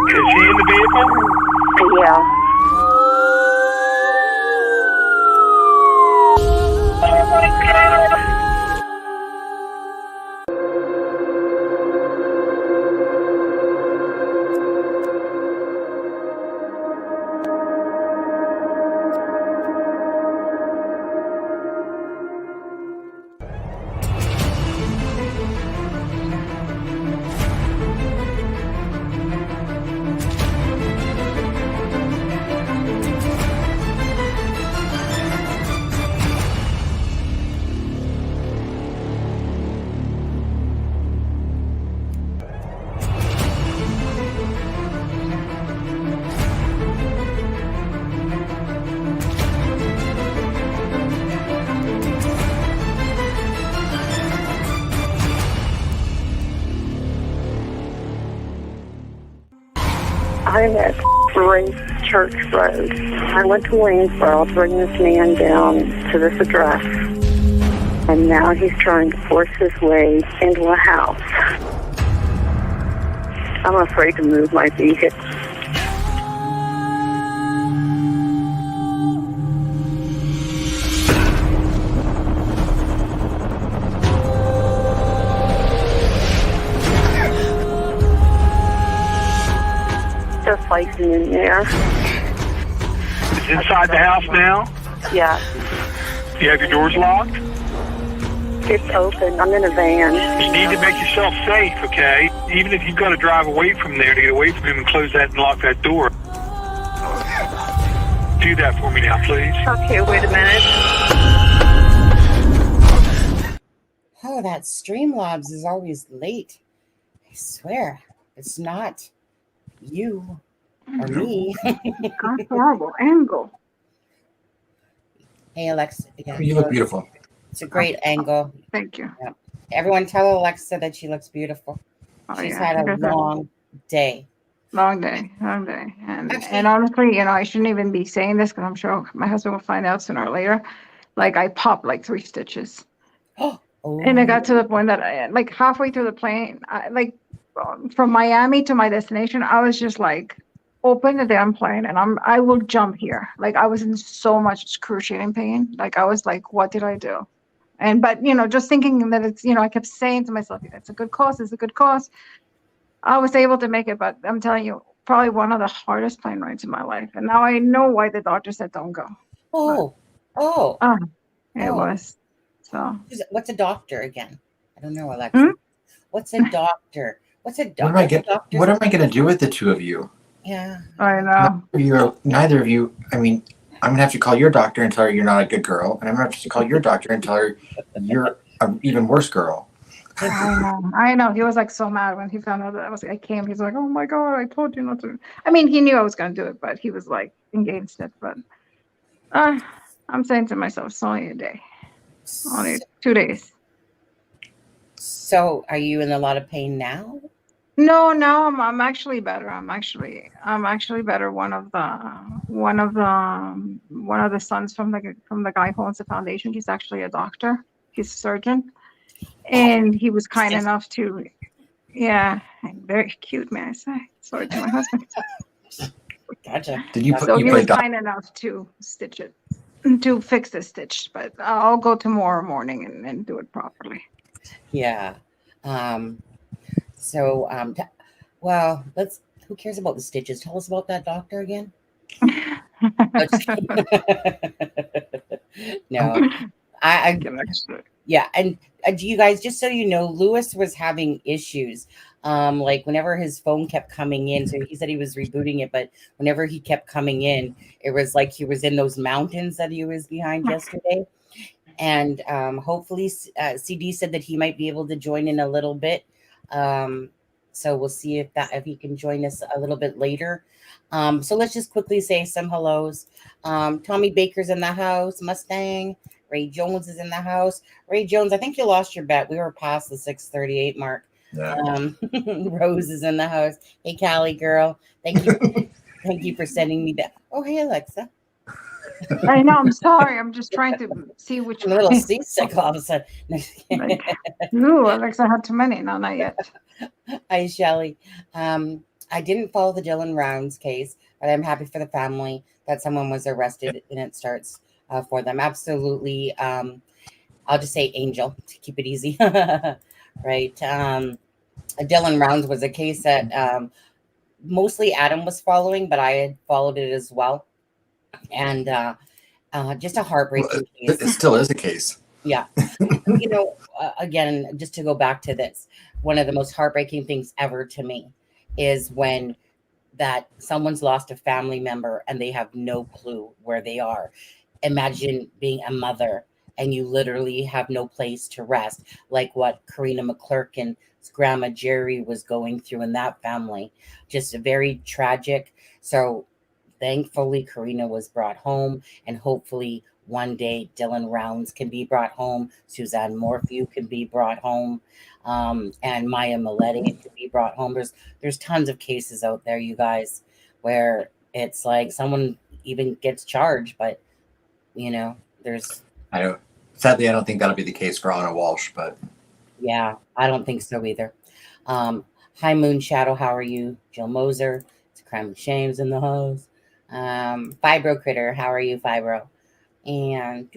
Is he in the vehicle? Yeah. Oh my God. I'm at Grace Church Road. I went to Waynesboro to bring this man down to this address. And now he's trying to force his way into a house. I'm afraid to move my vehicle. They're fighting in there. Is inside the house now? Yeah. You have your doors locked? It's open. I'm in a van. You need to make yourself safe, okay? Even if you've got to drive away from there to get away from him and close that and lock that door. Do that for me now, please. Okay, wait a minute. Oh, that Streamlabs is always late. I swear, it's not you or me. That's horrible angle. Hey, Alexa. Yeah, You look beautiful. it's a great angle. Thank you. Yeah. Everyone tell Alexa that she looks beautiful. Oh, She's yeah. had a long day. Long day. And Actually- and honestly, I shouldn't even be saying this because I'm sure my husband will find out sooner or later. Like I popped like 3 stitches. Oh, And it got to the point that like halfway through the plane, from Miami to my destination, I was just like, open the damn plane and I will jump here. Like I was in so much excruciating pain. Like I was like, what did I do? But just thinking that it's, I kept saying to myself, it's a good cause, it's a good cause. I was able to make it, but I'm telling you, probably one of the hardest plane rides in my life. And now I know why the doctor said don't go. It was. So What's a doctor again? I don't know, Alexa. Hmm? What's a doctor? What's a doctor? What am I going to do with the two of you? Yeah. I know. Neither of you. I mean, I'm going to have to call your doctor and tell her you're not a good girl, and I'm going to have to call your doctor and tell her you're an even worse girl. I know. He was like so mad when he found out that I came. He's like, oh my God, I told you not to. I mean, he knew I was going to do it, but he was like against it. But I'm saying to myself, it's only a day. Only 2 days. So, are you in a lot of pain now? No, I'm actually better. I'm actually better. One of the sons from the guy who owns the foundation, he's actually a doctor. He's a surgeon, and he was kind enough to, very cute, may I say. Sorry to my husband. Gotcha. He was kind enough to stitch it, to fix the stitch. But I'll go tomorrow morning and do it properly. Yeah. Well, who cares about the stitches? Tell us about that doctor again. No, and you guys, just so you know, Lewis was having issues. Like whenever his phone kept coming in, so he said he was rebooting it, but whenever he kept coming in, it was like he was in those mountains that he was behind yesterday. And hopefully CD said that he might be able to join in a little bit. So we'll see if he can join us a little bit later. So let's just quickly say some hellos. Tommy Baker's in the house. Mustang. Ray Jones is in the house. Ray Jones, I think you lost your bet. We were past the 6:38 mark. Yeah. Rose is in the house. Hey, Callie girl. Thank you. Thank you for sending me that. Oh, hey, Alexa. I know. I'm sorry. I'm just trying to see which. I'm a little seasick all of a sudden. Ooh, Alexa had too many. No, not yet. Hi, Shelly. I didn't follow the Dylan Rounds case, but I'm happy for the family that someone was arrested and it starts for them. Absolutely. I'll just say angel to keep it easy. Right. Dylan Rounds was a case that mostly Adam was following, but I had followed it as well. And just a Well, heartbreaking it case. still is a case. Yeah. Again, just to go back to this, one of the most heartbreaking things ever to me is when that someone's lost a family member and they have no clue where they are. Imagine being a mother and you literally have no place to rest, like what Karina McClurkin's grandma Jerry was going through in that family. Just very tragic. So thankfully, Karina was brought home, and hopefully one day Dylan Rounds can be brought home, Suzanne Morphew can be brought home, and Maya Maletti can be brought home. There's tons of cases out there, you guys, where it's like someone even gets charged, but there's I don't. Sadly, I don't think that'll be the case for Anna Walsh, but yeah, I don't think so either. Hi Moon Shadow, how are you? Jill Moser, it's a crime and shames in the house. Fibro Critter, how are you, Fibro? And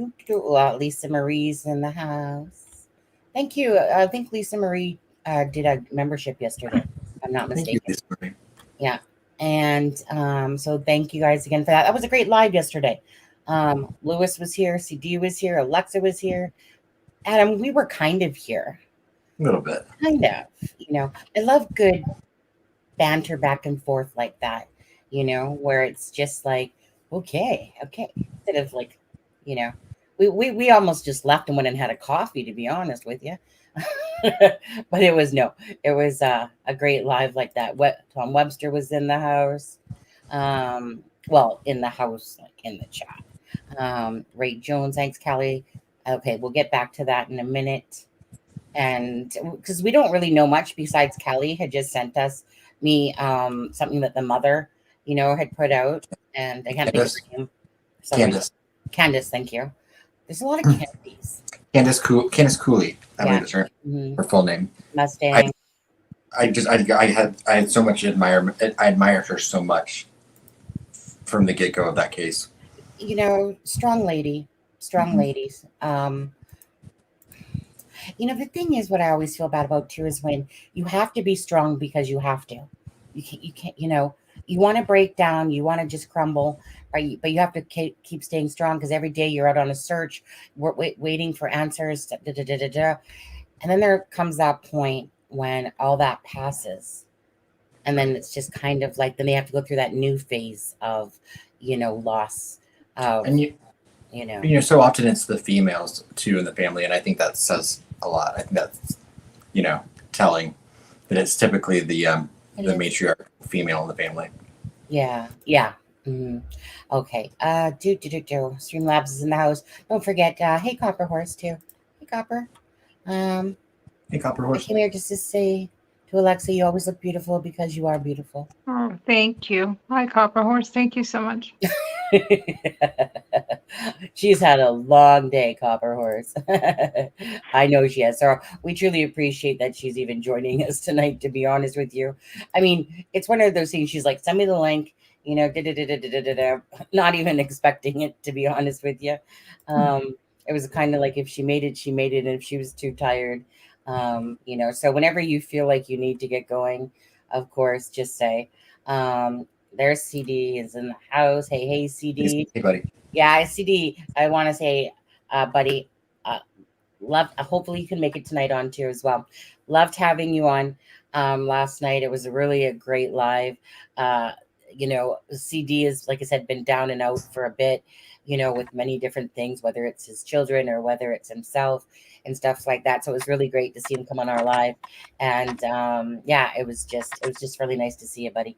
Lisa Marie's in the house. Thank you. I think Lisa Marie did a membership yesterday, if I'm not thank you, mistaken. Lisa Marie. Yeah. And so thank you guys again for that. That was a great live yesterday. Lewis was here, CD was here, Alexa was here. Adam, we were kind of here. A little bit. Kind of. I love good banter back and forth like that, where it's just like, okay. Instead of like, we almost just left and went and had a coffee, to be honest with you. But it was a great live like that. Tom Webster was in the house. Well, in the house, like in the chat. Ray Jones, thanks, Kelly. Okay, we'll get back to that in a minute. And because we don't really know much besides Kelly had just sent me something that the mother, had put out, and I can't think of her name. Candace, thank you. There's a lot of Candies. Candace Cooley, I believe is her full name. Mustang. I had so much I admired her so much from the get-go of that case. Strong ladies. The thing is, what I always feel bad about too is when you have to be strong because you have to. You can't, you want to break down, you want to just crumble, right? But you have to keep staying strong because every day you're out on a search, waiting for answers. And then there comes that point when all that passes. And then it's just kind of like, then they have to go through that new phase of, loss of, so often it's the females too in the family. And I think that says a lot. I think that's, telling that it's typically the matriarch female in the family. Yeah. Mm-hmm. Okay. Streamlabs is in the house. Don't forget, hey Copper Horse too. Hey Copper. Hey Copper Horse. I came here just to say to Alexza, you always look beautiful because you are beautiful. Oh, thank you. Hi, Copper Horse. Thank you so much. She's had a long day, Copper Horse. I know she has. So we truly appreciate that she's even joining us tonight, to be honest with you. I mean, it's one of those things. She's like, send me the link, not even expecting it, to be honest with you. It was kind of like if she made it, she made it. And if she was too tired, so whenever you feel like you need to get going, of course, just say, there's CD is in the house. Hey, CD. Hey, buddy. Yeah, CD. I want to say, buddy, hopefully you can make it tonight on too as well. Loved having you on last night. It was really a great live. CD is, like I said, been down and out for a bit, with many different things, whether it's his children or whether it's himself and stuff like that. So it was really great to see him come on our live. And it was just really nice to see you, buddy.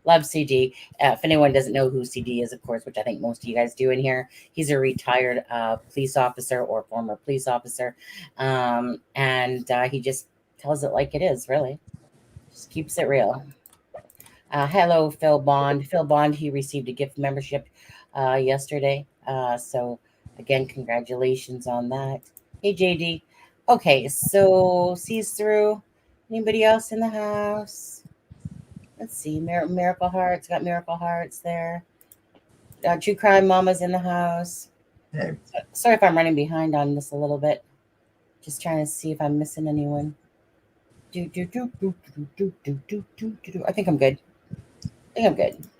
Love CD. If anyone doesn't know who CD is, of course, which I think most of you guys do in here, he's a retired police officer or former police officer. And he just tells it like it is, really. Just keeps it real. Hello, Phil Bond. Phil Bond, he received a gift membership yesterday. So, again, congratulations on that. Hey, JD. Okay, so sees through. Anybody else in the house? Let's see. Miracle Hearts. Got Miracle Hearts there. True Crime Mama's in the house. Hey. Sorry if I'm running behind on this a little bit. Just trying to see if I'm missing anyone. I think I'm good.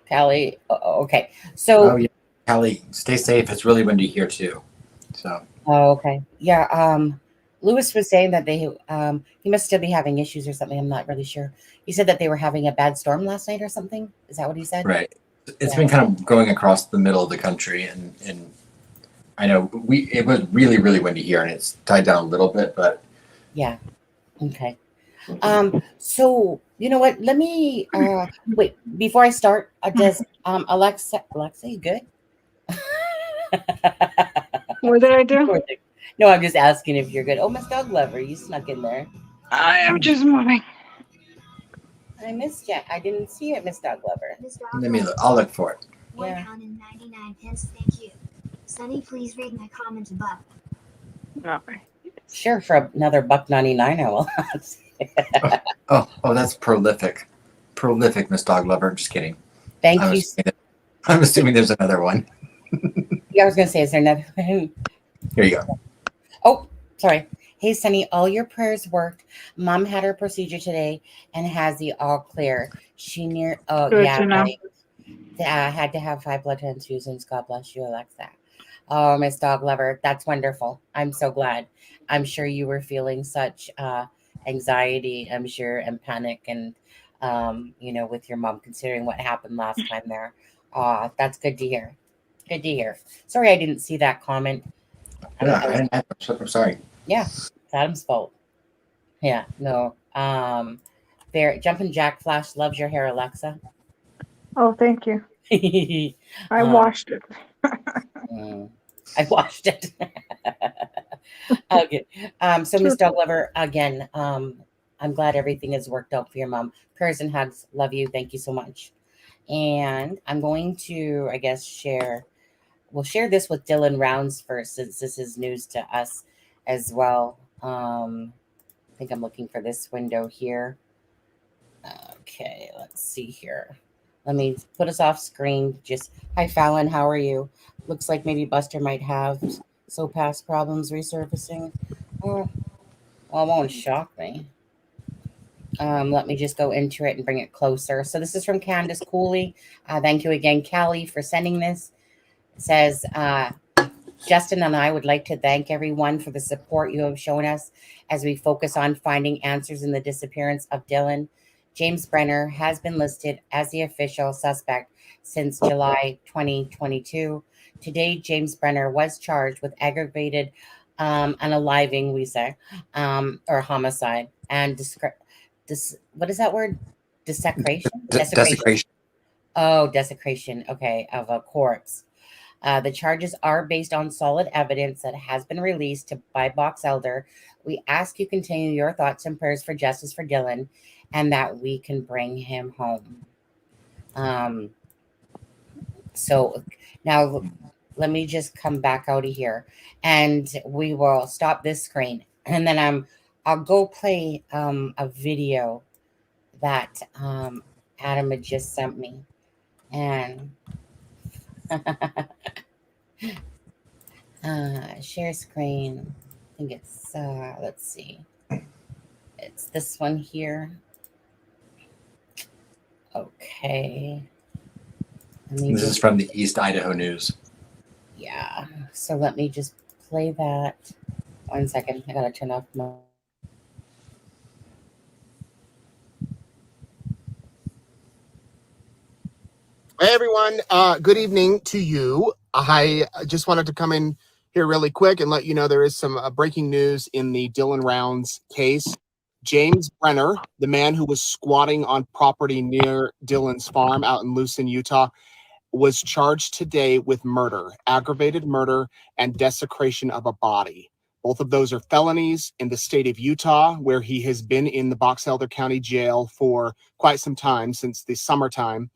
Callie. Okay. So. Oh yeah, Callie, stay safe. It's really windy here too. So. Oh, okay. Yeah. Lewis was saying that he must still be having issues or something. I'm not really sure. He said that they were having a bad storm last night or something. Is that what he said? Right. It's been kind of going across the middle of the country, and I know it was really, really windy here, and it's died down a little bit, but yeah. Okay. So you know what? Let me wait before I start. Does Alexa, you good? What did I do? No, I'm just asking if you're good. Oh, Miss Dog Lover, you snuck in there. I am just moving. I missed you. I didn't see it, Miss Dog Lover. let me look. I'll look for it. Yeah. £1.99. Thank you. Sunny, please read my comment above. Okay. Sure, for another $1.99, I will. Oh, that's prolific, Miss Dog Lover. Just kidding. Thank you. I'm assuming there's another one. Yeah, I was gonna say, is there another one? Here you go. Oh, sorry. Hey, Sunny, all your prayers worked. Mom had her procedure today and has the all clear. She Good to know. Had to have 5 blood transfusions. God bless you, Alexza. Oh, Miss Dog Lover, that's wonderful. I'm so glad. I'm sure you were feeling such anxiety, I'm sure, and panic, and with your mom, considering what happened last time there. That's good to hear. Good to hear. Sorry, I didn't see that comment. I'm sorry. Yeah, it's Adam's fault. Yeah, no. Jumpin' Jack Flash loves your hair, Alexza. Oh, thank you. I washed it. I washed it. Okay. So Miss Dog Lover, again, I'm glad everything has worked out for your mom. Prayers and hugs. Love you. Thank you so much. And I'm going to, I guess, we'll share this with Dylan Rounds first, since this is news to us as well. I think I'm looking for this window here. Okay, let's see here. Let me put us off screen. Hi, Fallon. How are you? Looks like maybe Buster might have past problems resurfacing. Well, it won't shock me. Let me just go into it and bring it closer. So this is from Candace Cooley. Thank you again, Callie, for sending this. It says, Justin and I would like to thank everyone for the support you have shown us as we focus on finding answers in the disappearance of Dylan. James Brenner has been listed as the official suspect since July 2022. Today, James Brenner was charged with aggravated unaliving, we say, or homicide, and what is that word? Desecration? Desecration. Oh, desecration. Okay, of a corpse. The charges are based on solid evidence that has been released by Box Elder. We ask you continue your thoughts and prayers for justice for Dylan, and that we can bring him home. So now let me just come back out of here, and we will stop this screen, and then I'll go play a video that Adam had just sent me, and share screen. I think it's let's see. It's this one here. Okay. This is from the East Idaho News. Yeah. So let me just play that. 1 second. I gotta turn off my. Hey everyone, good evening to you. I just wanted to come in here really quick and let you know there is some breaking news in the Dylan Rounds case. James Brenner, the man who was squatting on property near Dylan's farm out in Lucin, Utah, was charged today with murder, aggravated murder, and desecration of a body. Both of those are felonies in the state of Utah, where he has been in the Box Elder County Jail for quite some time, since the summertime.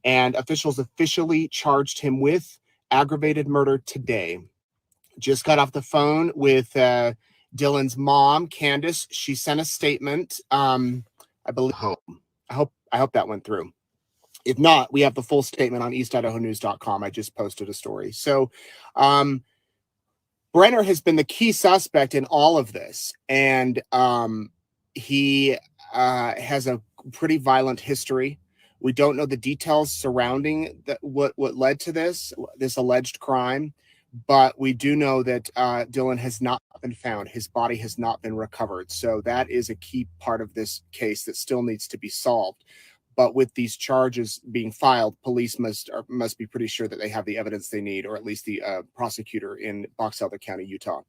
And officials officially charged him with aggravated murder today. Just got off the phone with Dylan's mom, Candace, she sent a statement. I believe. I hope that went through. If not, we have the full statement on eastidahonews.com. I just posted a story. So Brenner has been the key suspect in all of this. And he has a pretty violent history. We don't know the details surrounding what led to this alleged crime, but we do know that Dylan has not been found. His body has not been recovered. So that is a key part of this case that still needs to be solved. But with these charges being filed, police must be pretty sure that they have the evidence they need, or at least the prosecutor in Box Elder County, Utah.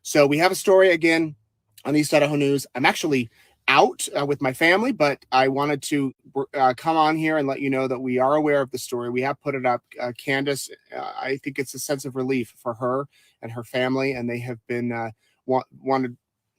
So we have a story again on East Idaho News. I'm actually out with my family, but I wanted to come on here and let you know that we are aware of the story. We have put it up. Candace, I think it's a sense of relief for her and her family, and they have been wanted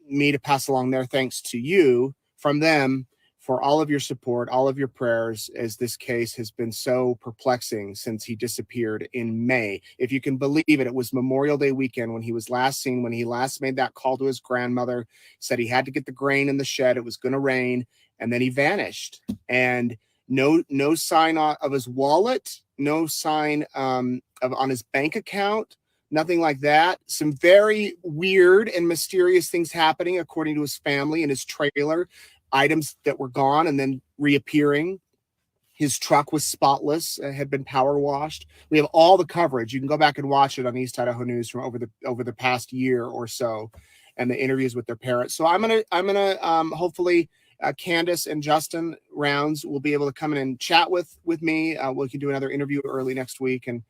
me to pass along their thanks to you from them for all of your support, all of your prayers, as this case has been so perplexing since he disappeared in May. If you can believe it, it was Memorial Day weekend when he was last seen, when he last made that call to his grandmother, said he had to get the grain in the shed, it was going to rain, and then he vanished. And no sign of his wallet, no sign on his bank account, nothing like that. Some very weird and mysterious things happening, according to his family, in his trailer. Items that were gone and then reappearing. His truck was spotless, had been power washed. We have all the coverage. You can go back and watch it on East Idaho News from over the past year or so, and the interviews with their parents. So I'm gonna hopefully Candace and Justin Rounds will be able to come in and chat with me. We can do another interview early next week and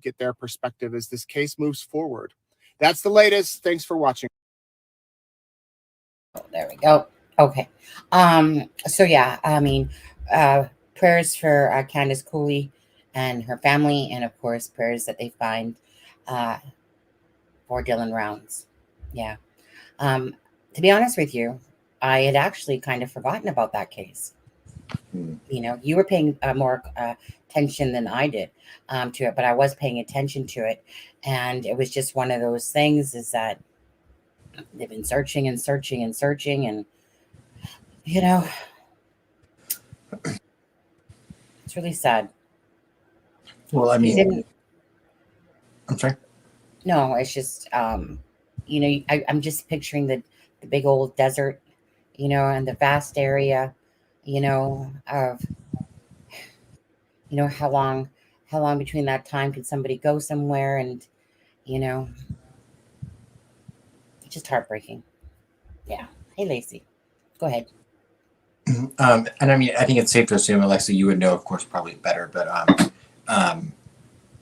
get their perspective as this case moves forward. That's the latest. Thanks for watching. Oh, there we go. Okay. So yeah, I mean, prayers for Candace Cooley and her family, and of course, prayers that they find for Dylan Rounds. Yeah. To be honest with you, I had actually kind of forgotten about that case. You know, you were paying more attention than I did to it, but I was paying attention to it, and it was just one of those things. Is that they've been searching and searching and searching, and you know, it's really sad. Well, I mean, I'm sorry. No, it's just, you know, I'm just picturing the big old desert, you know, and the vast area, you know, of, you know, how long between that time could somebody go somewhere, and, you know, it's just heartbreaking. Yeah. Hey, Lacey, go ahead. And I mean, I think it's safe to assume, Alexza, you would know, of course, probably better, but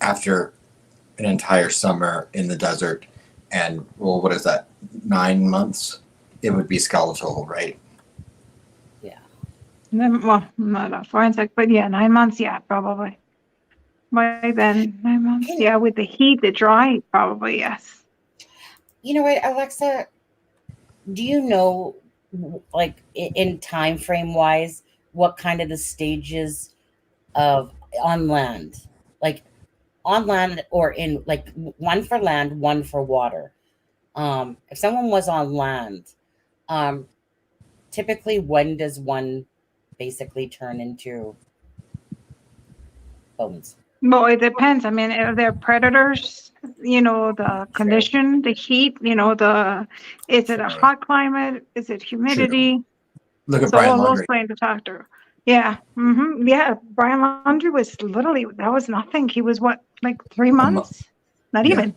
after an entire summer in the desert and, well, what is that, 9 months? It would be skeletal, right? Yeah. Well, not a forensic, but yeah, 9 months, yeah, probably. By then, 9 months, yeah, with the heat, the dry, probably, yes. You know what, Alexza, do you know, like, in time frame wise, what kind of the stages of on land, like on land or in, like, one for land, one for water? If someone was on land, typically when does one basically turn into bones? Well, it depends. I mean, if they're predators, you know, the condition, the heat, you know, is it a hot climate? Is it humidity? Look at So Brian all those Laundrie. play into factor. Yeah. Yeah. Brian Laundrie was literally, that was nothing. He was what, like 3 months? Not even.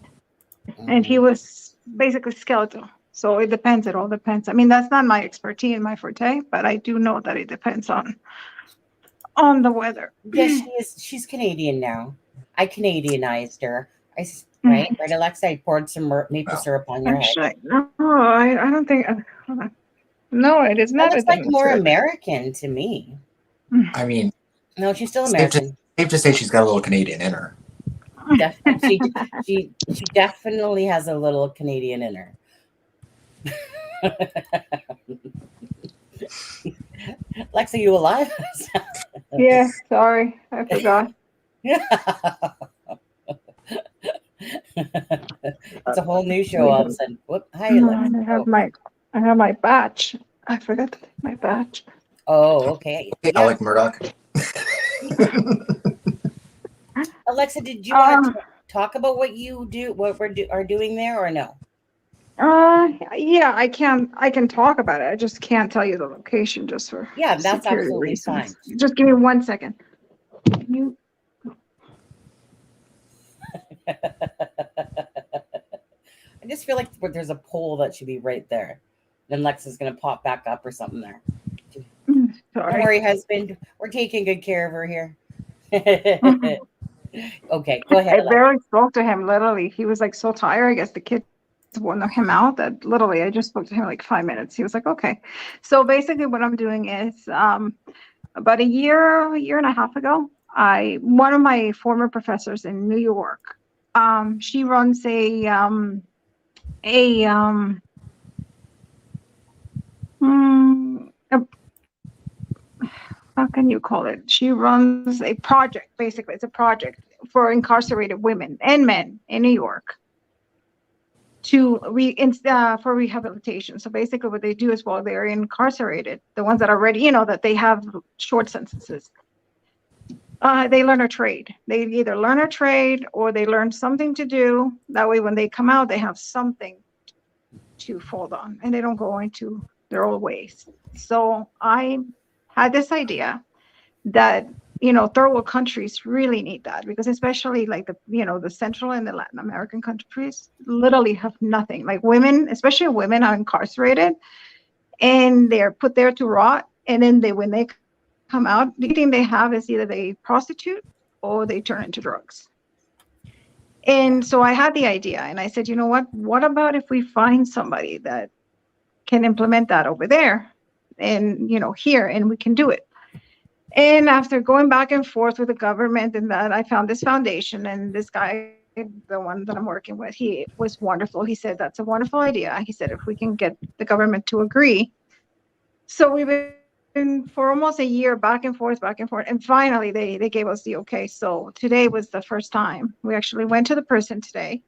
And he was basically skeletal. So it depends. It all depends. I mean, that's not my expertise and my forte, but I do know that it depends on the weather. Yes, she's Canadian now. I Canadianized her. Right, Alexa, I poured some maple syrup on your head. No, I don't think. Hold on. No, it is not. That looks like more American to me. I mean, no, she's still American. Safe to say she's got a little Canadian in her. She definitely has a little Canadian in her. Lexa, you alive? Yeah, sorry, I forgot. It's a whole new show all of a sudden. Whoop. Hi, No, Alexa. I have my badge. I forgot to take my badge. Oh, okay. Hey, Yeah. Alec Murdaugh. Alexa, did you want Um, to talk about what you do, what are doing there, or no? yeah, I can talk about it. I just can't tell you the location just for Yeah, that's security absolutely reasons. fine. Just give me 1 second. You I just feel like there's a pole that should be right there. Then Lexa's gonna pop back up or something there. Don't sorry. worry, husband. We're taking good care of her here. Mhm. Okay, go ahead, I Alexa. barely spoke to him. Literally, he was like so tired. I guess the kids wore him out. That literally, I just spoke to him like 5 minutes. He was like, "Okay." So basically, what I'm doing is, about a year and a half ago, one of my former professors in New York, she runs a a how can you call it? She runs a project. Basically, it's a project for incarcerated women and men in New York for rehabilitation. So basically, what they do is while they're incarcerated, the ones that are ready, that they have short sentences, they learn a trade. They either learn a trade or they learn something to do. That way, when they come out, they have something to fall on, and they don't go into their old ways. So I had this idea that third world countries really need that, because especially like the Central and the Latin American countries literally have nothing. Like women, especially women, are incarcerated and they're put there to rot, and then when they come out, the thing they have is either they prostitute or they turn into drugs. And so I had the idea, and I said, you know what about if we find somebody that can implement that over there and here, and we can do it. And after going back and forth with the government and that, I found this foundation, and this guy, the one that I'm working with, he was wonderful. He said, that's a wonderful idea. He said, if we can get the government to agree. So we've been for almost a year back and forth, and finally they gave us the okay. So today was the first time. We actually went to the person today,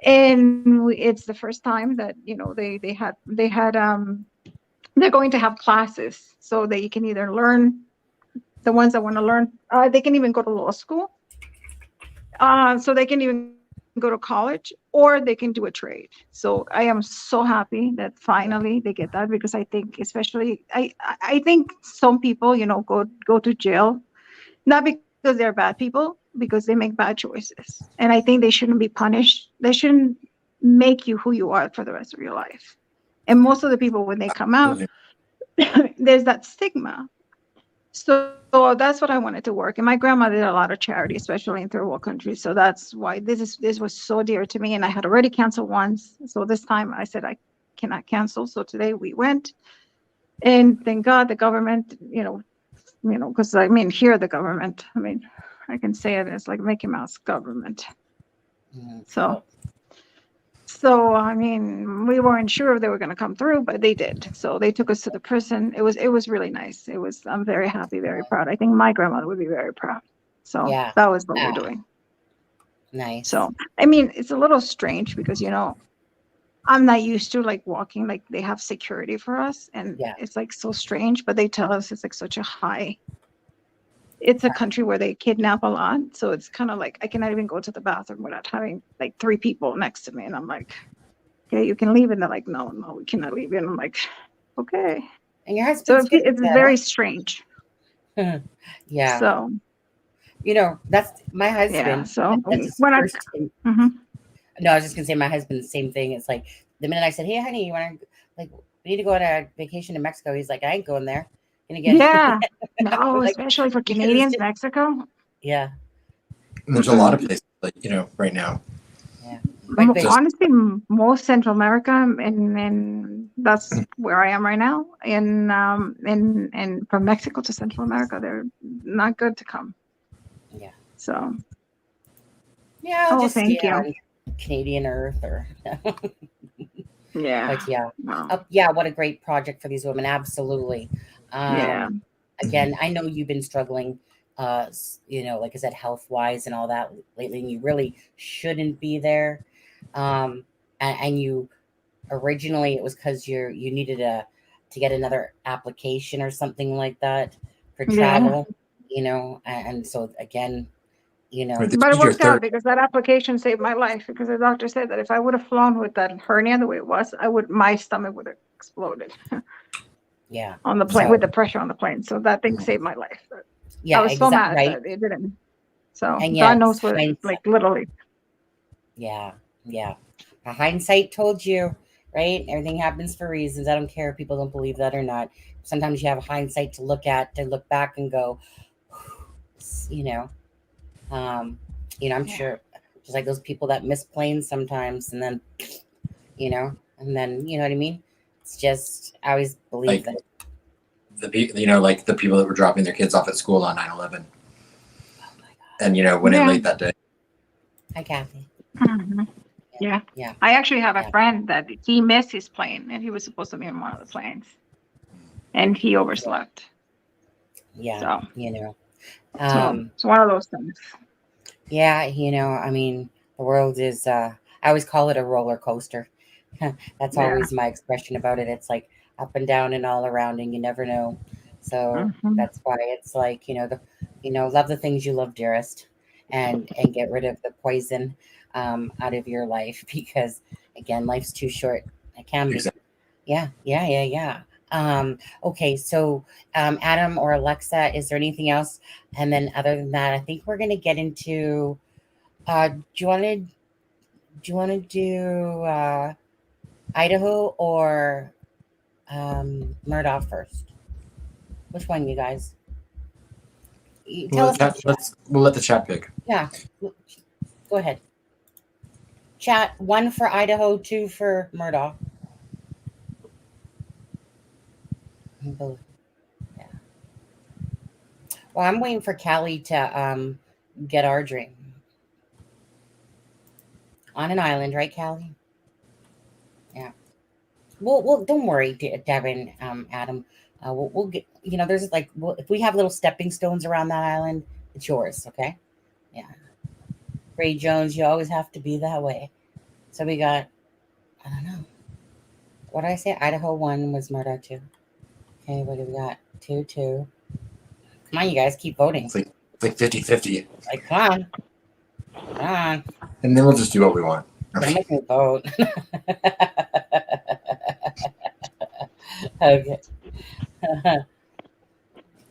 and it's the first time that they had they're going to have classes so that you can either learn. The ones that want to learn, they can even go to law school. So they can even go to college, or they can do a trade. So I am so happy that finally they get that, because I think, especially, I think some people, go to jail, not because they're bad people, because they make bad choices. And I think they shouldn't be punished. They shouldn't make you who you are for the rest of your life. And most of the people, when they come out, there's that stigma. So that's what I wanted to work. And my grandma did a lot of charity, especially in third world countries. So that's why this was so dear to me. And I had already canceled once. So this time I said I cannot cancel. So today we went. And thank God the government, because here the government, I can say it, it's like Mickey Mouse government. Mhm. So we weren't sure if they were going to come through, but they did. So they took us to the prison. It was really nice. I'm very happy, very proud. I think my grandmother would be very proud. So Yeah. that was what we're doing. Nice. So it's a little strange because I'm not used to like walking, like they have security for us, and Yeah. it's like so strange. But they tell us it's like such a high. It's a country where they kidnap a lot, so it's kind of like I cannot even go to the bathroom without having like 3 people next to me, and I'm like, okay, you can leave, and they're like, no, we cannot leave, and I'm like, okay. And your So husband's good it's at very strange. that, huh? Yeah. So That's my husband. yeah. So That's his when first. Mhm. No, I was just gonna say my husband, the same thing. It's like the minute I said, "Hey, honey, you want to we need to go on a vacation to Mexico?" He's like, "I ain't going there." And again, Yeah, no, like, especially for because Canadians, Mexico. yeah, And there's a lot of places like right now. yeah. But Honestly, most Central America, and that's where I am right now. And from Mexico to Central America, they're not good to come. Yeah. So yeah, I'll just thank stay you. on Canadian Earth, or Yeah. but yeah, Wow. yeah. What a great project for these women. Absolutely. Yeah. Again, I know you've been struggling, like I said, health wise and all that lately, and you really shouldn't be there. and you originally it was because you needed to get another application or something like that for Yeah. travel, and so again, Or this But it is your worked out third. because that application saved my life, because the doctor said that if I would have flown with that hernia the way it was, my stomach would have exploded yeah, on the plane so with the pressure on the plane. So that thing saved my life. I yeah, was so mad right, that it didn't. So and God yes, knows what, hindsight, like literally. yeah, yeah. Hindsight told you, right? Everything happens for reasons. I don't care if people don't believe that or not. Sometimes you have hindsight to look back and go, you know, um, I'm Yeah. sure just like those people that miss planes sometimes, and then, and then, you know what I mean? It's just, I always believe Like that. like the people that were dropping their kids off at school on 9/11, Oh my God. and went in Yeah. late that day. Hi, Kathy. Mhm. Yeah. Yeah. I actually have a Yeah. friend that he missed his plane and he was supposed to be on one of the planes and he overslept. Yeah. So, So it's one of those things. yeah, I mean, the world is, I always call it a roller coaster. That's Yeah. always my expression about it. It's like up and down and all around, and you never know. So Mhm. that's why it's like, love the things you love dearest, and get rid of the poison out of your life, because again, life's too short. It can be. Exactly. Yeah. Okay, so Adam or Alexa, is there anything else? And then other than that, I think we're gonna get into do you wanna do Idaho or Murdaugh first? Which one, you guys? Tell us in the chat. We'll let the chat pick. Yeah. Go ahead. Chat, 1 for Idaho, 2 for Murdaugh. Both. Yeah. Well, I'm waiting for Callie to get our dream. On an island, right, Callie? Yeah. We'll don't worry, Devin, Adam. We'll get, there's like, if we have little stepping stones around that island, it's yours, okay? Yeah. Ray Jones, you always have to be that way. So we got, I don't know. What did I say? Idaho 1 was Murdaugh 2. Okay, what do we got? 2-2. Come on, you guys, keep voting. It's like 50-50. Like, come on. And then we'll just do what we want. Don't make me vote. Okay.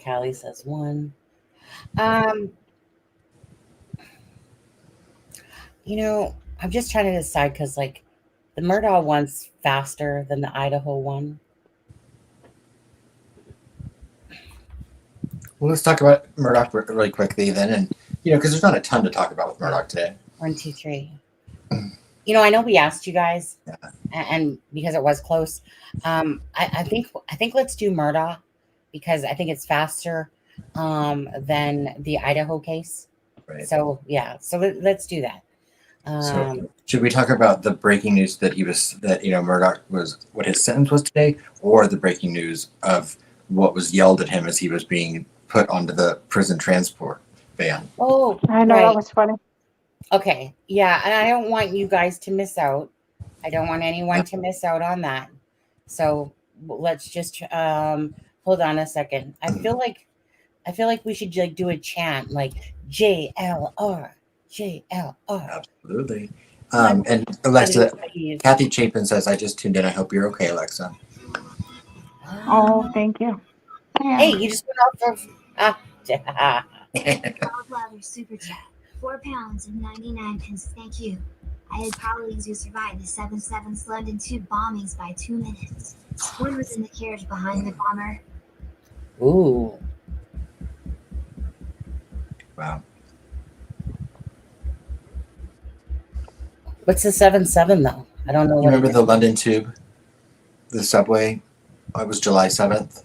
Callie says 1. I'm just trying to decide, because like the Murdaugh one's faster than the Idaho one. Well, let's talk about Murdaugh really quickly then, and because there's not a ton to talk about with Murdaugh today. 1, 2, 3. I know we asked you guys, and because it was close, I think let's do Murdaugh, because I think it's faster than the Idaho case. Right. So yeah, so let's do that. So should we talk about the breaking news that Murdaugh was, what his sentence was today, or the breaking news of what was yelled at him as he was being put onto the prison transport van? Oh, I know, right. that was funny. Okay, yeah, and I don't want you guys to miss out. I don't want anyone to miss out on that. So let's just hold on a second. I feel like we should like do a chant like JLR, JLR. Absolutely. And Alexa, Kathy Chapin says, "I just tuned in. I hope you're okay, Alexa." Oh, thank you. Hey, you just went off of Louder super chat. 4 pounds and 99 pence. Thank you. I had colleagues who survived the 7/7 London tube bombings by 2 minutes. One was in the carriage behind the bomber. Ooh. Wow. What's the 7/7 though? I don't know. You remember the London Tube, the subway? It was July 7th.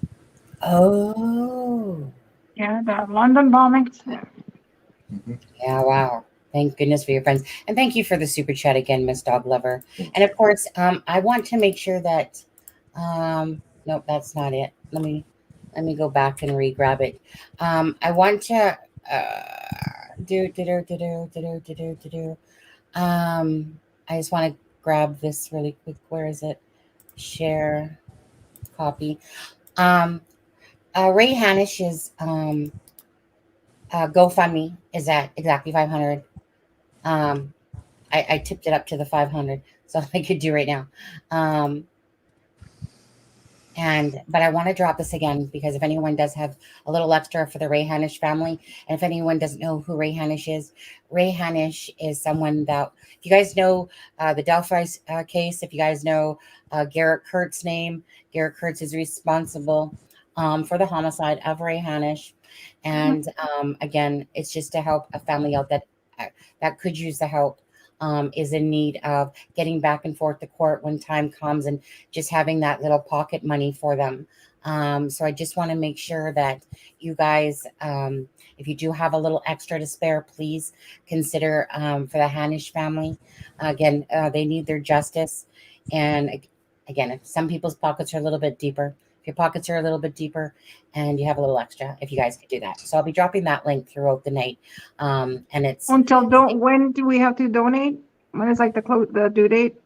Oh. Yeah, the London bombings. Mm-hmm. Yeah, wow. Thank goodness for your friends. And thank you for the super chat again, Miss Dog Lover. And of course, I want to make sure that nope, that's not it. Let me go back and re-grab it. I want to I just want to grab this really quick. Where is it? Share, copy. Ray Hanish's GoFundMe is at exactly 500. I tipped it up to the 500, so I could do right now. But I want to drop this again because if anyone does have a little extra for the Ray Hanish family, and if anyone doesn't know who Ray Hanish is someone that, if you guys know the Delphi case, if you guys know Garrett Kurtz's name, Garrett Kurtz is responsible for the homicide of Ray Hanish. And again, it's just to help a family out that could use the help. Is in need of getting back and forth to court when time comes and just having that little pocket money for them. So I just want to make sure that you guys, if you do have a little extra to spare, please consider for the Hanish family. Again, they need their justice. And again, if some people's pockets are a little bit deeper, if your pockets are a little bit deeper and you have a little extra, if you guys could do that. So I'll be dropping that link throughout the night. And it's when do we have to donate? When is like the due date?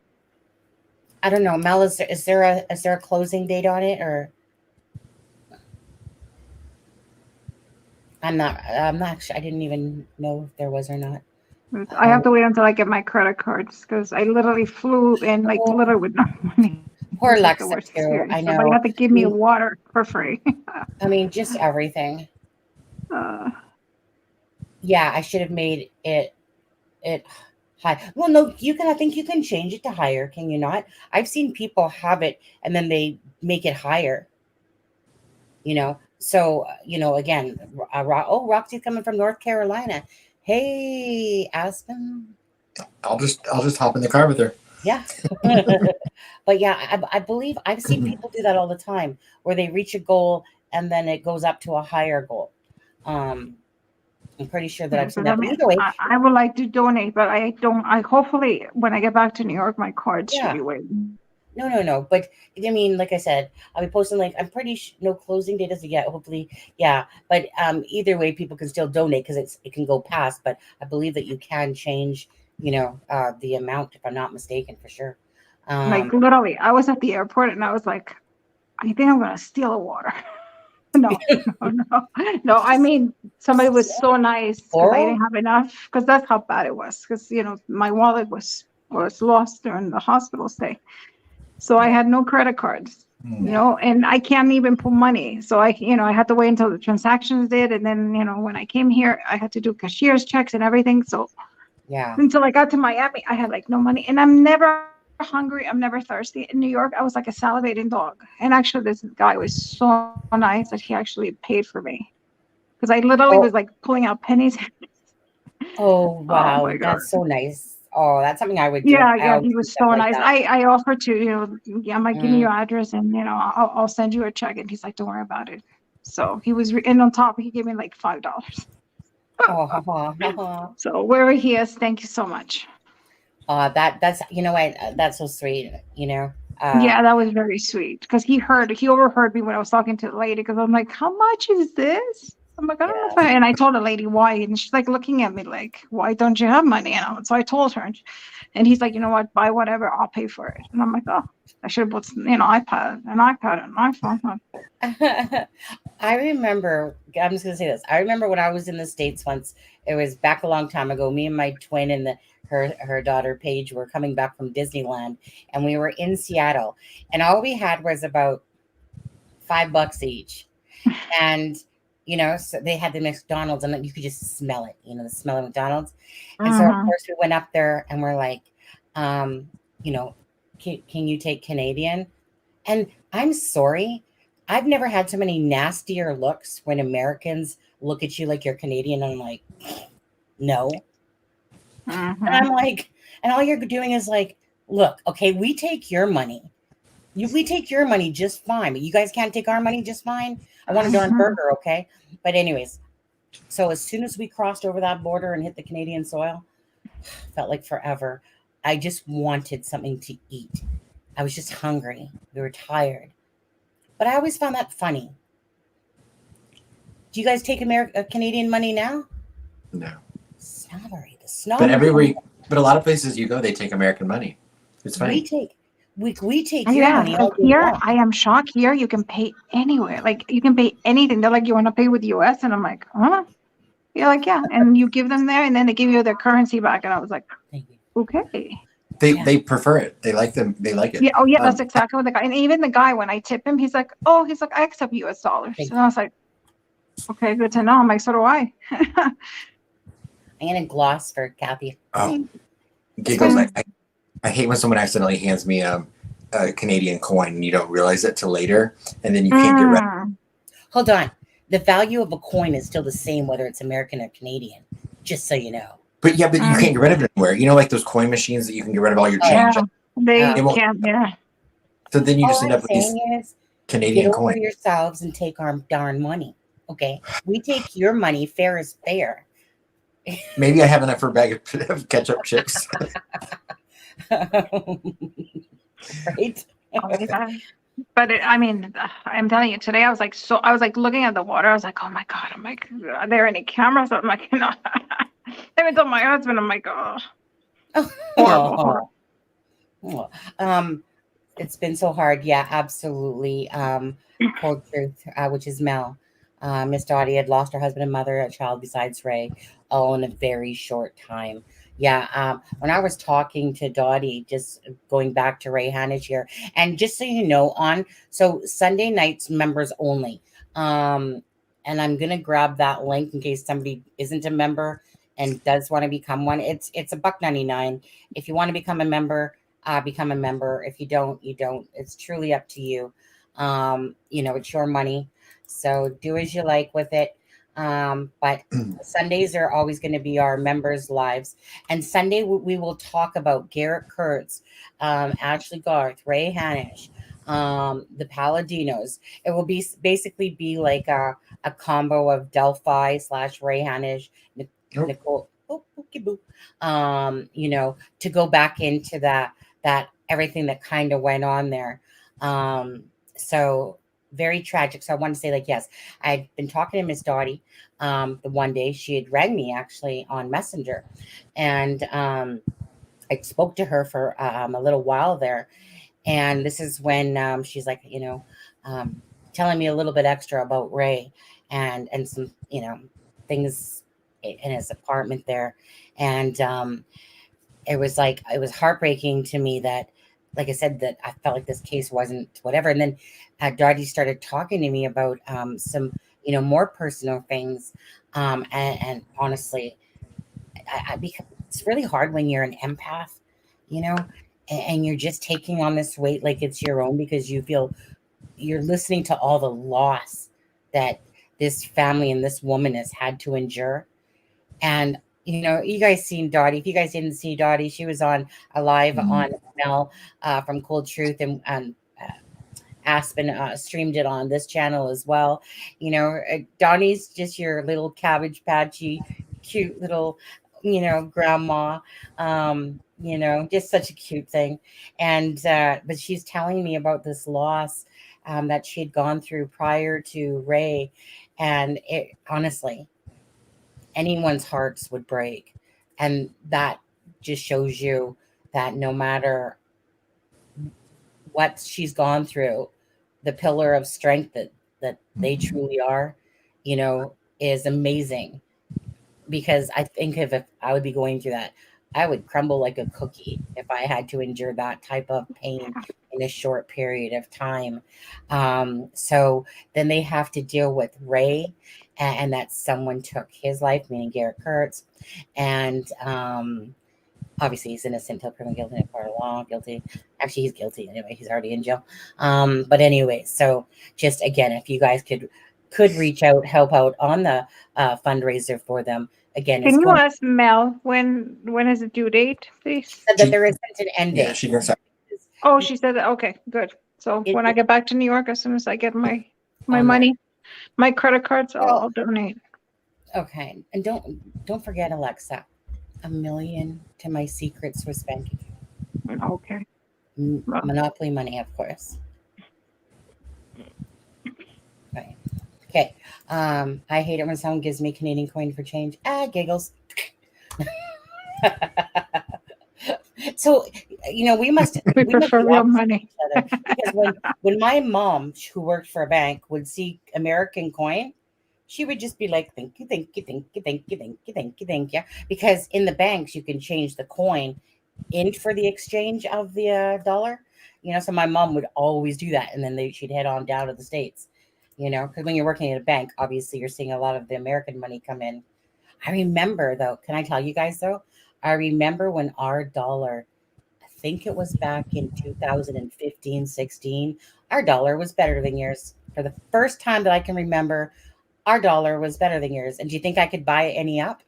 I don't know. Mel, is there a closing date on it, or I'm not sure. I didn't even know if there was or not. I have to wait until I get my credit cards because I literally flew in literally with no money. Poor Alexza too. I know. Somebody had to give me water for free. I mean, just everything. Yeah, I should have made it high. Well, no, I think you can change it to higher. Can you not? I've seen people have it and then they make it higher. So again, Roxy's coming from North Carolina. Hey, Aspen. I'll just hop in the car with her. Yeah. But yeah, I believe I've seen people do that all the time where they reach a goal and then it goes up to a higher goal. I'm pretty sure that I've seen that. Either way, I would like to donate, but I hopefully when I get back to New York, my cards should be waiting. No. But I mean, like I said, I'll be posting I'm pretty no closing date as of yet. Hopefully, yeah. But either way, people can still donate because it can go past. But I believe that you can change, the amount if I'm not mistaken, for sure. Literally, I was at the airport and I was like, I think I'm gonna steal a water. No. I mean, somebody was so nice because I didn't have enough because that's how bad it was. Because my wallet was lost during the hospital stay, so I had no credit cards. And I can't even put money. So I had to wait until the transactions did, and then when I came here, I had to do cashier's checks and everything. So until I got to Miami, I had no money, and I'm never hungry. I'm never thirsty. In New York, I was like a salivating dog. And actually, this guy was so nice that he actually paid for me because I literally was pulling out pennies. Oh wow, that's so nice. Oh, that's something I would do. Yeah, he was so nice. I offered to, I'm like, give me your address and I'll send you a check. And he's like, don't worry about it. So he was, and on top, he gave me $5. So wherever he is, thank you so much. That's that's so sweet. Yeah, that was very sweet because he overheard me when I was talking to the lady because I'm like, how much is this? I'm like, I don't know if and I told the lady why, and she's looking at me like, why don't you have money? So I told her, and he's like, you know what, buy whatever, I'll pay for it. And I'm like, oh, I should have bought an iPad, and an iPhone. I remember, I'm just gonna say this. I remember when I was in the States once. It was back a long time ago. Me and my twin and her daughter Paige were coming back from Disneyland, and we were in Seattle, and all we had was about $5 each, and so they had the McDonald's, and you could just smell it, the smell of McDonald's. And so of course we went up there and we're like, can you take Canadian? And I'm sorry, I've never had so many nastier looks when Americans look at you like you're Canadian. And I'm like, no. And I'm like, and all you're doing is look, okay, we take your money. We take your money just fine, but you guys can't take our money just fine. I want a darn burger, okay? But anyways, so as soon as we crossed over that border and hit the Canadian soil, felt like forever. I just wanted something to eat. I was just hungry. We were tired. But I always found that funny. Do you guys take Canadian money now? No. Snobbery. The snobbery. But But a lot of places you go, they take American money. It's funny. We take Oh, your yeah, money like all day here, long. I am shocked. Here, you can pay anywhere. Like you can pay anything. They're like, you want to pay with US, and I'm like, huh? You're like, yeah, and you give them there, and then they give you their currency back, and I was like, Thank you. okay. They prefer it. They like them. They like it. Yeah. Oh, yeah. That's exactly what the guy. And even the guy, when I tip him, he's like, I accept US dollars. Thank And I was like, okay, good to know. I'm like, so do I. I'm gonna gloss for Kathy. Oh, giggles. I hate when someone accidentally hands me a Canadian coin and you don't realize it till later, and then you can't get rid of it. Hold on. The value of a coin is still the same whether it's American or Canadian. Just so you know. But you can't get rid of it anywhere. You know, like those coin machines that you can get rid of all your change. Yeah, they It won't- can't. Yeah. So then you All just end I'm up with these saying is, Canadian get over coins. yourselves and take our darn money. Okay, we take your money. Fair is fair. Maybe I have enough for a bag of ketchup chips. Right? But I'm telling you, today I was like looking at the water. I was like, oh my God. I'm like, are there any cameras? I'm like, no. I even told my husband, I'm like, oh. Horrible. It's been so hard. Yeah, absolutely. Cold truth, which is Mel. Miss Dottie had lost her husband and mother, a child besides Ray, all in a very short time. Yeah. When I was talking to Dottie, just going back to Ray Hanish here, and just so you know, so Sunday nights members only. And I'm gonna grab that link in case somebody isn't a member and does want to become one. It's $1.99. If you want to become a member, become a member. If you don't, you don't. It's truly up to you. It's your money. So do as you like with it. But Sundays are always going to be our members' lives. And Sunday we will talk about Garrett Kurtz, Ashley Garth, Ray Hanish, the Paladinos. It will basically be like a combo of Delphi / Ray Hanish, Nicole, to go back into that everything that kind of went on there. So very tragic. So I want to say, yes, I'd been talking to Miss Dottie. The one day she had rang me actually on Messenger, and I spoke to her for a little while there. And this is when she's like, telling me a little bit extra about Ray and some, things in his apartment there. And it was heartbreaking to me that, like I said, that I felt like this case wasn't whatever. And then Dottie started talking to me about some, more personal things. And honestly, it's really hard when you're an empath, and you're just taking on this weight like it's your own, because you feel you're listening to all the loss that this family and this woman has had to endure. And you guys seen Dottie. If you guys didn't see Dottie, she was on a live on Mel from Cold Truth, and Aspen streamed it on this channel as well. Donnie's just your little cabbage patchy, cute little, grandma. Just such a cute thing. And but she's telling me about this loss that she had gone through prior to Ray, and it honestly, anyone's hearts would break. And that just shows you that no matter what she's gone through, the pillar of strength that they truly are, is amazing. Because I think if I would be going through that, I would crumble like a cookie if I had to endure that type of pain in a short period of time. So then they have to deal with Ray, and that someone took his life, meaning Garrett Kurtz. And obviously he's innocent until proven guilty in a court of law. Guilty. Actually, he's guilty anyway. He's already in jail. But anyway, so just again, if you guys could reach out, help out on the fundraiser for them. Again, Can you ask Mel when is the due date, please? Said that there isn't an end date. Yeah, she goes out. Oh, she said that. Okay, good. So when I get back to New York, as soon as I get my money, my credit cards, I'll donate. Okay, and don't forget, Alexza, $1 million to my secrets for spanking. Okay. Monopoly money, of course. Right. Okay. I hate it when someone gives me Canadian coin for change. Giggles. So, we must We be prefer real opposite money. each other. Because when my mom, who worked for a bank, would see American coin, she would just be like, "Thank you, thank you, thank you, thank you, thank you, thank you, thank you." Because in the banks, you can change the coin in for the exchange of the dollar. So my mom would always do that, and then she'd head on down to the States. Because when you're working at a bank, obviously you're seeing a lot of the American money come in. I remember, though, can I tell you guys, though? I remember when our dollar, I think it was back in 2015, 16, our dollar was better than yours. For the first time that I can remember, our dollar was better than yours. And do you think I could buy any up?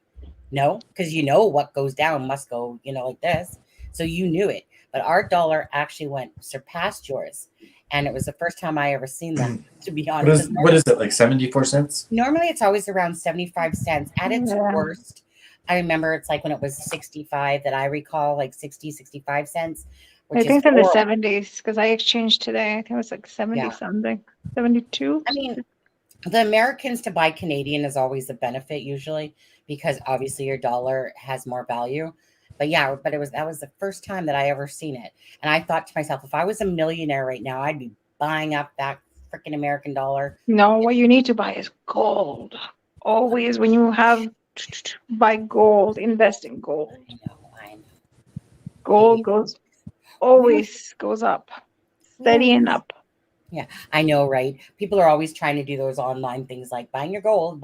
No, because what goes down must go, like this. So you knew it. But our dollar actually surpassed yours. And it was the first time I ever seen that, to be honest. What is it, like 74 cents? Normally it's always around 75 cents. At its Yeah. worst, I remember it's like when it was 65 that I recall, like 60, 65 cents. I think it's in the 70s because I exchanged today. I think it was like 70 Yeah. something, 72. I mean, the Americans to buy Canadian is always a benefit usually because obviously your dollar has more value. But yeah, that was the first time that I ever seen it. And I thought to myself, if I was a millionaire right now, I'd be buying up that freaking American dollar. No, what you need to buy is gold. Always when you have buy gold, invest in gold. Gold always goes up, steady and up. Yeah, I know, right? People are always trying to do those online things like buying your gold.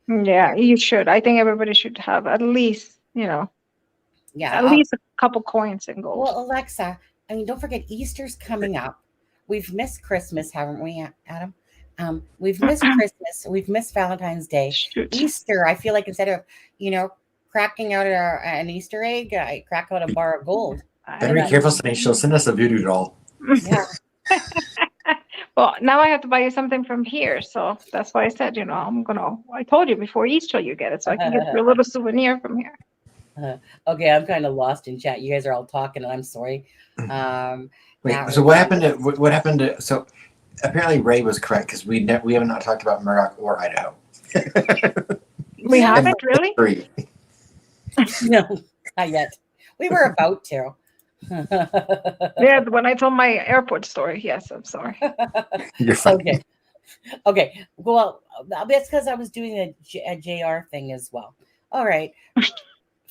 Yeah, you should. I think everybody should have at least, at least a couple coins in gold. Well, Alexa, I mean, don't forget Easter's coming up. We've missed Christmas, haven't we, Adam? We've missed Christmas. We've missed Valentine's Day. Shoot. Easter, I feel like instead of, cracking out an Easter egg, I crack out a bar of gold. Better be careful, Sonny. She'll send us a voodoo doll. Yeah. Well, now I have to buy you something from here. So that's why I said, I told you before Easter you get it. So I can get you a little souvenir from here. Okay, I'm kind of lost in chat. You guys are all talking and I'm sorry. Wait, so what happened to, so apparently Ray was correct because we have not talked about Murdaugh or Idaho. We haven't really? No, not yet. We were about to. Yeah, when I told my airport story. Yes, I'm sorry. You're fine. Okay. Well, that's because I was doing a JR thing as well. All right.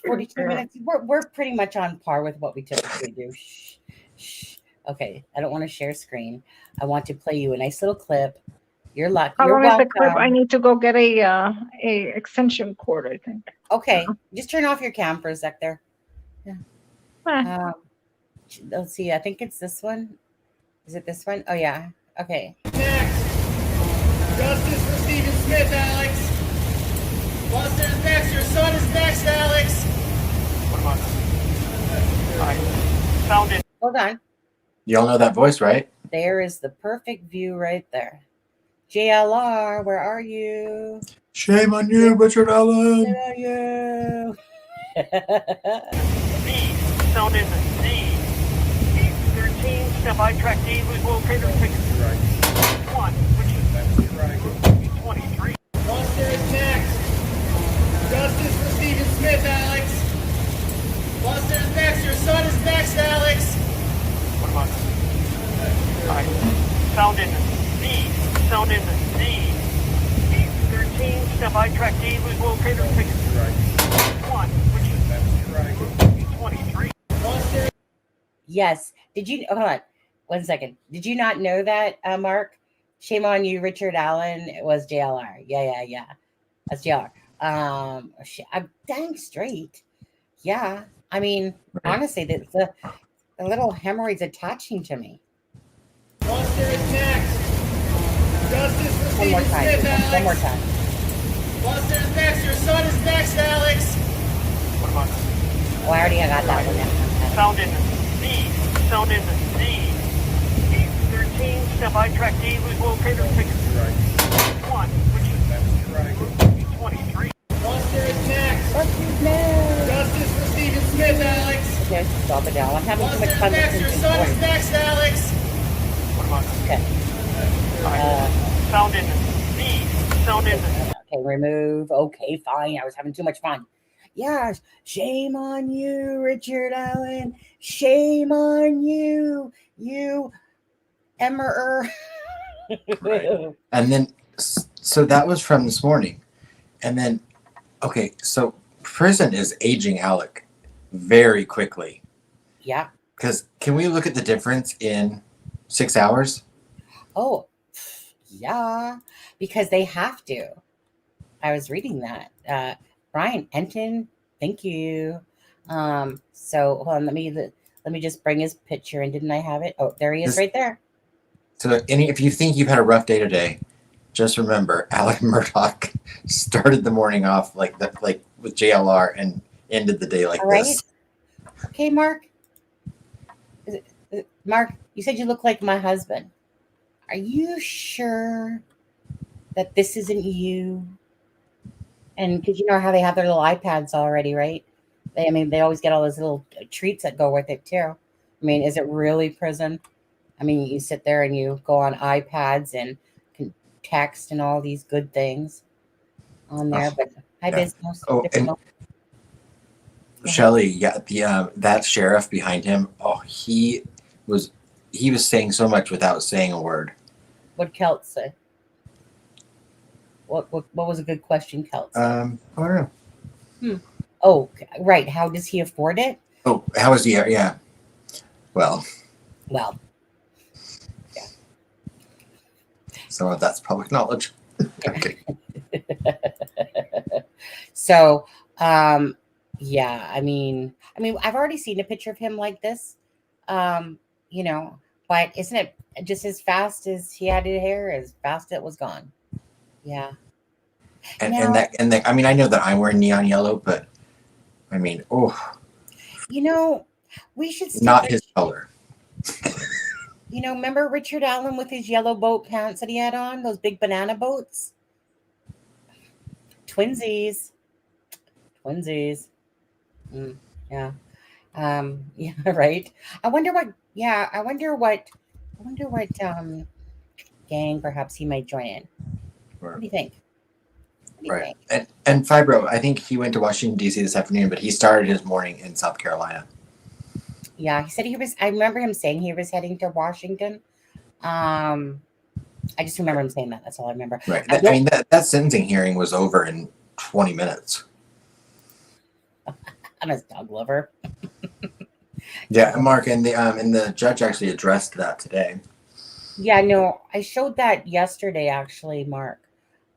42 minutes. We're pretty much on par with what we typically do. Shh. Okay. I don't want to share screen. I want to play you a nice little clip. You're lucky. How long is the clip? I need to go get a extension cord, I think. Okay. Just turn off your cam for a sec there. Yeah. Let's see. I think it's this one. Is it this one? Oh, yeah. Okay. Next. Justice for Stephen Smith, Alex. Buster is next. Your son is next, Alex. What about that? All right. Found it. Hold on. You all know that voice, right? There is the perfect view right there. JLR, where are you? Shame on you, Richard Allen. Where are you? D. Found in D. 13. Step by track D. Who's locator? Pick right. 1. Which is that's right. 23. Buster is next. Justice for Stephen Smith, Alex. Buster is next. Your son is next, Alex. What about that? All right. Found in D. Found in D. 13. Step by track D. Who's locator? Pick right. 1. Which is that's right. 23. Buster. Yes. Did you? Hold on. 1 second. Did you not know that, Mark? Shame on you, Richard Allen. It was JLR. Yeah. That's JLR. I'm dang straight. Yeah. I mean, honestly, the little hemorrhoids attaching to me. Buster is next. Justice for One more Stephen time. Smith, Alex. One more time. Buster is next. Your son is next, Alex. What about that? Oh, I already got that one now. Found in D. Found in D. 13. Step by track D. Who's locator? Pick right. 1. Which is that's right. 23. Buster is next. Buster's next. Justice for Stephen Smith, Alex. Okay, stop it now. I'm having too Buster much is fun next. with Your this son is voice. next, Alex. What about that? Okay. Found in D. Found in Okay, remove. Okay, fine. I was having too much fun. Yeah, shame on you, Richard Allen. Shame on you, you Emmer. Right. And then, so that was from this morning. And then, okay, so prison is aging Alec very quickly. Yeah. Because can we look at the difference in 6 hours? Oh, yeah, because they have to. I was reading that. Brian Enton, thank you. So hold on, let me just bring his picture in. Didn't I have it? Oh, there he is, right there. So if you think you've had a rough day today, just remember Alec Murdaugh started the morning off like with JLR and ended the day like this. Okay, Mark. Mark, you said you look like my husband. Are you sure that this isn't you? And because you know how they have their little iPads already, right? They always get all those little treats that go with it too. I mean, is it really prison? I mean, you sit there and you go on iPads and can text and all these good things on there. But hi, business. Oh, and Shelley, yeah, that sheriff behind him. Oh, he was saying so much without saying a word. What'd Kelt say? What was a good question, Kelt said? I don't know. Oh, right. How does he afford it? Oh, how is he? Yeah. Well. Yeah. So that's public knowledge. Okay. So, yeah. I mean, I've already seen a picture of him like this. You know, but isn't it just as fast as he had his hair, as fast it was gone? Yeah. And I mean, I know that I'm wearing neon yellow, but I mean, you know, we should not his color. You know, remember Richard Allen with his yellow boat pants that he had on, those big banana boats? Twinsies. Yeah. Yeah, right. I wonder what gang perhaps he might join in. What do you think? Right. And Fibro, I think he went to Washington, D.C. this afternoon, but he started his morning in South Carolina. Yeah, he said I remember him saying he was heading to Washington. I just remember him saying that. That's all I remember. Right. I mean, that sentencing hearing was over in 20 minutes. I'm a dog lover. Yeah, Mark, and the judge actually addressed that today. Yeah, no, I showed that yesterday, actually, Mark.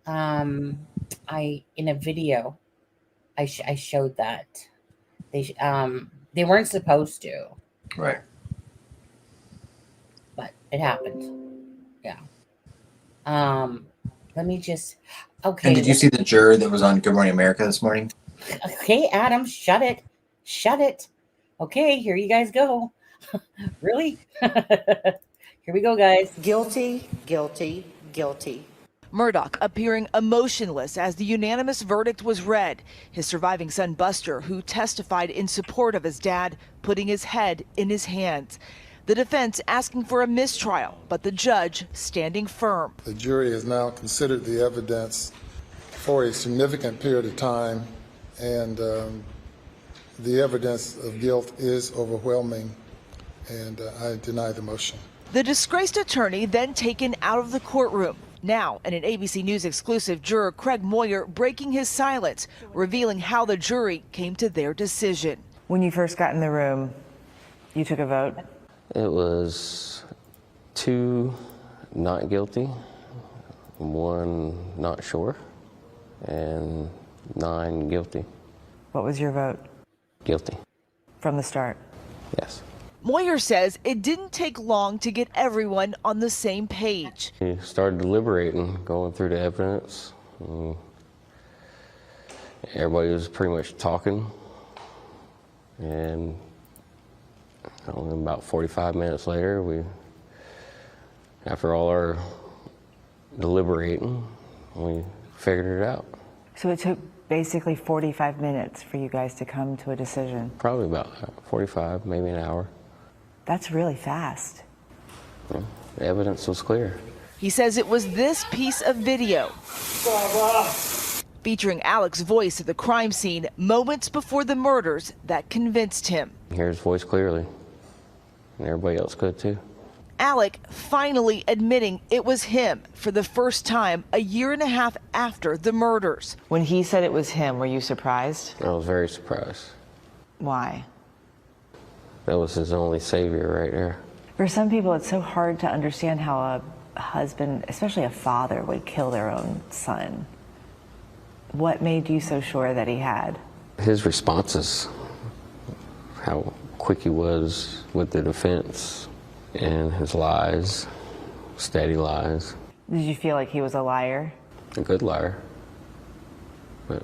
In a video, I showed that they weren't supposed to. Right. But it happened. Yeah. Let me just. Okay. And did you see the juror that was on Good Morning America this morning? Okay, Adam, shut it. Okay, here you guys go. Really? Here we go, guys. Guilty. Murdaugh appearing emotionless as the unanimous verdict was read. His surviving son, Buster, who testified in support of his dad, putting his head in his hands. The defense asking for a mistrial, but the judge standing firm. The jury has now considered the evidence for a significant period of time, and the evidence of guilt is overwhelming, and I deny the motion. The disgraced attorney then taken out of the courtroom. Now, in an ABC News exclusive, juror Craig Moyer breaking his silence, revealing how the jury came to their decision. When you first got in the room, you took a vote? It was 2 not guilty, 1 not sure, and 9 guilty. What was your vote? Guilty. From the start? Yes. Moyer says it didn't take long to get everyone on the same page. We started deliberating, going through the evidence. Everybody was pretty much talking, and about 45 minutes later, after all our deliberating, we figured it out. So it took basically 45 minutes for you guys to come to a decision? Probably about 45, maybe an hour. That's really fast. Yeah, the evidence was clear. He says it was this piece of video featuring Alec's voice at the crime scene moments before the murders that convinced him. I hear his voice clearly, and everybody else could too. Alec finally admitting it was him for the first time a year and a half after the murders. When he said it was him, were you surprised? I was very surprised. Why? That was his only savior right there. For some people, it's so hard to understand how a husband, especially a father, would kill their own son. What made you so sure that he had? His responses, how quick he was with the defense, and his lies, steady lies. Did you feel like he was a liar? A good liar, but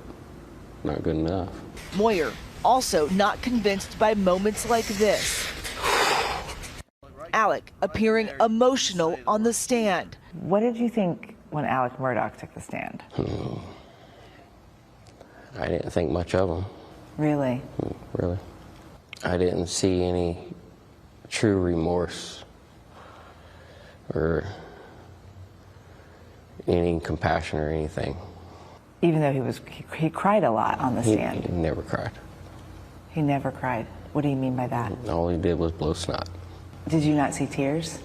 not good enough. Moyer also not convinced by moments like this. Alec appearing emotional on the stand. What did you think when Alec Murdaugh took the stand? I didn't think much of him. Really? Really. I didn't see any true remorse or any compassion or anything. Even though he cried a lot on the stand. He never cried. He never cried. What do you mean by that? All he did was blow snot. Did you not see tears?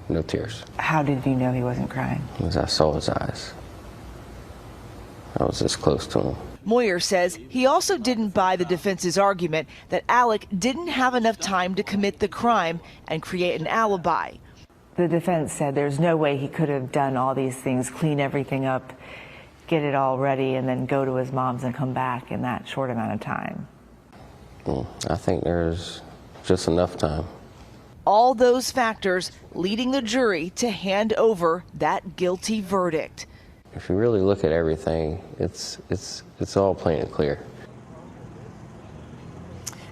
No tears. How did you know he wasn't crying? Because I saw his eyes. I was this close to him. Moyer says he also didn't buy the defense's argument that Alec didn't have enough time to commit the crime and create an alibi. The defense said there's no way he could have done all these things, clean everything up, get it all ready, and then go to his mom's and come back in that short amount of time. I think there's just enough time. All those factors leading the jury to hand over that guilty verdict. If you really look at everything, it's all plain and clear.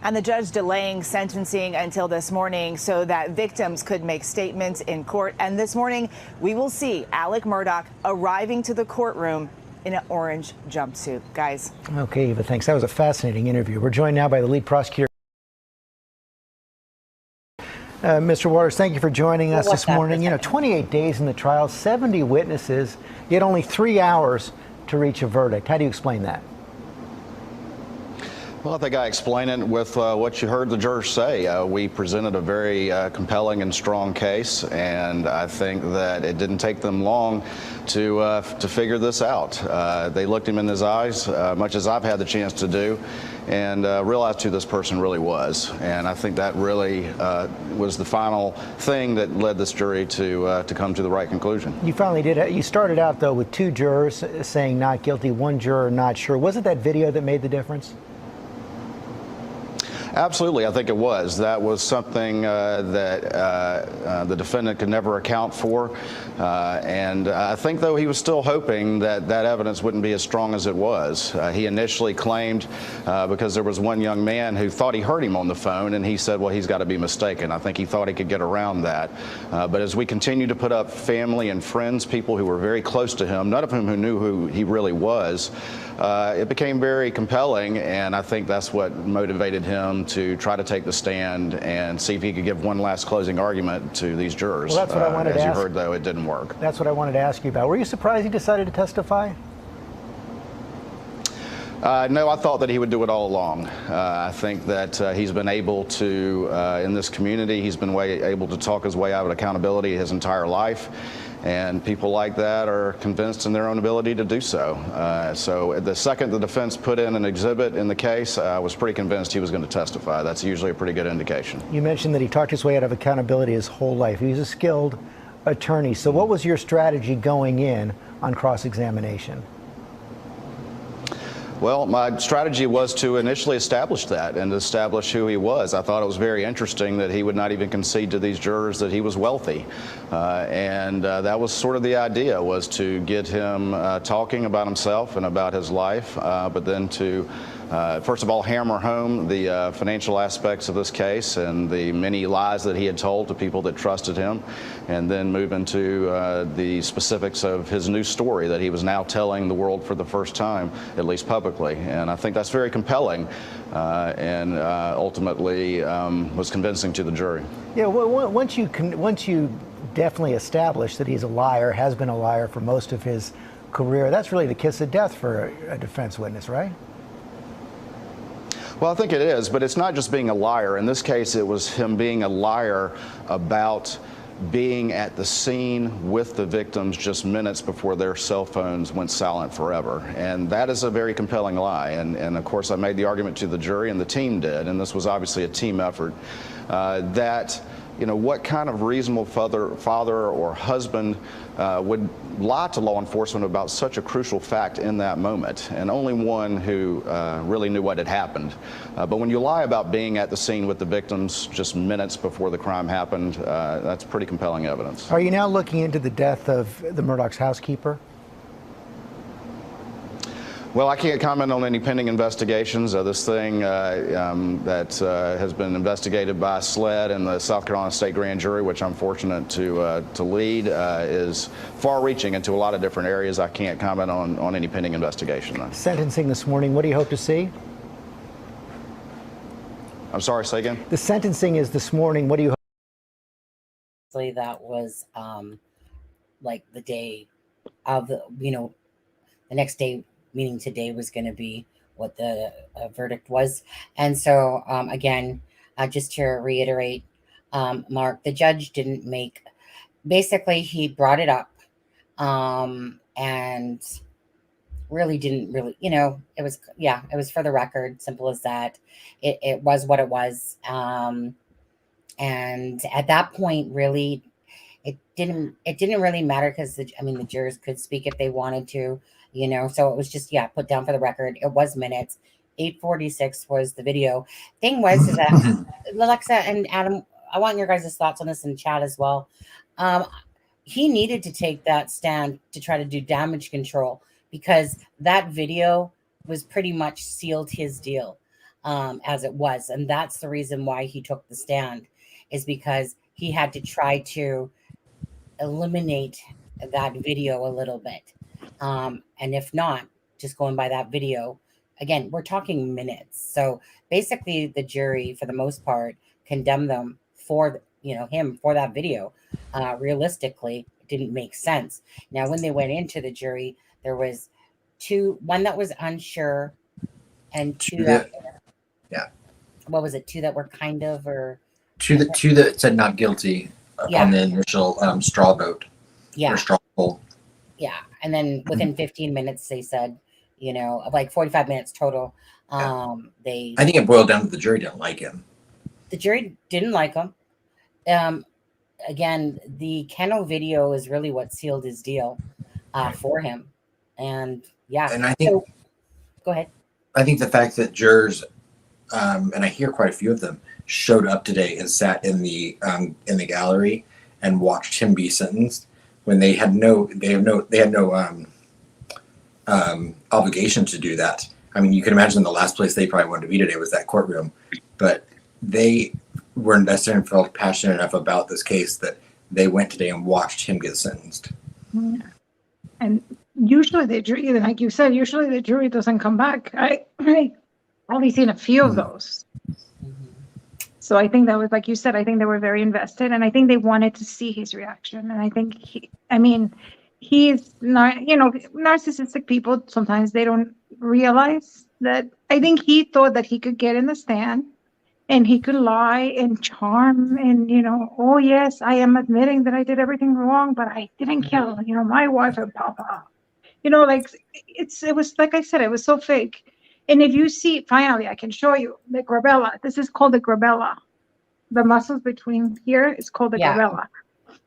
And the judge delaying sentencing until this morning so that victims could make statements in court. And this morning, we will see Alec Murdaugh arriving to the courtroom in an orange jumpsuit. Guys. Okay, Eva, thanks. That was a fascinating interview. We're joined now by the lead prosecutor. Mr. Waters, thank you for joining us this morning. 28 days in the trial, 70 witnesses, yet only 3 hours to reach a verdict. How do you explain that? Well, I think I explain it with what you heard the jurors say. We presented a very compelling and strong case, and I think that it didn't take them long to figure this out. They looked him in his eyes, much as I've had the chance to do, and realized who this person really was. And I think that really was the final thing that led this jury to come to the right conclusion. You finally did it. You started out, though, with 2 jurors saying not guilty, 1 juror not sure. Was it that video that made the difference? Absolutely, I think it was. That was something that the defendant could never account for. And I think, though, he was still hoping that that evidence wouldn't be as strong as it was. He initially claimed, because there was one young man who thought he heard him on the phone, and he said, well, he's got to be mistaken. I think he thought he could get around that. But as we continued to put up family and friends, people who were very close to him, none of whom who knew who he really was, it became very compelling, and I think that's what motivated him to try to take the stand and see if he could give one last closing argument to these jurors. Well, that's what I wanted to ask. As you heard, though, it didn't work. That's what I wanted to ask you about. Were you surprised he decided to testify? No, I thought that he would do it all along. I think that he's been able to, in this community, he's been able to talk his way out of accountability his entire life. And people like that are convinced in their own ability to do so. So the second the defense put in an exhibit in the case, I was pretty convinced he was going to testify. That's usually a pretty good indication. You mentioned that he talked his way out of accountability his whole life. He's a skilled attorney. So what was your strategy going in on cross-examination? Well, my strategy was to initially establish that and establish who he was. I thought it was very interesting that he would not even concede to these jurors that he was wealthy. And that was sort of the idea, was to get him talking about himself and about his life, but then to first of all, hammer home the financial aspects of this case and the many lies that he had told to people that trusted him, and then move into the specifics of his new story that he was now telling the world for the first time, at least publicly. And I think that's very compelling and ultimately was convincing to the jury. Yeah, well, once you definitely establish that he's a liar, has been a liar for most of his career. That's really the kiss of death for a defense witness, right? Well, I think it is, but it's not just being a liar. In this case, it was him being a liar about being at the scene with the victims just minutes before their cell phones went silent forever. And that is a very compelling lie. And of course, I made the argument to the jury, and the team did, and this was obviously a team effort, that, you know, what kind of reasonable father or husband would lie to law enforcement about such a crucial fact in that moment, and only one who really knew what had happened. But when you lie about being at the scene with the victims just minutes before the crime happened, that's pretty compelling evidence. Are you now looking into the death of the Murdaugh's housekeeper? Well, I can't comment on any pending investigations. This thing that has been investigated by SLED and the South Carolina State Grand Jury, which I'm fortunate to lead, is far-reaching into a lot of different areas. I can't comment on any pending investigation, though. Sentencing this morning, what do you hope to see? I'm sorry, say again? The sentencing is this morning. What do you hope? That was like the day of the, the next day, meaning today, was going to be what the verdict was. And so, again, just to reiterate, Mark, the judge didn't basically he brought it up and really didn't it was for the record, simple as that. It was what it was. And at that point, really, it didn't really matter because the jurors could speak if they wanted to. So it was just, put down for the record. It was minutes. 8:46 was the video. Thing was is that Alexza and Adam, I want your guys' thoughts on this in chat as well. He needed to take that stand to try to do damage control because that video was pretty much sealed his deal as it was. And that's the reason why he took the stand, is because he had to try to eliminate that video a little bit. And if not, just going by that video, again, we're talking minutes. So basically the jury, for the most part, condemned them for, him for that video. Realistically, it didn't make sense. Now, when they went into the jury, there was one that was unsure and two that what was it? Two that were kind of, or two that said not guilty on the initial straw vote. Or straw poll. Yeah. And then within 15 minutes, they said, like 45 minutes total. I think it boiled down to the jury didn't like him. The jury didn't like him. Again, the Keno video is really what sealed his deal for him. And and I think, go ahead. I think the fact that jurors, and I hear quite a few of them, showed up today and sat in the gallery and watched him be sentenced when they had no obligation to do that. I mean, you can imagine the last place they probably wanted to be today was that courtroom, but they were invested and felt passionate enough about this case that they went today and watched him get sentenced. And usually the jury, like you said, usually the jury doesn't come back. I've only seen a few of those. So I think that was, like you said, I think they were very invested, and I think they wanted to see his reaction. And I think he's not, narcissistic people, sometimes they don't realize that. I think he thought that he could get in the stand and he could lie and charm and, oh yes, I am admitting that I did everything wrong, but I didn't kill, my wife and papa. It was, like I said, it was so fake. And if you see, finally, I can show you the glabella. This is called the glabella. The muscles between here is called the glabella.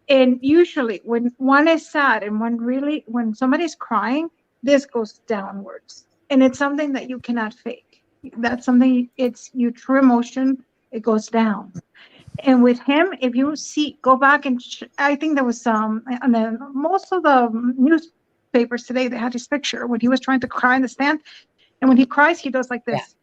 And usually when one is sad and when somebody's crying, this goes downwards. And it's something that you cannot fake. That's something, your true emotion, it goes down. And with him, if you see, go back and I think there was some, and then most of the newspapers today, they had his picture when he was trying to cry in the stand. And when he cries, he does like this.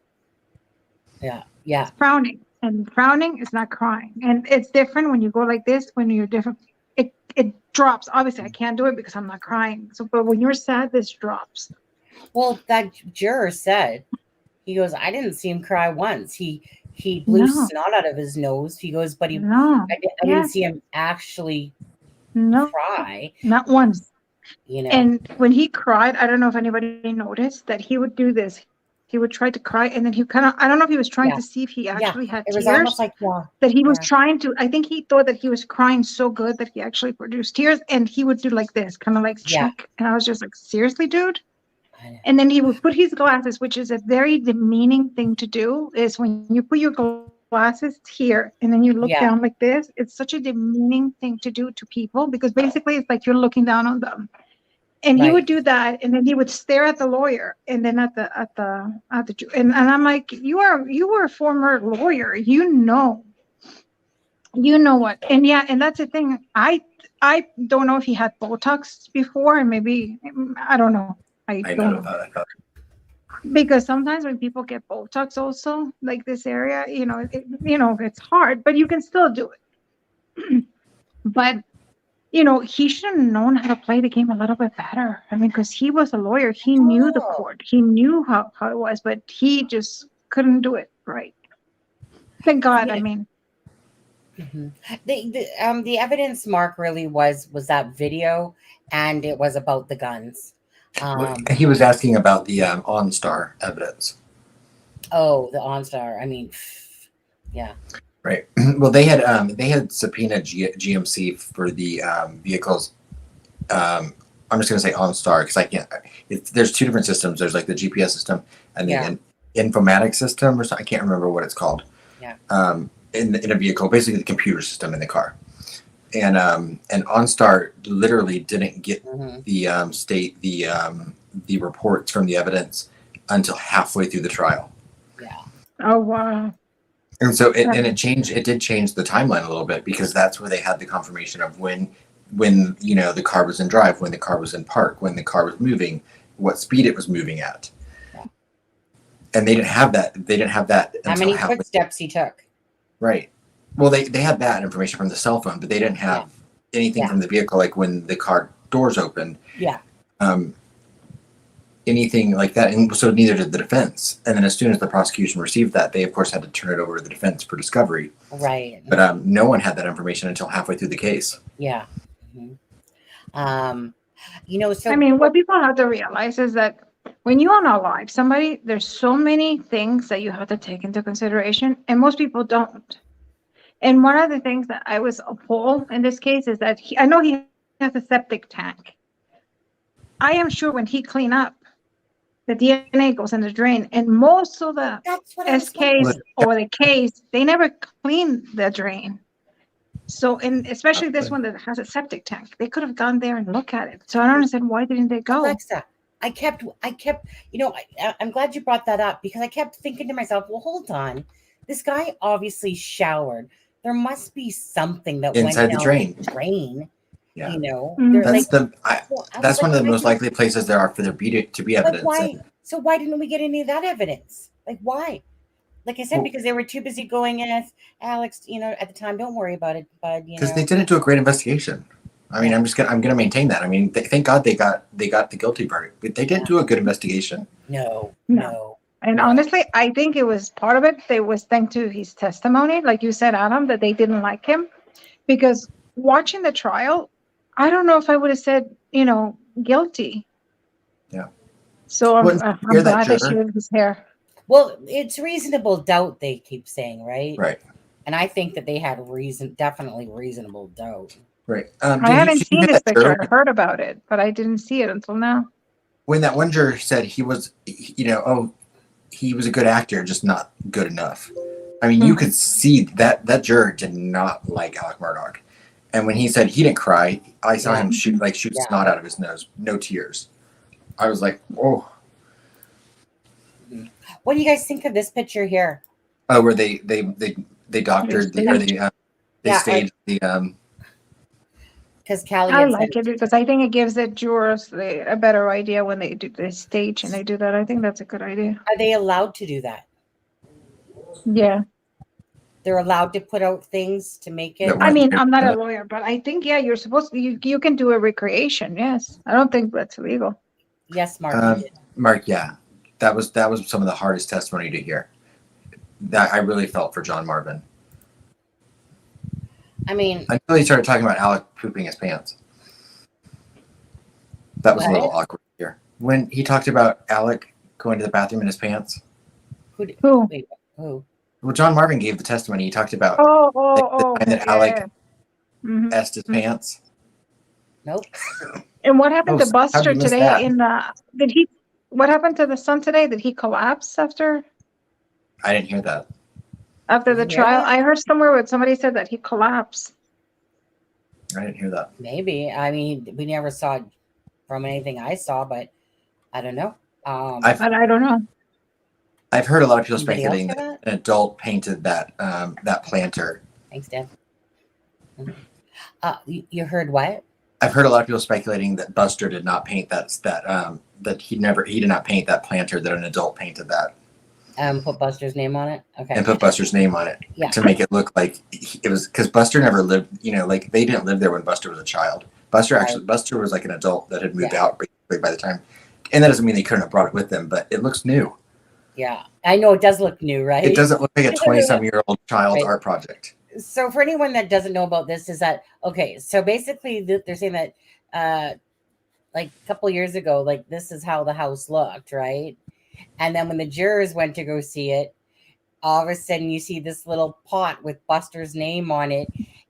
Yeah. It's frowning. And frowning is not crying. And it's different when you go like this, when you're different. It drops. Obviously, I can't do it because I'm not crying. So, but when you're sad, this drops. Well, that juror said, he goes, I didn't see him cry once. He blew snot out of his nose. He goes, but I didn't see him actually cry. Not once. you know. And when he cried, I don't know if anybody noticed that he would do this. He would try to cry, and then he kind of, I don't know if he was trying to see if he actually had it was tears. almost like That he was trying to, I think he thought that he was crying so good that he actually produced tears, and he would do like this, kind of like check. And I was just like, seriously, dude? And then he would put his glasses, which is a very demeaning thing to do, is when you put your glasses here and then you look down like this, it's such a demeaning thing to do to people, because basically it's like you're looking down on them. And he would do that, and then he would stare at the lawyer, and then at the and I'm like, you were a former lawyer, you know what. And and that's the thing. I don't know if he had Botox before, and maybe I don't know. I don't know. Because sometimes when people get Botox also, like this area, it's hard, but you can still do it. But he should have known how to play the game a little bit better. I mean, because he was a lawyer, he knew the court, he knew how it was, but he just couldn't do it right. Thank God. I mean, the evidence, Mark, really was that video, and it was about the guns. He was asking about the OnStar evidence. Oh, the OnStar. I mean, yeah. Right. Well, they had subpoenaed GMC for the vehicles. I'm just going to say OnStar because I can't. There's two different systems. There's like the GPS system and the informatics system, or something. I can't remember what it's called. Yeah. In a vehicle, basically the computer system in the car, and OnStar literally didn't get the reports from the evidence until halfway through the trial. Yeah. Oh wow. And so it did change the timeline a little bit, because that's where they had the confirmation of when the car was in drive, when the car was in park, when the car was moving, what speed it was moving at. Yeah. And they didn't have that. How many footsteps he took. Right. Well, they had that information from the cell phone, but they didn't have anything from the vehicle, like when the car doors opened. Yeah. Anything like that, and so neither did the defense. And then as soon as the prosecution received that, they of course had to turn it over to the defense for discovery. Right. But no one had that information until halfway through the case. Yeah. So I mean, what people have to realize is that when you unalive somebody, there's so many things that you have to take into consideration, and most people don't. And one of the things that I was appalled in this case is that I know he has a septic tank. I am sure when he cleaned up, the DNA goes in the drain, and most of the SKs or the case, they never clean the drain. So, and especially this one that has a septic tank, they could have gone there and looked at it. So I don't understand, why didn't they go? Alexza, I kept, I'm glad you brought that up, because I kept thinking to myself, well, hold on, this guy obviously showered. There must be something that inside went the drain. Yeah. That's one of the most likely places there are for there to be evidence. So why didn't we get any of that evidence? Like, why? Like I said, because they were too busy going at Alex, at the time, don't worry about it, bud. Because they didn't do a great investigation. I mean, I'm gonna maintain that. I mean, thank God they got the guilty verdict, but they didn't do a good investigation. No. And honestly, I think it was part of it. They was thanks to his testimony, like you said, Adam, that they didn't like him, because watching the trial, I don't know if I would have said, guilty. Yeah. So I'm glad that she was his hair. Well, it's reasonable doubt, they keep saying, right? Right. And I think that they had definitely reasonable doubt. Right. I haven't seen this picture. I heard about it, but I didn't see it until now. When that one juror said he was, he was a good actor, just not good enough. I mean, you could see that juror did not like Alec Murdaugh. And when he said he didn't cry, I saw him shoot snot out of his nose, no tears. I was like, oh. What do you guys think of this picture here? Oh, where they doctored they staged the because Callie, I like it because I think it gives the jurors a better idea when they do the stage and they do that. I think that's a good idea. Are they allowed to do that? Yeah. They're allowed to put out things to make it. I mean, I'm not a lawyer, but I think you're supposed to. You can do a recreation. Yes, I don't think that's illegal. Yes, Mark. Mark, yeah, that was some of the hardest testimony to hear. That I really felt for John Marvin. I mean, until he started talking about Alec pooping his pants. That was a What? little awkward here. When he talked about Alec going to the bathroom in his pants. Who? Wait, who? Well, John Marvin gave the testimony. He talked about the time that Alec Mhm. asked his pants. Nope. And what happened to How'd Buster you miss today? that? What happened to the son today? Did he collapse after I didn't hear that. the Did you hear trial? that? I heard somewhere where somebody said that he collapsed. I didn't hear that. Maybe. I mean, we never saw it from anything I saw, but I don't know. But I don't know. I've heard a lot of people Anybody else speculating hear that an adult painted that that planter. Thanks, Dan. You heard what? I've heard a lot of people speculating that Buster did not paint that he did not paint that planter, that an adult painted that. Put Buster's name on it. Okay. And put Buster's name on it. Yeah. To make it look like it was, because Buster never lived, like they didn't live there when Buster was a child. Buster was like an adult that had moved out by the time, and that doesn't mean they couldn't have brought it with them, but it looks new. Yeah, I know it does look new, right? It doesn't look like a 20-some-year-old child's art project. So for anyone that doesn't know about this, is that okay? So basically, they're saying that like a couple years ago, like this is how the house looked, right? And then when the jurors went to go see it, all of a sudden you see this little pot with Buster's name on it,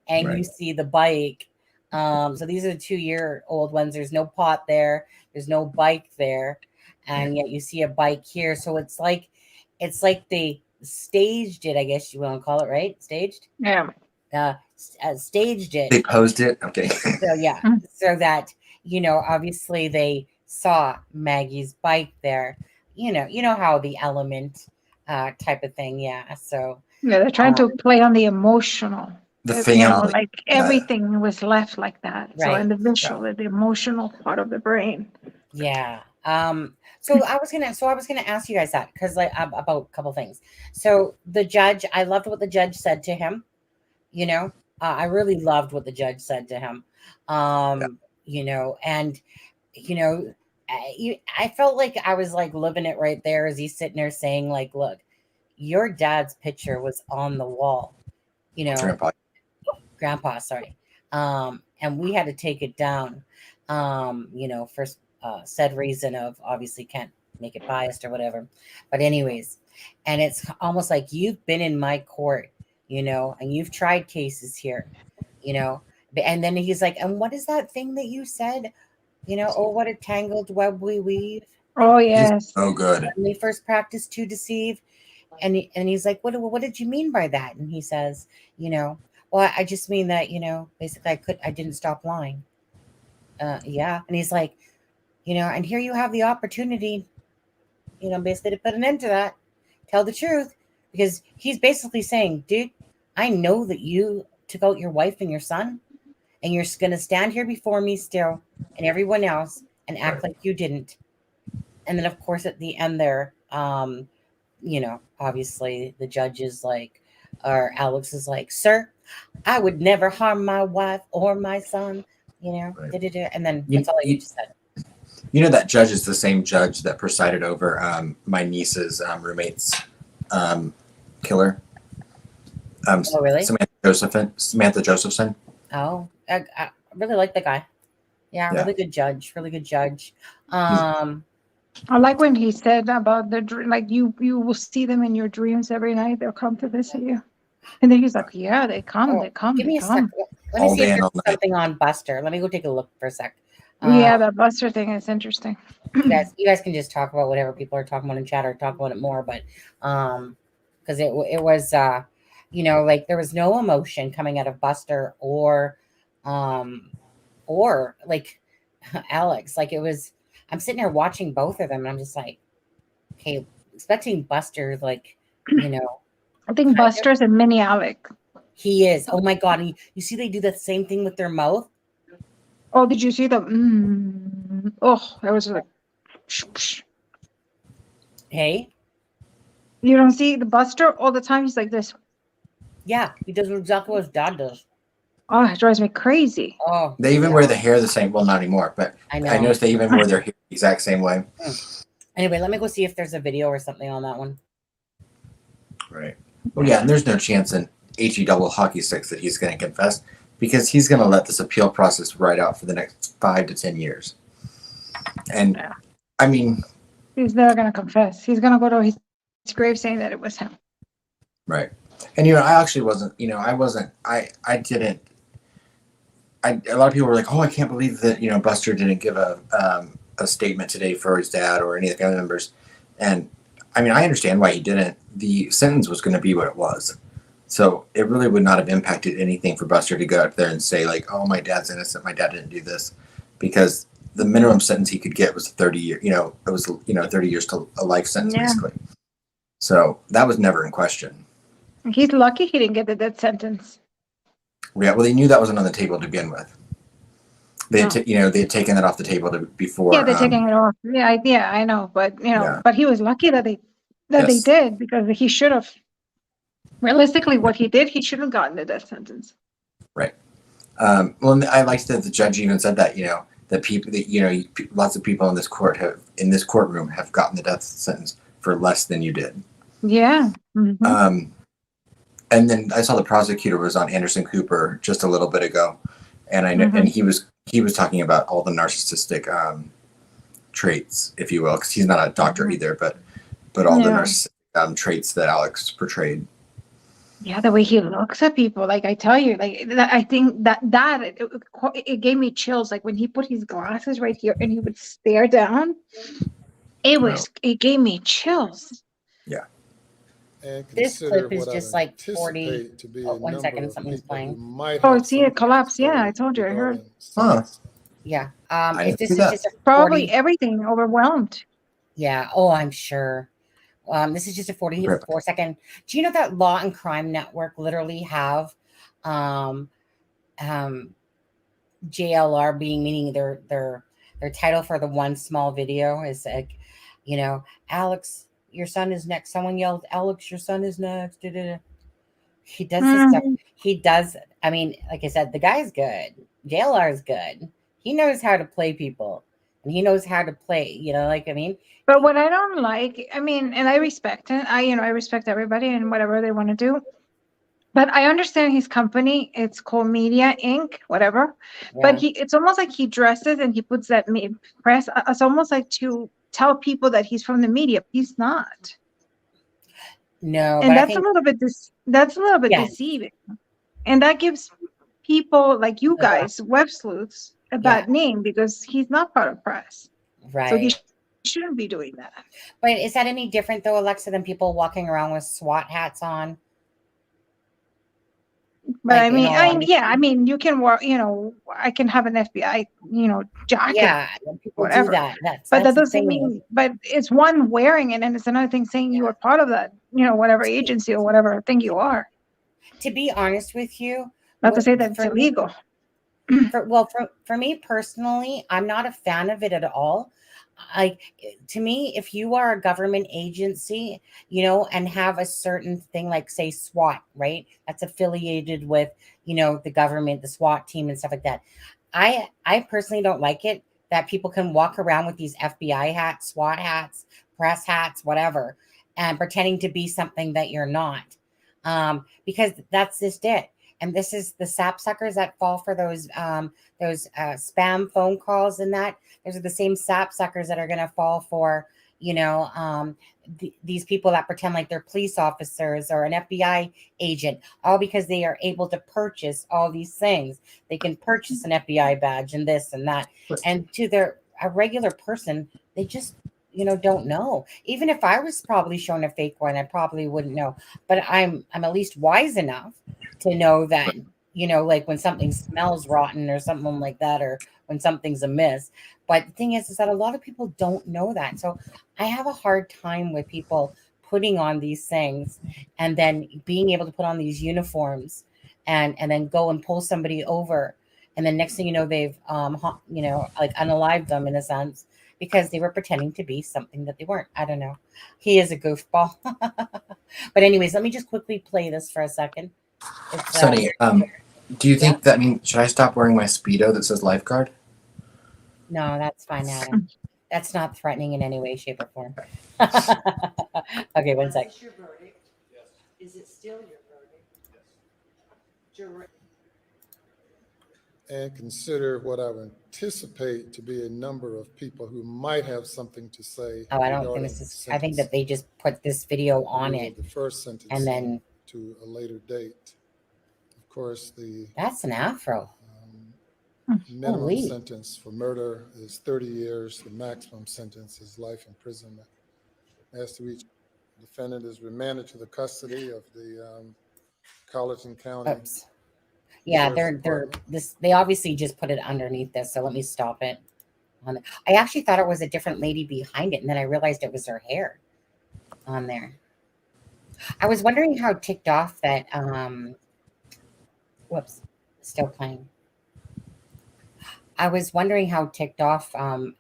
and you see the bike. So these are the 2-year-old ones. There's no pot there. There's no bike there, and yet you see a bike here. So it's like they staged it, I guess you want to call it, right? Staged. Yeah. Staged it. They posed it. Okay. So yeah, so that obviously they saw Maggie's bike there. You know how the element type of thing. Yeah. So yeah, they're trying to play on the emotional. The family, like everything was left like that. So Right. in the visual, the emotional part of the brain. yeah. So I was gonna ask you guys that because about a couple things. So the judge, I loved what the judge said to him. I really loved what the judge said to him. And I felt like I was like living it right there as he's sitting there saying like, look, your dad's picture was on the wall, grandpa, sorry. And we had to take it down, for said reason of obviously can't make it biased or whatever. But anyways, and it's almost like you've been in my court, and you've tried cases here, and then he's like, and what is that thing that you said? Oh, what a tangled web we weave. Oh, yes. Oh, good. When we first practiced to deceive. And he's like, what did you mean by that? And he says, well, I just mean that, basically I didn't stop lying. Yeah. And he's like, and here you have the opportunity, basically to put an end to that, tell the truth, because he's basically saying, dude, I know that you took out your wife and your son, and you're going to stand here before me still and everyone else and act like you didn't. And then, of course, at the end there, obviously the judge is like, or Alex is like, sir, I would never harm my wife or my son, and then that's all you just said. That judge is the same judge that presided over my niece's roommate's killer. Oh, really? Samantha Josephson. Oh, I really like the guy. Yeah, really good judge. Really good judge. I like when he said about the dream, like you will see them in your dreams every night. They'll come to visit you. And then he's like, yeah, they come. Give me a sec. Let me see if there's something on Buster. Let me go take a look for a sec. Yeah, that Buster thing is interesting. You guys can just talk about whatever people are talking about in chat or talk about it more, but because it was like there was no emotion coming out of Buster or like Alex. Like it was, I'm sitting there watching both of them and I'm just like, okay, expecting Buster, like, I think Buster's a mini Alec. He is. Oh my God. And you see they do the same thing with their mouth. Oh, did you see the oh, that was like hey. You don't see the Buster all the time, he's like this. Yeah, he does exactly what his dad does. Oh, it drives me crazy. Oh, they even wear the hair the same. Well, not anymore, but I noticed they even wear their hair the exact same way. Anyway, let me go see if there's a video or something on that one. Right. Well, yeah, and there's no chance in HE double hockey sticks that he's going to confess, because he's going to let this appeal process ride out for the next 5 to 10 years. And I mean, he's never going to confess. He's going to go to his grave saying that it was him. right. And, I actually wasn't, a lot of people were like, oh, I can't believe that, Buster didn't give a statement today for his dad or any of the family members. And I mean, I understand why he didn't. The sentence was going to be what it was. So it really would not have impacted anything for Buster to go out there and say like, oh, my dad's innocent. My dad didn't do this, because the minimum sentence he could get was 30 years, it was, 30 years to a life sentence, basically. So that was never in question. He's lucky he didn't get the death sentence. Yeah, well, they knew that wasn't on the table to begin with. They had, they had taken that off the table before. Yeah, they're taking it off. Yeah, I know, but but he was lucky that they did, because he should have. Realistically, what he did, he should have gotten the death sentence. Right. Well, I liked that the judge even said that that people that lots of people in this courtroom have gotten the death sentence for less than you did. Yeah. Mm-hmm. And then I saw the prosecutor was on Anderson Cooper just a little bit ago, and I know, and he was talking about all the narcissistic traits, if you will, because he's not a doctor either, but all the narcissistic traits that Alex portrayed. Yeah, the way he looks at people, like I tell you, like I think that it gave me chills. Like when he put his glasses right here and he would stare down, it gave me chills. Yeah. This clip is just like 40. Oh, 1 second, something's playing. Oh, see it collapse. Yeah, I told you, I heard. Huh. Yeah. This is just probably everything overwhelmed. Yeah. Oh, I'm sure. This is just a 44-second. Do you know that Law and Crime Network literally have JLR meaning their title for the one small video is like, Alex, your son is next. Someone yelled, Alex, your son is next. Da-da-da. He does this stuff. He does. I mean, like I said, the guy's good. JLR is good. He knows how to play people, and he knows how to play. But what I don't like, and I respect it. I respect everybody and whatever they want to do. But I understand his company. It's called Media Inc. Whatever. Yeah. But it's almost like he dresses and he puts that press. It's almost like to tell people that he's from the media. He's not. No, and that's a little bit deceiving, and that gives people like you guys, web sleuths, a bad name because he's not part of press. Right. So he shouldn't be doing that. But is that any different though, Alexza, than people walking around with SWAT hats on? But you can wear, I can have an FBI, jacket. Yeah, people whatever. Do that. But that doesn't mean. But it's one wearing it, and it's another thing saying you are part of that, whatever agency or whatever thing you are. To be honest with you, not to say that it's illegal. For me personally, I'm not a fan of it at all. To me, if you are a government agency, and have a certain thing like say SWAT, right? That's affiliated with, the government, the SWAT team and stuff like that. I personally don't like it that people can walk around with these FBI hats, SWAT hats, press hats, whatever, and pretending to be something that you're not. Because that's just it. And this is the sapsuckers that fall for those spam phone calls and that. Those are the same sapsuckers that are going to fall for, these people that pretend like they're police officers or an FBI agent, all because they are able to purchase all these things. They can purchase an FBI badge and this and that. And to a regular person, they just, don't know. Even if I was probably shown a fake one, I probably wouldn't know. But I'm at least wise enough to know that, like when something smells rotten or something like that, or when something's amiss. But the thing is that a lot of people don't know that. So I have a hard time with people putting on these things and then being able to put on these uniforms and then go and pull somebody over. And then next thing you know, they've, like unalived them in a sense because they were pretending to be something that they weren't. I don't know. He is a goofball. But anyways, let me just quickly play this for a second. Sonny, do you think that means should I stop wearing my Speedo that says lifeguard? No, that's fine, Adam. That's not threatening in any way, shape, or form. Okay, 1 sec. Is your verdict? Yes. Is it still your verdict? Yes. and consider what I would anticipate to be a number of people who might have something to say. Oh, I don't think this is. I think that they just put this video on it, the first sentence and then to a later date. Of course, that's an afro. Minimum Holy. sentence for murder is 30 years. The maximum sentence is life imprisonment. As to each defendant is remanded to the custody of the Colleton County. Oops. Yeah, they obviously just put it underneath this. So let me stop it. I actually thought it was a different lady behind it, and then I realized it was her hair on there. I was wondering how ticked off that whoops, still playing. I was wondering how ticked off Murdaugh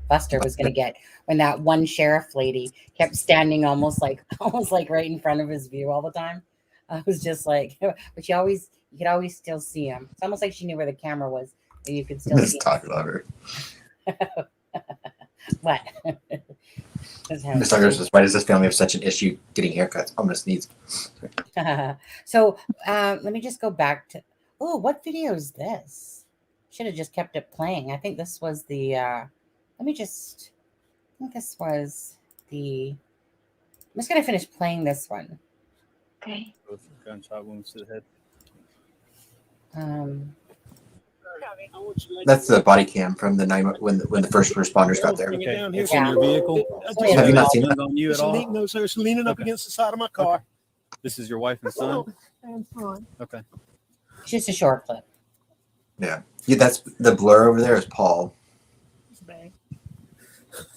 Buster was going to get when that one sheriff lady kept standing almost like right in front of his view all the time. I was just like, but you could always still see him. It's almost like she knew where the camera was, and you could still see. Talk about her. What? Ms. Tucker says, why does this family have such an issue getting haircuts? I'm gonna sneeze. So let me just go back to. Oh, what video is this? Should have just kept it playing. I think this was the. I think this was the. I'm just gonna finish playing this one. Okay. Both gunshot wounds to the head. That's the body cam from the night when the first responders got there. Okay. It's in your vehicle. Have you not seen that? On you at all? No, sir. It's leaning up against the side of my car. This is your wife and son? That's fine. Okay. It's just a short clip. Yeah. That's the blur over there is Paul. It's bad.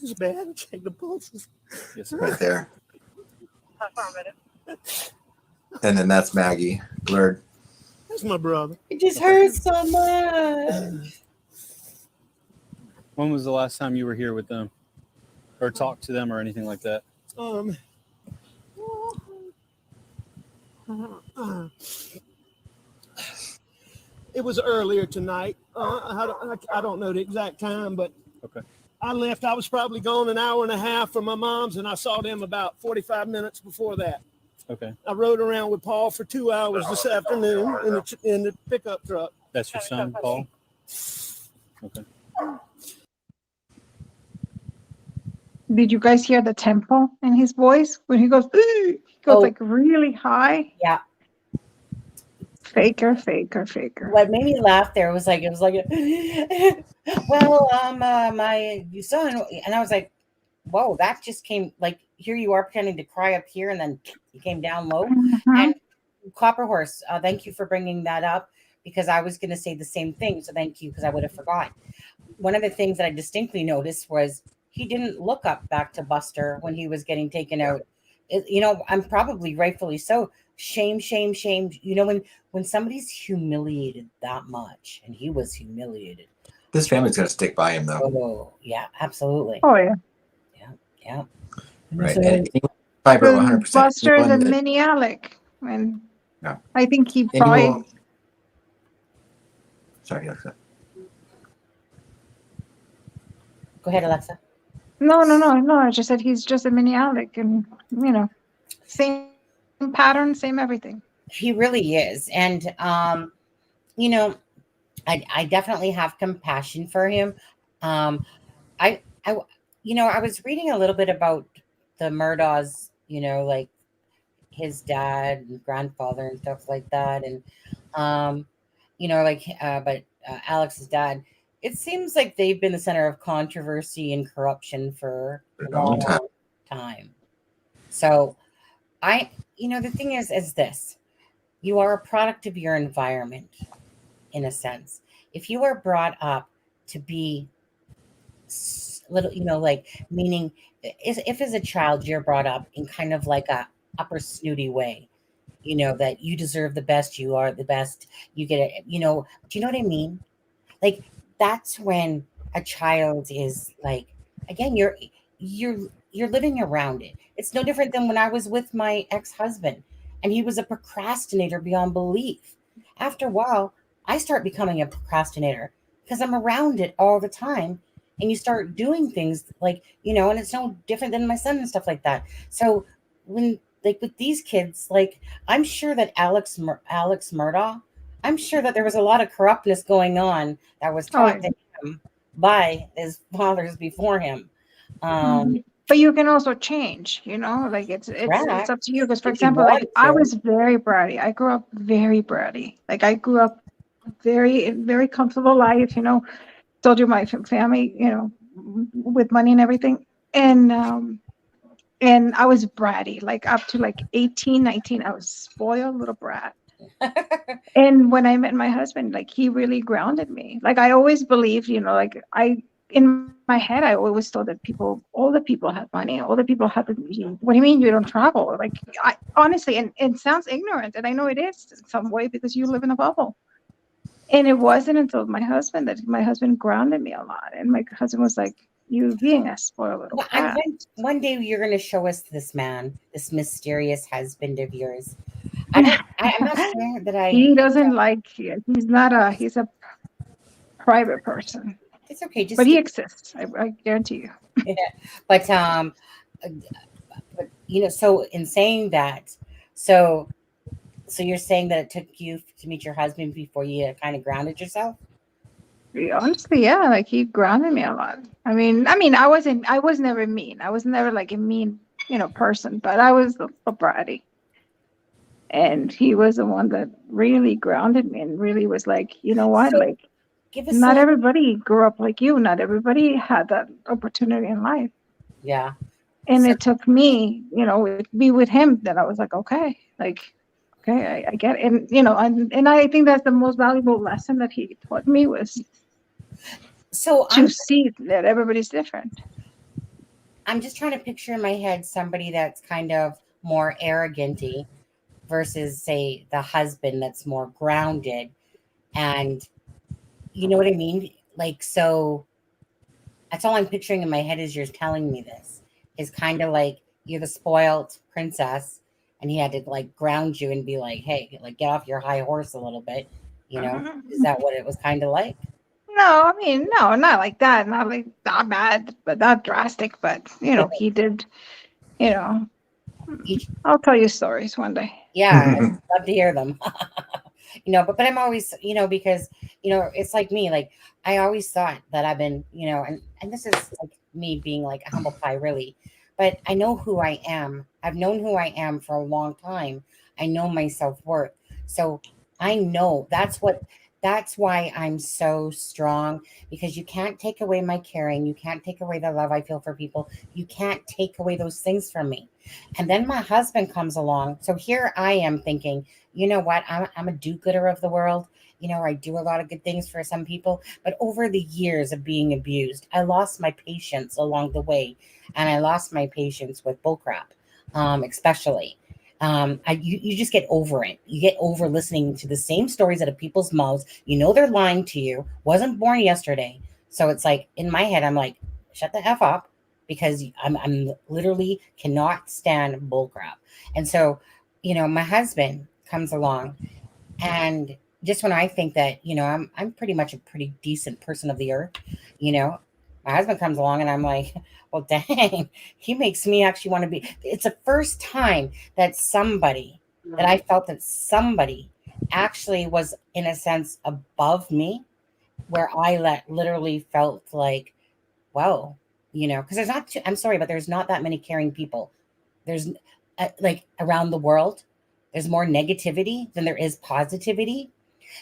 It's bad. Check the pulses. Yes, right there. And then that's Maggie, blurred. That's my brother. It just hurts so much. When was the last time you were here with them? Or talked to them or anything like that? It was earlier tonight. I don't know the exact time, but okay. I left. I was probably gone an hour and a half from my mom's, and I saw them about 45 minutes before that. Okay. I rode around with Paul for 2 hours this afternoon in the pickup truck. That's your son, Paul? Okay. Did you guys hear the tempo in his voice when he goes? He goes like really high. Yeah. Faker. What made me laugh there was like well, my son, and I was like, whoa, that just came like here you are pretending to cry up here, and then you came down low. Mm-hmm. And Copper Horse, thank you for bringing that up because I was going to say the same thing. So thank you because I would have forgot. One of the things that I distinctly noticed was he didn't look up back to Buster when he was getting taken out. I'm probably rightfully so. Shame. When somebody's humiliated that much, and he was humiliated. This family's gonna stick by him though. Oh yeah, absolutely. Oh yeah. Yeah. Right. So, And fiber 100%. Buster is a mini Alec, and yeah. I think he probably. Sorry, Alexa. Go ahead, Alexa. No. I just said he's just a mini Alec, and same pattern, same everything. He really is, and I definitely have compassion for him. I was reading a little bit about the Murdaughs, like his dad and grandfather and stuff like that, and but Alex's dad. It seems like they've been the center of controversy and corruption for a long time. So the thing is this, you are a product of your environment in a sense. If you are brought up to be little, meaning if as a child you're brought up in kind of like a upper snooty way, that you deserve the best, you are the best, you get it, do you know what I mean? Like, that's when a child is like, again, you're living around it. It's no different than when I was with my ex-husband and he was a procrastinator beyond belief. After a while, I start becoming a procrastinator because I'm around it all the time. And you start doing things like, and it's no different than my son and stuff like that. So when, like with these kids, like I'm sure that Alex Murdaugh, I'm sure that there was a lot of corruptness going on that was Oh, taught to him by his fathers before him. But you can also change, like it's Correct. up to you. Because, for If you example, like want I to. was very bratty. I grew up very bratty. Like I grew up very comfortable life, told you my family, with money and everything. And I was bratty, like up to like 18, 19, I was spoiled little brat. And when I met my husband, like he really grounded me. Like I always believed, like in my head, I always thought that all the people had money, all the people had, what do you mean you don't travel? Like I honestly, and it sounds ignorant, and I know it is in some way because you live in a bubble. And it wasn't until my husband grounded me a lot. And my husband was like, you being a spoiled little Well, brat. one day you're going to show us this man, this mysterious husband of yours. I'm not sure that He doesn't like you. He's a private person. It's okay. But he exists. I guarantee you. Yeah. But so in saying that, so you're saying that it took you to meet your husband before you kind of grounded yourself? Honestly, yeah, like he grounded me a lot. I mean, I was never mean. I was never like a mean, person, but I was a bratty. And he was the one that really grounded me and really was like, you know what, So like give us not everybody grew up like you. Not everybody had that opportunity in life. Yeah. And it took me, with him that I was like, okay, I get it. And I think that's the most valuable lesson that he taught me was to see that everybody's different. I'm just trying to picture in my head somebody that's kind of more arrogant-y versus, say, the husband that's more grounded. And you know what I mean? Like, so that's all I'm picturing in my head as you're telling me this. Is kind of like you're the spoiled princess and he had to like ground you and be like, hey, like get off your high horse a little bit. Is that what it was kind of like? No, no, not like that. Not like that bad, but not drastic. But, he did, I'll tell you stories one day. Yeah, I'd love to hear them. But I'm always, because, it's like me, like I always thought that I've been, and this is like me being like a humble pie, really, but I know who I am. I've known who I am for a long time. I know my self-worth. So I know that's why I'm so strong, because you can't take away my caring. You can't take away the love I feel for people. You can't take away those things from me. And then my husband comes along. So here I am thinking, you know what? I'm a do-gooder of the world. I do a lot of good things for some people. But over the years of being abused, I lost my patience along the way. And I lost my patience with bullcrap, especially. You just get over it. You get over listening to the same stories out of people's mouths. They're lying to you. Wasn't born yesterday. So it's like in my head, I'm like, shut the F up, because I'm literally cannot stand bullcrap. And so, my husband comes along, and just when I think that, I'm pretty much a pretty decent person of the earth, my husband comes along and I'm like, well, dang, he makes me actually want to be. It's the first time that I felt that somebody actually was, in a sense, above me, where I literally felt like, wow, because I'm sorry, but there's not that many caring people. There's like around the world, there's more negativity than there is positivity.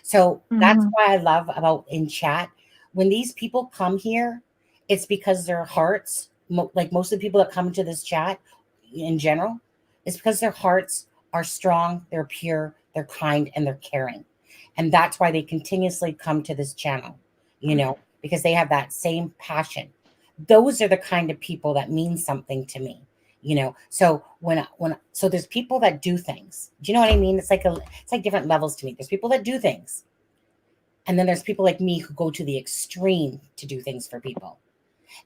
So that's why I love about in chat, when these people come here, it's because their hearts, like most of the people that come into this chat in general, it's because their hearts are strong, they're pure, they're kind, and they're caring. And that's why they continuously come to this channel, because they have that same passion. Those are the kind of people that mean something to me. So so there's people that do things. Do you know what I mean? It's like different levels to me. There's people that do things, and then there's people like me who go to the extreme to do things for people.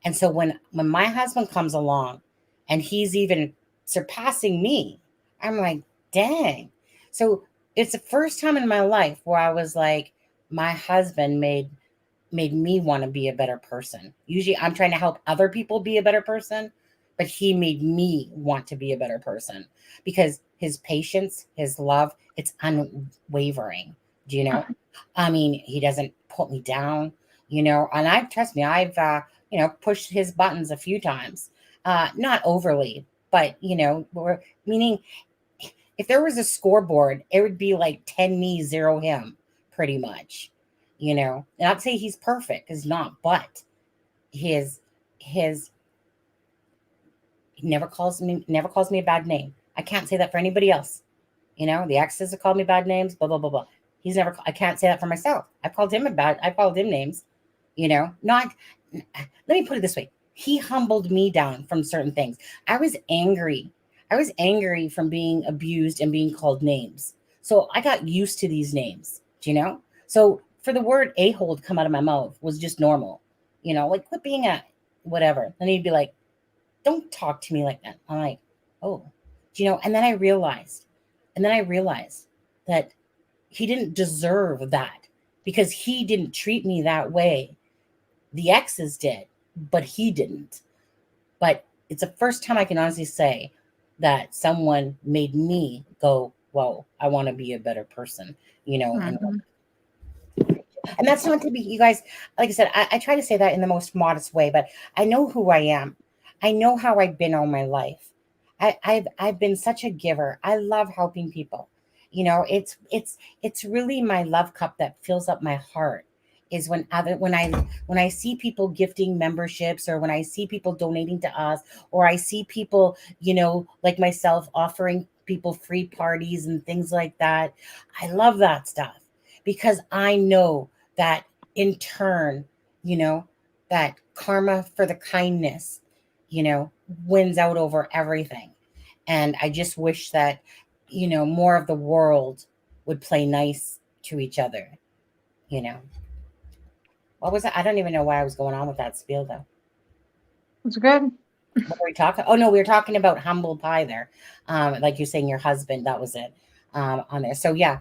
And so when my husband comes along and he's even surpassing me, I'm like, dang. So it's the first time in my life where I was like, my husband made me want to be a better person. Usually I'm trying to help other people be a better person, but he made me want to be a better person, because his patience, his love, it's unwavering. Do you know? I mean, he doesn't put me down, and trust me, I've, pushed his buttons a few times, not overly, but, meaning if there was a scoreboard, it would be like 10 me, 0 him, pretty much, not to say he's perfect, because not, but his, he never calls me a bad name. I can't say that for anybody else. The exes have called me bad names, blah, blah, blah, blah. I can't say that for myself. I've called him names, not, let me put it this way. He humbled me down from certain things. I was angry from being abused and being called names. So I got used to these names, So for the word a-hole to come out of my mouth was just normal, like quit being a whatever. Then he'd be like, don't talk to me like that. I'm like, oh, and then I realized that he didn't deserve that because he didn't treat me that way. The exes did, but he didn't. But it's the first time I can honestly say that someone made me go, whoa, I want to be a better person, and that's not to be, you guys, like I said, I try to say that in the most modest way, but I know who I am. I know how I've been all my life. I've been such a giver. I love helping people. It's really my love cup that fills up my heart is when I see people gifting memberships, or when I see people donating to us, or I see people, like myself, offering people free parties and things like that. I love that stuff because I know that in turn, that karma for the kindness, wins out over everything. And I just wish that, more of the world would play nice to each other, What was it? I don't even know why I was going on with that spiel, though. It's good. What were we talking? Oh, no, we were talking about humble pie there. Like you're saying, your husband, that was it on there. So, yeah.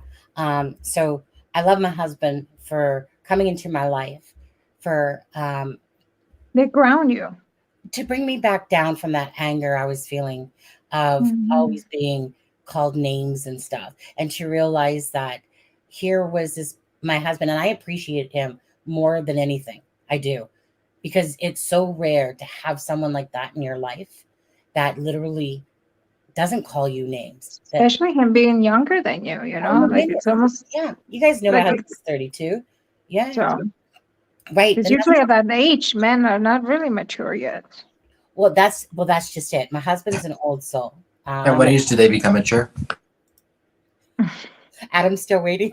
So I love my husband for coming into my life, for they ground you, to bring me back down from that anger I was feeling of always being called names and stuff, and to realize that here was my husband, and I appreciate him more than anything. I do, because it's so rare to have someone like that in your life that literally doesn't call you names. Especially him being younger than you, like it's almost, yeah. You guys know, like, my husband's 32. Yeah. So, right. Because usually at that age, men are not really mature yet. Well, that's just it. My husband's an old soul. At what age do they become mature? Adam's still waiting.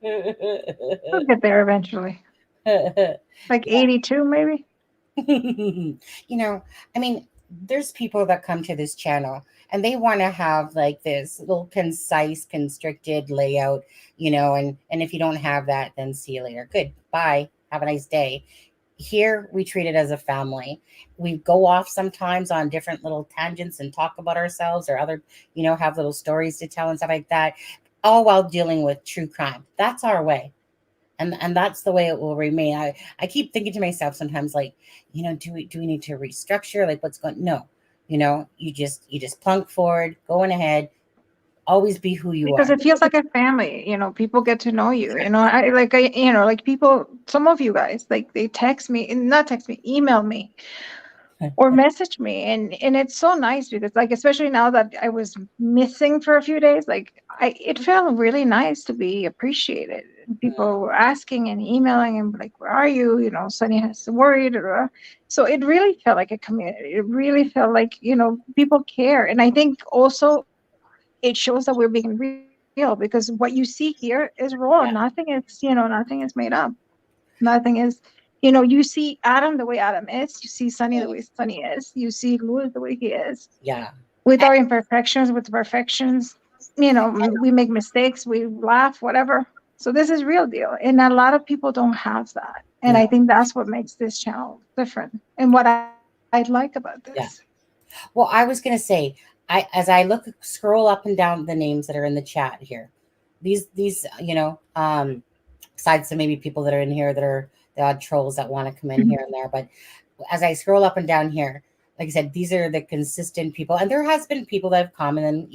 I'll get there eventually. Like 82, maybe. I mean, there's people that come to this channel and they want to have like this little concise, constricted layout, and if you don't have that, then see you later. Goodbye. Have a nice day. Here, we treat it as a family. We go off sometimes on different little tangents and talk about ourselves or other, have little stories to tell and stuff like that, all while dealing with true crime. That's our way. And that's the way it will remain. I keep thinking to myself sometimes, like, do we need to restructure? Like, what's going? No, you just plunk forward, going ahead, always be who you are. Because it feels like a family. People get to know you. Like people. Some of you guys, like they email me, or message me, and it's so nice because, like, especially now that I was missing for a few days, like it felt really nice to be appreciated. People were asking and emailing and like, where are you? Sunny has worried. So it really felt like a community. It really felt like, people care. And I think also it shows that we're being real, because what you see here is raw. Yeah. Nothing is made up. Nothing is, you see Adam the way Adam is. You see Sunny the way Sunny is. You see Louis the way he is. Yeah. With our imperfections, with the perfections, we make mistakes, we laugh, whatever. So this is real deal. And a lot of people don't have that. And I think that's what makes this channel different. And what I'd like about this. Yeah. Well, I was going to say, as I scroll up and down the names that are in the chat here, these, besides some maybe people that are in here that are the odd trolls that want to come in here and there. But as I scroll up and down here, like I said, these are the consistent people. And there has been people that have come and then,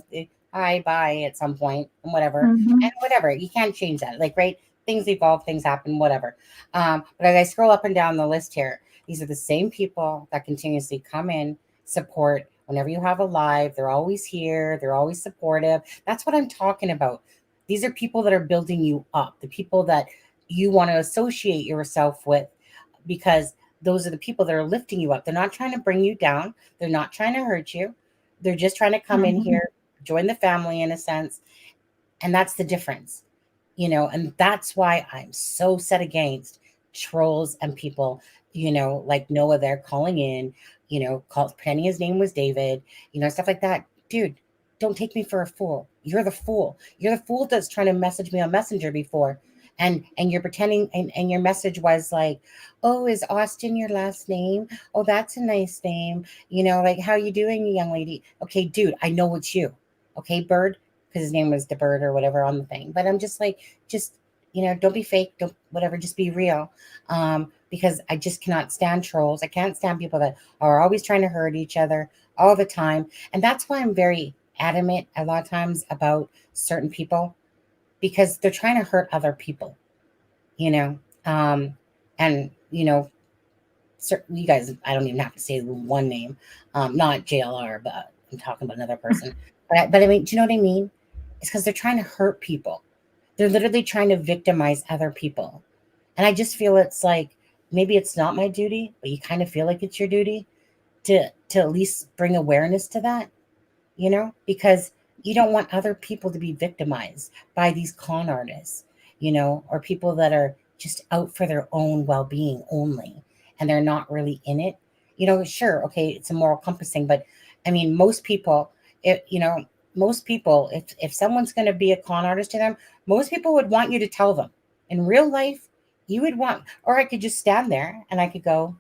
they hi, bye at some point, and whatever, Mhm. and whatever. You can't change that. Like, right? Things evolve, things happen, whatever. But as I scroll up and down the list here, these are the same people that continuously come in, support whenever you have a live. They're always here. They're always supportive. That's what I'm talking about. These are people that are building you up, the people that you want to associate yourself with, because those are the people that are lifting you up. They're not trying to bring you down. They're not trying to hurt you. They're just trying to come in Mhm. here, join the family in a sense. And that's the difference, and that's why I'm so set against trolls and people, like Noah there calling in, pretending his name was David, stuff like that. Dude, don't take me for a fool. You're the fool. You're the fool that's trying to message me on Messenger before. And you're pretending, and your message was like, oh, is Austin your last name? Oh, that's a nice name. Like, how you doing, young lady? Okay, dude, I know it's you. Okay, bird, because his name was the bird or whatever on the thing. But I'm just like, don't be fake, don't whatever, just be real. Because I just cannot stand trolls. I can't stand people that are always trying to hurt each other all the time. And that's why I'm very adamant a lot of times about certain people, because they're trying to hurt other people, you know. And you guys, I don't even have to say one name, not JLR, but I'm talking about another person. But I mean, do you know what I mean? It's because they're trying to hurt people. They're literally trying to victimize other people. And I just feel it's like, maybe it's not my duty, but you kind of feel like it's your duty to at least bring awareness to that, because you don't want other people to be victimized by these con artists, or people that are just out for their own well-being only, and they're not really in it. Sure, okay, it's a moral compass thing, but I mean, most people, if someone's going to be a con artist to them, most people would want you to tell them. In real life, you would want, or I could just stand there and I could go,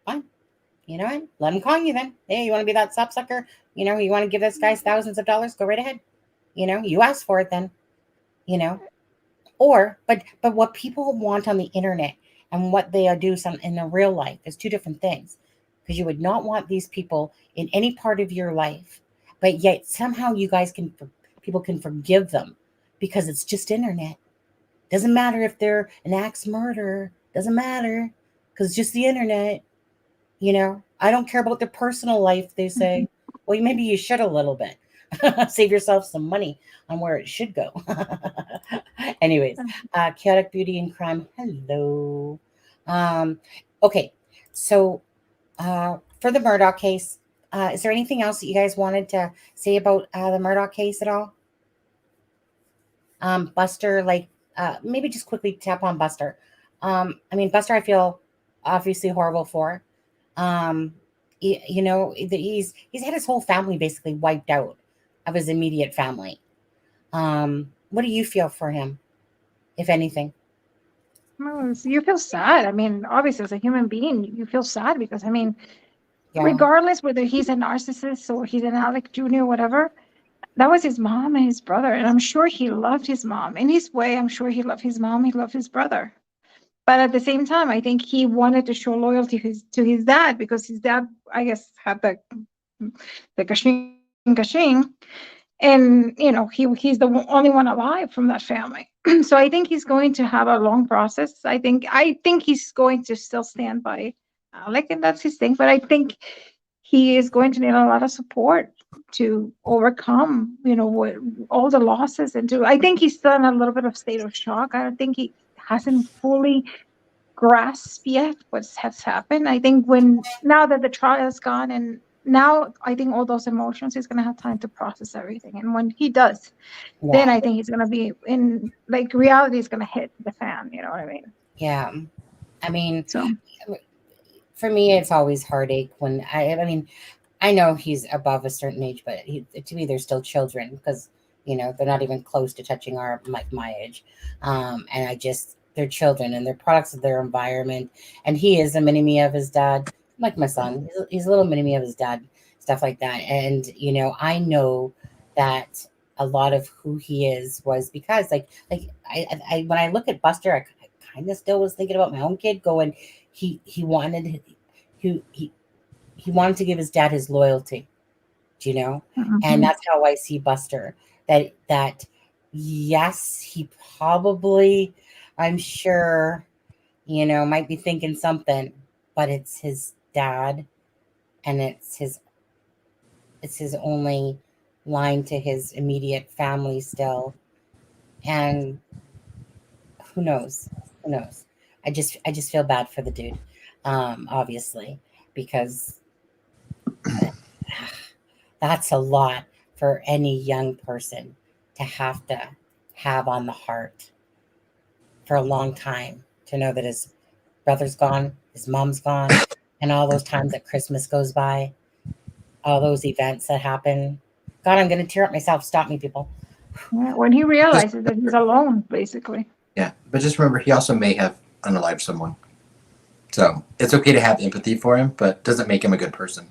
fine. You know what? Let him con you then. Hey, you want to be that sapsucker? You want to give this guy thousands of dollars? Go right ahead. You asked for it then. You know, but what people want on the internet and what they do in their real life is two different things. Because you would not want these people in any part of your life, but yet somehow people can forgive them because it's just internet. Doesn't matter if they're an axe murderer. Doesn't matter because it's just the internet. I don't care about their personal life. They say, well, maybe you should a little bit. Save yourself some money on where it should go. Anyways, chaotic beauty and crime. Hello. Okay, so for the Murdaugh case, is there anything else that you guys wanted to say about the Murdaugh case at all? Buster, like maybe just quickly tap on Buster. I mean, Buster, I feel obviously horrible for. He's had his whole family basically wiped out of his immediate family. What do you feel for him, if anything? You feel sad. I mean, obviously, as a human being, you feel sad because, I mean, Yeah. regardless whether he's a narcissist or he's an Alec Jr., whatever, that was his mom and his brother. And I'm sure he loved his mom. In his way, I'm sure he loved his mom, he loved his brother. But at the same time, I think he wanted to show loyalty to his dad because his dad, I guess, had the kashing. And, he's the only one alive from that family. So I think he's going to have a long process. I think he's going to still stand by Alec, and that's his thing. But I think he is going to need a lot of support to overcome, what all the losses I think he's still in a little bit of state of shock. I don't think he hasn't fully grasped yet what has happened. I think now that the trial is gone, and now I think all those emotions, he's going to have time to process everything. And when he does, then I think he's going to be in, like, reality is going to hit the fan. You know what I mean? Yeah. I mean, so for me, it's always heartache when I mean, I know he's above a certain age, but to me, they're still children because, they're not even close to touching my age. And they're children and they're products of their environment. And he is a mini-me of his dad, like my son. He's a little mini-me of his dad, stuff like that. And, I know that a lot of who he is was because I when I look at Buster, I kind of still was thinking about my own kid going, he wanted to give his dad his loyalty, Do you know? Mm-hmm. And that's how I see Buster. That yes, he probably, I'm sure, might be thinking something, but it's his dad, and it's his only line to his immediate family still. And who knows? Who knows? I just feel bad for the dude, obviously, because that's a lot for any young person to have on the heart for a long time, to know that his brother's gone, his mom's gone, and all those times that Christmas goes by, all those events that happen. God, I'm going to tear up myself. Stop me, people. Yeah, when he realizes that he's alone, basically. Yeah, but just remember, he also may have unalived someone. So it's okay to have empathy for him, but doesn't make him a good person.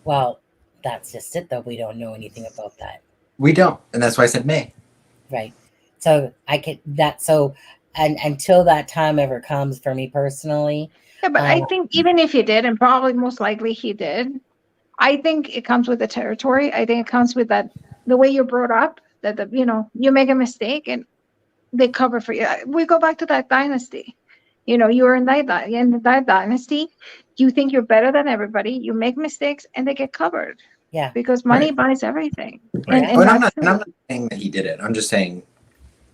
Well, that's just it, though. We don't know anything about that. We don't, and that's why I said may. Right. So and until that time ever comes for me personally. Yeah, but I think even if he did, and probably most likely he did, I think it comes with the territory. I think it comes with the way you're brought up, that you make a mistake and they cover for you. We go back to that dynasty. You're in that dynasty. You think you're better than everybody. You make mistakes and they get covered. Yeah. Because money buys everything. Right. And I'm not saying that he did it. I'm just saying,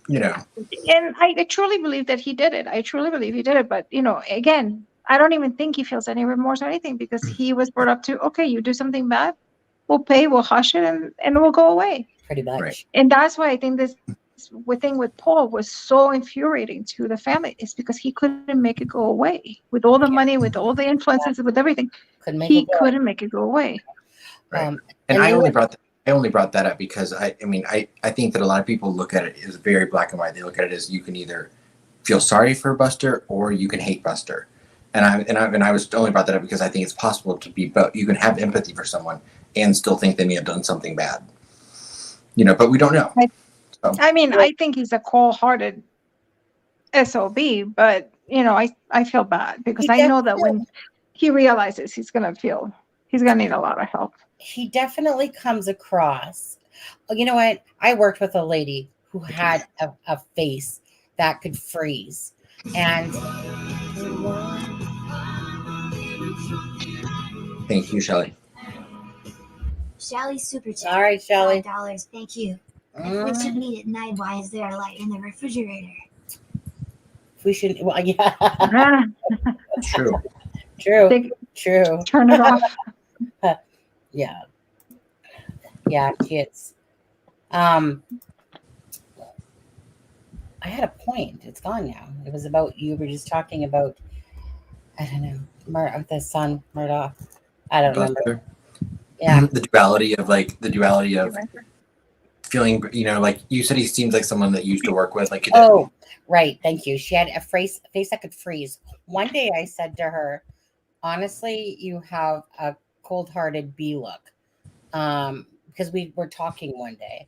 And I truly believe that he did it. I truly believe he did it. But, again, I don't even think he feels any remorse or anything, because he was brought up to, okay, you do something bad, we'll pay, we'll hush it, and it will go away. Pretty much. Right. And that's why I think this thing with Paul was so infuriating to the family, is because he couldn't make it go away. With all the money, with all the influences, with everything, he couldn't make it go away. Right. And I only brought that up because I think that a lot of people look at it as very black and white. They look at it as you can either feel sorry for Buster or you can hate Buster. And I was only brought that up because I think it's possible to be both. You can have empathy for someone and still think they may have done something bad. But we don't know. I think he's a cold-hearted SOB, but I feel bad because I know that when he realizes he's gonna need a lot of help. He definitely comes across. You know what? I worked with a lady who had a face that could freeze, and thank you, Shelly. Shelly super chat. All right, Shelly. $5. Thank you. If we should meet at night, why is there a light in the refrigerator? We should. Well, yeah. True. True. Turn it off. Yeah, kids. I had a point. It's gone now. It was about, you were just talking about, I don't know, the son, Murdaugh. I don't remember. Yeah. The duality of feeling, like you said, he seems like someone that you used to work with. Like, oh, right. Thank you. She had a face that could freeze. One day I said to her, honestly, you have a cold-hearted B look, because we were talking one day,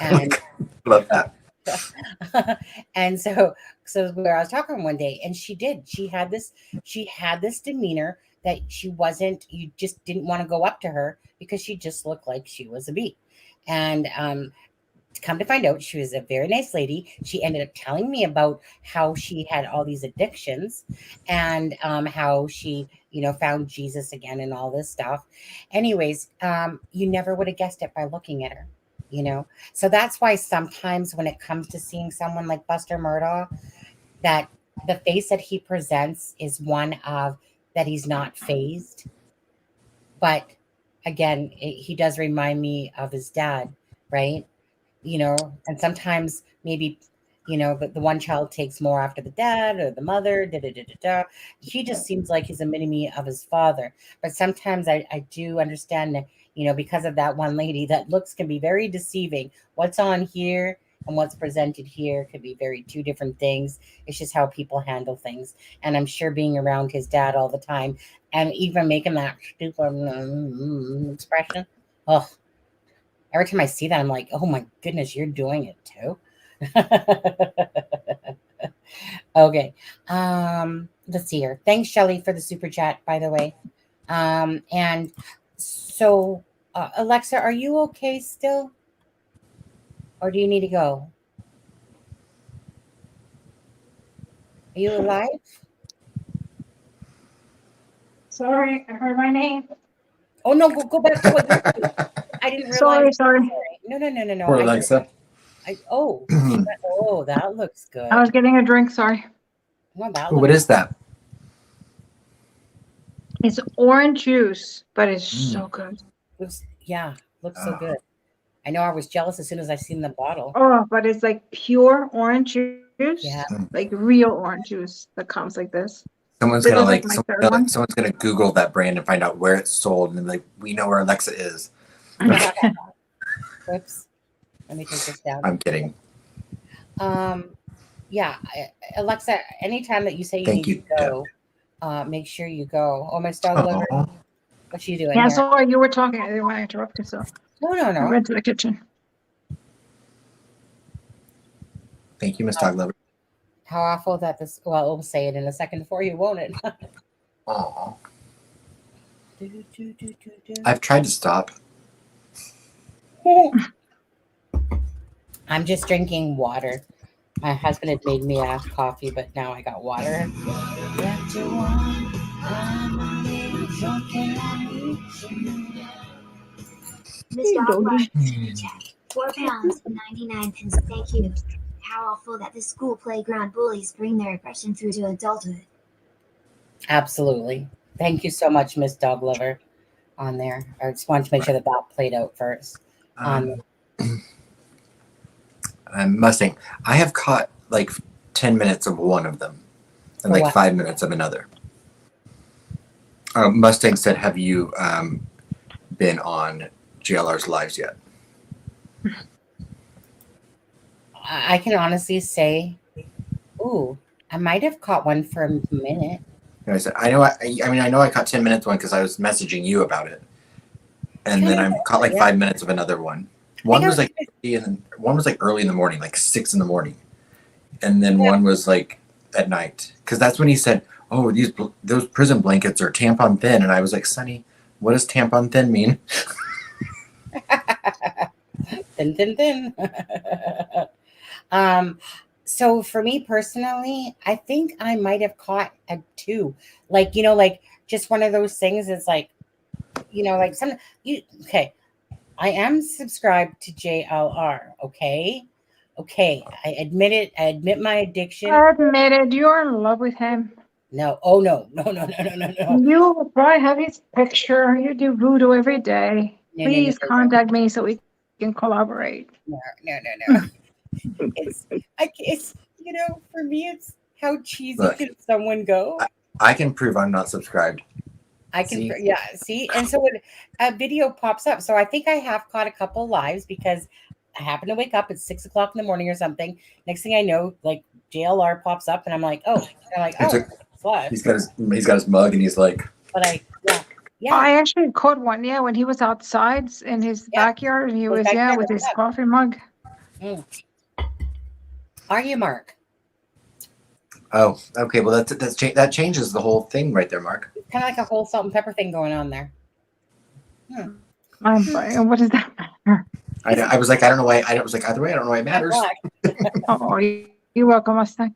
and love that. And so where I was talking one day, and she had this demeanor that you just didn't want to go up to her because she just looked like she was a bee. And come to find out, she was a very nice lady. She ended up telling me about how she had all these addictions, and how she found Jesus again and all this stuff. Anyways, you never would have guessed it by looking at her, so that's why sometimes when it comes to seeing someone like Buster Murdaugh, that the face that he presents is one of that he's not phased. But again, he does remind me of his dad, right? And sometimes maybe, the one child takes more after the dad or the mother, He just seems like he's a mini-me of his father. But sometimes I do understand that, because of that one lady, that looks can be very deceiving. What's on here and what's presented here could be two different things. It's just how people handle things. And I'm sure being around his dad all the time and even making that stupid expression. Oh, every time I see that, I'm like, oh my goodness, you're doing it too. Okay. Let's see here. Thanks, Shelly, for the super chat, by the way. And so Alexa, are you okay still? Or do you need to go? Are you alive? Sorry, I heard my name. Oh no, go back to what you were. I didn't realize. Sorry. No. Poor Alexa. Oh, that looks good. I was getting a drink, sorry. Well, that What is that? It's orange juice, but it's so good. looks so good. I know I was jealous as soon as I seen the bottle. Oh, but it's like pure orange juice. Yeah. Like real orange juice that comes like this. Someone's This gonna is my third one. someone's gonna Google that brand and find out where it's sold, and like, we know where Alexa is. Whoops. Let me take this down. I'm kidding. Yeah, Alexa, anytime that you say you Thank need to go, make sure you go. Oh, my dog lover. What's she doing? Yeah, here? sorry, you were talking. I didn't want to interrupt you, so. No. I went to the kitchen. Thank you, Miss Dog Lover. How awful that this. Well, we'll say it in a second for you, won't it? Aw. I've tried to stop. I'm just drinking water. My husband had made me a coffee, but now I got water. Miss Dog, check. 4 pounds and 99 pence. Thank you. How awful that the school playground bullies bring their aggression through to adulthood. Absolutely. Thank you so much, Miss Dog Lover, on there. I just wanted to make sure that played out first. Mustang. I have caught like 10 minutes of one of them and like 5 minutes of another. Mustang said, have you been on JLR's lives yet? I can honestly say, I might have caught one for a minute. And I said, I know I caught 10 minutes one because I was messaging you about it. And then I caught like 5 minutes of another one. One was like early in the morning, like 6 in the morning. And then one was like at night. Because that's when he said, oh, those prison blankets are tampon thin. And I was like, Sonny, what does tampon thin mean? Thin. So for me personally, I think I might have caught a 2. Like, just one of those things. It's like, okay. I am subscribed to JLR. Okay. I admit it. I admit my addiction. I admit it. You're in love with him. No. Oh no. You probably have his picture. You do voodoo every day. Please contact me so we can collaborate. No. It's for me, it's how cheesy can someone go? I can prove I'm not subscribed. I can, see? And so when a video pops up, so I think I have caught a couple lives because I happen to wake up at 6 o'clock in the morning or something. Next thing I know, like JLR pops up and I'm like, it's live. He's got his mug and he's like, I actually caught one, when he was outside in his backyard and he was with his coffee mug. Are you, Mark? Oh, okay. Well, that changes the whole thing right there, Mark. Kind of like a whole salt and pepper thing going on there. I'm sorry. What does that matter? I was like, I don't know why. I was like, either way, I don't know why it matters. Oh, you're welcome, Mustang.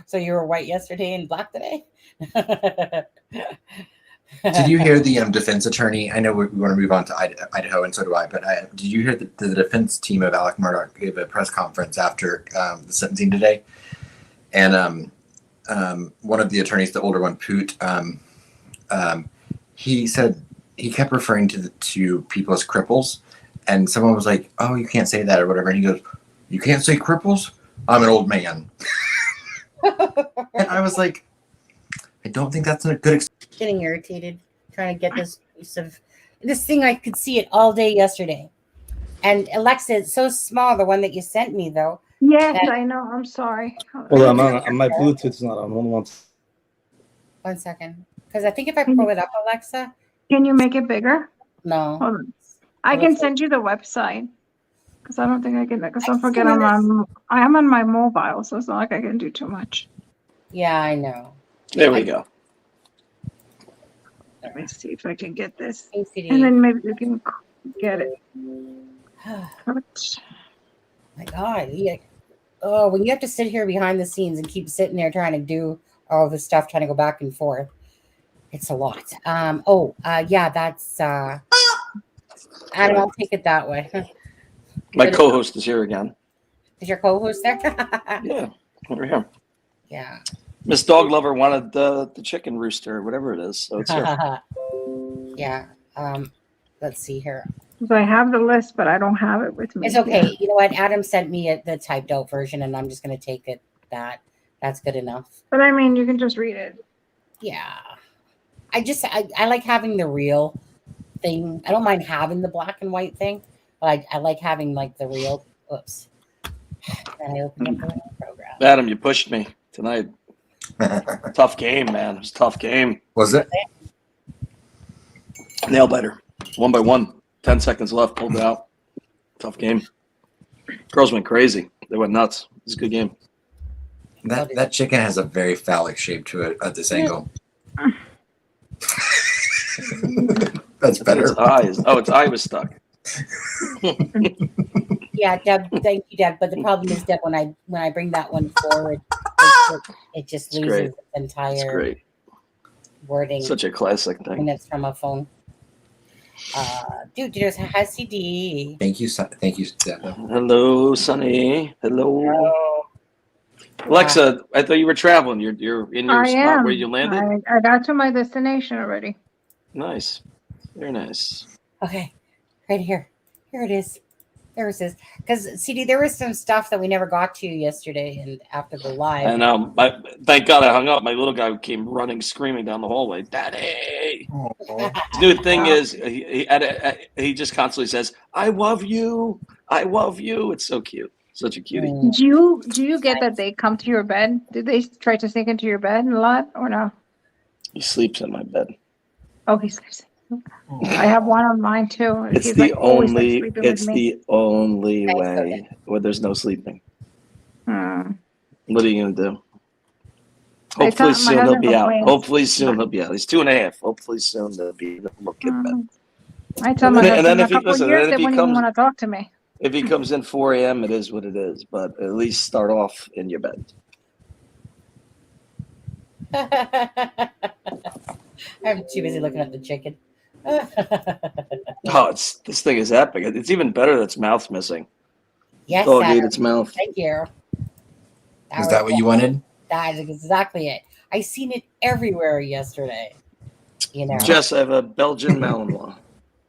So you were white yesterday and black today? Did you hear the defense attorney? I know we want to move on to Idaho, and so do I. But did you hear that the defense team of Alec Murdaugh gave a press conference after the sentencing today? And one of the attorneys, the older one, Poot, he said he kept referring to people as cripples, and someone was like, "Oh, you can't say that" or whatever. And he goes, "You can't say cripples? I'm an old man." And I was like, I don't think that's a good. Getting irritated trying to get this piece of this thing. I could see it all day yesterday. And Alexa, it's so small, the one that you sent me though. Yes, I know. I'm sorry. Well, my Bluetooth's not on. 1 second. Because I think if I pull it up, Alexa. Can you make it bigger? No. Hold on. I can send you the website. Because I don't think I can. Because don't forget I am on my mobile, so it's not like I can do too much. Yeah, I know. There we go. Let me see if I can get this. ACD. And then maybe we can get it. My God. Yeah. Oh, when you have to sit here behind the scenes and keep sitting there trying to do all this stuff, trying to go back and forth, it's a lot. Yeah, that's Adam, I'll take it that way. My co-host is here again. Is your co-host there? Yeah, over here. Yeah. Miss Dog Lover wanted the chicken rooster or whatever it is, so it's here. Yeah. Let's see here. So I have the list, but I don't have it with me. It's okay. Yeah. You know what? Adam sent me the typed out version, and I'm just going to take it. That's good enough. But I mean, you can just read it. Yeah. I like having the real thing. I don't mind having the black and white thing, but I like having like the real. Oops. And I opened up the wrong program. Adam, you pushed me tonight. Tough game, man. It was a tough game. Was it? Nail biter. 1 by 1. 10 seconds left. Pulled it out. Tough game. Girls went crazy. They went nuts. It was a good game. That chicken has a very phallic shape to it at this angle. That's better. Its eyes. Oh, its eye was stuck. Yeah, Deb. Thank you, Deb. But the problem is, Deb, when I bring that one forward, it just loses its entire wording. Such a classic thing. When it's from a phone. Dude, there's a CD. Thank you, Deb. Hello, Sonny. Hello. Alexa, I thought you were traveling. You're in your spot where you landed? I got to my destination already. Nice. Very nice. Okay. Right here. Here it is. There it is. Because, CD, there was some stuff that we never got to yesterday and after the live. And thank God I hung up. My little guy came running, screaming down the hallway, Daddy! His new thing is he just constantly says, I love you. I love you. It's so cute. Such a cutie. Do you get that they come to your bed? Did they try to sneak into your bed a lot or no? He sleeps in my bed. Oh, he sleeps. I have one on mine too. It's He's the always, only sleeping with me. way where there's no sleeping. Hmm. What are you gonna do? Hopefully soon he'll be out. Hopefully soon he'll be out. He's 2.5. Hopefully soon they'll be look at bed. I tell my husband a couple listen, years and they if he wouldn't even want to talk to me. If he comes in 4 a.m., it is what it is. But at least start off in your bed. I'm too busy looking at the chicken. Oh, this thing is epic. It's even better that its mouth's missing. Yes, Dog Adam. ate its mouth. Thank you. Is that what you wanted? That is exactly it. I seen it everywhere yesterday. You know, Jess, I have a Belgian Malinois,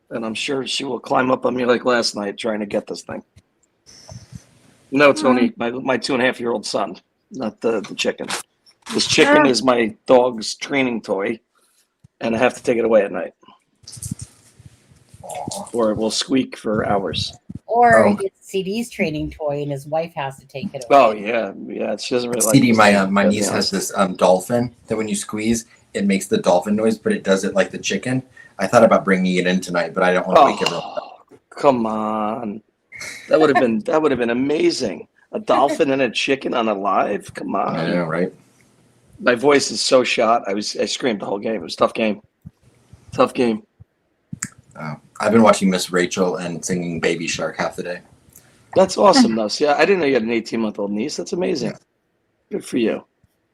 and I'm sure she will climb up on me like last night trying to get this thing. No, it's only my 2.5-year-old son, not the chicken. This chicken is my dog's training toy, and I have to take it away at night, or it will squeak for hours. or it's CD's training toy, and his wife has to take it away. Oh yeah. She doesn't really like CD, this my thing, niece has this dolphin that when you squeeze, it makes the dolphin noise, but it does it like the chicken. I thought about bringing it in tonight, but I don't want to wake everyone up. Come on, that would have been amazing. A dolphin and a chicken on a live. Come on. I know, right? My voice is so shot. I screamed the whole game. It was a tough game. Tough game. I've been watching Miss Rachel and singing Baby Shark half the day. That's awesome, though. See, I didn't know you had an 18-month-old niece. That's amazing. Yeah. Good for you.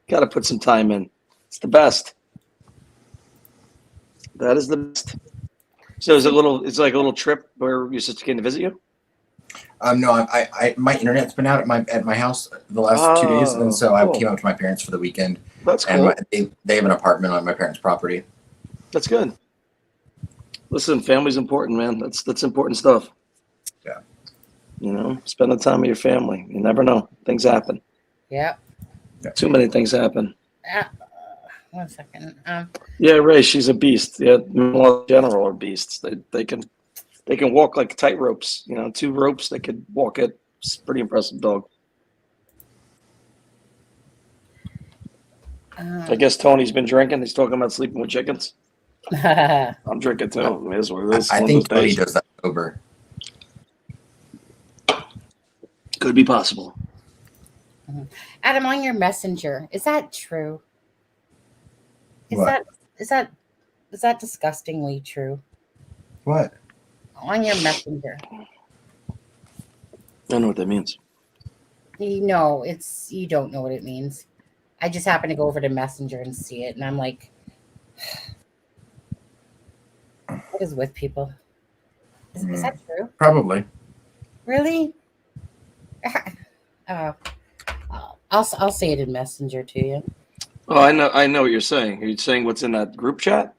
Got to put some time in. It's the best. That is the best. So it's like a little trip where your sister came to visit you? No, I my internet's been out at my house the last 2 days, and so I came out to my parents for the weekend. That's cool. And they have an apartment on my parents' property. That's good. Listen, family's important, man. That's important stuff. Yeah. You know, spend the time with your family. You never know. Things happen. Yep. Too many things happen. 1 second. Yeah, Ray, she's a beast. Yeah, in general are beasts. They can walk like tight ropes. You know, 2 ropes they could walk it. It's a pretty impressive dog. I guess Tony's been drinking. He's talking about sleeping with chickens. I'm drinking too. I think Tony does that sober. Could be possible. Adam, on your messenger, is that true? Is What? that disgustingly true? What? On your messenger. I don't know what that means. You don't know what it means. I just happened to go over to Messenger and see it, and I'm like, what is with people? Is that true? Probably. Really? I'll say it in Messenger to you. Oh, I know what you're saying. Are you saying what's in that group chat?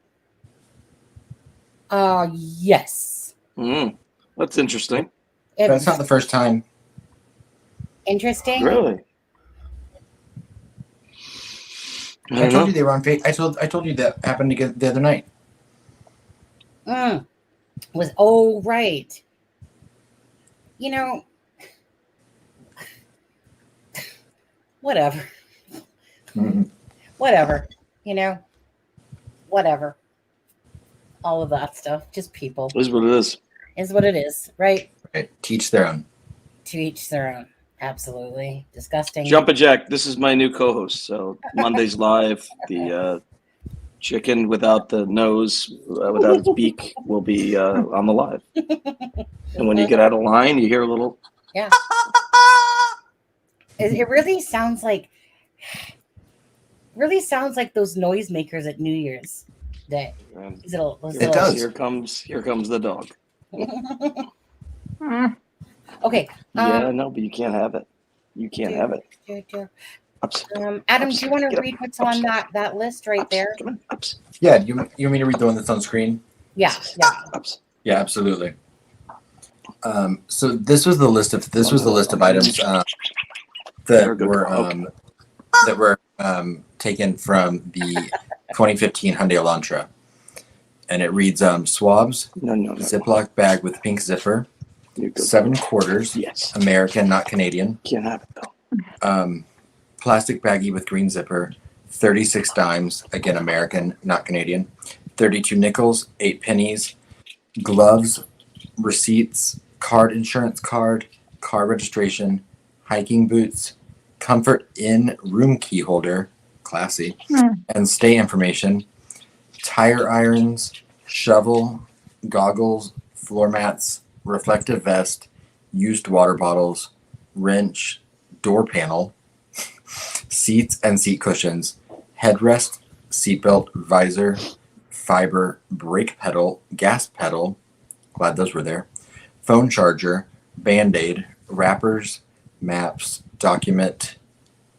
Yes. That's interesting. That's not the first time. Interesting. Really? I told you they were on Facebook. I told you that happened the other night. Right. Whatever. Whatever. Whatever. All of that stuff. Just people. It is what it is. Is what it is, right? Right. Teach their own. To each their own. Absolutely. Disgusting. Jumpin' Jack, this is my new co-host. So Monday's live. The chicken without the nose, without its beak, will be on the live. And when you get out of line, you hear a little. Yeah. It really sounds like those noisemakers at New Year's Day. It does. Here comes the dog. Okay. Yeah, no, but you can't have it. You can't have it. Adam, do you want to read what's on that list right there? Yeah, you want me to read the one that's on screen? Yeah. Yeah, absolutely. So this was the list of items that were taken from the 2015 Hyundai Elantra, and it reads swabs, Ziploc bag with pink zipper, 7 quarters, yes, American, not Canadian. Can't have it though. Plastic baggie with green zipper, 36 dimes, again American, not Canadian, 32 nickels, 8 pennies, gloves, receipts, insurance card, car registration, hiking boots, Comfort Inn room key holder, classy, and stay information, tire irons, shovel, goggles, floor mats, reflective vest, used water bottles, wrench, door panel, seats and seat cushions, headrest, seatbelt, visor, fiber, brake pedal, gas pedal, glad those were there, phone charger, Band-Aid, wrappers, maps, document,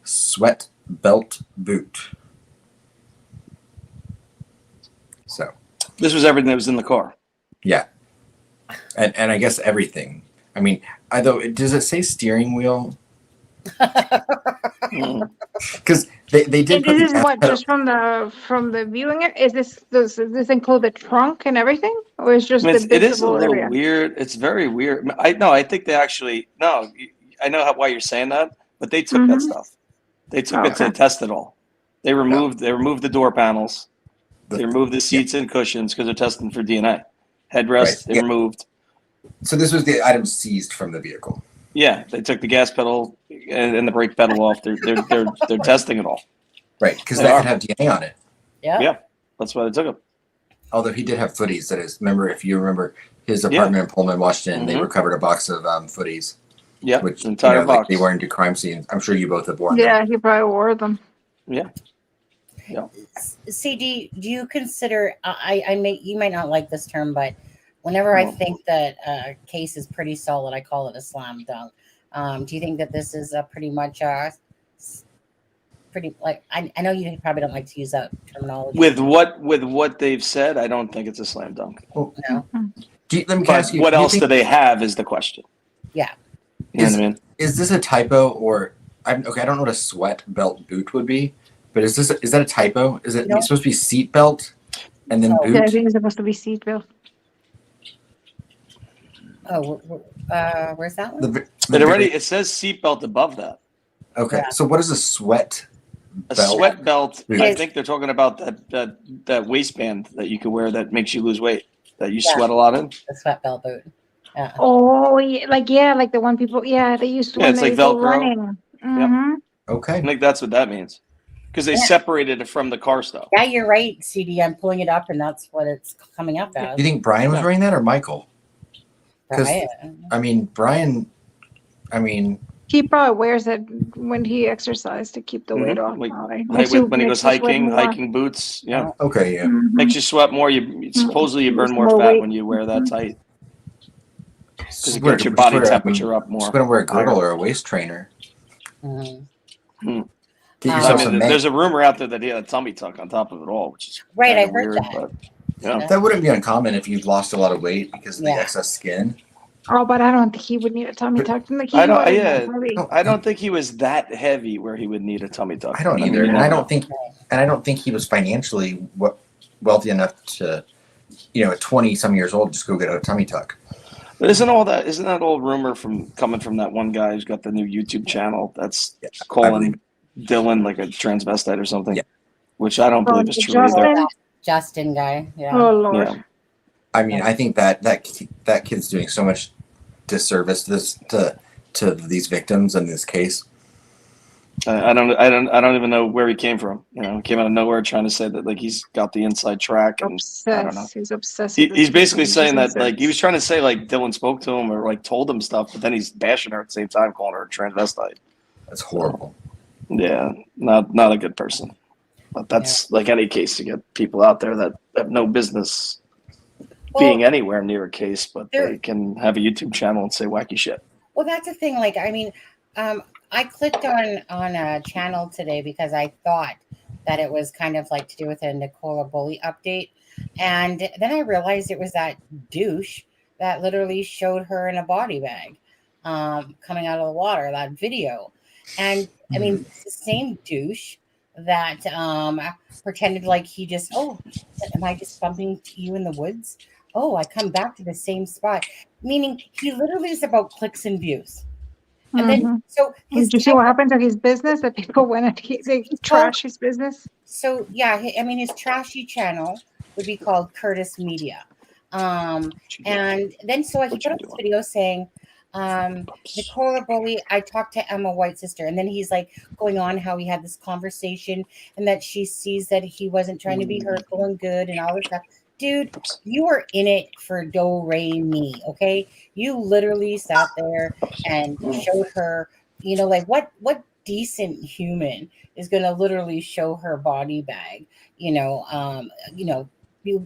sweat belt boot. So this was everything that was in the car. Yeah. And I guess everything. I mean, does it say steering wheel? Because they did. This is what just from the viewing. Does this include the trunk and everything, or is just the visible it is a little area? weird. It's very weird. I think they actually no. I know why you're saying that, but they took that stuff. They took it to test it all. They removed the door panels. They removed the seats and cushions because they're testing for DNA. Headrest they removed. So this was the item seized from the vehicle. Yeah, they took the gas pedal and the brake pedal off. They're testing it all. Right, because that could have DNA on it. Yeah, that's why they took it. Although he did have footies. That is, if you remember his apartment in Pullman, Washington, they recovered a box of footies. Yeah, which entire box. like they were into crime scenes. I'm sure you both have worn them. Yeah, he probably wore them. Yeah. Yeah. CD, do you consider? You might not like this term, but whenever I think that a case is pretty solid, I call it a slam dunk. Do you think that this is pretty much pretty like? I know you probably don't like to use that terminology. With what they've said, I don't think it's a slam dunk. No. Let me ask you, what else do they have is the question. Yeah. You know what I mean? Is this a typo or? I don't know what a sweat belt boot would be, but is that a typo? Is it supposed to be seat belt and then boot? Yeah, I think it's supposed to be seat belt. Oh, where's that one? It says seatbelt above that. Okay, so what is a sweat belt? A sweat belt. I think they're talking about that waistband that you can wear that makes you lose weight. That you sweat a lot in. The sweat belt boot. Yeah. Oh, yeah, like the one people. Yeah, they used to. Yeah, it's like go Velcro. running. Mm-hmm. Okay. I think that's what that means. because they separated it from the car stuff. Yeah, you're right, CD. I'm pulling it up, and that's what it's coming up as. You think Brian was wearing that or Michael? Because Brian. He probably wears it when he exercises to keep the weight off. Like, probably. when he goes hiking boots. Yeah. Okay, yeah. Makes you sweat more. Supposedly you burn more fat when you wear that tight. Because it gets your body temperature up more. Just gonna wear a girdle or a waist trainer. Get yourself some there's a rumor out there that he had a tummy tuck on top of it all, which is right. I heard weird, that. But, yeah. That wouldn't be uncommon if you've lost a lot of weight because of the excess skin. Oh, but I don't think he would need a tummy tuck. I don't think he was that heavy where he would need a tummy tuck. I don't either, and I don't think he was financially wealthy enough to, at 20-some years old, just go get a tummy tuck. But isn't that old rumor coming from that one guy who's got the new YouTube channel that's calling Dylan like a transvestite or something? Yeah. Which I don't believe is true either. Justin guy. Yeah. Oh Lord. Yeah. I think that kid's doing so much disservice to these victims in this case. I don't even know where he came from. He came out of nowhere trying to say that like he's got the inside track. And I don't know. He's obsessed. He's basically saying that like he was trying to say like Dylan spoke to him or like told him stuff, but then he's bashing her at the same time, calling her a transvestite. That's horrible. Yeah, not a good person. But that's like any case to get people out there that have no business being anywhere near a case, but they can have a YouTube channel and say wacky shit. Well, that's the thing. Like, I clicked on a channel today because I thought that it was kind of like to do with a Nicola Bully update. And then I realized it was that douche that literally showed her in a body bag coming out of the water, that video. And it's the same douche that pretended like he just, am I just bumping to you in the woods? Oh, I come back to the same spot. Meaning he literally is about clicks and views. And then, did you see what happened to his business? That people went and they trash his business. So yeah, his trashy channel would be called Curtis Media, and then so I put up this video saying, Nicola Bully, I talked to Emma White's sister, and then he's like going on how he had this conversation and that she sees that he wasn't trying to be hurtful and good and all this stuff. Dude, you were in it for do re mi, okay? You literally sat there and showed her, like what decent human is going to literally show her body bag,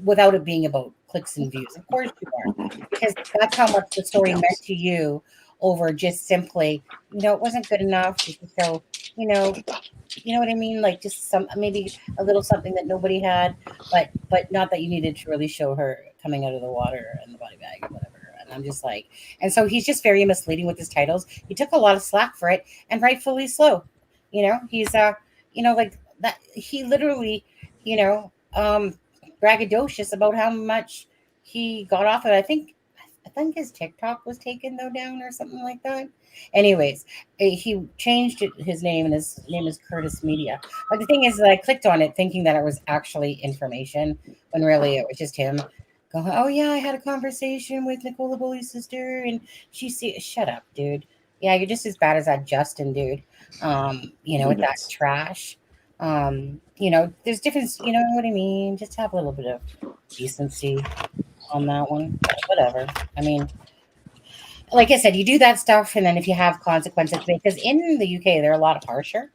without it being about clicks and views. Of course you are, because that's how much the story meant to you over just simply, it wasn't good enough just to show, you know what I mean? Like just maybe a little something that nobody had, but not that you needed to really show her coming out of the water in the body bag or whatever. And I'm just like, and so he's just very misleading with his titles. He took a lot of slack for it, and rightfully so. He's like that. He literally, braggadocious about how much he got off of it. I think his TikTok was taken down or something like that. Anyways, he changed his name, and his name is Curtis Media. But the thing is that I clicked on it thinking that it was actually information when really it was just him going, oh yeah, I had a conversation with Nicola Bully's sister, and shut up, dude. Yeah, you're just as bad as that Justin dude. With that trash. There's difference, you know what I mean? Just have a little bit of decency on that one. Whatever. Like I said, you do that stuff, and then if you have consequences, because in the UK they're a lot harsher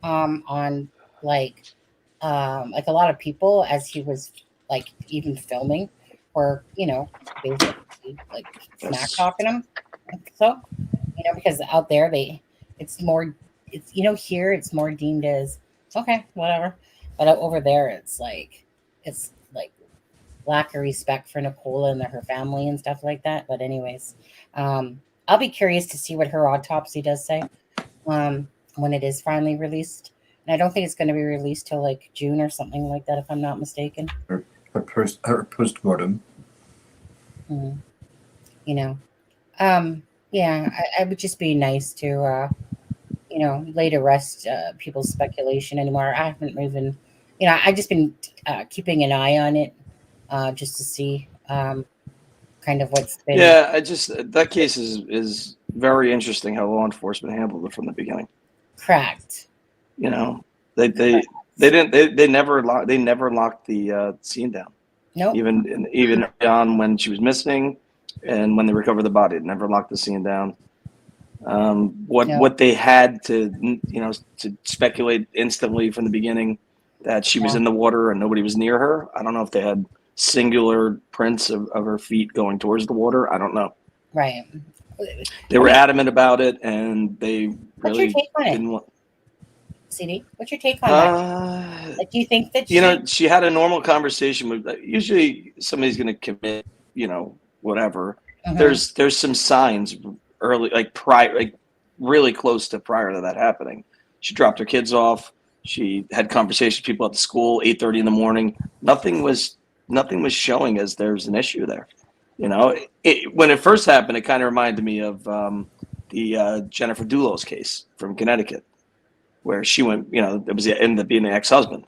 on like a lot of people, as he was like even filming, or basically like smack talking them. So because out there it's more here it's more deemed as okay, whatever, but over there it's like lack of respect for Nicola and her family and stuff like that. But anyways, I'll be curious to see what her autopsy does say when it is finally released. And I don't think it's going to be released till like June or something like that, if I'm not mistaken. Her post-mortem. I would just be nice to lay to rest people's speculation anymore. I haven't even, I've just been keeping an eye on it just to see kind of what's been. Yeah, that case is very interesting how law enforcement handled it from the beginning. Correct. They They never locked the scene down. No. Even on when she was missing, and when they recovered the body, it never locked the scene down. What they had to to speculate instantly from the beginning that she was in the water and nobody was near her. I don't know if they had singular prints of her feet going towards the water. I don't know. Right. They were adamant about it, and they What's really your take on didn't it, want. CD? What's your take on that? Like, do you think that She had a normal conversation with. Usually, somebody's going to commit, whatever. Mhm. There's some signs early, like really close to prior to that happening. She dropped her kids off. She had conversations with people at the school, 8:30 in the morning. Nothing was showing as there's an issue there. When it first happened, it kind of reminded me of the Jennifer Dulos case from Connecticut, where she went, it was ended up being the ex-husband.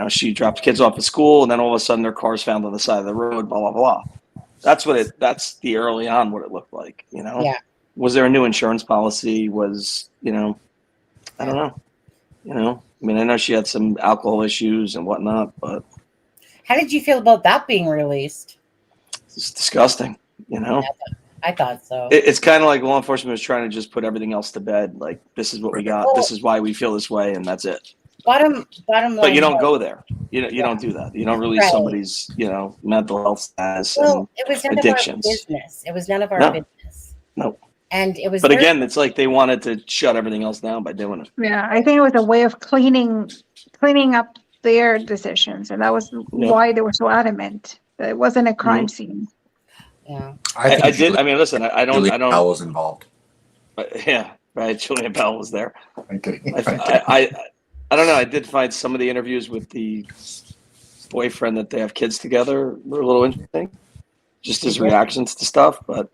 She dropped kids off at school, and then all of a sudden their car's found on the side of the road, blah, blah, blah. That's the early on what it looked like, Yeah. Was there a new insurance policy? Was, I don't know. I know she had some alcohol issues and whatnot, but How did you feel about that being released? it's disgusting, I thought so. It's kind of like law enforcement was trying to just put everything else to bed. Like, this is what we got. This is why we feel this way, and that's it. Bottom line. But you don't go there. You don't do that. You don't release somebody's, mental health status and it was none addictions. of our business. It was none of our No. business. No. And it was. But again, it's like they wanted to shut everything else down by doing it. Yeah, I think it was a way of cleaning up their decisions, and that was why they were so adamant that it wasn't a crime scine. Yeah, I did. I mean, listen, I don't. Bell was involved. Yeah, right. Julian Bell was there. I'm kidding. I don't know. I did find some of the interviews with the boyfriend that they have kids together were a little interesting. Just his reactions to stuff, but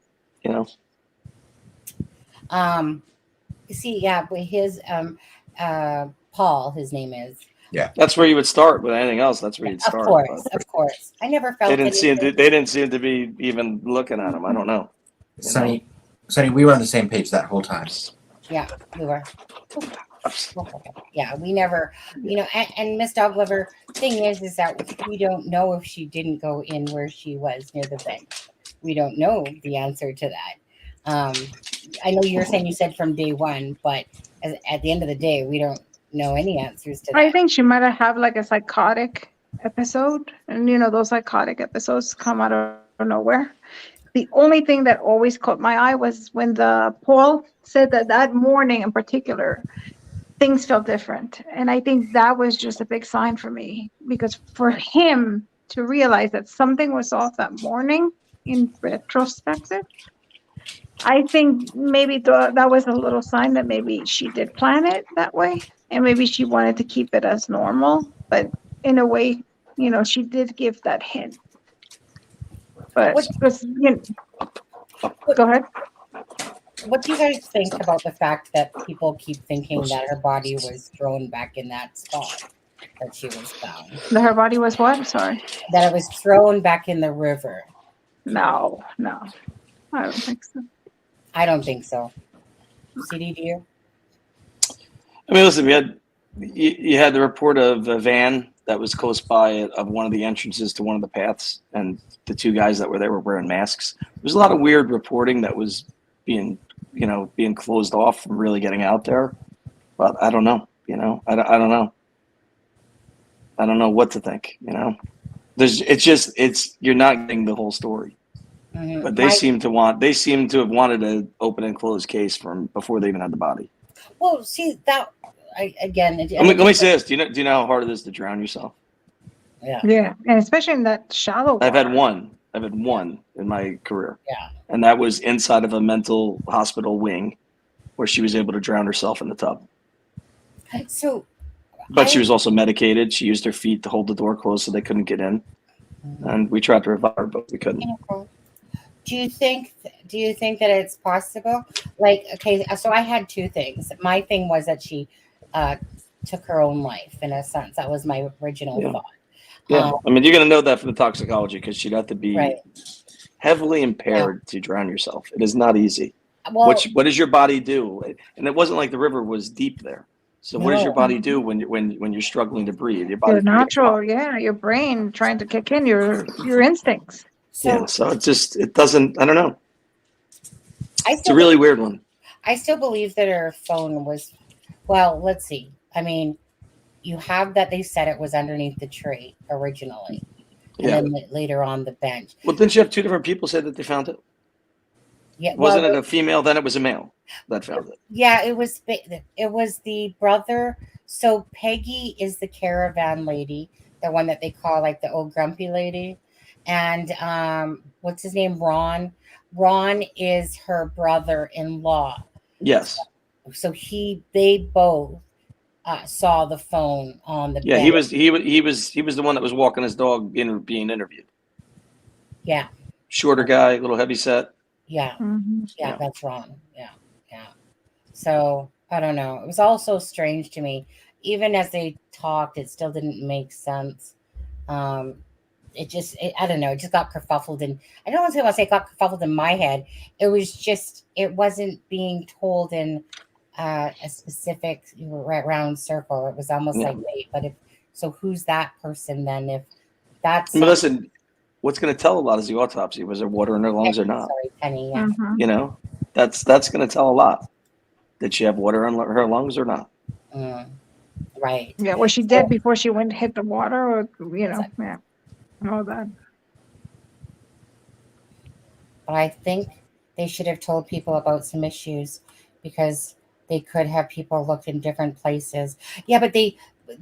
See, yeah, but his Paul, his name is. Yeah, that's where you would start with anything else. That's where you'd start. Of course. I never felt they didn't seem to be even looking at him. I don't know. Sonny, we were on the same page that whole time. Yeah, we were. Yeah, we never, and Miss Dogliver, thing is that we don't know if she didn't go in where she was near the vent. We don't know the answer to that. I know you're saying you said from day one, but at the end of the day, we don't know any answers to that. I think she might have had like a psychotic episode, and those psychotic episodes come out of nowhere. The only thing that always caught my eye was when Paul said that morning in particular, things felt different. And I think that was just a big sign for me, because for him to realize that something was off that morning in retrospective, I think maybe that was a little sign that maybe she did plan it that way, and maybe she wanted to keep it as normal. But in a way, she did give that hint. But go ahead. What do you guys think about the fact that people keep thinking that her body was thrown back in that spot that she was found? That her body was what? Sorry. That it was thrown back in the river. No. I don't think so. I don't think so. CD, do you? I mean, listen, you had the report of a van that was close by of one of the entrances to one of the paths, and the two guys that were there were wearing masks. There's a lot of weird reporting that was being closed off from really getting out there. But I don't know. I don't know. I don't know what to think. You're not getting the whole story. Mm-hmm. But they seem to have wanted an open and closed case from before they even had the body. Well, see that again. Let me say this: Do you know how hard it is to drown yourself? Yeah, and especially in that shallow water. I've had one in my career. Yeah, and that was inside of a mental hospital wing, where she was able to drown herself in the tub. So, but she was also medicated. She used her feet to hold the door closed so they couldn't get in, and we tried to revive her, but we couldn't. Do you think that it's possible? Like, okay, so I had two things. My thing was that she took her own life, in a sense. That was my original thought. Yeah, I mean, you're going to know that from the toxicology, because she'd have to be heavily impaired to drown yourself. It is not easy. Well, what does your body do? And it wasn't like the river was deep there. So what does your No. body do when you're struggling to breathe? Your Your body natural, yeah, your brain trying to kick in your instincts. So it doesn't. I don't know. I It's a really weird one. I still believe that her phone was, well, let's see. I mean, you have that they said it was underneath the tree originally, and Yeah. then later on the bench. Well, didn't you have two different people say that they found it? Yeah, Wasn't it a female? Then it was a male that found it. Yeah, it was the brother. So Peggy is the caravan lady, the one that they call like the old grumpy lady, and what's his name? Ron. Ron is her brother-in-law. Yes. So they both saw the phone on the Yeah, bed. he was the one that was walking his dog being interviewed. Yeah. Shorter guy, a little heavy set. Yeah. Mm-hmm. Yeah, that's wrong. Yeah. So I don't know. It was all so strange to me. Even as they talked, it still didn't make sense. I don't know. It just got kerfuffled, and I don't want to say it got kerfuffled in my head. It was just, it wasn't being told in a specific round circle. It was almost like, wait, but who's that person then? If that's, I mean, listen, what's going to tell a lot is the autopsy. Was there water in her lungs or not? Sorry, Penny. Yeah. Mm-hmm. You know, that's going to tell a lot. Did she have water in her lungs or not? Right. Yeah, was she dead before she went to hit the water, or yeah, all that. But I think they should have told people about some issues, because they could have people look in different places. Yeah, but they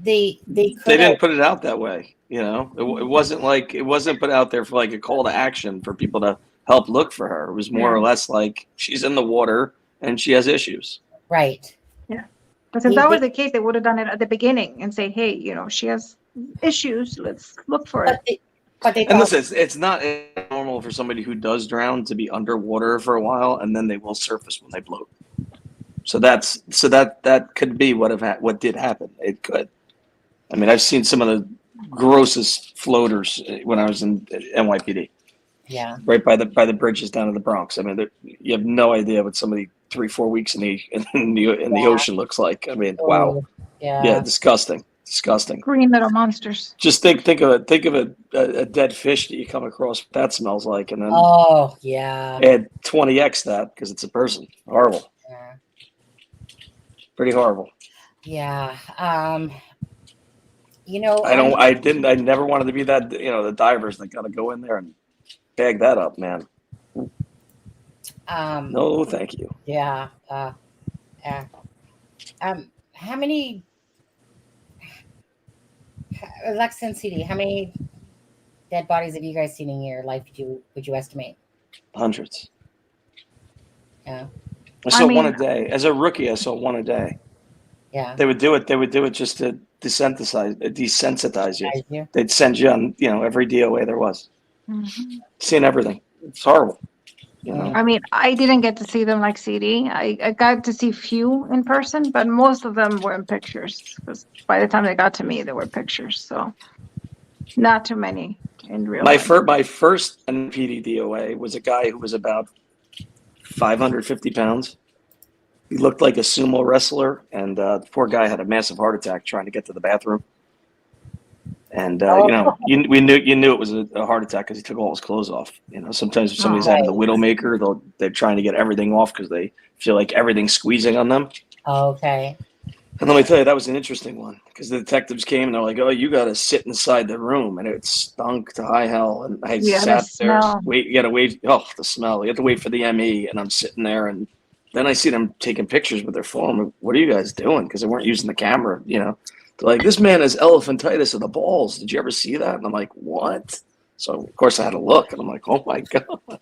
didn't put it out that way. You know, it wasn't put out there for like a call to action for people to help look for her. It was more or less like she's in the water and she has issues. Right. Yeah. Because if that was the case, they would have done it at the beginning and say, hey, she has issues. Let's look for it. And listen, it's not normal for somebody who does drown to be underwater for a while and then they will surface when they float. So that could be what did happen. It could. I mean, I've seen some of the grossest floaters when I was in NYPD. Yeah. Right by the bridges down to the Bronx. I mean, you have no idea what somebody 3-4 weeks in the ocean looks like. I mean, wow. Yeah. Disgusting. Green little monsters. Just think of a dead fish that you come across. What that smells like, and then add 20x that because it's a person. Horrible. Yeah. Pretty horrible. Yeah. I never wanted to be that. The divers that got to go in there and bag that up, man. No, thank you. Yeah. How many, Alexza and CD, how many dead bodies have you guys seen in your life? Would you estimate? Hundreds. Yeah. I saw one a day. As a rookie, I saw one a day. Yeah. They would do it just to desensitize you. They'd send you on, every DOA there was. Mm-hmm. Seeing everything. It's horrible. I mean, I didn't get to see them like CD. I got to see few in person, but most of them were in pictures. Because by the time they got to me, they were pictures. So not too many in real life. My first NPD DOA was a guy who was about 550 pounds. He looked like a sumo wrestler, and the poor guy had a massive heart attack trying to get to the bathroom. And we knew it was a heart attack because he took all his clothes off. Sometimes if somebody's having the widowmaker, they're trying to get everything off because they feel like everything's squeezing on them. Okay. And let me tell you, that was an interesting one because the detectives came and they're like, "Oh, you got to sit inside the room," and it stunk to high hell. And I sat there, you got to wait. Oh, the smell! You have to wait for the ME, and I'm sitting there, and then I see them taking pictures with their phone. What are you guys doing? Because they weren't using the camera, They're like, this man has elephantitis of the balls. Did you ever see that? And I'm like, what? So, of course, I had to look. And I'm like, oh, my God.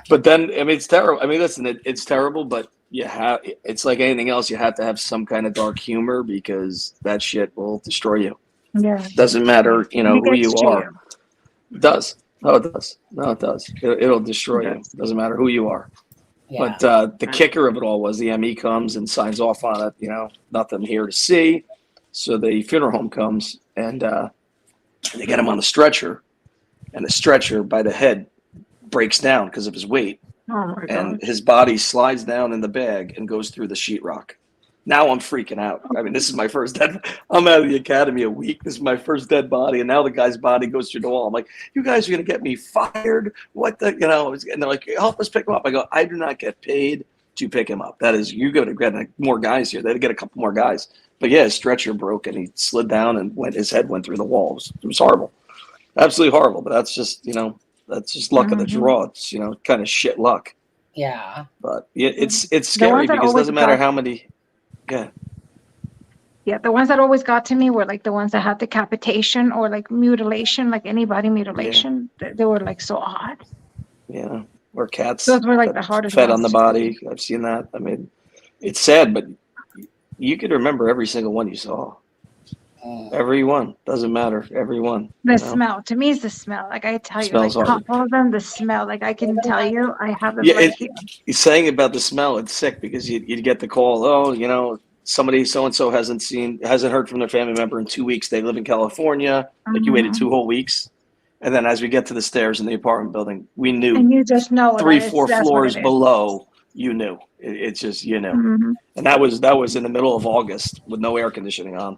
But then, I mean, it's terrible. I mean, listen, it's terrible. But it's like anything else. You have to have some kind of dark humor because that shit will destroy you. Yeah. Doesn't matter, who you are. It does. No, it does. No, it does. It'll destroy you. It doesn't matter who you are. Yeah. But the kicker of it all was the ME comes and signs off on it. Nothing here to see. So the funeral home comes and they get him on the stretcher, and the stretcher by the head breaks down because of his weight. Oh my God. And his body slides down in the bag and goes through the sheetrock. Now I'm freaking out. I mean, this is my first dead. I'm out of the academy a week. This is my first dead body, and now the guy's body goes through the wall. I'm like, you guys are gonna get me fired? What the, you know? And they're like, help us pick him up. I go, I do not get paid to pick him up. That is, you go to get more guys here. They had to get a couple more guys. But yeah, his stretcher broke, and he slid down, and his head went through the walls. It was horrible, absolutely horrible. But that's just, that's just luck of the draw. It's, kind of shit luck. Yeah. But yeah, it's scary because it doesn't matter how many. Yeah. Yeah, the ones that always got to me were like the ones that had decapitation or like mutilation, like any body mutilation. They were like so odd. Yeah. Or cats. Those were like the hardest fed ones on the to body. I've seen that. I mean, it's sad, but you could remember every single one you saw. Every one. Doesn't matter. Every one. The smell. To me, is the smell. Like I tell you, Smells like hard. all of them, the smell. Like I can tell you, I have them Yeah, right here. he's saying about the smell. It's sick because you'd get the call. Oh, somebody so and so hasn't heard from their family member in 2 weeks. They live in California. Like you waited 2 whole weeks, and then as we get to the stairs in the apartment building, we knew. And you just know 3-4 floors below. You knew. It's just and that was in the middle of August with no air conditioning on.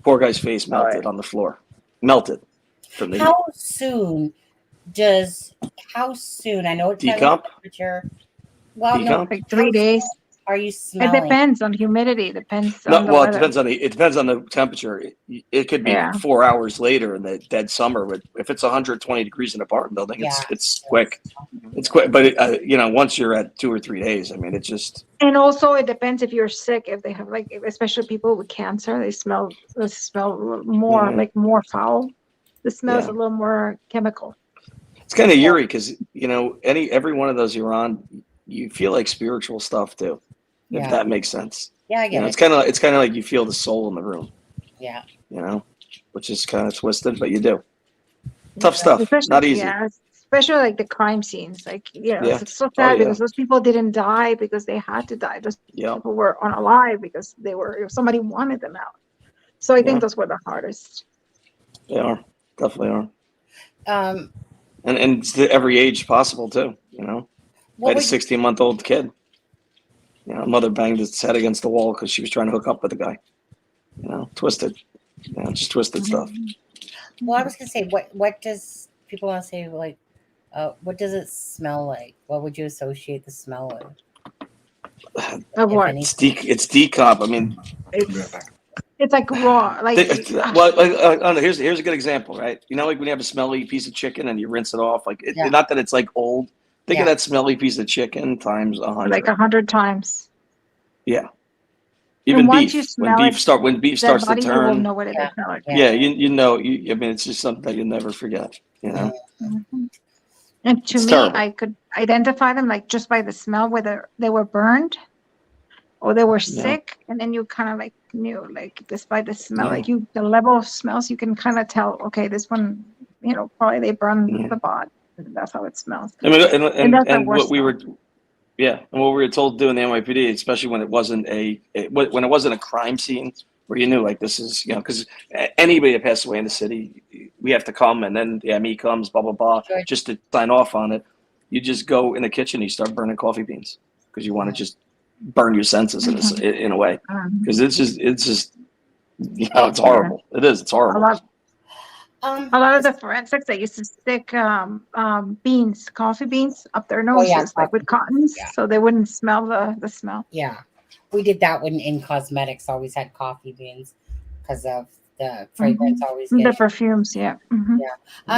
Poor guy's face melted on the floor. Melted from the How soon? I know it's decomp. Temperature. Well, no, Decomp? Like 3 days. Are you smelling? It depends on humidity. Depends on the Well, weather. it depends on the temperature. It could be 4 hours later in the dead summer, but if it's 120 degrees in an apartment building, it's quick. It's quick, but once you're at 2 or 3 days, I mean, it just. And also, it depends if you're sick. If they have especially people with cancer, they smell more more foul. The smell is a little more chemical. It's kind of eerie because every one of those you're on, you feel like spiritual stuff too. If that makes sense. Yeah, I get it. It's kind of like you feel the soul in the room. Yeah. Which is kind of twisted, but you do. Tough stuff. Not easy. Yeah, especially like the crime scenes. Like, it's so sad because those people didn't die because they had to die. Those people were unalive because somebody wanted them out. So I think those were the hardest. They are. Definitely are. And it's every age possible too, I had a 16-month-old kid. Mother banged his head against the wall because she was trying to hook up with the guy. Twisted. Just twisted stuff. Well, I was gonna say, what does people want to say? Like, what does it smell like? What would you associate the smell with? Of what? It's decomp. I mean, it's like raw. Like here's a good example, right? Like when you have a smelly piece of chicken and you rinse it off, like not that it's like old. Think of that smelly piece of chicken times 100. Like 100 times. Yeah. Even beef. When beef starts to turn. You will know what it is like. Yeah, you know. I mean, it's just something that you'll never forget. Mm-hmm. And to It's me, terrible. I could identify them like just by the smell, whether they were burned or they were sick, and then you kind of like knew, like just by the smell, like the level of smells, you can kind of tell. Okay, this one, probably they burned the body. That's how it smells. I mean, and worst what we were, and what we were told to do in the NYPD, especially when it wasn't when it wasn't a crime scene where you knew like this is because anybody that passed away in the city, we have to come, and then the ME comes, blah blah blah, just to sign off on it. You just go in the kitchen, and you start burning coffee beans because you want to just burn your senses in a way because it's just it's horrible. It is. It's horrible. A lot of the forensics, they used to stick coffee beans up their noses, like with cottons, so they wouldn't smell the smell. Yeah, we did that when in cosmetics. Always had coffee beans because of the fragrance. Always the perfumes. Yeah.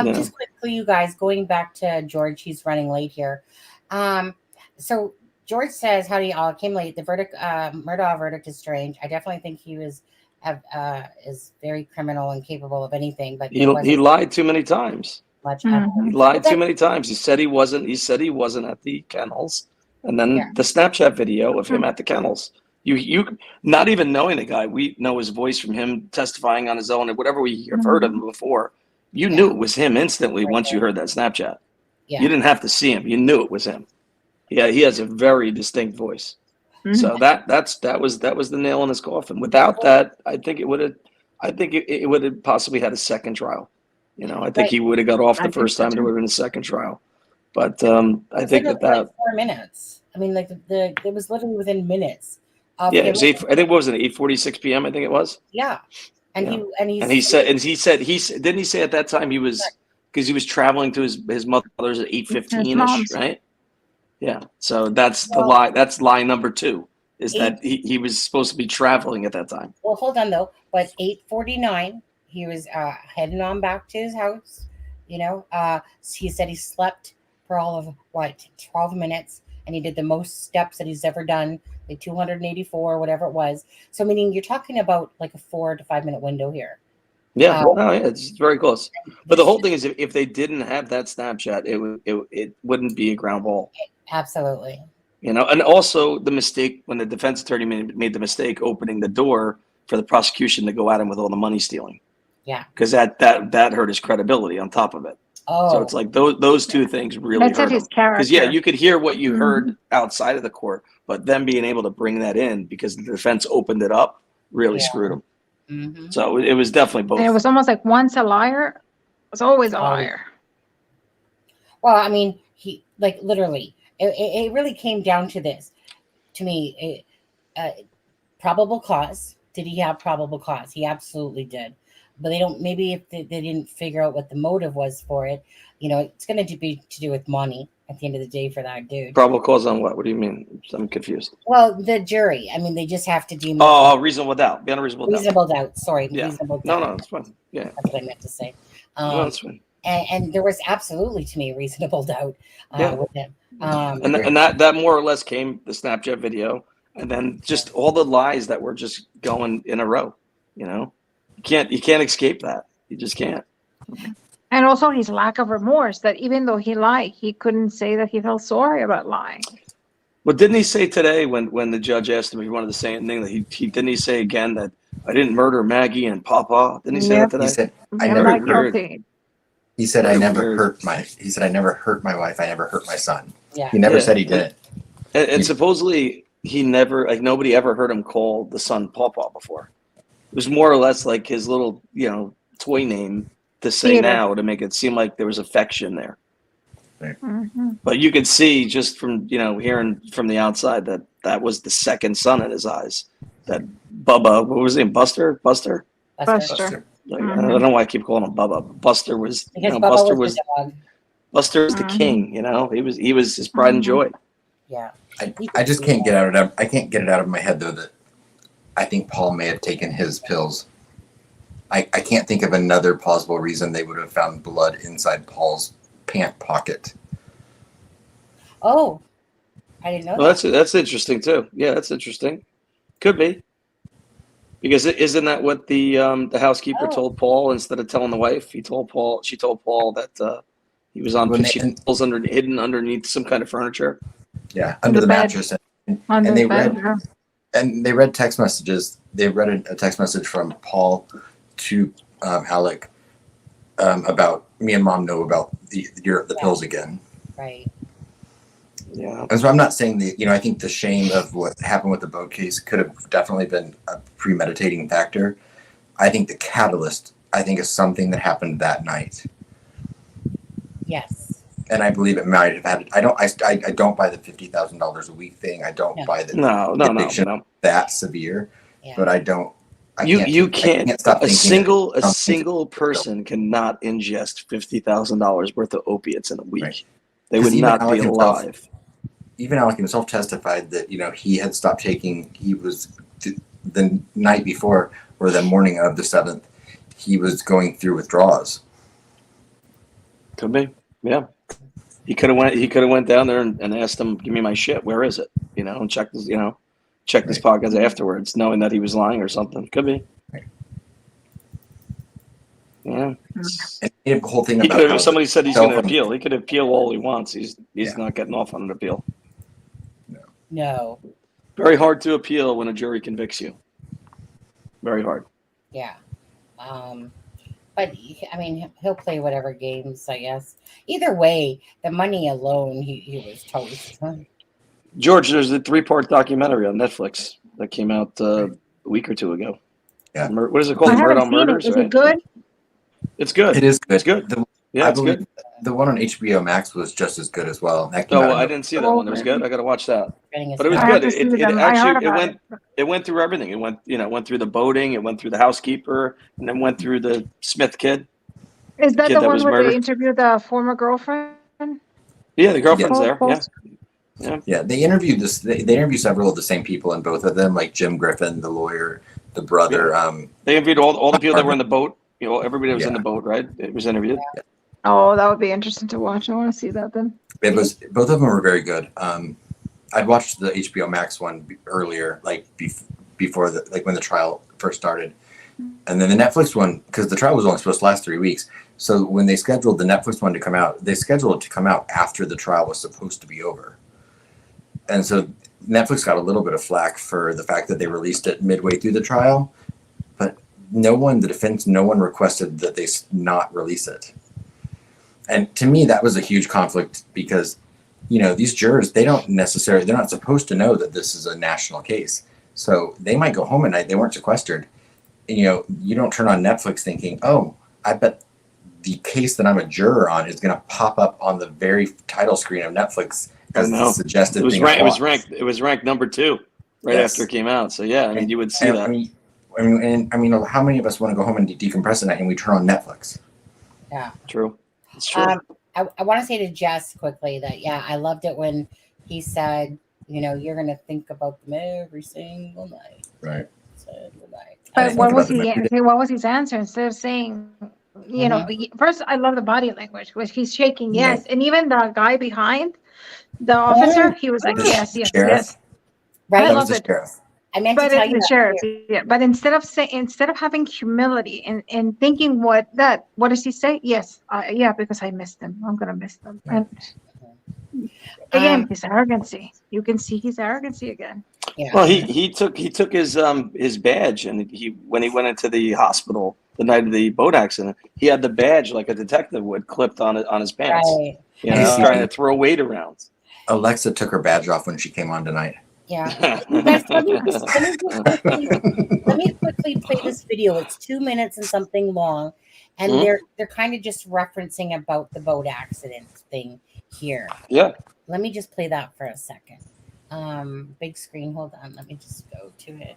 Just quickly, you guys, going back to George, he's running late here. So George says, "How do you all came late? The verdict, Murdaugh verdict is strange. I definitely think he was." Is very criminal and capable of anything, but he lied too many times. He lied too many times. He said he wasn't at the kennels, and then the Snapchat video of him at the kennels. You not even knowing the guy, we know his voice from him testifying on his own and whatever we have heard of him before. You knew it was him instantly once you heard that Snapchat. You didn't have to see him. You knew it was him. Yeah, he has a very distinct voice. So that was the nail in his coffin. Without that, I think it would have possibly had a second trial. I think he would have got off the first time, and it would have been a second trial. But I think that 4 minutes. I mean, like it was literally within minutes Yeah, it was 8. I think what was it? 8:46 p.m. I think it was. Yeah, and yeah. he said didn't he say at that time he was because he was traveling to his mother's at 8:15 ish, right? Yeah. So that's the lie. That's lie number 2 is that he was supposed to be traveling at that time. Well, hold on though. But 8:49, he was heading on back to his house. You know, he said he slept for all of 12 minutes, and he did the most steps that he's ever done, like 284, whatever it was. So, meaning you're talking about like a 4 to 5 minute window here. Yeah, yeah, it's very close. But the whole thing is, if they didn't have that Snapchat, it wouldn't be a ground ball. Absolutely. You know, and also the mistake when the defense attorney made the mistake opening the door for the prosecution to go at him with all the money stealing. Yeah. Because that hurt his credibility on top of it. Oh. So it's like those two things really That's hurt his him. character. Because yeah, you could hear what you heard outside of the court, but them being able to bring that in because the defense opened it up really screwed him. Mm-hmm. So it was definitely both. And it was almost like once a liar, was always a liar. Well, I mean, he like literally, it really came down to this. To me, probable cause. Did he have probable cause? He absolutely did. But they don't. Maybe if they didn't figure out what the motive was for it, you know, it's going to be to do with money at the end of the day for that dude. Probable cause on what? What do you mean? I'm confused. Well, the jury. I mean, they just have to deem. Oh, reasonable doubt. Beyond a reasonable doubt. Reasonable doubt. Sorry, Yeah. reasonable doubt. No, it's fine. Yeah. That's what I meant to say. No, that's fine. And there was absolutely, to me, reasonable doubt with him. And that more or less came the Snapchat video, and then just all the lies that were just going in a row. You know, you can't escape that. You just can't. And also his lack of remorse, that even though he lied, he couldn't say that he felt sorry about lying. Well, didn't he say today when the judge asked him if he wanted to say anything that he didn't he say again that I didn't murder Maggie and Papa? Didn't he say that today? He said I Yeah, never not guilty. He said I never hurt I never hurt my wife. I never hurt my son. Yeah. He never said he did it. And supposedly he never, like, nobody ever heard him call the son Papa before. It was more or less like his little, toy name to say Peter. now to make it seem like there was affection there. Mm-hmm. But you could see just from, hearing from the outside that was the second son in his eyes. That Bubba, what was his name? Buster? Buster. Like, I don't know why I keep calling him Bubba. But Buster was, Because Bubba Buster was the dog. Buster was the king, he was his pride and joy. Yeah. I just can't get it out of my head though that I think Paul may have taken his pills. I can't think of another plausible reason they would have found blood inside Paul's pant pocket. Oh, I didn't know Well, that. that's interesting too. Yeah, that's interesting. Could be. Because isn't that what the housekeeper told Paul instead of telling the wife? She told Paul that he was on pills hidden underneath some kind of furniture. Yeah, under the mattress. And they read text messages. They read a text message from Paul to Alec about me and Mom know about the pills again. Right. Yeah. And so I'm not saying I think the shame of what happened with the boat case could have definitely been a premeditating factor. I think the catalyst, is something that happened that night. Yes. And I believe it might have had. I don't buy the $50,000 a week thing. I don't buy the addiction that severe. Yeah. But I don't. You can't stop a single person cannot ingest $50,000 worth of opiates in a week. Right. They would not be alive. Even Alec himself testified that he had stopped taking. He was the night before or the morning of the 7th. He was going through withdrawals. Could be, yeah. He could have went down there and asked him, "Give me my shit. Where is it?" And check this, check this podcast afterwards, knowing that he was lying or something. Could be. Right. Yeah. And the whole thing about somebody said he's going to appeal. He could appeal all he wants. He's not getting off on an appeal. No. Very hard to appeal when a jury convicts you. Very hard. Yeah. But he'll play whatever games, I guess. Either way, the money alone, he was toast. Huh? George, there's a 3-part documentary on Netflix that came out a week or two ago. Yeah. What is it called? I haven't Murdaugh seen Murders. it. Is right? it good? It's good. It is good. It's good. Yeah, I it's believe good. the one on HBO Max was just as good as well. That came Oh, out well, in I didn't see that one. It was good. I got to watch that. But it was I have good. to see It them. I heard actually about it went through everything. It went through the boating. It went through the housekeeper, and then went through the Smith kid. Is that kid the that one was where they murdered. interview the former girlfriend? Yeah, the girlfriend's Yeah. there. Yeah. Yeah. Yeah, they interviewed this. They interviewed several of the same people in both of them, like Jim Griffin, the lawyer, the brother. They interviewed all the people that were in the boat. Everybody that was in Yeah. the boat, right? It was interviewed. Oh, that would be interesting to watch. I want to see that then. It was both of them were very good. I'd watched the HBO Max one earlier, like before when the trial first started, and then the Netflix one, because the trial was only supposed to last 3 weeks. So when they scheduled the Netflix one to come out, they scheduled it to come out after the trial was supposed to be over. And so Netflix got a little bit of flack for the fact that they released it midway through the trial, but no one requested that they not release it. And to me, that was a huge conflict because, these jurors, they're not supposed to know that this is a national case. So they might go home at night. They weren't sequestered. And, you don't turn on Netflix thinking, oh, I bet the case that I'm a juror on is going to pop up on the very title screen of Netflix as the suggested thing. It was ranked number 2 right Yes. after it came out. So yeah, you would see that. I mean, how many of us want to go home and decompress at night and we turn on Netflix? Yeah. True. It's true. I want to say to Jess quickly that, I loved it when he said, you're going to think about them every single night. Right. But what was his answer? Instead of saying, first, I love the body language, which he's shaking, yes. And even the guy behind the officer, he was like, yes. Right. I love it. Sheriff. I meant to tell you the that sheriff, too. yeah. But instead of having humility and thinking what does he say? Yes, because I missed them. I'm gonna miss them. And again, his arrogancy. You can see his arrogancy again. Yeah. Well, he took his badge, and when he went into the hospital the night of the boat accident, he had the badge like a detective would clipped on his pants. Right. Trying to throw weight around. Alexa took her badge off when she came on tonight. Yeah. You guys, let me quickly play this video. It's 2 minutes and something long, and they're kind of just referencing about the boat accident thing here. Yeah. Let me just play that for a second. Big screen. Hold on. Let me just go to it.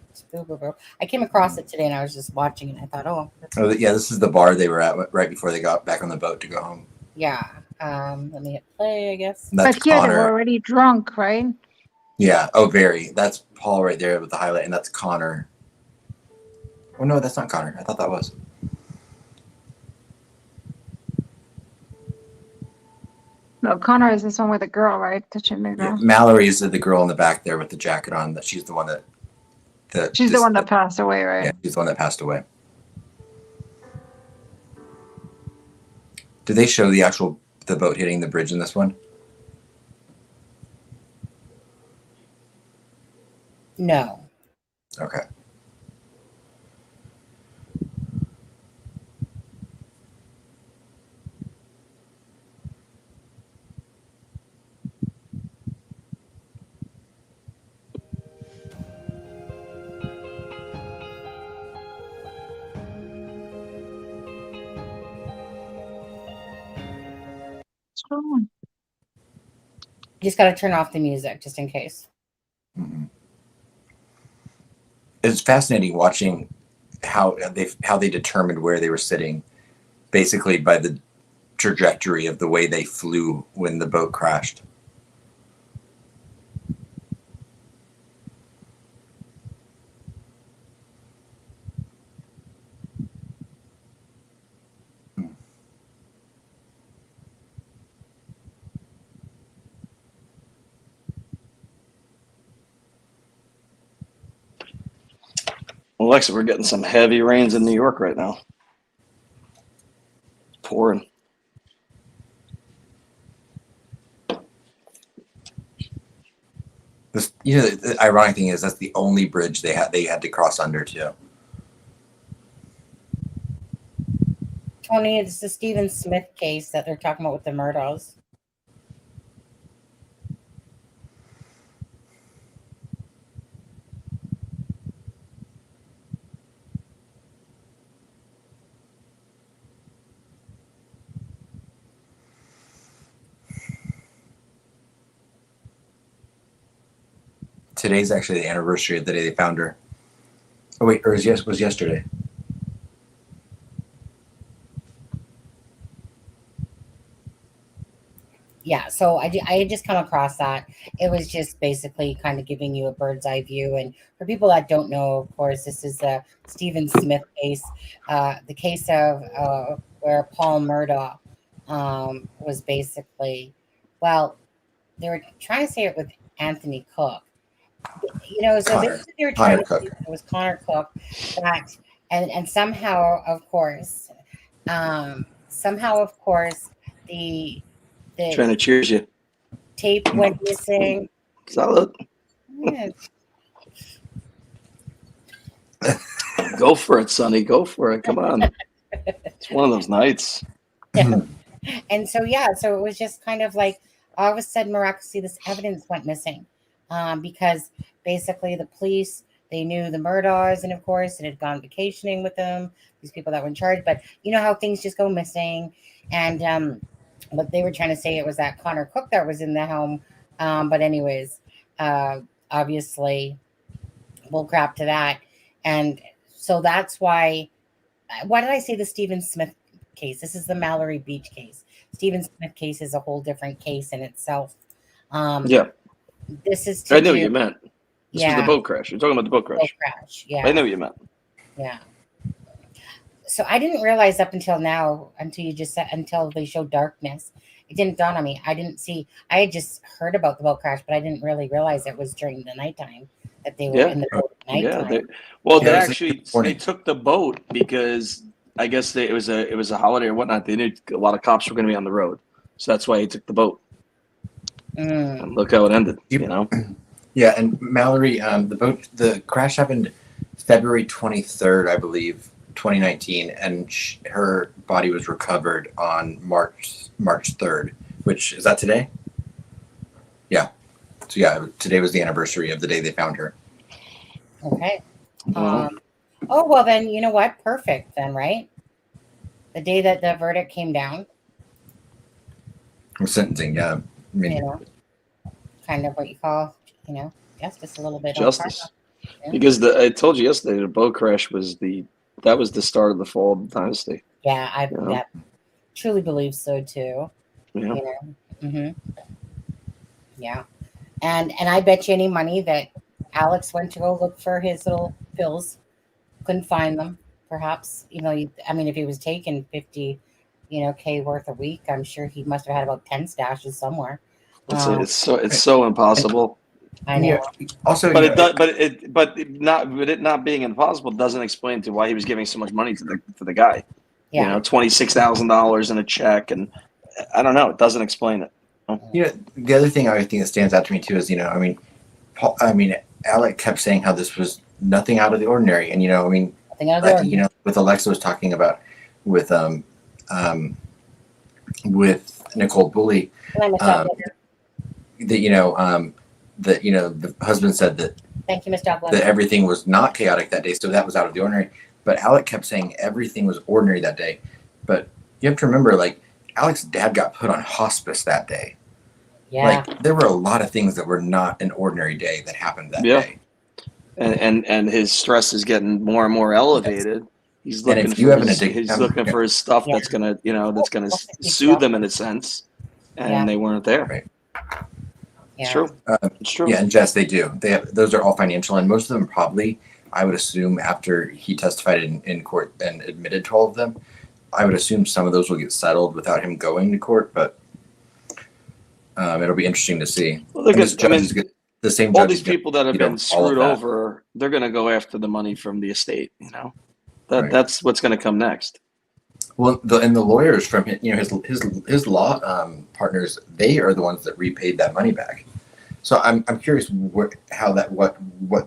I came across it today, and I was just watching it. And I thought, yeah, this is the bar they were at right before they got back on the boat to go home. Yeah. Let me hit play, I guess. But here they were already drunk, right? Yeah. Oh, very. That's Paul right there with the highlight, and that's Connor. Oh no, that's not Connor. I thought that was. No, Connor is this one with the girl, right? Touching the girl. Yeah, Mallory is the girl in the back there with the jacket on. That she's the one that. She's the one that passed away, right? Yeah, she's the one that passed away. Did they show the boat hitting the bridge in this one? No. Okay. You just got to turn off the music just in case. Mm-hmm. It's fascinating watching how they determined where they were sitting, basically by the trajectory of the way they flew when the boat crashed. Alexa, we're getting some heavy rains in New York right now. Pouring. This, the ironic thing is that's the only bridge they had to cross under too. Tony, it's the Stephen Smith case that they're talking about with the Murdaughs. today's actually the anniversary of the day they found her. Oh wait, or was yesterday. Yeah, so I had just come across that. It was just basically kind of giving you a bird's eye view. And for people that don't know, of course, this is the Stephen Smith case, the case of where Paul Murdaugh was basically, well, they were trying to say it with Anthony Cook. So basically they were trying to say it was Connor Cook that, and somehow, of course, the Trying to cheers you. tape went missing. Solid. Yeah. Go for it, Sonny. Go for it. Come on. It's one of those nights. And so it was just kind of like all of a sudden miraculously this evidence went missing, because basically the police, they knew the Murdaughs, and of course it had gone vacationing with them, these people that were in charge. But you know how things just go missing, and what they were trying to say, it was that Connor Cook that was in the home. But anyways, obviously, bull crap to that. And so that's why did I say the Stephen Smith case? This is the Mallory Beach case. Stephen Smith case is a whole different case in itself. Yeah. This is I knew what you meant. This was the Yeah. boat crash. You're talking about the boat crash. Boat crash, yeah. I knew what you meant. Yeah. So I didn't realize up until now, until you just said, until they showed darkness, it didn't dawn on me. I had just heard about the boat crash, but I didn't really realize it was during the nighttime that they were in the boat at nighttime. They took the boat because I guess it was a holiday or whatnot. They knew a lot of cops were going to be on the road, so that's why he took the boat. And look how it ended. Yeah, and Mallory, the crash happened February 23rd, I believe, 2019, and her body was recovered on March 3rd, which is that today? Yeah. So yeah, today was the anniversary of the day they found her. Okay. Oh, well then, you know what? Perfect then, right? The day that the verdict came down. Sentencing, yeah. I mean, Kind of what you call, justice a little bit. Justice. Because I told you yesterday, the boat crash was the start of the fall of the dynasty. Yeah, I truly believe so too. Yeah. Yeah. And I bet you any money that Alex went to go look for his little pills, couldn't find them. Perhaps, if he was taking 50, K worth a week, I'm sure he must have had about 10 stashes somewhere. It's so impossible. I know. Also, it not being impossible doesn't explain to why he was giving so much money to the guy. Yeah. $26,000 in a check, and I don't know. It doesn't explain it. The other thing I think that stands out to me too is, Alec kept saying how this was nothing out of the ordinary, and nothing out of the ordinary. with Alexza was talking about with Nicole Bully, the husband said that thank you, Ms. Douglas, that everything was not chaotic that day, so that was out of the ordinary. But Alec kept saying everything was ordinary that day. But you have to remember, Alec's dad got put on hospice that day. Yeah. There were a lot of things that were not an ordinary day that happened that day. And his stress is getting more and more elevated. He's looking for his stuff that's gonna soothe them in a sense, and they weren't there. Right. It's true. It's true. Yeah, and Jess, they do. Those are all financial, and most of them probably, I would assume, after he testified in court and admitted to all of them, I would assume some of those will get settled without him going to court, but it'll be interesting to see. Well, they're good. The same all judge these people that have been screwed over, they're going to go after the money from the estate. That's what's going to come next. Well, the lawyers from his law partners, they are the ones that repaid that money back. So I'm curious what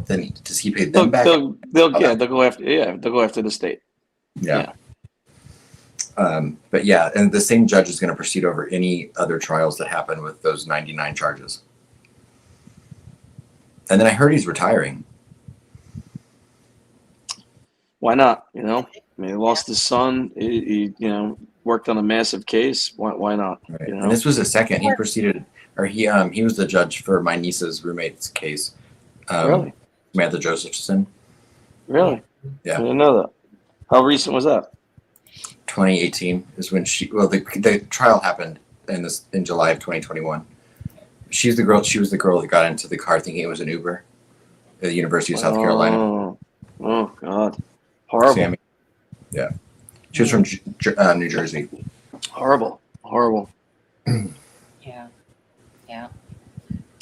then does he pay them back? They'll go after the state. Yeah. But yeah, and the same judge is going to proceed over any other trials that happen with those 99 charges. And then I heard he's retiring. Why not? He lost his son. He worked on a massive case. Why not? Right. And this was his second. He proceeded, or he was the judge for my niece's roommate's case. Really? Samantha Josephson. Really? Yeah. I didn't know that. How recent was that? 2018 is when the trial happened in July of 2021. She was the girl that got into the car thinking it was an Uber at the University of South Carolina. Oh God. Horrible. Sammy. Yeah. She was from New Jersey. Horrible. Yeah.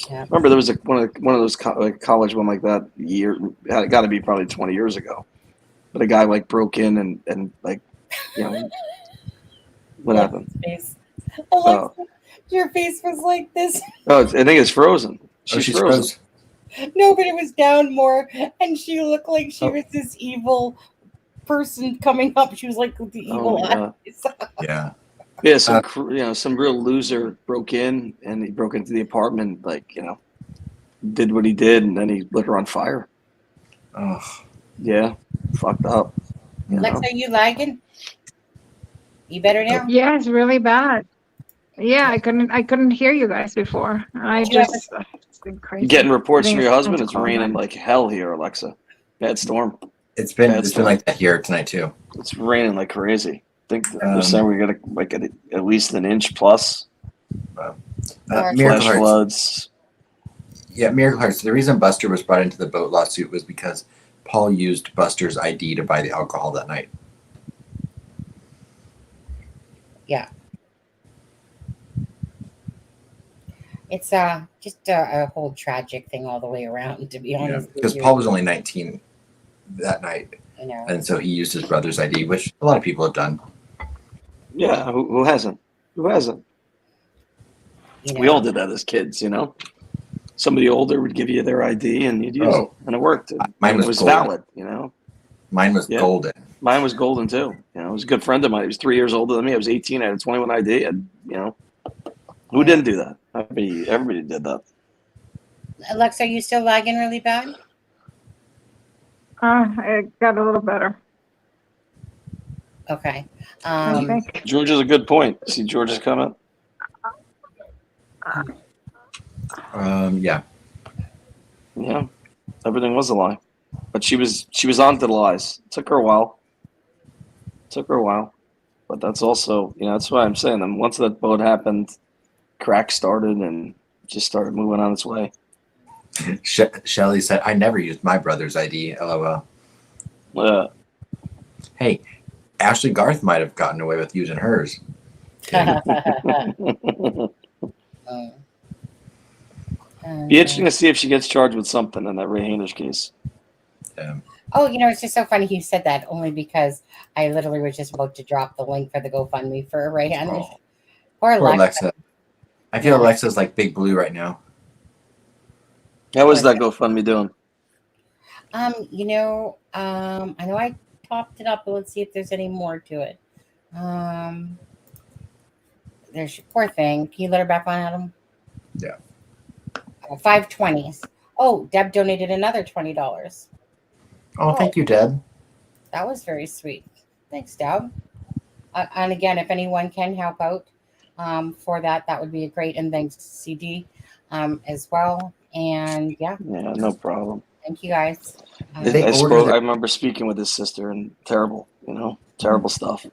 Remember, there was one of those college one like that year. It got to be probably 20 years ago. But a guy like broke in and like, what happened? Alexa, your face was like this. Oh, I think it's frozen. She's frozen. No, but it was down more, and she looked like she was this evil person coming up. She was like the evil eyes. Yeah. Yeah, some real loser broke in, and he broke into the apartment, did what he did, and then he lit her on fire. Oh. Yeah, fucked up. Alexa, are you lagging? You better now? Yeah, it's really bad. Yeah, I couldn't hear you guys before. It's been crazy. You getting reports from your husband? It's raining like hell here, Alexa. Bad storm. It's been like that here tonight too. It's raining like crazy. I think they're saying we're gonna get at least an inch plus. Flash floods. Yeah, Miracle Hearts. The reason Buster was brought into the boat lawsuit was because Paul used Buster's ID to buy the alcohol that night. Yeah. It's just a whole tragic thing all the way around, to be honest. Because Paul was only 19 that night. I know. And so he used his brother's ID, which a lot of people have done. Yeah, who hasn't? Who hasn't? We all did that as kids, Somebody older would give you their ID and you'd use it, and it worked. Mine was valid, Mine was golden. Mine was golden too. It was a good friend of mine. He was 3 years older than me. I was 18. I had a 21 ID. And who didn't do that? Everybody did that. Alexa, are you still lagging really bad? It got a little better. Okay. George is a good point. See George's comment? Yeah. Yeah. Everything was a lie. But she was on to the lies. It took her a while. But that's also, that's why I'm saying that once that boat happened, crack started and just started moving on its way. Shelly said, I never used my brother's ID, LOL. Hey, Ashley Garth might have gotten away with using hers. Be interesting to see if she gets charged with something in that Ray Hainish case. Oh, it's just so funny you said that, only because I literally was just about to drop the link for the GoFundMe for Ray Hainish. Poor Alexa. I feel Alexa's like Big Blue right now. How is that GoFundMe doing? I know I topped it up, but let's see if there's any more to it. There's poor thing. Can you let her back on, Adam? Yeah. 520s. Oh, Deb donated another $20. Oh, thank you, Deb. That was very sweet. Thanks, Deb. And again, if anyone can help out for that would be great. And thanks to CD as well. And yeah, no problem. Thank you guys. I remember speaking with his sister, and terrible stuff.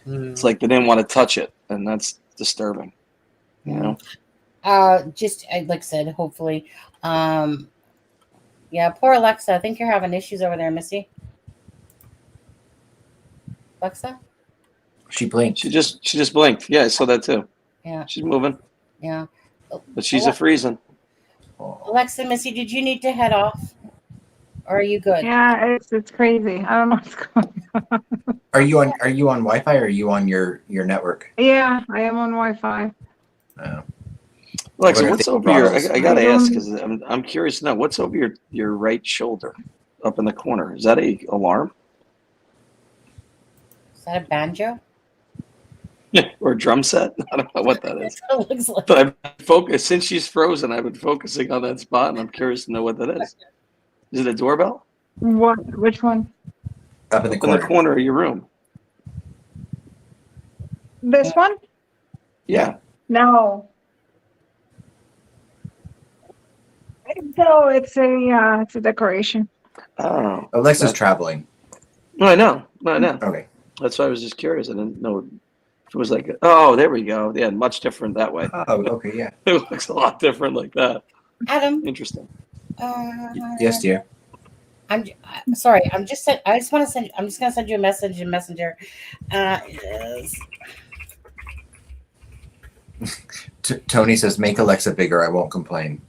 It's like they didn't want to touch it, and that's disturbing. Just like I said, hopefully. Yeah, poor Alexa. I think you're having issues over there, Missy. Alexa? She blinked. She just blinked. Yeah, I saw that too. Yeah. She's moving. Yeah. But she's a freezing. Alexa, Missy, did you need to head off? Or are you good? Yeah, it's crazy. I don't know what's going on. Are you on Wi-Fi or are you on your network? Yeah, I am on Wi-Fi. Alexa, what's over your? I gotta ask because I'm curious to know what's over your right shoulder, up in the corner. Is that a alarm? Is that a banjo? Or a drum set? I don't know what that is. It looks like. But I've focused since she's frozen. I've been focusing on that spot, and I'm curious to know what that is. Is it a doorbell? What? Which one? Up in the corner of your room. This one? Yeah. No. No, it's a decoration. Oh, Alexa's traveling. No, I know. No, I know. Okay. That's why I was just curious. I didn't know if it was like, oh, there we go. Yeah, much different that way. Oh, okay, yeah. It looks a lot different like that. Adam. Interesting. Yes, dear. I'm sorry. I just want to send. I'm just gonna send you a message in Messenger. Yes. Tony says, "Make Alexa bigger. I won't complain."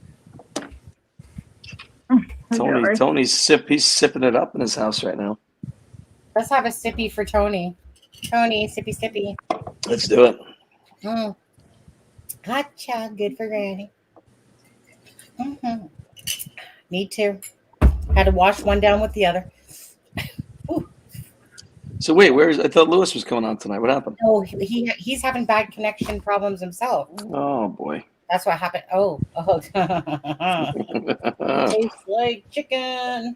Tony's he's sipping it up in his house right now. Let's have a sippy for Tony. Tony, sippy. Let's do it. Gotcha. Good for Granny. Me too. Had to wash one down with the other. So wait, I thought Lewis was coming on tonight. What happened? Oh, he's having bad connection problems himself. Oh boy. That's what happened. Oh. Tastes like chicken.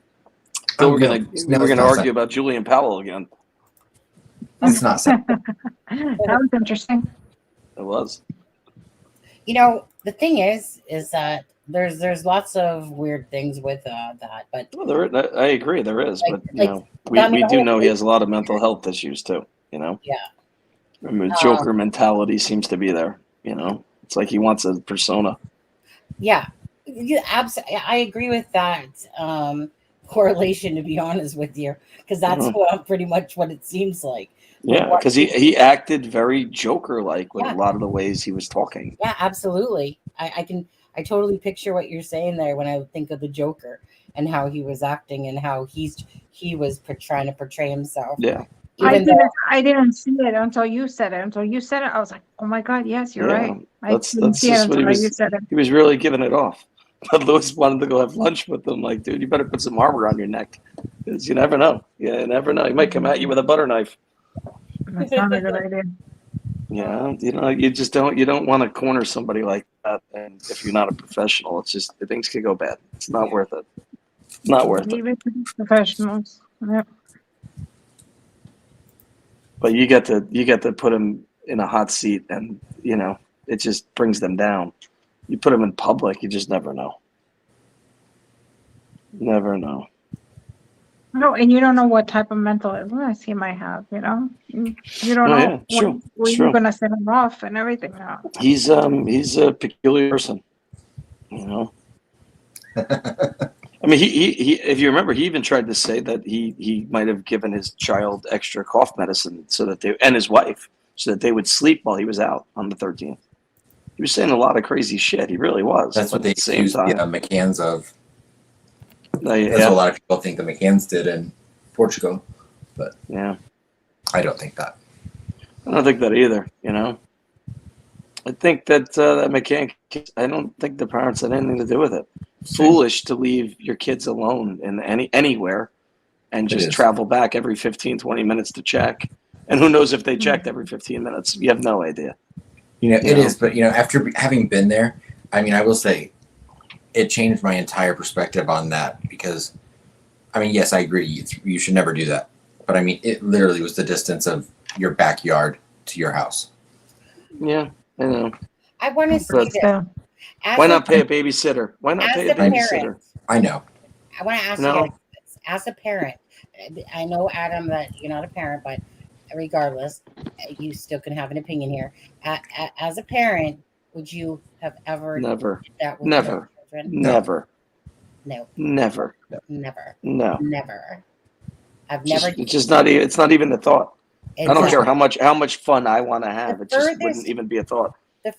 So we're gonna argue about Julian Powell again. That's not so. That was interesting. It was. You know, the thing is that there's lots of weird things with that, but I agree there is, but we do know he has a lot of mental health issues too. You know. Yeah. I mean, Joker mentality seems to be there. You know, it's like he wants a persona. Yeah, absolutely. I agree with that correlation, to be honest with you, because that's pretty much what it seems like. Yeah, because he acted very Joker-like with a lot of the ways he was talking. Yeah, absolutely. I totally picture what you're saying there when I think of the Joker and how he was acting and how he was trying to portray himself. Yeah. I didn't see it until you said it. I was like, oh my God, yes, you're right. That's just what he was really giving it off. But Lewis wanted to go have lunch with him. Like, dude, you better put some armor on your neck, because you never know. Yeah, you never know. He might come at you with a butter knife. That's not a good idea. Yeah, you don't want to corner somebody like that. And if you're not a professional, it's just things could go bad. It's not worth it. Not worth it. Leave it to professionals. Yep. But you get to put him in a hot seat, and it just brings them down. You put him in public, you just never know. Never know. No, and you don't know what type of mental illness he might have. You don't know where you're gonna set him off and everything. Now he's a peculiar person. I mean, he if you remember, he even tried to say that he might have given his child extra cough medicine and his wife so that they would sleep while he was out on the 13th. He was saying a lot of crazy shit. He really was. That's what they accused McCann's of. That's what a lot of people think the McCanns did in Portugal, but yeah, I don't think that. I don't think that either. I think that that McCann. I don't think the parents had anything to do with it. Foolish to leave your kids alone in anywhere and just travel back every 15, 20 minutes to check. And who knows if they checked every 15 minutes? You have no idea. It is, but after having been there, I mean, I will say it changed my entire perspective on that, because I mean, yes, I agree. You should never do that. But I mean, it literally was the distance of your backyard to your house. Yeah, I know. I want to say this. Why not pay a babysitter? Why not pay a babysitter? I know. I want to ask you, as a parent, I know, Adam, that you're not a parent, but regardless, you still can have an opinion here. As a parent, would you have ever never did that with never your children? Never. No. Never. Never. No. Never. I've never. It's just not even. It's not even a thought. Exactly. I don't care how much fun I want to have. It just wouldn't even be a thought.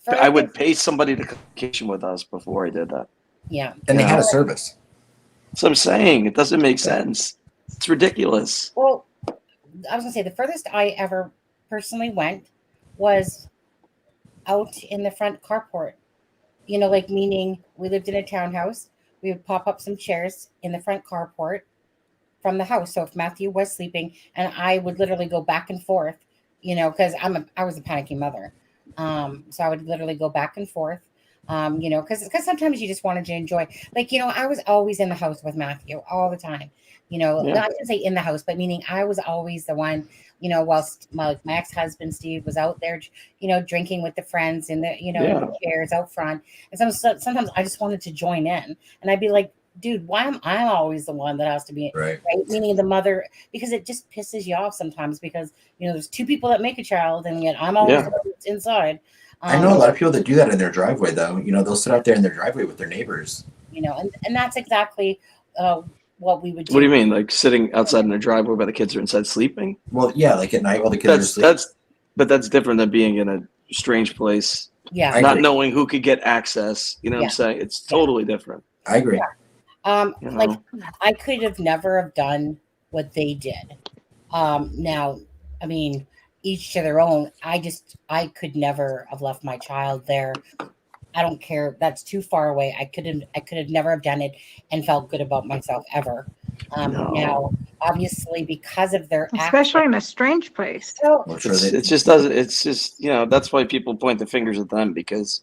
I would pay somebody to come vacation with us before I did that. Yeah. And they had a service. So I'm saying it doesn't make sense. It's ridiculous. Well, I was gonna say the furthest I ever personally went was out in the front carport. Like, meaning we lived in a townhouse. We would pop up some chairs in the front carport from the house. So if Matthew was sleeping, and I would literally go back and forth, because I was a panicking mother. So I would literally go back and forth. Because sometimes you just wanted to enjoy. Like, I was always in the house with Matthew all the time. Not to say in the house, but meaning I was always the one, whilst my ex-husband Steve was out there, drinking with the friends in the, in the chairs out front. And sometimes I just wanted to join in, and I'd be like, dude, why am I always the one that has to be right? Meaning the mother, because it just pisses you off sometimes because, there's two people that make a child, and yet I'm always the one that's inside. I know a lot of people that do that in their driveway, though. They'll sit out there in their driveway with their neighbors. And that's exactly what we would do. What do you mean? Like sitting outside in their driveway while the kids are inside sleeping? Well, yeah, like at night while the kids are sleeping. But that's different than being in a strange place. Yeah. Not knowing who could get access. You know what I'm saying? It's totally different. I agree. Yeah. Like I could have never have done what they did. Now, I mean, each to their own. I could never have left my child there. I don't care. That's too far away. I could have never have done it and felt good about myself ever. Now, obviously, because of their especially in a strange place. It just doesn't. It's just that's why people point the fingers at them, because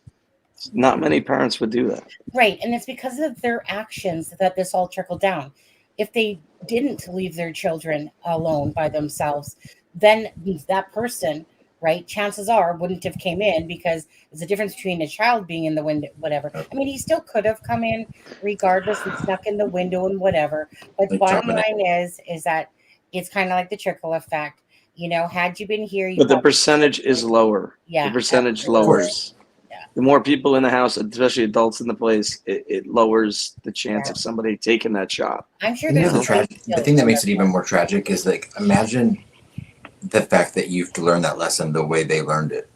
not many parents would do that. Right, and it's because of their actions that this all trickled down. If they didn't leave their children alone by themselves, then that person, right, chances are wouldn't have came in, because there's a difference between a child being in the window, whatever. I mean, he still could have come in regardless and snuck in the window and whatever. But the bottom line is that it's kind of like the trickle effect. Had you been here, but the percentage is lower. Yeah, the percentage lowers. Yeah. The more people in the house, especially adults in the place, it lowers the chance of somebody taking that shot. I'm sure there's the thing that makes it even more tragic is, like, imagine the fact that you've learned that lesson the way they learned it.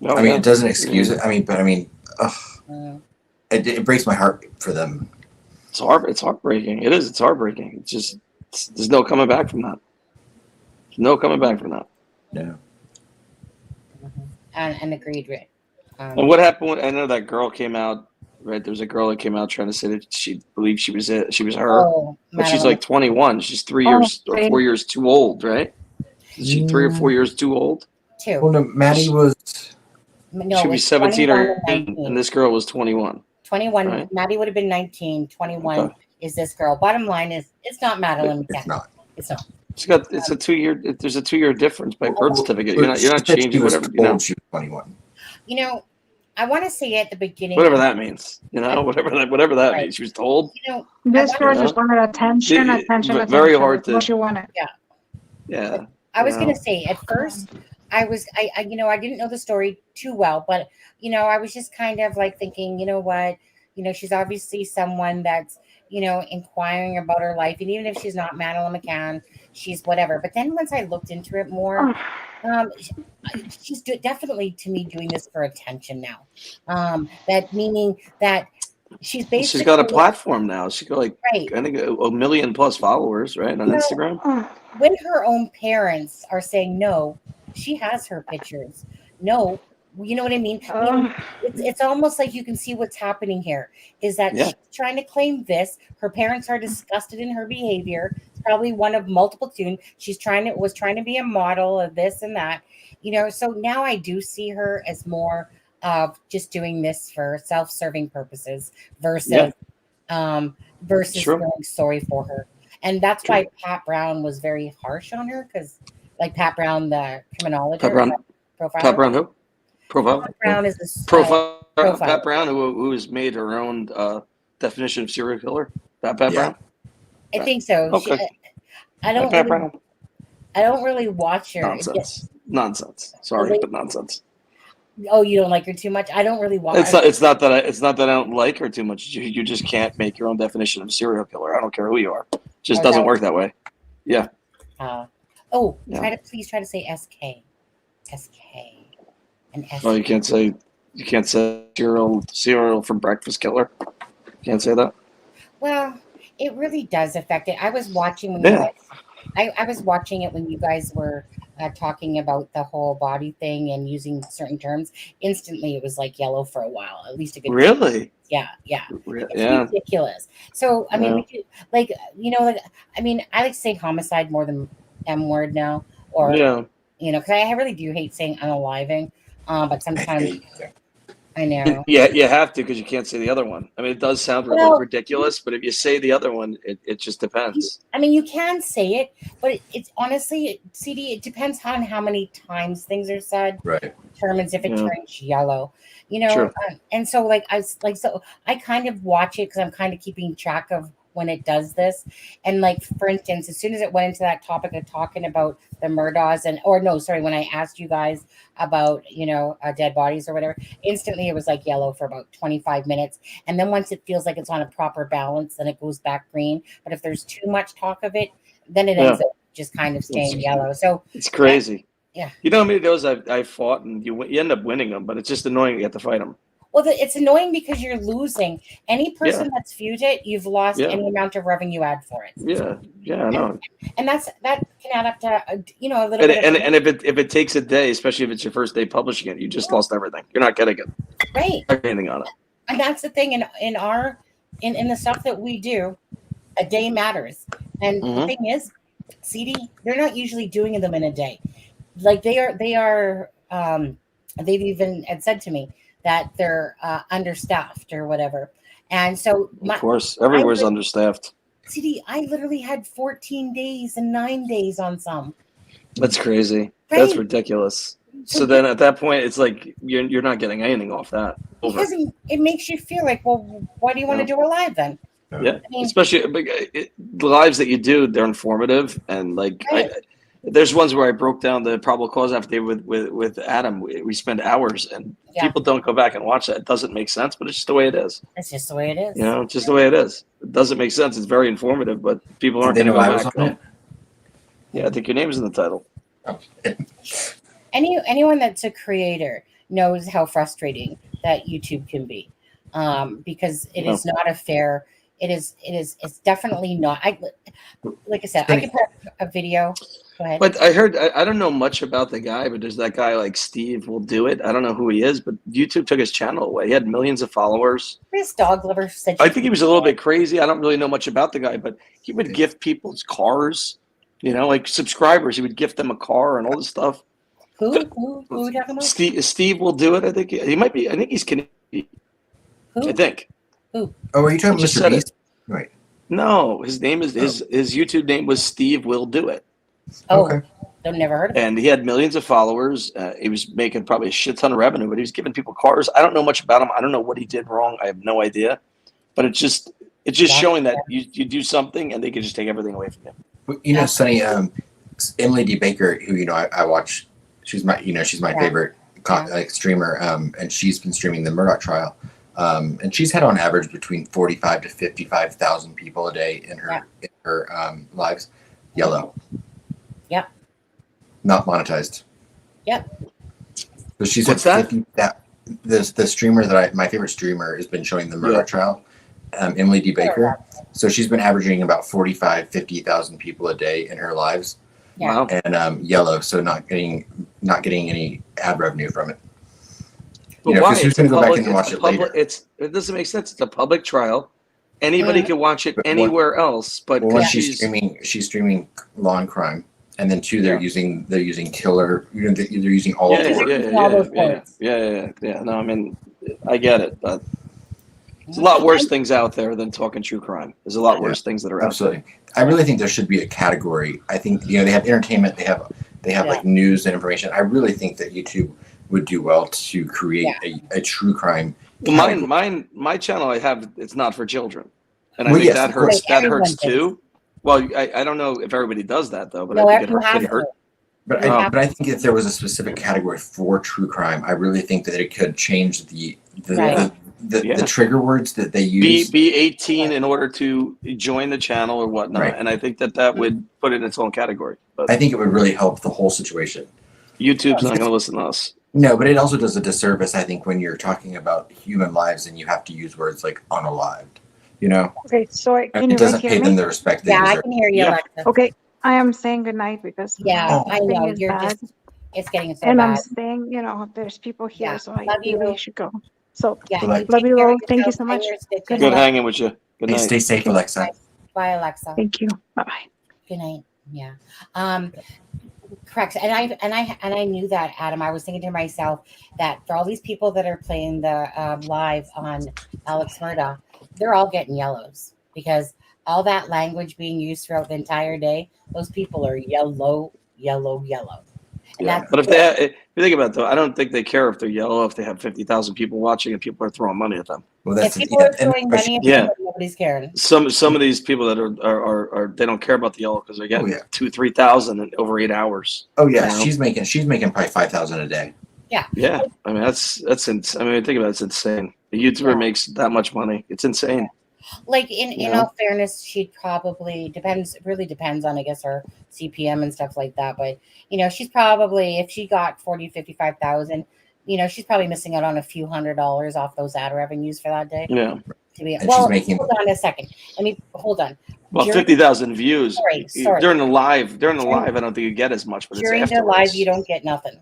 It doesn't excuse it. It breaks my heart for them. It's heartbreaking. It is. It's heartbreaking. It's just there's no coming back from that. There's no coming back from that. No. And agreed, Rick. And what happened when, I know that girl came out, right? There was a girl that came out trying to say that she believed she was her. But she's like 21. She's 3 years or 4 years too old, right? Is she 3 or 4 years too old? Two. Well, no, Maddie was... she was 17 or 18, and this girl was 21. 21. Right? Maddie would have been 19. 21 is this girl. Bottom line is, it's not Madeline. It's not. It's not. It's a 2 year. There's a 2 year difference by birth certificate. You're not changing whatever. She was 21. I want to say at the beginning. Whatever that means. Whatever that means. She was told. This girl just wanted attention. Very hard to. What you wanted. Yeah. Yeah. I was gonna say at first, I didn't know the story too well, but I was just kind of like thinking, she's obviously someone that's inquiring about her life, and even if she's not Madeline McCann, she's whatever. But then once I looked into it more, she's definitely, to me, doing this for attention now. That meaning that she's basically, she's got a platform now. She's got I think a million plus followers, right, on Instagram. When her own parents are saying no, she has her pictures. No, you know what I mean? It's almost like you can see what's happening here is that she's trying to claim this. Her parents are disgusted in her behavior. It's probably one of multiple tunes. She's was trying to be a model of this and that, so now I do see her as more of just doing this for self-serving purposes versus feeling sorry for her. And that's why Pat Brown was very harsh on her, because like Pat Brown, the criminologist. Pat Brown who? Profile. Pat Brown is this profile. Pat Brown, who has made her own definition of serial killer. Pat Brown. I think so. Okay. I don't really watch her. Nonsense. Sorry, but nonsense. Oh, you don't like her too much? I don't really watch. It's not that I don't like her too much. You just can't make your own definition of serial killer. I don't care who you are. It just doesn't work that way. Yeah. Please try to say SK. And SK. Oh, you can't say cereal for breakfast killer. Can't say that. Well, it really does affect it. I was watching when I was watching it when you guys were talking about the whole body thing and using certain terms. Instantly, it was like yellow for a while, at least a good. Really? Yeah. It's ridiculous. So I mean, I like to say homicide more than M word now, or because I really do hate saying unaliving. But sometimes I know. Yeah, you have to because you can't say the other one. I mean, it does sound Well, ridiculous, but if you say the other one, it just depends. I mean, you can say it, but it's honestly, CD, it depends on how many times things are said. Right. Determines if it Yeah. turns yellow, you know. Sure. And so, like, so I kind of watch it because I'm kind of keeping track of when it does this. And like, for instance, as soon as it went into that topic of talking about the Murdaughs when I asked you guys about, dead bodies or whatever, instantly it was like yellow for about 25 minutes. And then once it feels like it's on a proper balance, then it goes back green. But if there's too much talk of it, then it ends up just kind of staying yellow. So it's crazy. Yeah. You know how many of those I've fought and you end up winning them, but it's just annoying you have to fight them. Well, it's annoying because you're losing. Any person that's viewed it, you've lost any amount of revenue you add for it. Yeah, I know. And that can add up to a little And, bit. and if it takes a day, especially if it's your first day publishing it, you just lost everything. You're not getting it. Right. Anything on it. And that's the thing in the stuff that we do, a day matters. And the thing is, CD, they're not usually doing them in a day. Like they are. They've even had said to me that they're understaffed or whatever. And so of course, everywhere's understaffed. CD, I literally had 14 days and 9 days on some. That's crazy. Right? That's ridiculous. So then at that point, it's like you're not getting anything off that. Because it makes you feel like, well, why do you want to do a live then? Yeah, especially the lives that you do, they're informative. And like, there's ones where I broke down the probable cause affidavit with Adam. We spend hours and people don't go back and watch that. It doesn't make sense, but it's just the way it is. It's just the way it is. It's just the way it is. It doesn't make sense. It's very informative, but people aren't going to go back. Yeah, I think your name is in the title. Anyone that's a creator knows how frustrating that YouTube can be, because it is not a fair. It's definitely not. Like I said, I can put a video. Go ahead. But I heard, I don't know much about the guy, but there's that guy like Steve will do it. I don't know who he is, but YouTube took his channel away. He had millions of followers. Chris Dog Lover said. I think he was a little bit crazy. I don't really know much about the guy, but he would gift people's cars, like subscribers. He would gift them a car and all this stuff. Who are we talking about? Steve will do it. I think he might be. I think he's Canadian. Who? I think. Who? Oh, are you talking about Mr. Beast? Right. No, his name is his YouTube name was Steve Will Do It. Oh, okay. I've never heard of it. And he had millions of followers. He was making probably a shit ton of revenue, but he was giving people cars. I don't know much about him. I don't know what he did wrong. I have no idea. But it's just showing that you do something and they can just take everything away from you. Sonny, Emily D. Baker, who I watch, she's my favorite streamer, and she's been streaming the Murdaugh trial. And she's had on average between 45 to 55,000 people a day in her lives. Yellow. Yep. Not monetized. Yep. So she's at 50. The streamer my favorite streamer has been showing the Murdaugh trial, Emily D. Baker. So she's been averaging about 45, 50,000 people a day in her lives. Yeah. And yellow, so not getting any ad revenue from it. But why? Who's going to go back and watch it later? It doesn't make sense. It's a public trial. Anybody can watch it anywhere else, but she's streaming law and crime, and then they're using killer. They're using all of them. Yeah. No, I mean, I get it, but there's a lot worse things out there than talking true crime. There's a lot worse things that are out there. I really think there should be a category. I think they have entertainment, they have like news and information. I really think that YouTube would do well to create a true crime. Well, my channel it's not for children, and I think that hurts. That hurts too. Well, I don't know if everybody does that though, but I think it hurt. But I think if there was a specific category for true crime, I really think that it could change the trigger words that they use. Be 18 in order to join the channel or whatnot, and I think that would put it in its own category. But I think it would really help the whole situation. YouTube's not going to listen to us. No, but it also does a disservice, I think, when you're talking about human lives and you have to use words like unalived, Okay, so it doesn't pay them the respect they deserve. I can hear you, Alexa. Okay, I am saying goodnight because I know it's getting so and bad. I'm saying, there's people here, so I really should go. So love you all. Thank you so much. Good hanging with you. Good night. Stay safe, Alexa. Bye, Alexa. Thank you. Bye-bye. Good night. Yeah. Correct. And I knew that, Adam. I was thinking to myself that for all these people that are playing the live on Alex Murdaugh, they're all getting yellows because all that language being used throughout the entire day, those people are yellow, yellow, yellow. And Yeah, that's but if you think about it, though, I don't think they care if they're yellow if they have 50,000 people watching and people are throwing money at them. Well, if people are throwing money at them, nobody's caring. Some of these people that are they don't care about the yellow because they're getting 2,000-3,000 in over 8 hours. Oh yeah, you know? she's making probably 5,000 a day. Yeah. Yeah, I mean that's I mean think about it, it's insane. A YouTuber makes that much money. It's insane. Like in all fairness, she'd probably really depends on, I guess, her CPM and stuff like that. But she's probably, if she got 55,000, she's probably missing out on a few $100s off those ad revenues for that day. Yeah. Hold on a second. Hold on. Well, 50,000 views sorry. during the live. I don't think you get as much, but During it's the afterwards. live, you don't get nothing.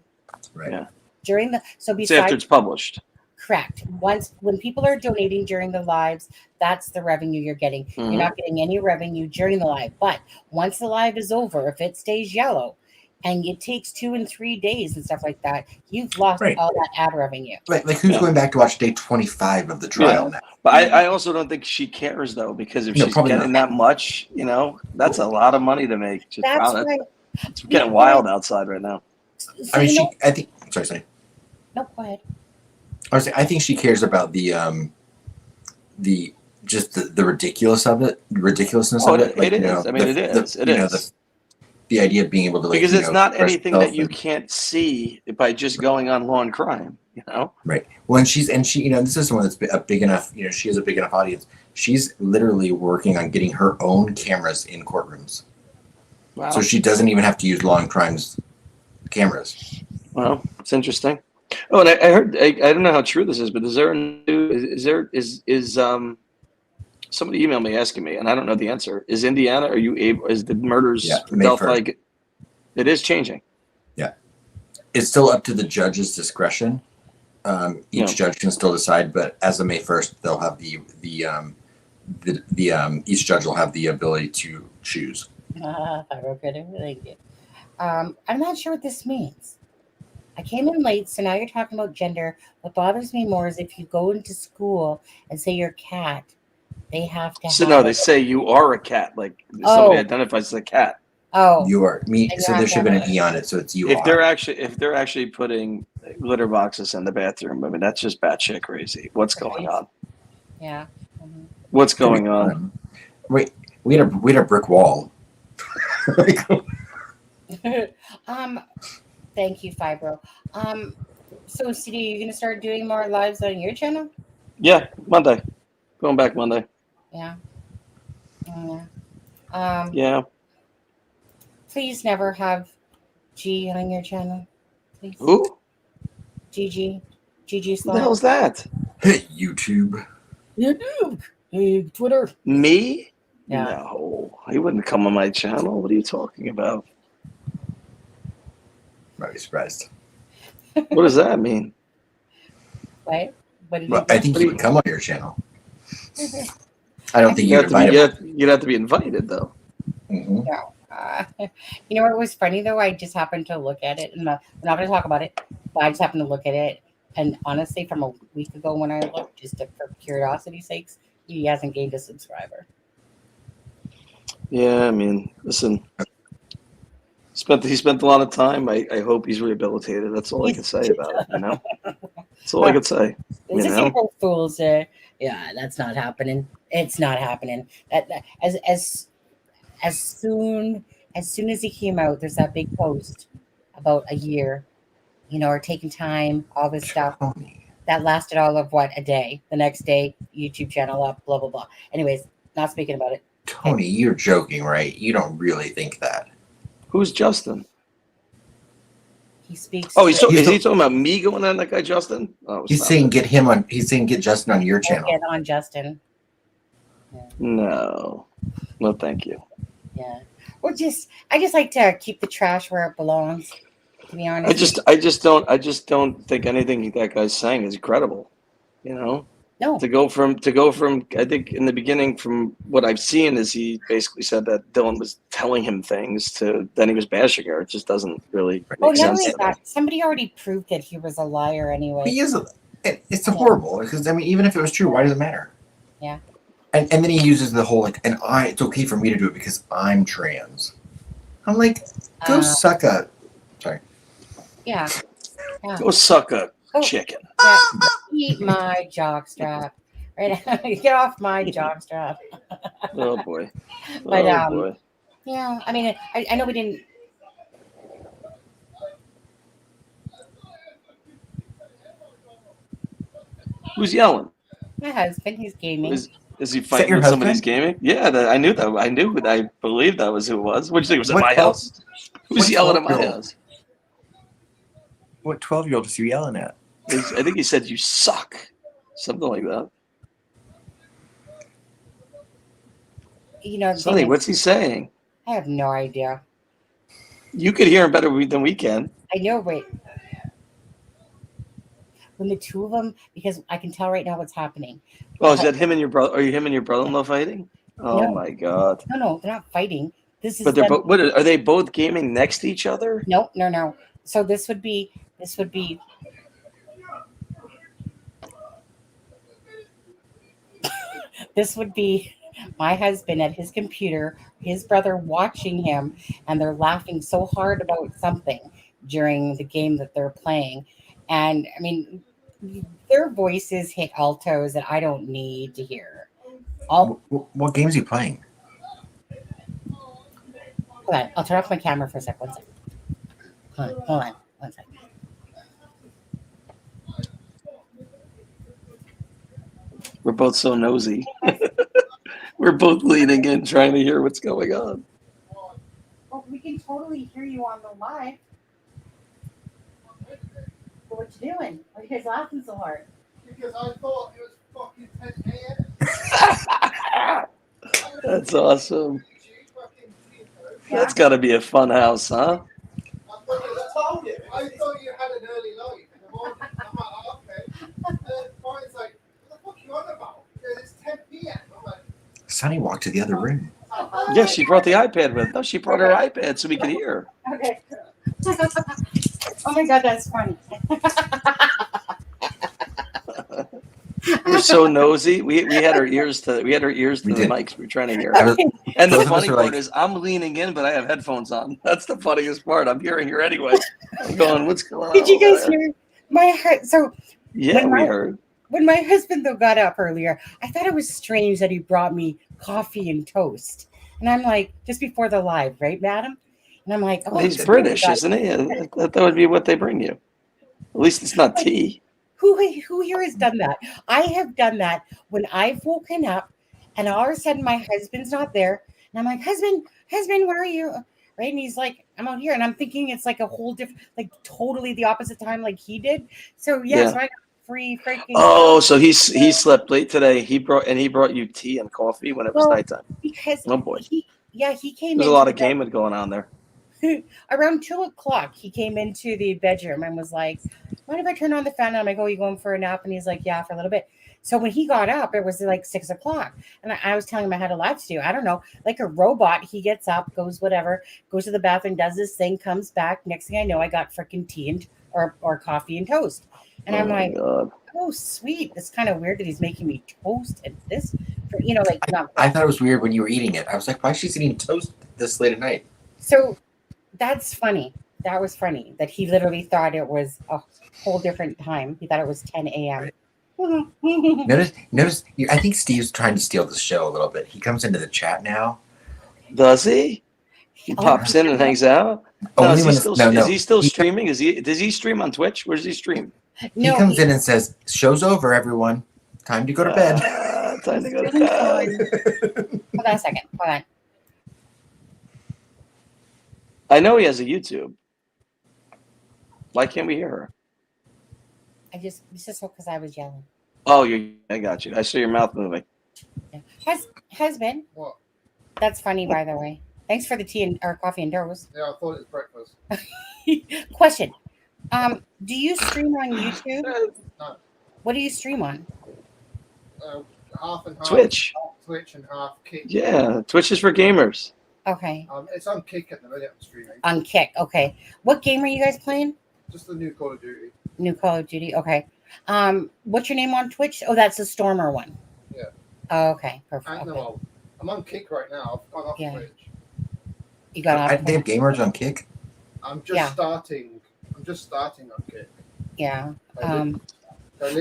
Right. Yeah. During the It's after it's published. Correct. When people are donating during the lives, that's the revenue you're getting. Mhm. You're not getting any revenue during the live. But once the live is over, if it stays yellow and it takes 2 and 3 days and stuff like that, you've lost all that ad revenue. Like who's going back to watch day 25 of the trial now? But I also don't think she cares though, because if she's getting that much, that's a lot of money to make. Just, That's wow, right. It's getting wild outside right now. So I mean, I think. Sorry. No, go ahead. I think she cares about the ridiculousness of it. It is. I mean, it is. It is. The idea of being able to because it's not anything that you can't see by just going on Law and Crime. Right. Well, and she this is someone that's a big enough. She has a big enough audience. She's literally working on getting her own cameras in courtrooms. Wow. So she doesn't even have to use Law and Crime's cameras. Well, it's interesting. Oh, and I heard, I don't know how true this is, but is there somebody emailed me asking me, and I don't know the answer. Is Indiana, is the murders dealt like, it is changing? Yeah. It's still up to the judge's discretion. Each judge can still decide, but as of May 1st, they'll have each judge will have the ability to choose. Thank you. I'm not sure what this means. I came in late, so now you're talking about gender. What bothers me more is if you go into school and say you're a cat, they have to. So no, they say you are a cat. Like somebody identifies as a cat. Oh, you are me. So there should have been an E on it. So it's you. If they're actually putting litter boxes in the bathroom, I mean that's just batshit crazy. What's going on? Yeah. What's going on? Wait, we had a brick wall. Thank you, Fibro. So CD, are you gonna start doing more lives on your channel? Yeah, Monday. Going back Monday. Yeah. Yeah. Please never have G on your channel. Please. Who? GG. What the hell's that? Hey, YouTube. Hey, Twitter. Me? Yeah. No, he wouldn't come on my channel. What are you talking about? Might be surprised. What does that mean? What? Well, I think he would come on your channel. I don't think you'd invite him. You'd have to be invited, though. Mm-hmm. No. You know what was funny though? I just happened to look at it, and we're not going to talk about it. But I just happened to look at it, and honestly, from a week ago when I looked, just for curiosity's sakes, he hasn't gained a subscriber. Yeah, I mean, listen. He spent a lot of time. I hope he's rehabilitated. That's all I can say about it. That's all I can say. It's just April Fool's Day. Yeah, that's not happening. It's not happening. That as soon as he came out, there's that big post about a year, or taking time, all this stuff. That lasted all of a day. The next day, YouTube channel up, blah blah blah. Anyways, not speaking about it. Tony, you're joking, right? You don't really think that. Who's Justin? He speaks. Oh, is he talking about me going on that guy Justin? Oh, he's saying get him on. He's saying get Justin on your channel. Get on Justin. Yeah. No, thank you. Yeah, I just like to keep the trash where it belongs. To be honest, I just don't think anything that guy's saying is credible. No. To go from I think in the beginning, from what I've seen, is he basically said that Dylan was telling him things to then he was bashing her. It just doesn't really make Not sense. only that, somebody already proved that he was a liar anyway. He is. It's horrible because I mean, even if it was true, why does it matter? Yeah. And then he uses the whole like, it's okay for me to do it because I'm trans. I'm like, go suck a. Sorry. Yeah. Go suck a chicken. Yeah. Eat my jockstrap. Right. Get off my jockstrap. Oh boy. But Oh boy. yeah, I mean, I know we didn't. Who's yelling? My husband, he's gaming. Is he fighting with somebody's gaming? Yeah, I knew that. I believed that was who it was. What did you think? Was it my house? Who's yelling at my house? What 12-year-old is you yelling at? I think he said you suck. Something like that. You know, Sonny, what's he saying? I have no idea. You could hear him better than we can. I know, wait. When the two of them, because I can tell right now what's happening. Oh, is that him and your brother? Are you him and your brother-in-law fighting? Oh No. my God! No, they're not fighting. This is. But they're them. both. What are they both gaming next to each other? No. So this would be. This would be my husband at his computer, his brother watching him, and they're laughing so hard about something during the game that they're playing. And I mean, their voices hit altos that I don't need to hear. What games are you playing? Hold on, I'll turn off my camera for a sec. 1 second. Hold on. 1 second. We're both so nosy. We're both leaning in, trying to hear what's going on. Well, we can totally hear you on the live. But what you doing? Why are you guys laughing so hard? Because I thought it was fucking 10 a.m. That's awesome. That's got to be a fun house, huh? I thought you had an early life in the morning. I'm like, okay. And then Brian's like, what the fuck are you on about? It's 10 p.m. I'm like, Sonny walked to the other room. Yeah, she brought the iPad with her. No, she brought her iPad so we could hear. Okay. Oh my God, that's funny. We're so nosy. We had our ears to the mics. We were trying to hear. And the funny part is, I'm leaning in, but I have headphones on. That's the funniest part. I'm hearing her anyway. I'm going, what's going on? Did you guys hear my heart? So yeah, we heard. When my husband though got up earlier, I thought it was strange that he brought me coffee and toast, and I'm like, just before the live, right, madam? And I'm like, oh, he's British, isn't he? That would be what they bring you. At least it's not tea. Who here has done that? I have done that when I've woken up and all of a sudden my husband's not there. And I'm like, husband, where are you? Right. And he's like, I'm out here. And I'm thinking it's like a whole different, like totally the opposite time like he did. So yeah. So I got free freaking. Oh, so he slept late today. He brought you tea and coffee when it was nighttime. Because oh boy. He came There's a lot of gaming going on there. Around 2:00, he came into the bedroom and was like, mind if I turn on the fan? And I'm like, oh, you going for a nap? And he's like, yeah, for a little bit. So when he got up, it was like 6:00. And I was telling him I had a live to do. I don't know, like a robot. He gets up, goes whatever, goes to the bathroom, does this thing, comes back. Next thing I know, I got freaking tea or coffee and toast. And I'm like, God. Oh, sweet. It's kind of weird that he's making me toast and this. I thought it was weird when you were eating it. I was like, why is she eating toast this late at night? So that's funny. That was funny that he literally thought it was a whole different time. He thought it was 10 a.m. Notice. I think Steve's trying to steal the show a little bit. He comes into the chat now. Does he? He pops in and hangs out. No, is he still streaming? Does he stream on Twitch? Where does he stream? No, he comes in and says, "Show's over, everyone. Time to go to bed." Time to go to bed. Hold on a second. Hold on. I know he has a YouTube. Why can't we hear her? This is because I was yelling. Oh, I got you. I saw your mouth moving. Yeah. Husband. What? That's funny, by the way. Thanks for the tea or coffee and toast. Yeah, I thought it was breakfast. Question. Do you stream on YouTube? No. What do you stream on? half and half. Twitch. Twitch and half Kick. Yeah, Twitch is for gamers. Okay. It's on Kick at the minute. I'm streaming. On Kick. Okay. What game are you guys playing? Just the new Call of Duty. New Call of Duty. Okay. What's your name on Twitch? Oh, that's the Stormer one. Yeah. Oh, okay. Perfect. I know. Okay. I'm on Kick right now. I've gone off Twitch. You got off. They have gamers on Kick. I'm just starting. I'm just starting on Kick. Yeah.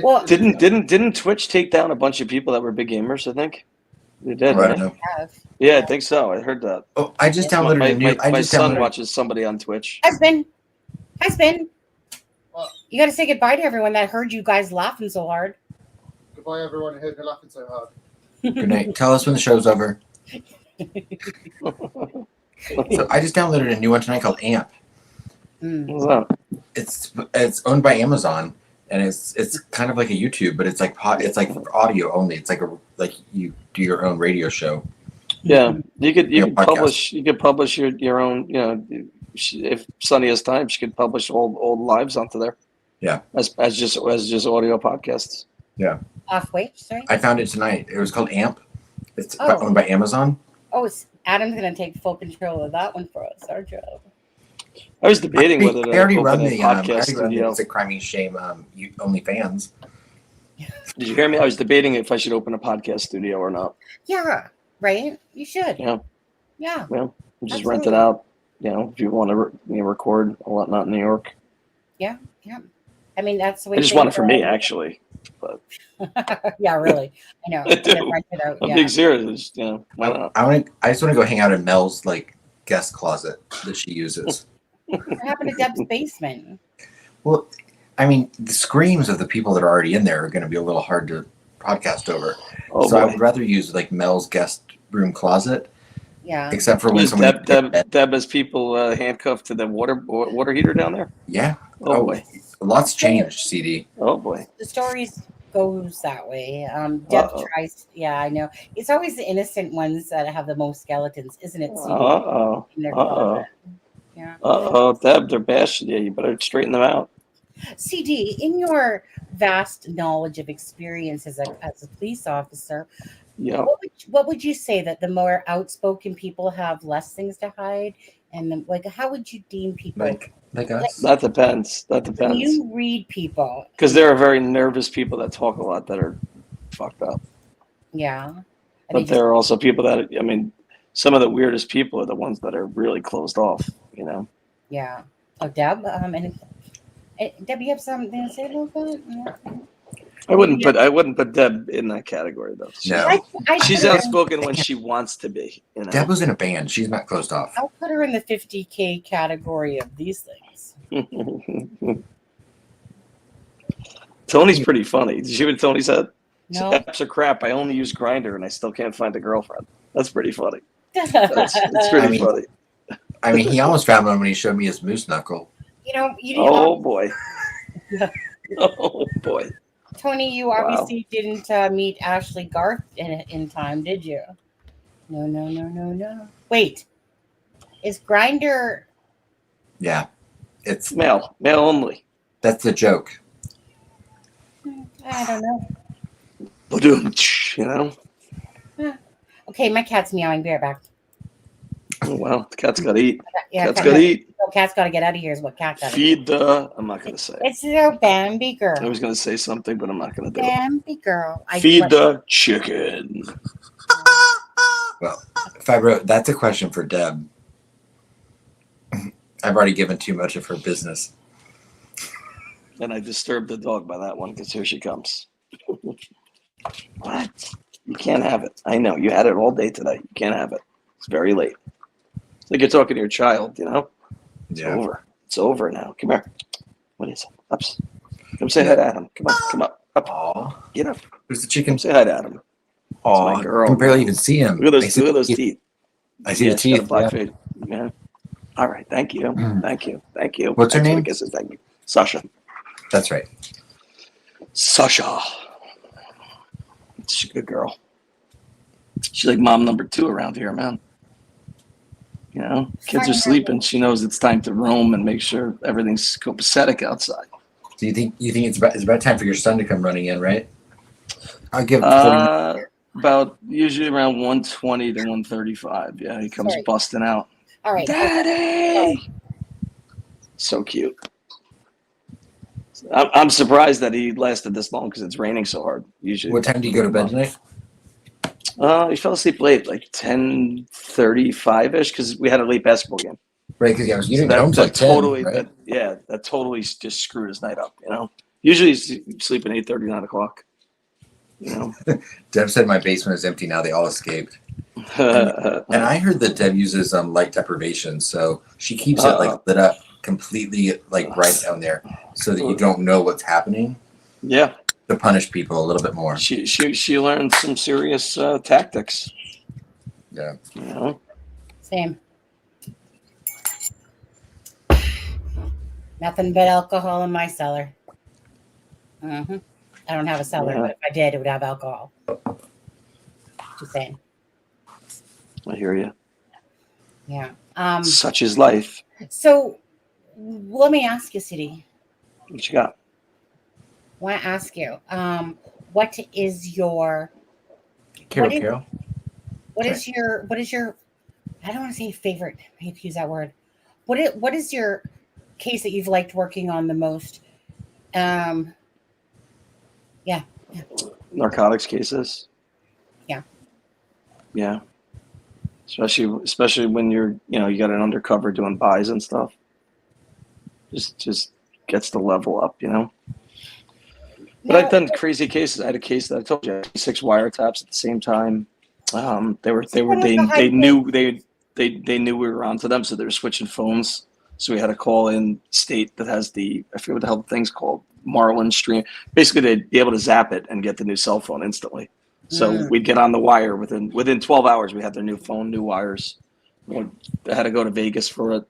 Well, didn't Twitch take down a bunch of people that were big gamers? I think they did. Right. Right? Yeah, I think so. I heard that. Oh, I just downloaded a new. My son watches somebody on Twitch. Husband. You got to say goodbye to everyone that heard you guys laughing so hard. Goodbye, everyone who heard me laughing so hard. Good night. Tell us when the show's over. So I just downloaded a new one tonight called AMP. What's that? It's owned by Amazon, and it's kind of like a YouTube, but it's like audio only. It's like you do your own radio show. Yeah, you could podcast. publish your own. You know, if Sunny has time, she could publish old lives onto there. Yeah, as just audio podcasts. Yeah. Sorry. I found it tonight. It was called AMP. It's Oh. owned by Amazon. Oh, Adam's going to take full control of that one for us. Our job. I was debating whether to I already open run a the podcast studio. It's a Crime and Shame OnlyFans. Did you hear me? I was debating if I should open a podcast studio or not. Yeah. Right. You should. Yeah. Yeah. Well, just Absolutely. rent it out. You know, if you want to record a lot, not in New York. Yeah. Yeah. I mean, that's the way. I just want it for me, actually. But yeah, really. I know. I do. Rent it out, I'm yeah. being serious. You know, why not? I just want to go hang out in Mel's guest closet that she uses. What happened to Deb's basement? Well, I mean, the screams of the people that are already in there are going to be a little hard to podcast over. Oh, so I boy. would rather use Mel's guest room closet. Yeah. Except for when Is somebody. Deb has people handcuffed to the water heater down there. Yeah. Oh boy. Lots changed, CD. Oh boy. The stories goes that way. Deb Uh-oh. tries. Yeah, I know. It's always the innocent ones that have the most skeletons, isn't it? CD? Uh-oh. In their Uh-oh. closet. Yeah. Uh-oh, Deb, they're bashing you. You better straighten them out. CD, in your vast knowledge of experience as a police officer, Yeah. what would you say that the more outspoken people have less things to hide, and how would you deem people? Like us? That depends. That When depends. you read people, Because there are very nervous people that talk a lot that are fucked up. yeah. But there are also people that, I mean, some of the weirdest people are the ones that are really closed off, you know? Yeah. Oh, Deb. Deb, you have something to say about that? No? I wouldn't put Deb in that category though. No. She's outspoken when she wants to be. You know? Deb was in a band. She's not closed off. I'll put her in the 50K category of these things. Tony's pretty funny. Did you hear what Tony said? No. Apps are crap. I only use Grindr and I still can't find a girlfriend. That's pretty funny. It's pretty funny. I mean, he almost found one when he showed me his moose knuckle. You know, you Oh boy. Oh boy. Tony, you obviously didn't meet Ashley Garth in time, did you? No. Wait, is Grindr? Yeah, it's male only. That's the joke. I don't know. You know. Okay, my cat's meowing. Be right back. Oh, well, the cat's got to eat. Yeah, Cat's got to eat. Oh, cat's got to get out of here. Is what cat got to Feed the. I'm not going to say it. It's a Bambi girl. I was going to say something, but I'm not going to do it. Bambi girl. Feed the chicken. Well, if I wrote, that's a question for Deb. I've already given too much of her business. And I disturbed the dog by that one because here she comes. What? You can't have it. I know. You had it all day today. You can't have it. It's very late. It's like you're talking to your child, you know? It's over. It's over now. Come here. What is it? Ups. Come say hi to Adam. Come on. Come up. Up. Aww. Get up. Who's the chicken? Come say hi to Adam. Aw, my girl. I can barely even see him. Look at those teeth. I see the she's got teeth. a black Yeah. face. Yeah. All right. Thank you. Thank you. Thank you. What's her That's what name? I guess is thank you. Sasha. That's right. Sasha. She's a good girl. She's like mom number 2 around here, man. You know, kids are sleeping. She knows it's time to roam and make sure everything's copacetic outside. Do you think it's about time for your son to come running in, right? I give 40. About usually around 120 to 135. Yeah, he comes Sorry. busting out. All right. Daddy! So cute. I'm surprised that he lasted this long because it's raining so hard. Usually. What time do you go to bed tonight? He fell asleep late, like 10:35-ish, because we had a late basketball game. Right, because you didn't get home till like 10, totally, right? that totally just screwed his night up. Usually he's sleeping 8:30, 9 o'clock. Deb said my basement is empty now. They all escaped. And I heard that Deb uses light deprivation, so she keeps it like lit up completely, like right down there, so that you don't know what's happening. Yeah. To punish people a little bit more. She learned some serious tactics. Yeah. Same. Nothing but alcohol in my cellar. I don't have a cellar, but if I did, it would have alcohol. Just saying. I hear you. Yeah. Such is life. So, let me ask you, City. What you got? I want to ask you, what is your Carol? What is your I don't want to say favorite. I hate to use that word. What is your case that you've liked working on the most? Yeah. Narcotics cases. Yeah. Yeah. Especially when you got an undercover doing buys and stuff. Just gets the level up, But I've done crazy cases. I had a case that I told you, 6 wiretaps at the same time. They knew we were onto them, so they were switching phones. So we had a call in state that has I forget what the hell the thing's called, Marlin Stream. Basically, they'd be able to zap it and get the new cell phone instantly. So we'd get on the wire within 12 hours. We had their new phone, new wires. I had to go to Vegas for it.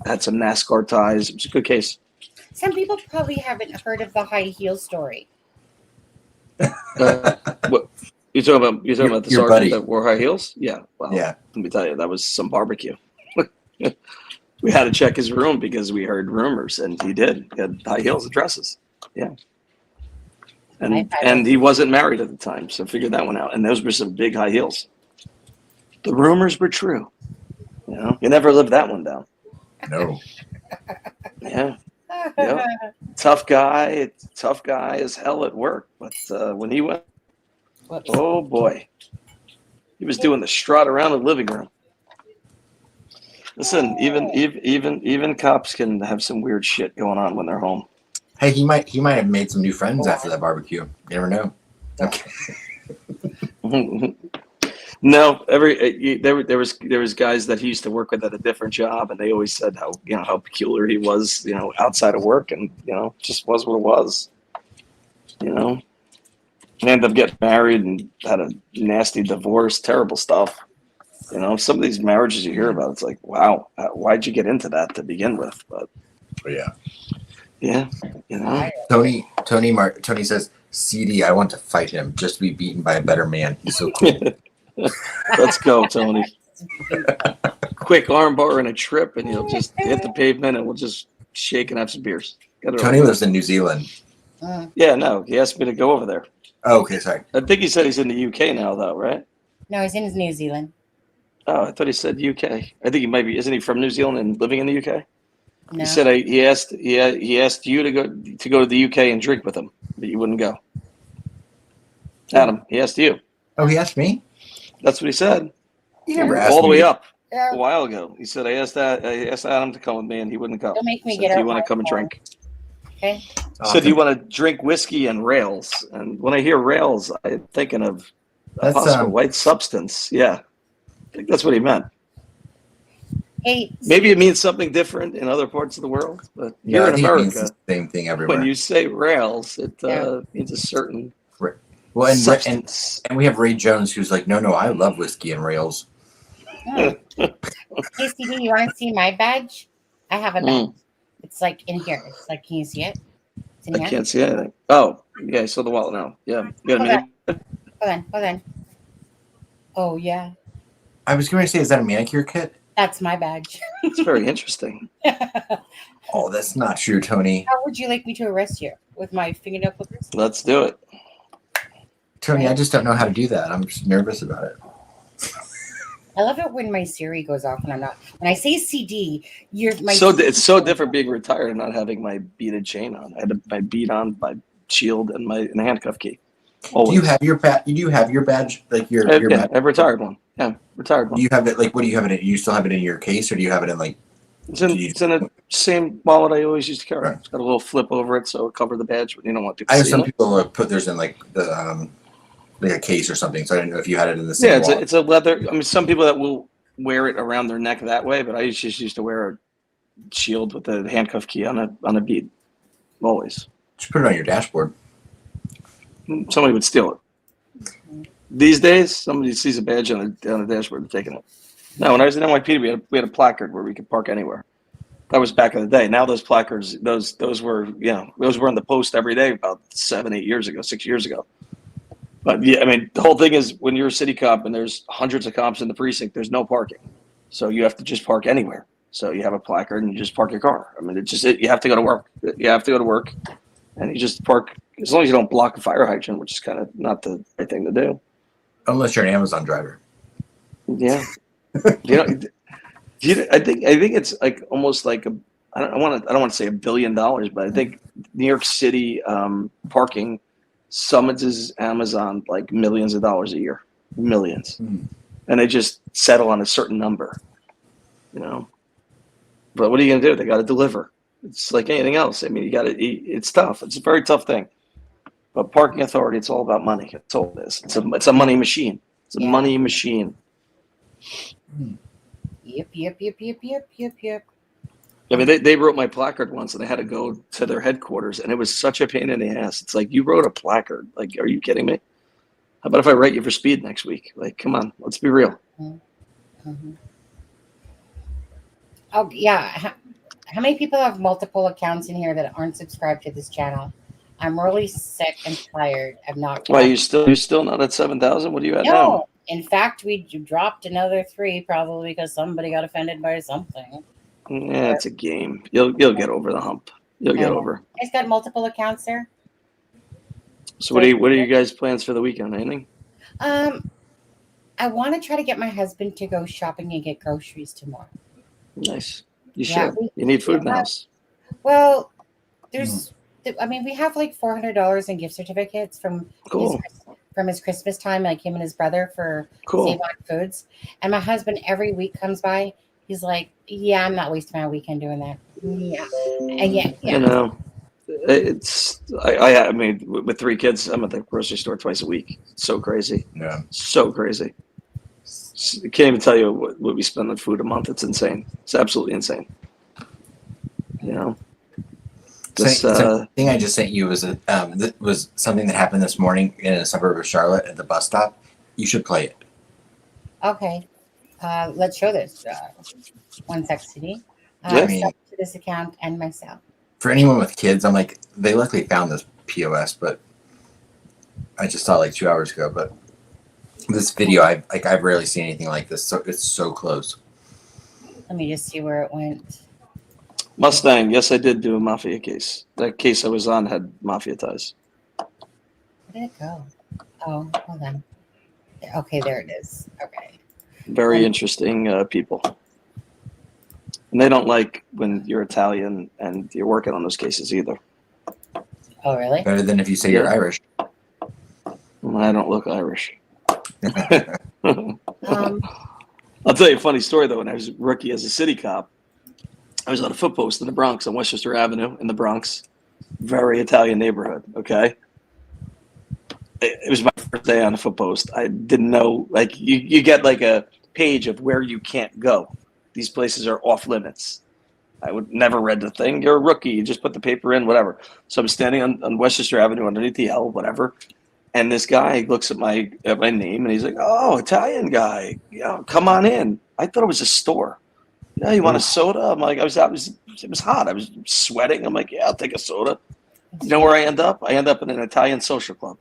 Had some NASCAR ties. It was a good case. Some people probably haven't heard of the high heel story. What you're talking about? You're talking about the sergeant that wore high heels? Yeah. Well, yeah. Let me tell you, that was some barbecue. We had to check his room because we heard rumors, and he did. He had high heels and dresses. Yeah. And he wasn't married at the time, so figured that one out. And those were some big high heels. The rumors were true. You never lived that one down. No. Yeah. Yep. Tough guy as hell at work, but when he went, oh boy, he was doing the strut around the living room. Listen, even cops can have some weird shit going on when they're home. Hey, he might have made some new friends after that barbecue. You never know. Okay. No, there was guys that he used to work with at a different job, and they always said how peculiar he was, outside of work, and just was what it was. He ended up getting married and had a nasty divorce, terrible stuff. Some of these marriages you hear about, it's like, wow, why'd you get into that to begin with? But yeah. Tony says, CD, I want to fight him just to be beaten by a better man. He's so cool. Let's go, Tony. Quick arm bar and a trip, and you'll just hit the pavement, and we'll just shake and have some beers. Tony lives in New Zealand. Yeah, no, he asked me to go over there. Oh, okay, sorry. I think he said he's in the UK now, though, right? No, he's in New Zealand. Oh, I thought he said UK. I think he might be. Isn't he from New Zealand and living in the UK? No. He said he asked you to go to the UK and drink with him, but you wouldn't go. Adam, he asked you. Oh, he asked me? That's what he said. He never asked all the me. way up a while ago. He said I asked Adam to come with me, and he wouldn't go. Don't make me said, get do out you want my to come and phone. drink? Okay. He said, do you want to drink whiskey and rails? And when I hear rails, I'm thinking of a possible white substance. Yeah. I think that's what he meant. Hey, maybe it means something different in other parts of the world, but here in America, same thing everywhere. When you say rails, it means a certain substance. And we have Ray Jones who's like, no, I love whiskey and rails. Hey, CD, you want to see my badge? I have a badge. It's like in here. It's like, can you see it? I can't see anything. Oh, yeah, I saw the wallet now. Yeah. Hold on. Oh, yeah. I was going to say, is that a manicure kit? That's my badge. It's very interesting. Oh, that's not true, Tony. How would you like me to arrest you? With my fingernail clippers? Let's do it. Tony, I just don't know how to do that. I'm just nervous about it. I love it when my Siri goes off and I'm not. When I say CD, it's so different being retired and not having my beaded chain on. I had my bead on, my shield, and my handcuff key. Always. Do you have your badge? You do have your badge, like your yeah, badge? I've retired one. Yeah, retired one. Do you have it? Like, what do you have it in? You still have it in your case, or do you have it in like? It's in the same wallet I always used to carry. Right. It's got a little flip over it, so it cover the badge, but you don't want people. I know some people put theirs in like the like a case or something. So I didn't know if you had it in the same. Yeah, it's a leather. I mean, some people that will wear it around their neck that way, but I just used to wear a shield with the handcuff key on a bead, always. Just put it on your dashboard. Somebody would steal it. These days, somebody sees a badge on the dashboard, they're taking it. Now, when I was in NYPD, we had a placard where we could park anywhere. That was back in the day. Now those placards, those were in the post every day about 6 years ago. But yeah, I mean, the whole thing is when you're a city cop and there's hundreds of cops in the precinct, there's no parking. So you have to just park anywhere. So you have a placard and you just park your car. I mean, you have to go to work. You have to go to work and you just park as long as you don't block a fire hydrant, which is kind of not the right thing to do. Unless you're an Amazon driver. Yeah. I think it's like almost like I don't want to say $1 billion, but I think New York City parking summonses Amazon like millions of dollars a year, millions, and they just settle on a certain number, But what are you gonna do? They got to deliver. It's like anything else. I mean, you got to. It's tough. It's a very tough thing. But parking authority, it's all about money. That's all it is. It's a money machine. It's a money machine. Yep. I mean, they wrote my placard once, and they had to go to their headquarters, and it was such a pain in the ass. It's like, you wrote a placard. Like, are you kidding me? How about if I write you for speed next week? Like, come on, let's be real. Mm-hmm. Oh yeah. How many people have multiple accounts in here that aren't subscribed to this channel? I'm really sick and tired of not. Why you're still not at 7,000? What are you at now? In fact, we dropped another 3 probably because somebody got offended by something. Yeah, it's a game. You'll get over the hump. You'll get over. You guys got multiple accounts there? So what are you guys' plans for the weekend? Anything? I want to try to get my husband to go shopping and get groceries tomorrow. Nice. You should. You need food in the house. Well, we have like $400 in gift certificates from his Christmas time, like him and his brother for Save On Foods. And my husband every week comes by. He's like, "Yeah, I'm not wasting my weekend doing that." Yeah, and yeah. I mean, with 3 kids, I'm at the grocery store twice a week. It's so crazy. Yeah. So crazy. I can't even tell you what we spend on food a month. It's insane. It's absolutely insane. The thing I just sent you was something that happened this morning in a suburb of Charlotte at the bus stop. You should play it. Okay. Let's show this. One sec, CD. To this account and myself. For anyone with kids, I'm like, they luckily found this POS, but I just saw it like 2 hours ago. But this video, I've rarely seen anything like this. So it's so close. Let me just see where it went. Mustang. Yes, I did do a mafia case. That case I was on had mafia ties. Where did it go? Oh, hold on. Okay, there it is. Okay. Very interesting people. And they don't like when you're Italian and you're working on those cases either. Oh, really? Better than if you say you're Irish. I don't look Irish. I'll tell you a funny story, though. When I was a rookie as a city cop, I was on a foot post in the Bronx, on Westchester Avenue in the Bronx. Very Italian neighborhood, okay? It was my first day on a foot post. I didn't know, like, you get like a page of where you can't go. These places are off limits. I would never read the thing. You're a rookie. You just put the paper in, whatever. So I'm standing on Westchester Avenue underneath the L, whatever. And this guy looks at my name and he's like, "Oh, Italian guy. Yeah, come on in." I thought it was a store. "Yeah, you want a soda?" I'm like, it was hot. I was sweating. I'm like, "Yeah, I'll take a soda." You know where I end up? I end up in an Italian social club.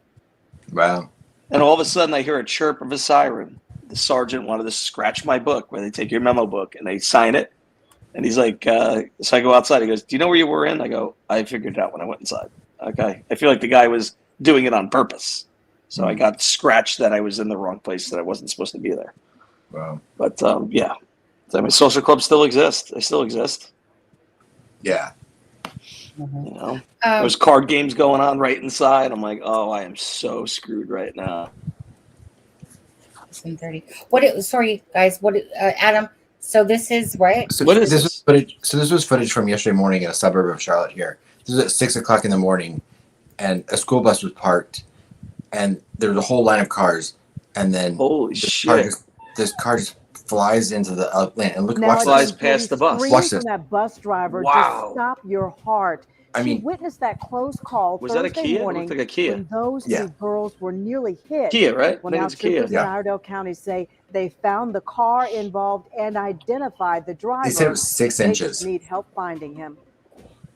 Wow. And all of a sudden I hear a chirp of a siren. The sergeant wanted to scratch my book where they take your memo book and they sign it. And he's like, so I go outside. He goes, "Do you know where you were in?" I go, "I figured it out when I went inside." Okay. I feel like the guy was doing it on purpose. So I got scratched that I was in the wrong place, that I wasn't supposed to be there. Wow. But yeah, I mean, social clubs still exist. They still exist. Yeah. You know, there's card games going on right inside. I'm like, oh, I am so screwed right now. 7:30. Sorry, guys. Adam? So this is right. So this was footage from yesterday morning in a suburb of Charlotte. Here, this was at 6 o'clock in the morning, and a school bus was parked, and there was a whole line of cars, and then holy shit, this car just flies into the lane, and flies past the bus. Watch this. That bus driver, wow. just stop your heart. I She mean, witnessed that close call was that a Thursday Kia? morning It looked like a Kia. when those Yeah. two girls were nearly hit. Kia, right? Well, I think now it's a Kia. troopers in Idaho County say they found the car involved and identified the driver. They said it was 6 They inches. just need help finding him.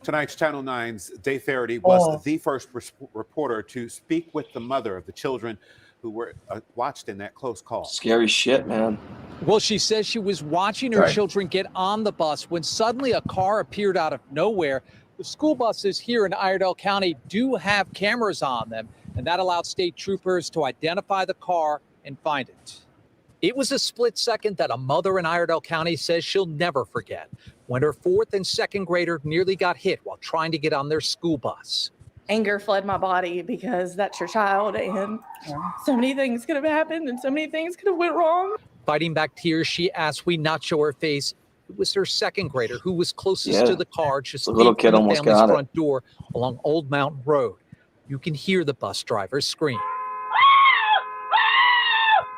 Tonight's Channel 9's Dave Faraday was the first reporter to speak with the mother of the children who were watched in that close call. Scary shit, man. Well, she says she was watching her children get on the bus when suddenly a car appeared out of nowhere. The school buses here in Iredell County do have cameras on them, and that allowed state troopers to identify the car and find it. It was a split second that a mother in Iredell County says she'll never forget, when her 4th and 2nd grader nearly got hit while trying to get on their school bus. Anger fled my body because that's your child, and so many things could have happened and so many things could have went wrong. Fighting back tears, she asked we not show her face. It was her 2nd grader who was closest to the car, just the little kid from the almost family's got it. front door along Old Mountain Road. You can hear the bus driver scream.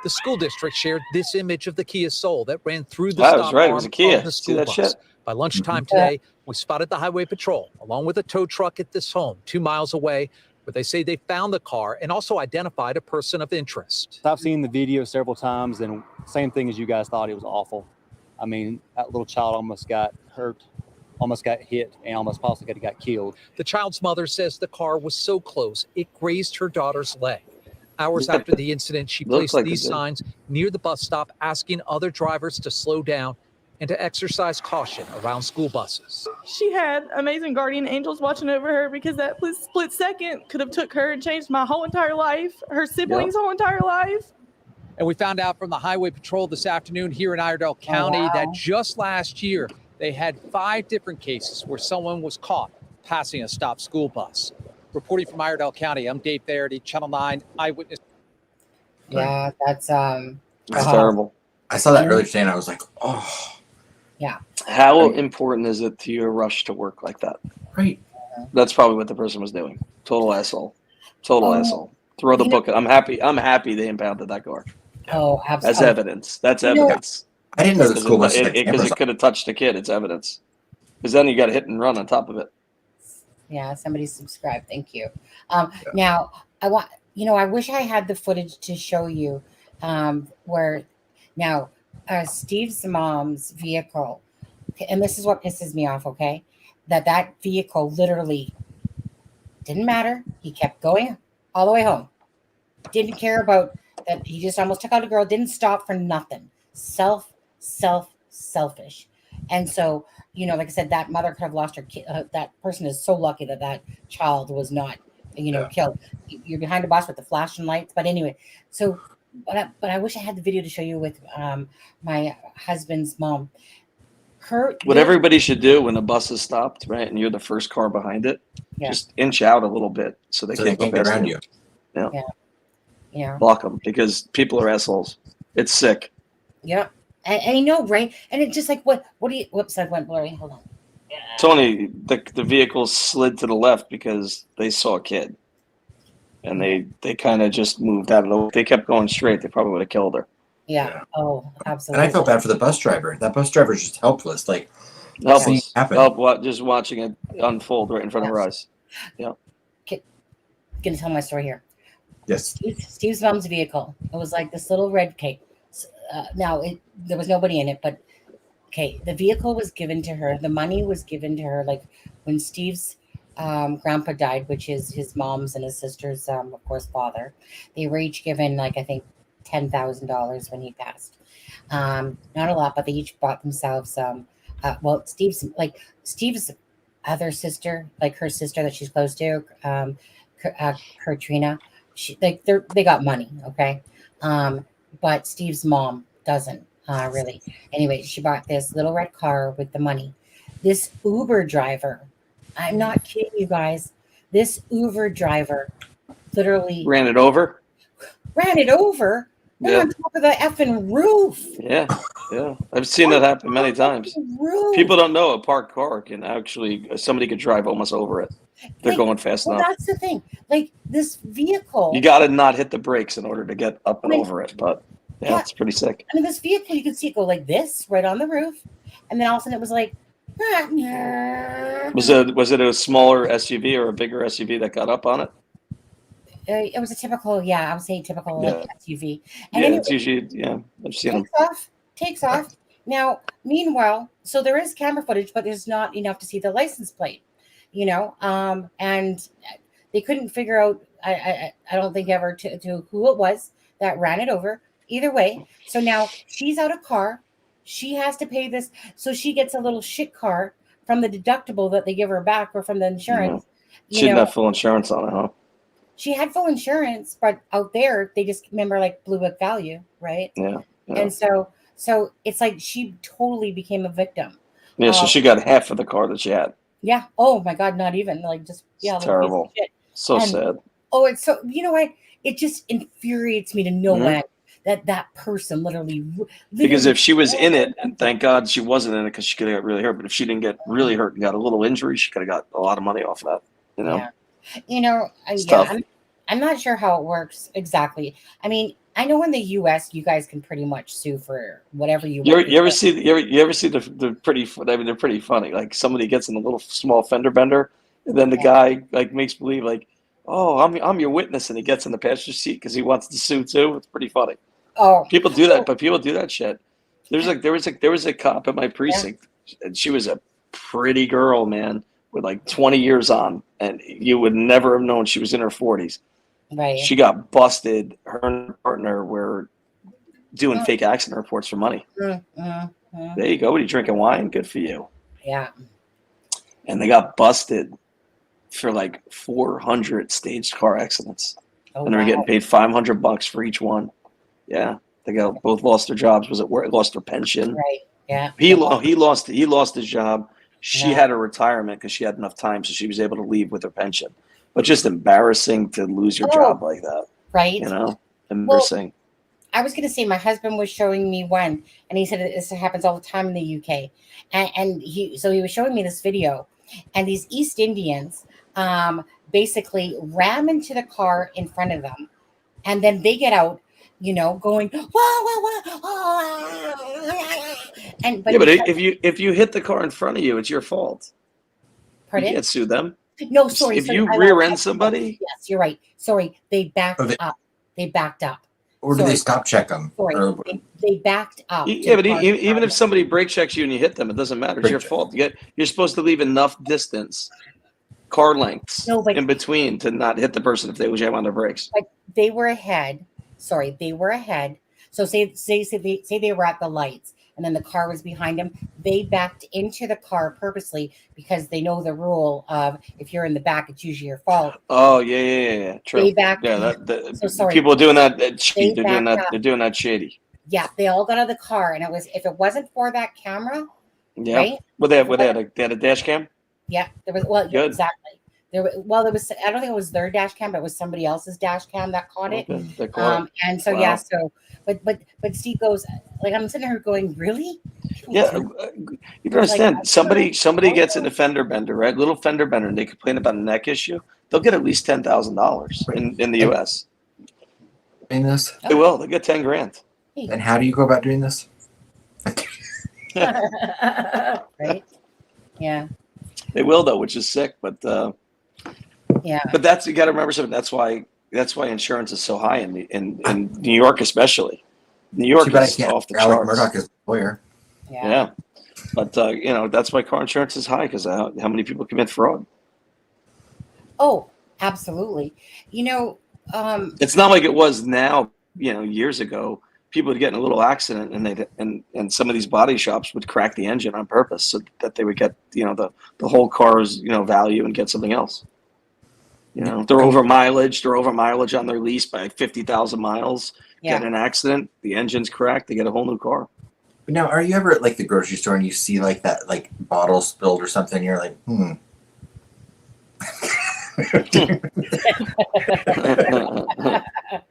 The school district shared this image of the Kia Soul that ran through the stop right. It arm was a Kia. of the See school that bus. shit? By lunchtime today, we spotted the highway patrol along with a tow truck at this home 2 miles away, where they say they found the car and also identified a person of interest. I've seen the video several times, and same thing as you guys thought. It was awful. I mean, that little child almost got hurt, almost got hit, and almost possibly got killed. The child's mother says the car was so close, it grazed her daughter's leg. Hours after the incident, she placed these signs near the bus stop asking other drivers to slow down and to exercise caution around school buses. She had amazing guardian angels watching over her, because that split second could have took her and changed my whole entire life, her siblings' whole entire life. And we found out from the Highway Patrol this afternoon here in Iredell County that just last year, they had 5 different cases where someone was caught passing a stopped school bus. Reporting from Iredell County, I'm Dave Faraday, Channel 9 Eyewitness. Yeah, that's terrible. I saw that earlier today, and I was like, oh. Yeah. How important is it to you to rush to work like that? Right. That's probably what the person was doing. Total asshole. Total asshole. Throw the book. I'm happy they impounded that car. Oh, absolutely. That's evidence. That's evidence. I didn't know the school bus because it could have touched a kid. It's evidence. Because then you got hit and run on top of it. Yeah, somebody subscribed. Thank you. Now I want, I wish I had the footage to show you where now Steve's mom's vehicle, and this is what pisses me off, okay? That vehicle literally didn't matter. He kept going all the way home. Didn't care about that. He just almost took out a girl, didn't stop for nothing. Selfish. And so, like I said, that mother could have lost her kid. That person is so lucky that child was not, killed. You're behind a bus with the flashing lights. But anyway, so, but I wish I had the video to show you with my husband's mom. What everybody should do when the bus is stopped, right, and you're the first car behind it, just inch out a little bit so they can't go get around you. Yeah. Block them, because people are assholes. It's sick. Yeah. And I know, right? And it's just like, what do you, whoops, I went blurry. Hold on. Tony, the vehicle slid to the left because they saw a kid. And they kind of just moved out of the way. If they kept going straight, they probably would have killed her. Yeah. Oh, absolutely. And I felt bad for the bus driver. That bus driver is just helpless. Like, helpless. Just watching it unfold right in front of her eyes. Yeah. Gonna tell my story here. Yes. Steve's mom's vehicle. It was like this little red cake. Now there was nobody in it, but okay, the vehicle was given to her. The money was given to her, like when Steve's grandpa died, which is his mom's and his sister's, of course, father. They were each given, like, I think $10,000 when he passed. Not a lot, but they each bought themselves. Steve's other sister, like her sister that she's close to, Katrina, they got money, okay, but Steve's mom doesn't really. Anyway, she bought this little red car with the money. This Uber driver, I'm not kidding you guys, this Uber driver literally Ran it over. Went Yeah. on top of the effing roof. Yeah, yeah. I've seen that happen many times. Roof. People don't know a parked car can actually, somebody could drive almost over it. They're going fast Well, enough. that's the thing. Like this vehicle. You got to not hit the brakes in order to get up and over it. But yeah, it's pretty sick. I mean, this vehicle, you could see it go like this right on the roof, and then all of a sudden it was like. Was it a smaller SUV or a bigger SUV that got up on it? It was a typical, I would say typical like SUV. And Yeah, anyway, it's usually, I've seen them. takes off. Now, meanwhile, so there is camera footage, but there's not enough to see the license plate, and they couldn't figure out, I don't think ever to who it was that ran it over. Either way, so now she's out of car. She has to pay this, so she gets a little shit car from the deductible that they give her back or from the insurance. She didn't have full insurance on it, huh? She had full insurance, but out there they just remember like blue book value, right? Yeah. And so it's like she totally became a victim. Yeah, so she got half of the car that she had. Yeah. Oh my God, not even like just It's terrible. Shit. So sad. Oh, it's so what? It just infuriates me to no Mhm. end that person literally Because if she was in it, and thank God she wasn't in it because she could have got really hurt. But if she didn't get really hurt and got a little injury, she could have got a lot of money off of that. Yeah. tough. I'm not sure how it works exactly. I mean, I know in the U.S. you guys can pretty much sue for whatever you want. You ever see the pretty? I mean, they're pretty funny. Like somebody gets in a little small fender bender, and then the guy like makes believe like, "Oh, I'm your witness," and he gets in the passenger seat because he wants to sue too. It's pretty funny. Oh, people do that, but people do that shit. There was a cop at my precinct, and she was a pretty girl, man, with like 20 years on, and you would never have known she was in her 40s. Right. She got busted. Her and her partner were doing fake accident reports for money. There you go. What are you drinking wine? Good for you. Yeah. And they got busted for like 400 staged car accidents, and they were getting paid $500 for each one. Yeah, they both lost their jobs. Was it work? Lost their pension. Right. Yeah. He lost his job. She had a retirement because she had enough time, so she was able to leave with her pension. But just embarrassing to lose your job like that. Right. Embarrassing. I was going to say my husband was showing me one, and he said this happens all the time in the UK, and he was showing me this video, and these East Indians basically ram into the car in front of them, and then they get out. Going wah, wah, wah, wah. But if you hit the car in front of you, it's your fault. Pardon? You can't sue them. No, sorry. If you rear end somebody, yes, you're right. Sorry, they backed up. They backed up. Or do they stop check them? Sorry, they backed up. Yeah, but even if somebody brake checks you and you hit them, it doesn't matter. It's your fault. You're supposed to leave enough distance, car lengths, in between to not hit the person if they jam on their brakes. But they were ahead. Sorry, they were ahead. So say they were at the lights and then the car was behind them. They backed into the car purposely because they know the rule of if you're in the back, it's usually your fault. Oh yeah. True. They backed. Yeah, sorry. People are doing that. They're doing that shady. Yeah, they all got out of the car, and if it wasn't for that camera, yeah. Right? Well, they had a dash cam. Yeah, there was. Good. Exactly. There was. I don't think it was their dash cam, but it was somebody else's dash cam that caught it. They caught it. And so Wow. but Steve goes like, I'm sitting here going, really? Yeah, you can understand. Somebody gets in a fender bender, right? Little fender bender, and they complain about a neck issue. They'll get at least $10,000 in the U.S. In this, they will. They get $10,000. And how do you go about doing this? Right? Yeah. They will though, which is sick. But yeah. But you got to remember something. That's why insurance is so high in New York, especially. New York is off the charts. Murdaugh is a lawyer. Yeah. But that's why car insurance is high because how many people commit fraud. Oh, absolutely. It's not like it was now. Years ago, people would get in a little accident and some of these body shops would crack the engine on purpose so that they would get the whole car's value and get something else. You know, they're over mileage. They're over mileage on their lease by 50,000 miles. Yeah. Get in an accident, the engine's cracked, they get a whole new car. But now, are you ever at like the grocery store and you see like that like bottle spilled or something? And you're like,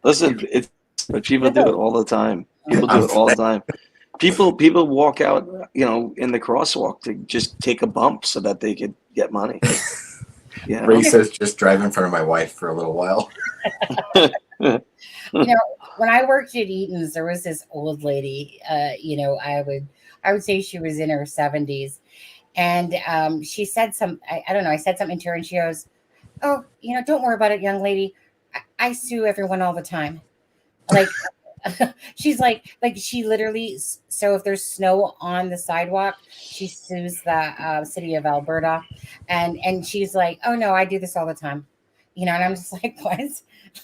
Listen, people do it all the time. People do it all the time. People walk out, you know, in the crosswalk to just take a bump so that they could get money. Yeah. Ray says just drive in front of my wife for a little while. You know, when I worked at Eaton's, there was this old lady. You know, I would say she was in her 70s, and she said I don't know. I said something to her, and she goes, "Oh, you know, don't worry about it, young lady. I sue everyone all the time." Like, she's like she literally. So if there's snow on the sidewalk, she sues the city of Alberta, and she's like, "Oh no, I do this all the time." You know, and I'm just like, what?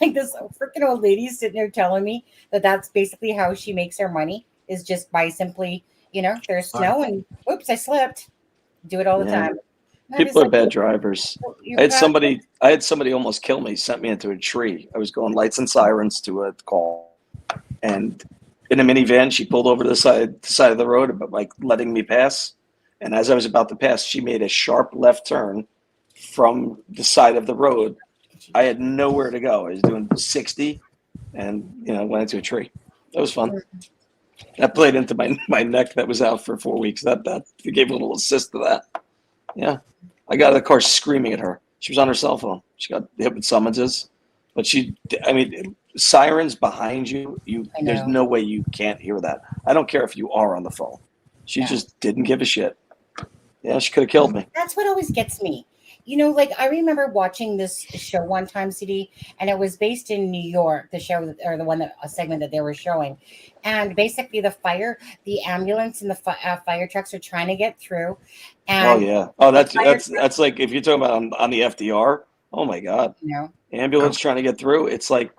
Like this freaking old lady sitting there telling me that that's basically how she makes her money is just by simply, you know, there's snow and oops, I slipped. Do it all the time. People are bad drivers. I had somebody almost kill me, sent me into a tree. I was going lights and sirens to a call. And in a minivan, she pulled over to the side of the road, but like letting me pass. And as I was about to pass, she made a sharp left turn from the side of the road. I had nowhere to go. I was doing 60 and, you know, went into a tree. That was fun. That played into my neck that was out for 4 weeks. That gave a little assist to that. Yeah. I got out of the car screaming at her. She was on her cell phone. She got hit with summonses. But sirens behind you, there's no way you can't hear that. I don't care if you are on the phone. She just didn't give a shit. Yeah, she could have killed me. That's what always gets me. You know, like I remember watching this show one time, CD, and it was based in New York, the show or a segment that they were showing. And basically the ambulance and the fire trucks are trying to get through. And that's like, if you're talking about on the FDR, oh my God. You know, ambulance trying to get through. It's like,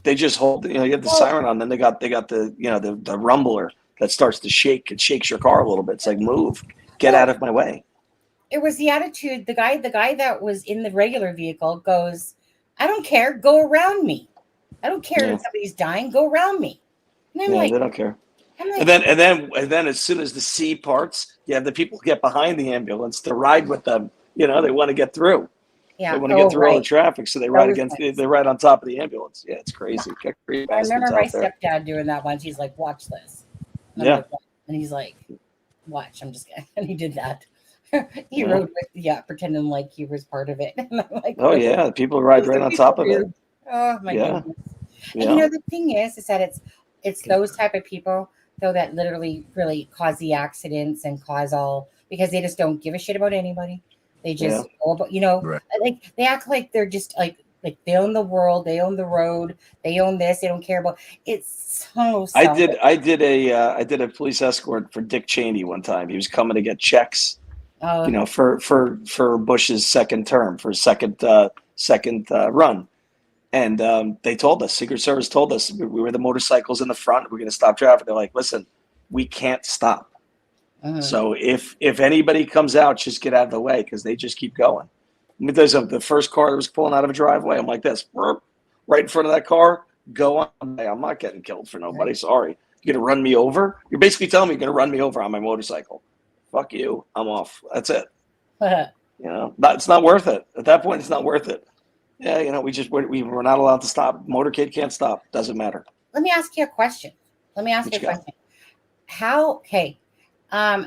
they just hold, you know, you have the siren on, then they got the, you know, the rumbler that starts to shake. It shakes your car a little bit. It's like, move, get out of my way. It was the attitude. The guy that was in the regular vehicle goes, "I don't care. Go around me. I don't care if somebody's dying. Go around me." And I'm like, they don't care. I'm like, and then as soon as the C parts, you have the people get behind the ambulance to ride with them. You know, they want to get through. Yeah, they want to get through all the traffic, so they ride They ride on top of the ambulance. Yeah, it's crazy. I remember my stepdad doing that once. He's like, "Watch this." And I'm like, and he's like, "Watch." I'm just kidding. And he did that. He rode with pretending like he was part of it. And I'm like, oh yeah, people ride right on top of it. Oh my goodness. And you know the thing is that it's those type of people though that literally really cause the accidents and cause all because they just don't give a shit about anybody. They just you know, like they act like they're just like they own the world, they own the road, they own this, they don't care about it's so selfish. I did a police escort for Dick Cheney one time. He was coming to get checks. You know, for Bush's second term, for second run, and they told us, Secret Service told us, we were the motorcycles in the front. We're going to stop traffic. They're like, listen, we can't stop. So if anybody comes out, just get out of the way because they just keep going. I mean, there's the first car that was pulling out of a driveway. I'm like this, right in front of that car. Go on. I'm not getting killed for nobody. Sorry. You're going to run me over? You're basically telling me you're going to run me over on my motorcycle. Fuck you. I'm off. That's it. You know, it's not worth it. At that point, it's not worth it. Yeah, you know, we're not allowed to stop. Motorcade can't stop. Doesn't matter. Let me ask you a question. How? Okay. Now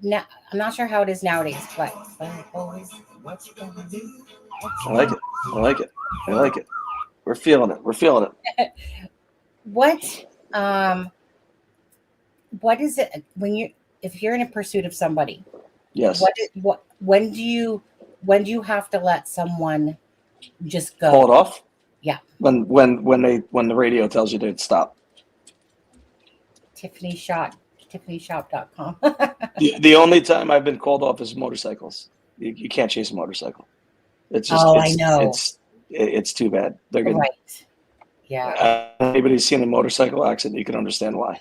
I'm not sure how it is nowadays, but I like it. We're feeling it. What is it if you're in a pursuit of somebody? Yes. When do you have to let someone just go? Pull it off? Yeah. When the radio tells you to stop. TiffanyShop.com. the only time I've been called off is motorcycles. You can't chase a motorcycle. It's just I know. It's too bad. They're gonna, right. Yeah. Anybody's seen a motorcycle accident, you can understand why.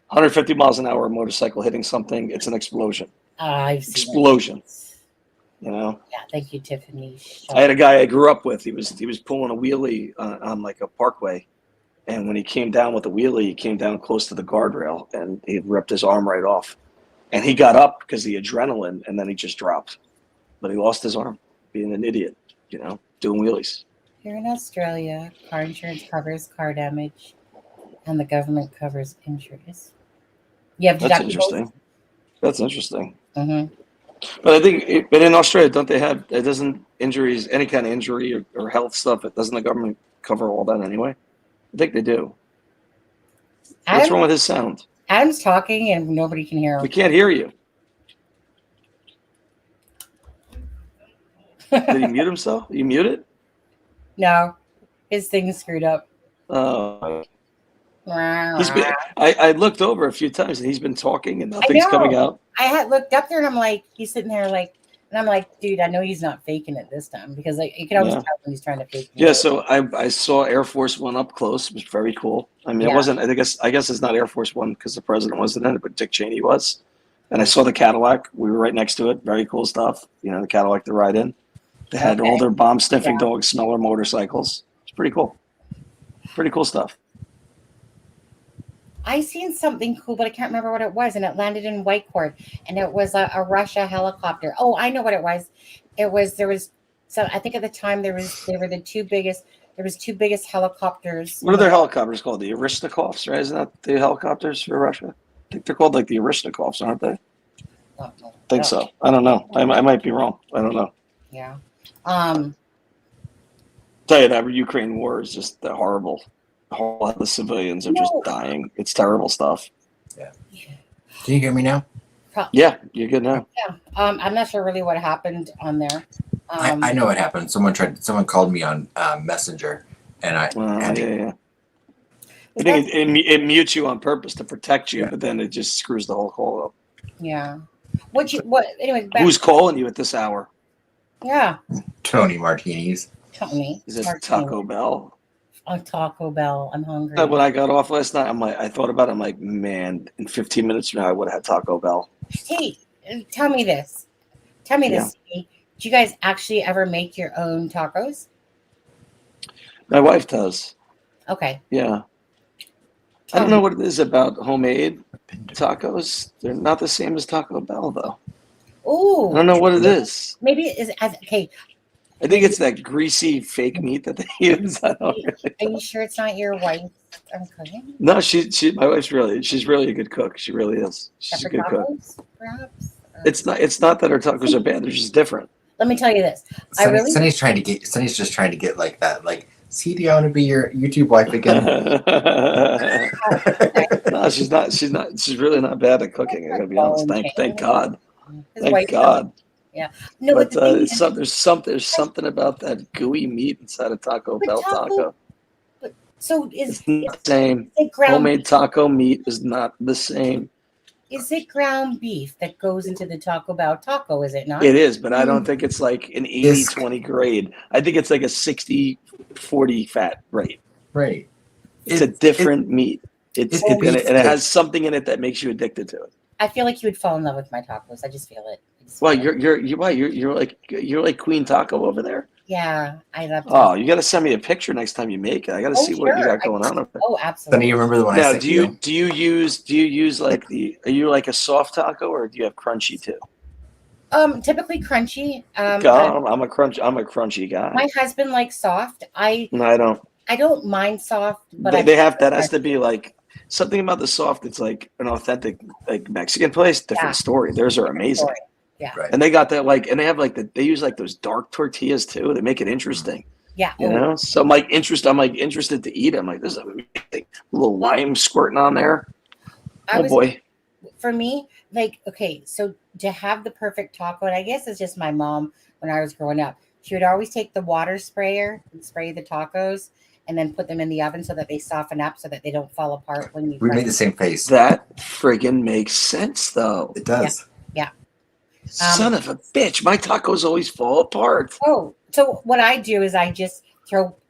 150 miles an hour motorcycle hitting something, it's an explosion. I've seen explosion. You know. Yeah, thank you, Tiffany. I had a guy I grew up with. He was pulling a wheelie on like a parkway, and when he came down with the wheelie, he came down close to the guardrail, and he ripped his arm right off. And he got up because of the adrenaline, and then he just dropped. But he lost his arm, being an idiot, you know, doing wheelies. Here in Australia, car insurance covers car damage, and the government covers injuries. You have That's deductibles. interesting. That's interesting. Mm-hmm. But I think, but in Australia, don't they have? It doesn't injuries, any kind of injury or health stuff. It doesn't the government cover all that anyway? I think they do. What's wrong with his sound? Adam's talking and nobody can hear him. We can't hear you. Did he mute himself? You mute it? No, his thing's screwed up. Oh. He's been. I looked over a few times and he's been talking and nothing's coming out. I had looked up there and I'm like, he's sitting there like, and I'm like, dude, I know he's not faking it this time because like you can always tell when he's trying to fake it. Yeah, so I saw Air Force One up close. It was very cool. I mean, it wasn't. I guess it's not Air Force One because the president wasn't in it, but Dick Cheney was. And I saw the Cadillac. We were right next to it. Very cool stuff. You know, the Cadillac to ride in. They had all their bomb sniffing dogs smell our motorcycles. It's pretty cool. Pretty cool stuff. I seen something cool, but I can't remember what it was, and it landed in Whitecourt, and it was a Russia helicopter. Oh, I know what it was. So I think at the time they were the two biggest. There was two biggest helicopters. What are their helicopters called? The Arishnikovs, right? Isn't that the helicopters for Russia? I think they're called like the Arishnikovs, aren't they? I think so. I don't know. I might be wrong. I don't know. Yeah. Tell you that Ukraine war is just horrible. A whole lot of the civilians are just dying. It's terrible stuff. Yeah. Can you hear me now? Yeah, you're good now. Yeah. I'm not sure really what happened on there. I know what happened. Someone called me on Messenger, and I think it mutes you on purpose to protect you, but then it just screws the whole call up. Yeah. Anyway, who's calling you at this hour? Yeah. Tony Martinis. Tony. Is it Taco Bell? Oh, Taco Bell. I'm hungry. When I got off last night, I thought about it. I'm like, man, in 15 minutes from now, I would have had Taco Bell. Hey, tell me this. Stevie. Do you guys actually ever make your own tacos? My wife does. Okay. Yeah. I don't know what it is about homemade tacos. They're not the same as Taco Bell, though. Oh. I don't know what it is. Maybe it is. Okay. I think it's that greasy fake meat that they use. I don't really know. Are you sure it's not your wife cooking? No, my wife's she's really a good cook. She really is. She's a good cook. Perhaps? It's not that her tacos are bad. They're just different. Let me tell you this. Sonny's just trying to get like that. Like, see, do I want to be your YouTube wife again? No, she's not. She's really not bad at cooking. I gotta be honest. Thank God. Thank God. Yeah. No, but there's something about that gooey meat inside a Taco Bell taco. So it's not the same. Homemade taco meat is not the same. Is it ground beef that goes into the Taco Bell taco? Is it not? It is, but I don't think it's like an 80-20 grade. I think it's like a 60-40 fat rate. Right. It's a different meat. And it has something in it that makes you addicted to it. I feel like you would fall in love with my tacos. I just feel it. Well, you're like Queen Taco over there. Yeah, I love. Oh, you got to send me a picture next time you make it. I got to see what you got going on over there. Oh, absolutely. Sonny, you remember the one I sent you? Do you use like are you like a soft taco or do you have crunchy too? Typically crunchy. I'm a crunchy guy. My husband likes soft. I don't. I don't mind soft, but that has to be like something about the soft. It's like an authentic like Mexican place. Different story. Theirs are amazing. Yeah. Right. And they got that and they have they use like those dark tortillas too. They make it interesting. Yeah. You know? So I'm interested to eat it. I'm like, this is amazing. A little lime squirting on there. Boy. For me, so to have the perfect taco, and I guess it's just my mom when I was growing up, she would always take the water sprayer and spray the tacos and then put them in the oven so that they soften up so that they don't fall apart when you We made the same face. That friggin' makes sense though. It does. Yeah. Son of a bitch, my tacos always fall apart. Oh, so what I do is I just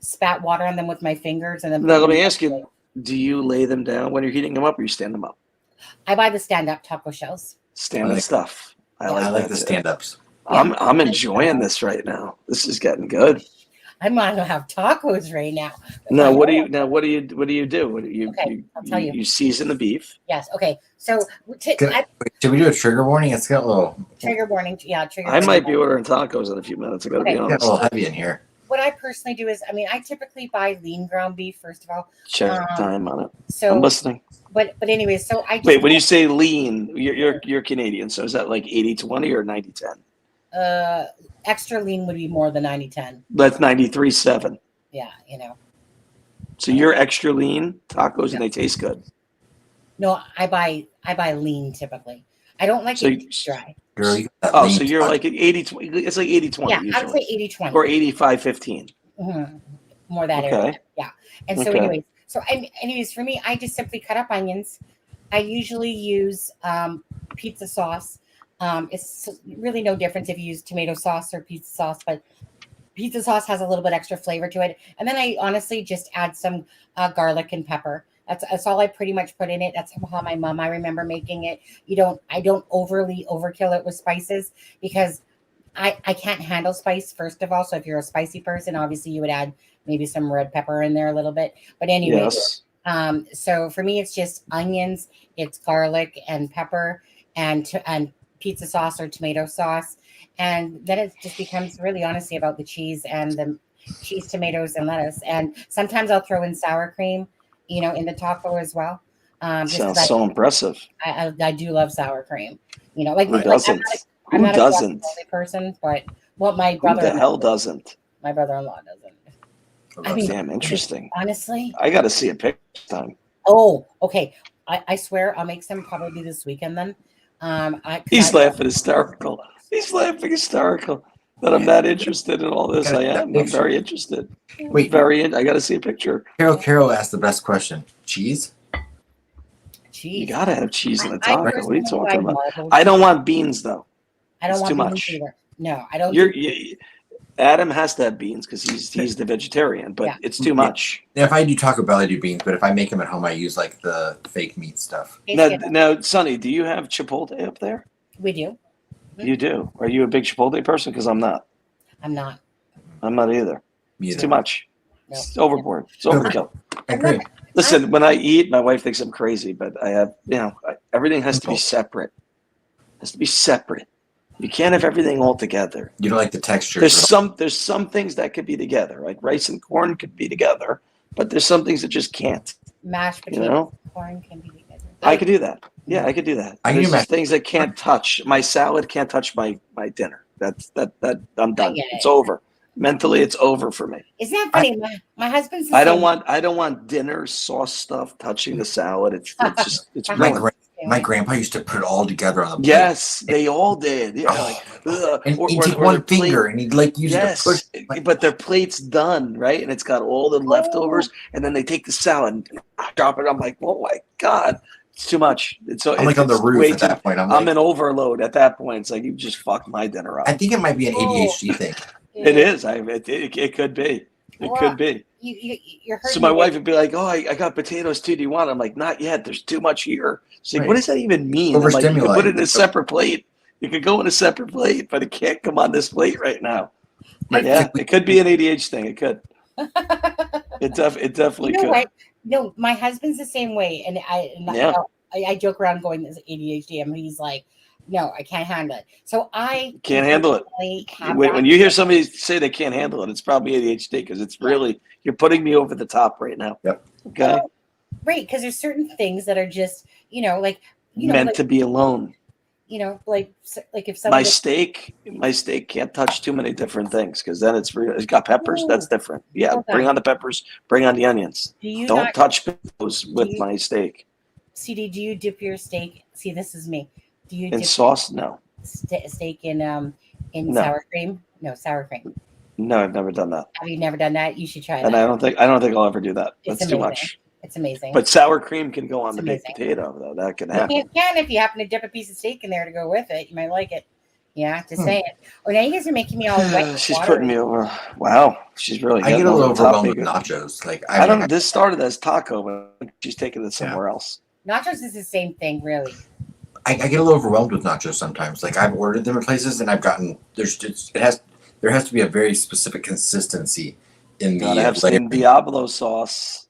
spat water on them with my fingers and then. Now let me ask you: do you lay them down when you're heating them up, or you stand them up? I buy the stand-up taco shells. Stand-up stuff. I like the stand-ups. I'm enjoying this right now. This is getting good. I might as well have tacos right now. Now, what do you do? What do you Okay, I'll tell you. You season the beef. Yes. Okay. So Should we do a trigger warning? It's got a little. trigger warning. Yeah, trigger. I might warning. be ordering tacos in a few minutes. I got to be Okay. honest. It's a little heavy in here. What I personally do is, I mean, I typically buy lean ground beef first of all. Check time on it. So I'm listening. But anyway, so I just Wait, when you say lean, you're Canadian, so is that like 80-20 or 90-10? Extra lean would be more than 90-10. That's 93-7. Yeah, you know. So you're extra lean tacos and they taste good. No, I buy lean typically. I don't like it dry. Girl, so you're like 80-20. It's like 80-20 Yeah, usually. I would say 80-20. Or 85-15. Mm-hmm. More that Okay. area. Yeah. And so Okay. anyways, for me, I just simply cut up onions. I usually use pizza sauce. It's really no difference if you use tomato sauce or pizza sauce, but pizza sauce has a little bit extra flavor to it. And then I honestly just add some garlic and pepper. That's all I pretty much put in it. That's how my mom, I remember making it. I don't overkill it with spices because I can't handle spice, first of all. So if you're a spicy person, obviously you would add maybe some red pepper in there a little bit. But anyway, Yes. So for me, it's just onions, it's garlic and pepper and pizza sauce or tomato sauce. And then it just becomes really honestly about the cheese and the cheese, tomatoes, and lettuce. And sometimes I'll throw in sour cream, in the taco as well. Sounds so impressive. I do love sour cream. Who doesn't? I'm not Who doesn't? a person, but my Who brother. the hell doesn't? My brother-in-law doesn't. I mean, damn interesting. Honestly, I got to see a picture time. Oh, okay. I swear I'll make some probably this weekend then. He's laughing hysterical. He's laughing hysterical that I'm not interested in all this. I am. I'm very interested. Wait. I got to see a picture. Carol asked the best question. Cheese? Cheese. You got to have cheese in a taco. What are you talking like about? marbled I don't want beans though. I don't It's want too beans much. either. No, I don't. Adam has to have beans because he's the vegetarian, but it's too much. Yeah, if I do Taco Bell, I do beans, but if I make them at home, I use like the fake meat stuff. Now, Sonny, do you have Chipotle up there? We do. You do. Are you a big Chipotle person? Because I'm not. I'm not. I'm not either. Me It's either. too much. No. It's overboard. It's overkill. I agree. Listen, when I eat, my wife thinks I'm crazy, but I have, everything has to be separate. It has to be separate. You can't have everything all together. You don't like the texture. There's some things that could be together, like rice and corn could be together, but there's some things that just can't. Mashed You potatoes, know? corn can be together. I could do that. Yeah, I could do that. I can There's do just things that can't touch. My salad can't touch my dinner. That I'm done. get it. It's over. Mentally, it's over for me. Isn't that funny? My husband's. The I don't same. want dinner sauce stuff touching the salad. It's just it's My ruined. My grandpa used to put it all together on the plate. Yes, they all did. Yeah, And he'd take their one plate- finger and he'd like use Yes, it to push. but their plate's done, right? And it's got all the leftovers, and then they take the salad and drop it. I'm like, oh my God, it's too much. I'm like on the roof at that point. I'm in overload at that point. It's like, you just fucked my dinner up. I think it might be an ADHD thing. It is. It could be. It could be. You're hurting So my me. wife would be like, "Oh, I got potatoes too. Do you want?" I'm like, "Not yet. There's too much here." She's like, Right. "What does that even mean?" I'm like, you could put it in a Overstimulating. separate plate. You could go in a separate plate, but it can't come on this plate right now. Yeah, it could be an ADHD thing. It could. It definitely You know could. what? No, my husband's the same way, and Yeah. I joke around going this ADHD, and he's like, "No, I can't handle it." So I Can't handle it. have When that- you hear somebody say they can't handle it, it's probably ADHD because it's really, you're putting me over the top right now. Yep. Okay. right, because there's certain things that are just Meant to be alone. like if My somebody steak can't touch too many different things because then it's got peppers. That's different. Yeah, Okay. bring on the peppers. Bring on the onions. Do you Don't not- touch those with you- my steak. CD, do you dip your steak? See, this is me. Do you In dip sauce? No, steak in No. sour cream? No, sour cream. no, I've never done that, Have you never done that? You should try and that. I don't think I'll ever do that. It's That's too amazing. much. It's amazing. But sour cream can go on It's the baked amazing. potato, though. That can You happen. can if you happen to dip a piece of steak in there to go with it. You might like it. Yeah, just Hmm. saying. Oh, now you guys are making me all wet. with She's water. putting me over. Wow, she's really. I get getting a little over the top overwhelmed with here. nachos. Like I don't know. This started as taco, but she's taking it somewhere else. Nachos is the same thing, really. I get a little overwhelmed with nachos sometimes. Like I've ordered them in places and I've gotten there has to be a very specific consistency in the Gotta have some layering. Diablo sauce.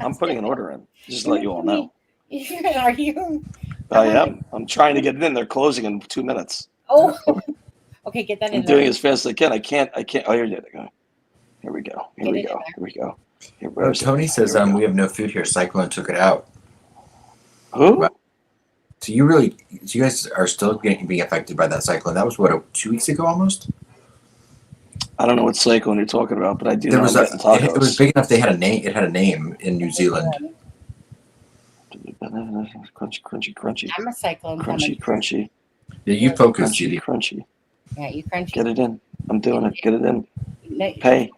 I'm putting an order in. Just to let you all know. Are you? I am. I'm trying to get it in. They're closing in 2 minutes. Oh, okay. Get that in I'm there. doing as fast as I can. I can't. Oh, here you go. Here we go. Here we go. Here we go. Oh, Tony says we have no food here. Cyclone took it out. Who? Wow. So you guys are still being affected by that cyclone. That was what, 2 weeks ago almost? I don't know what cyclone you're talking about, but I do know I'm getting it tacos. was big enough they had a name. It had a name in New Zealand. Crunchy. I'm a cyclone. Crunchy. Yeah, you focus, Crunchy. Yeah, you crunchy. Get it in. I'm doing it. Get it in. No, Pay.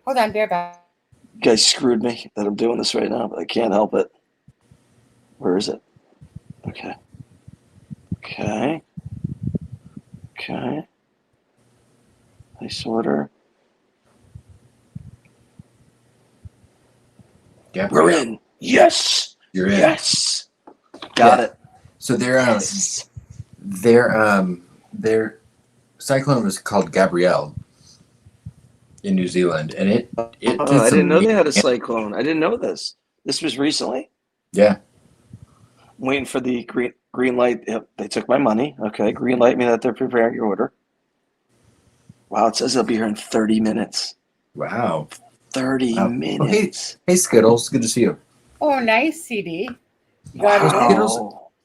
Hold on, bear back. You guys screwed me that I'm doing this right now, but I can't help it. Where is it? Okay. Nice order. Yeah, we're in. Yes. You're in. Yes. Got it. So their cyclone was called Gabrielle in New Zealand, and it did I didn't know they had a cyclone. I didn't know this. This was recently. Yeah. I'm waiting for the green light. Yep, they took my money. Okay, green light me that they're preparing your order. Wow, it says they'll be here in 30 minutes. Wow. 30 minutes. Oh, hey, Skittles. Good to see you. Oh, nice, CD.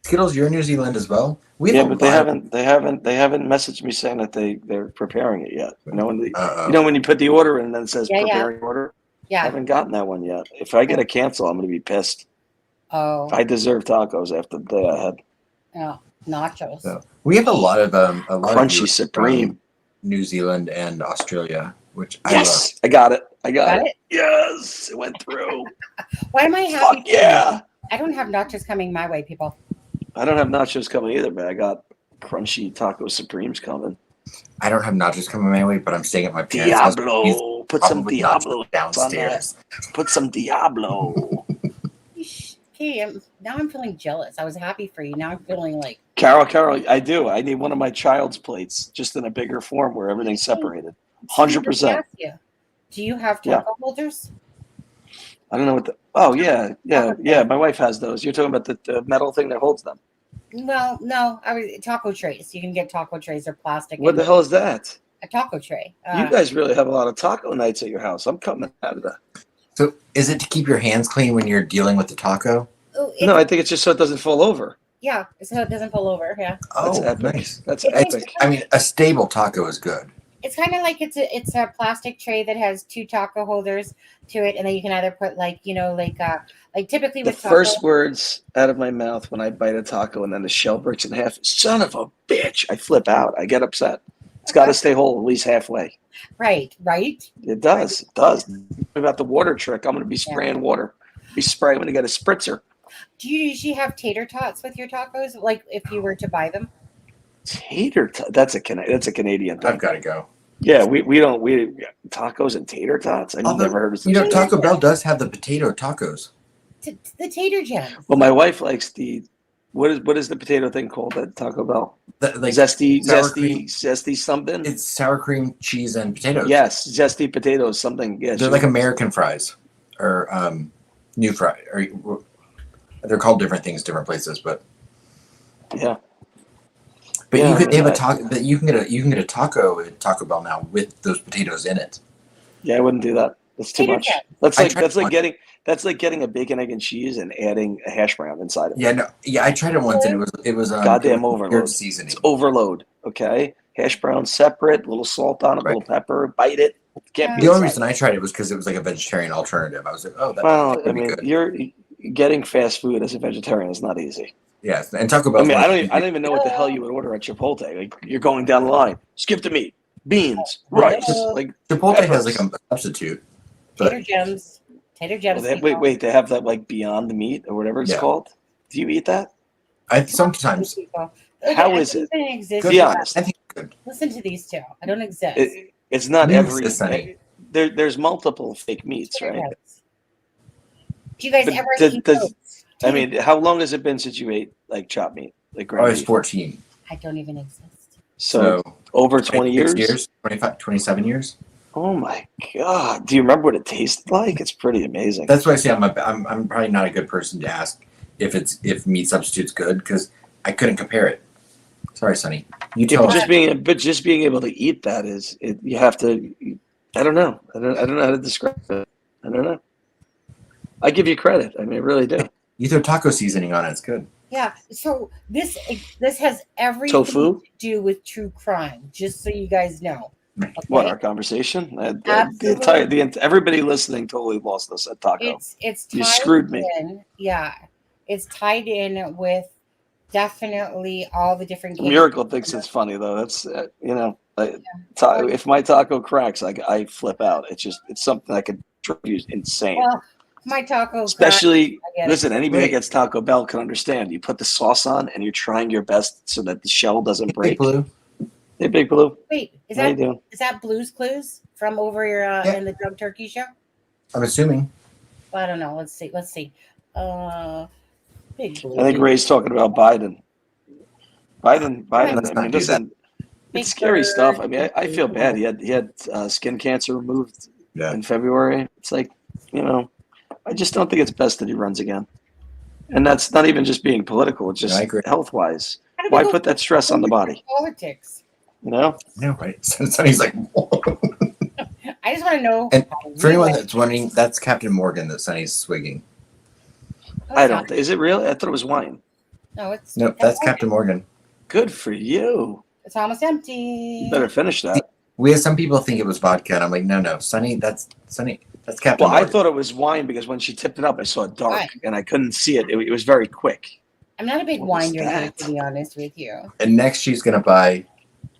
Skittles, you're in New Zealand as well. But they haven't messaged me saying that they're preparing it yet. When you put the order in and then it says preparing order. Yeah. I haven't gotten that one yet. If I get a cancel, I'm going to be pissed. Oh. I deserve tacos after the day I had. Yeah, nachos. So, we have a lot of Crunchy Supreme. New Zealand and Australia, which yes, I got it. I got it. Yes, it went through. Why am I happy? Fuck yeah. I don't have nachos coming my way, people. I don't have nachos coming either, but I got Crunchy Taco Supremes coming. I don't have nachos coming my way, but I'm staying at my parents' house. Diablo. Put some Diablo downstairs. Put some Diablo. Okay, now I'm feeling jealous. I was happy for you. Now I'm feeling like Carol, I do. I need one of my child's plates, just in a bigger form where everything's separated. 100%. Do you have taco holders? I don't know what the. Oh yeah. My wife has those. You're talking about the metal thing that holds them. Well, no, I was taco trays. You can get taco trays or plastic. What the hell is that? A taco tray. You guys really have a lot of taco nights at your house. I'm coming out of that. So, is it to keep your hands clean when you're dealing with the taco? No, I think it's just so it doesn't fall over. Yeah, so it doesn't fall over. Yeah. Oh, that's epic. Nice. That's epic. I mean, a stable taco is good. It's kind of like it's a plastic tray that has 2 taco holders to it, and then you can either put like typically The with taco. first words out of my mouth when I bite a taco and then the shell breaks in half. Son of a bitch! I flip out. I get upset. It's got to stay whole at least halfway. Right. It does. It does. About the water trick, I'm going to be spraying water. I'm going to get a spritzer. Do you usually have tater tots with your tacos? Like if you were to buy them? Tater tot. That's a Canadian thing. I've got to go. Yeah, we tacos and tater tots. I've never heard of such. Taco Bell does have the potato tacos. The tater gems. Well, my wife likes the what is the potato thing called at Taco Bell? Like zesty something. It's sour cream, cheese, and potatoes. Yes, zesty potatoes. Something. Yeah, they're like American fries or new fry. Or they're called different things, different places, but yeah. But they have a taco. That you can get a taco at Taco Bell now with those potatoes in it. Yeah, I wouldn't do that. That's too much. That's like getting a bacon, egg, and cheese and adding a hash brown inside of it. I tried it once and it was goddamn overload. Seasoning. It's overload. Okay, hash brown separate, a little salt on it, a little pepper. Bite it. The only reason I tried it was because it was like a vegetarian alternative. I was like, oh, that would be good. You're getting fast food as a vegetarian is not easy. Yes, and Taco Bell. I don't even know what the hell you would order at Chipotle. Like you're going down the line. Skip the meat, beans, rice. Like Chipotle has like a substitute. Tater gems. Well, wait. They have that like Beyond the Meat or whatever it's called. Do you eat that? I sometimes. How is it? Be honest. I think it's good. Listen to these two. I don't exist. It's not every. There's multiple fake meats, right? Do you guys But ever eat does, goats? I mean, how long has it been since you ate like chopped meat, like I ground was beef? 14. I don't even exist. So over 20 years? 25, 27 years. Oh my God! Do you remember what it tasted like? It's pretty amazing. That's why I say I'm probably not a good person to ask if meat substitute's good because I couldn't compare it. Sorry, Sonny. You tell me. Just being able to eat that is it. You have to. I don't know. I don't know how to describe it. I don't know. I give you credit. I mean, I really do. You throw taco seasoning on it. It's good. Yeah. So this has everything Tofu? to do with true crime. Just so you guys know. Okay? What, our conversation? The Absolutely. everybody listening totally lost us at taco. It's you tied screwed me. in. Yeah, it's tied in with definitely all the different cases. Miracle thinks it's funny though. That's if my taco cracks, I flip out. It's something I could use insane. Well, my taco. Especially, I get it. listen, anybody that gets Taco Bell can understand. You put the sauce on and you're trying your best so that the shell doesn't break. Big Blue. Hey, Big Blue. Wait, is How you doing? that Blue's Clues from over here in the Drug Turkey show? I'm assuming. Well, I don't know. Let's see. Big Blue. I think Ray's talking about Biden. Biden. Let's I not mean, do listen, it's scary stuff. I mean, I feel bad. He had skin cancer removed in February. It's like, I just don't think it's best that he runs again. And that's not even just being political. It's just health-wise. Why put that stress on the body? Politics. Yeah, right. So Sonny's like, I just want to know. and for anyone that's wondering, that's Captain Morgan that Sonny's swigging. I don't. Is it really? I thought it was wine. No, it's. Nope, that's Captain Morgan. Good for you. It's almost empty. You better finish that. We had some people think it was vodka, and I'm like, no, Sonny, that's Captain Well, Morgan. I thought it was wine because when she tipped it up, I saw it dark and I couldn't see it. It was very quick. I'm not a big What wine was drinker, that? to be honest with you. And next, she's gonna buy.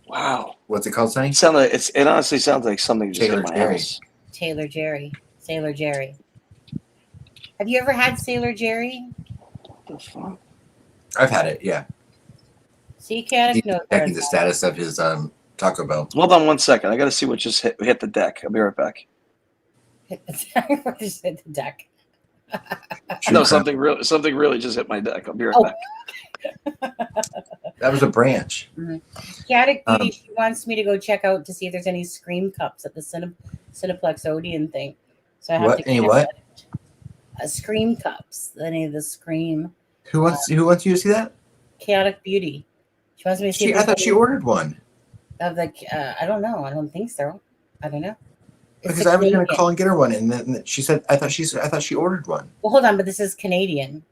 Wow. What's it called, Sonny? It honestly sounds like something just Taylor in my Jerry. house. Sailor Jerry. Have you ever had Sailor Jerry? I've had it. Yeah. See, Cat? He's No. checking the status of his Taco Bell. Hold on 1 second. I got to see what just hit the deck. I'll be right back. What just hit the deck? No, something really just hit my deck. I'll be right back. That was a branch. Chaotic Beauty, she wants me to go check out to see if there's any Scream cups at the Cineplex Odeon thing. So I have What? to Any check what? that. Scream cups. Any of the Scream. Who wants you to see that? Chaotic Beauty. She wants me to see. I thought she ordered one. Of the, I don't know. I don't think so. I don't know. Because I was going to call and get her one, and then she said, "I thought she ordered one." Well, hold on, but this is Canadian.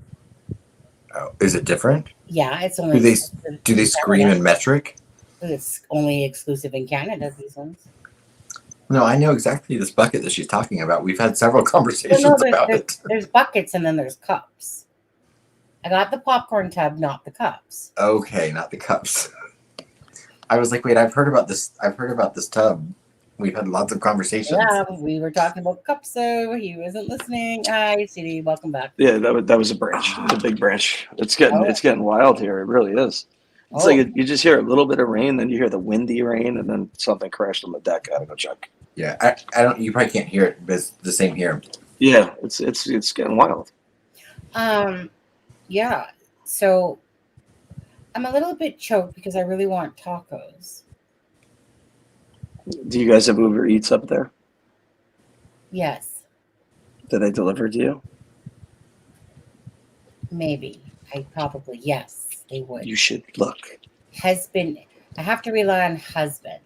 Oh, is it different? Yeah, it's only. Do they scream in metric? It's only exclusive in Canada. These ones. No, I know exactly this bucket that she's talking about. We've had several conversations about it. There's buckets and then there's cups. I got the popcorn tub, not the cups. Okay, not the cups. I was like, wait, I've heard about this tub. We've had lots of conversations. Yeah, we were talking about cups, so he wasn't listening. Hi, CD, welcome back. Yeah, that was a branch. It's a big branch. It's getting wild here. It really is. It's like you just hear a little bit of rain, then you hear the windy rain, and then something crashed on the deck. I gotta go check. Yeah, I don't. You probably can't hear it, but it's the same here. Yeah, it's getting wild. Yeah. So I'm a little bit choked because I really want tacos. Do you guys have Uber Eats up there? Yes, Do they deliver to you? maybe. Yes, they would. You should look. Husband, I have to rely on husband.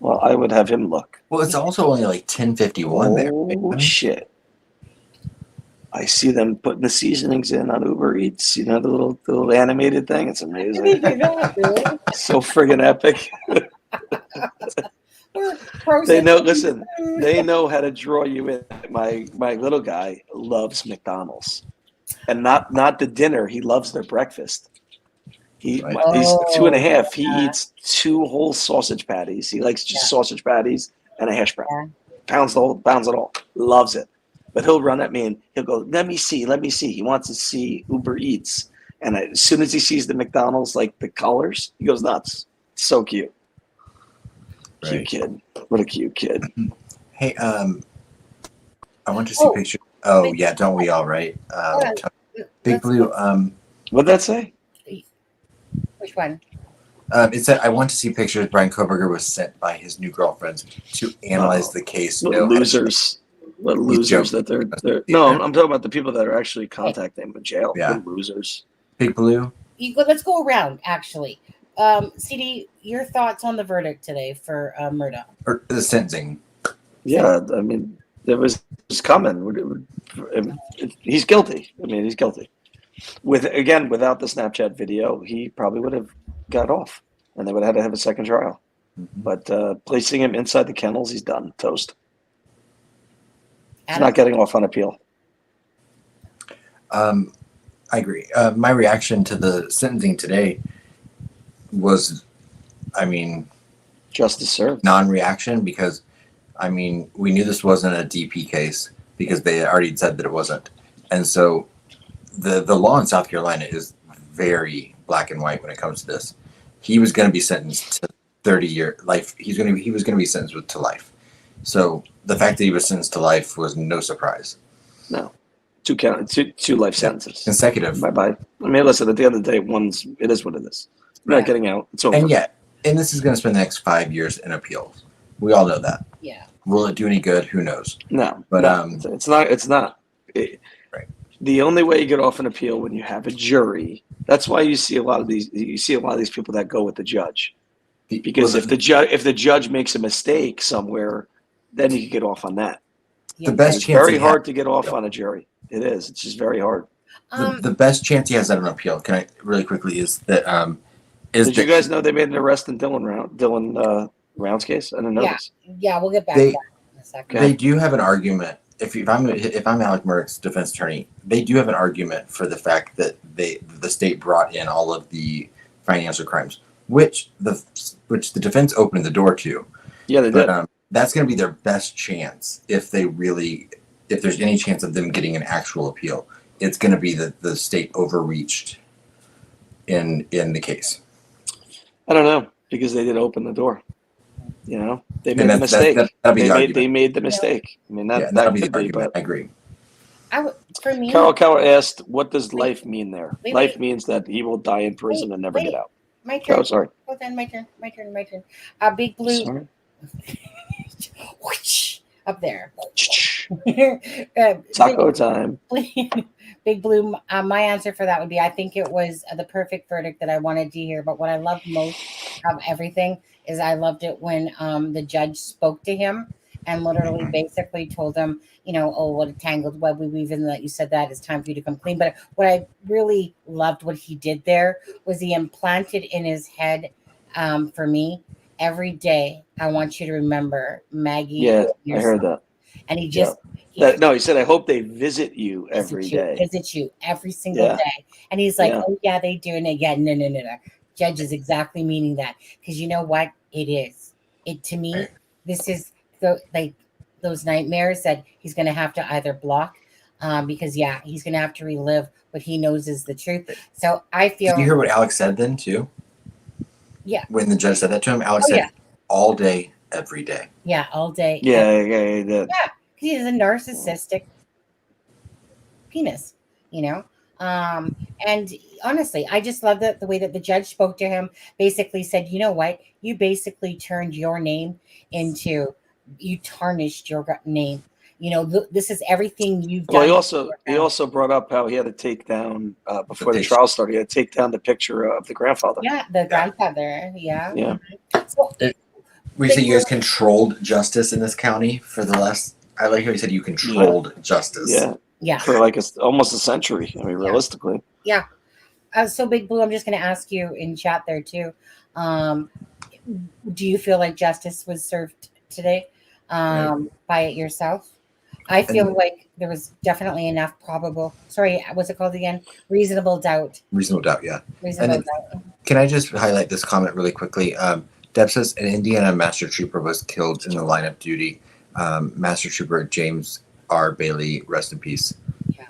Well, I would have him look. Well, it's also only like 10:51 there. Oh shit! I see them putting the seasonings in on Uber Eats. You know the little animated thing. It's amazing. So friggin' epic. They know. Listen, they know how to draw you in. My little guy loves McDonald's, and not the dinner. He loves their breakfast. He's 2.5. He eats 2 whole sausage patties. He likes just sausage patties and a hash brown. Pounds it all. Loves it. But he'll run at me and he'll go, let me see. He wants to see Uber Eats. And as soon as he sees the McDonald's, like the colors, he goes nuts. So cute. Cute kid. What a cute kid. Hey, I want to see pictures Oh yeah, don't we all, right? Big Blue. What'd that say? Which one? It said, I want to see pictures Brian Koberger was sent by his new girlfriends to analyze the case. What losers. What losers that they're no, I'm talking about the people that are actually contacting him in jail. Yeah. What losers. Big Blue. Let's go around, actually. CD, your thoughts on the verdict today for Murdaugh? Or the sentencing. Yeah, I mean, it was coming. He's guilty. I mean, he's guilty. Without the Snapchat video, he probably would have got off, and they would have had to have a second trial. But placing him inside the kennels, he's done. Toast. He's not getting off on appeal. I agree. My reaction to the sentencing today was, I mean, justice served. Non-reaction, because, I mean, we knew this wasn't a DP case because they had already said that it wasn't, and so the law in South Carolina is very black and white when it comes to this. He was going to be sentenced to 30-year life. He was going to be sentenced to life. So the fact that he was sentenced to life was no surprise. No, two life sentences consecutive. Bye. I mean, listen. At the end of the day, it is what it is. We're not getting out. It's over. And this is going to spend the next 5 years in appeals. We all know that. Yeah. Will it do any good? Who knows? No, but it's not. It's not. Right. The only way you get off an appeal when you have a jury. That's why you see a lot of these. You see a lot of these people that go with the judge, because if the judge makes a mistake somewhere, then you can get off on that. The best it's chance very he hard has- to get off on a jury. It is. It's just very hard. The best chance he has at an appeal, can I really quickly, is that Did you guys know they made an arrest in Dylan Round's case? I didn't know this. Yeah, we'll get back to that in a second. They do have an argument. If I'm Alec Murraugh's defense attorney, they do have an argument for the fact that the state brought in all of the financial crimes, which the defense opened the door to. Yeah, they did. That's going to be their best chance if there's any chance of them getting an actual appeal. It's going to be that the state overreached in the case. I don't know, because they did open the door. You know, they made And a mistake. that'll be the They argument. made the mistake. I mean, That'll be the could argument. but I agree. For me, Carol asked, "What does life mean there?" Wait, Life wait. means that he will die in prison and never get out. My turn. Oh, sorry. Hold on, my turn. Big Blue. Sorry. Up there. Taco time. Big Blue, my answer for that would be, I think it was the perfect verdict that I wanted to hear. But what I loved most of everything is I loved it when the judge spoke to him and literally basically told him, oh, what a tangled web we weave in, that you said that it's time for you to come clean. But what I really loved what he did there was he implanted in his head, for me, every day, I want you to remember Maggie. Yeah, your I heard son. that. And he just, No, he said, "I hope they visit you every day." Visit you every single Yeah. day. And he's like, Yeah. oh, yeah, they do. And again, no. Judge is exactly meaning that. Because you know what? It is. To me, this is those nightmares that he's going to have to either block because, he's going to have to relive what he knows is the truth. So I feel. Did you hear what Alex said then, too? Yeah. When the judge said that to him, Alex said, all day, every day. Yeah, all day. Yeah, he did. Yeah, because he's a narcissistic penis, and honestly, I just love the way that the judge spoke to him, basically said, you know what, you basically turned your name into, you tarnished your name. This is everything you've done. Well, he also brought up how he had to take down before the trial started. He had to take down the picture of the grandfather. Yeah, the grandfather. Yeah. Yeah. So, We say you guys controlled justice in this county for the last. I like how you said you controlled justice. Yeah. Yeah. For like almost a century. I mean, realistically. Yeah. So Big Blue, I'm just going to ask you in chat there too. Do you feel like justice was served today by it yourself? I feel like there was definitely enough what's it called again? Reasonable doubt. Reasonable doubt, yeah. Reasonable And doubt. Can I just highlight this comment really quickly? Deb says an Indiana Master Trooper was killed in the line of duty. Master Trooper James R. Bailey, rest in peace.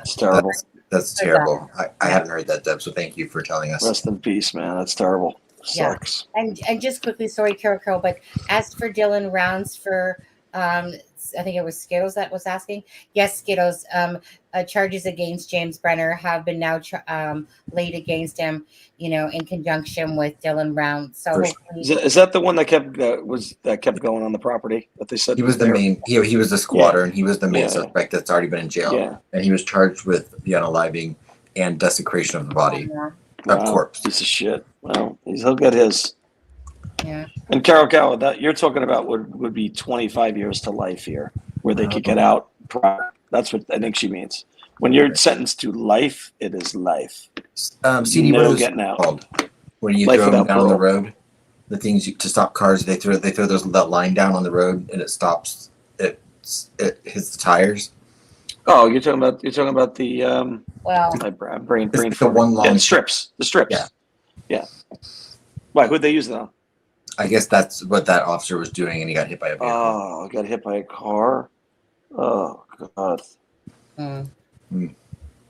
It's terrible. That's terrible. I hadn't heard that, Deb, so thank you for telling us. Rest in peace, man. That's terrible. Sucks. Yeah. And just quickly, sorry, Carol, but as for Dylan Rounds for I think it was Skittles that was asking. Yes, Skittles. Charges against James Brenner have been now laid against him, in conjunction with Dylan Brown. So hopefully, Is that the one that kept going on the property that they said He was the main. He was the squatter, Yeah. and he was the main Yeah. suspect that's already been in jail. Yeah. And he was charged with the unaliving and desecration of the body, Wow, corpse. piece of shit. Well, he'll get his. Yeah. And Carol Cow, that you're talking about would be 25 years to life here, where they could get out prior. That's what I think she means. When you're sentenced to life, it is life. CD, No what is getting out. called when you Life throw them without down on the parole. road? The things to stop cars, they throw that line down on the road, and it stops. It hits the tires. Oh, you're talking about the well, my brain It's like the farting. one long the strips. Yeah. Why? Who'd they use that on? I guess that's what that officer was doing, and he got hit by a vehicle. Oh, got hit by a car. Oh God.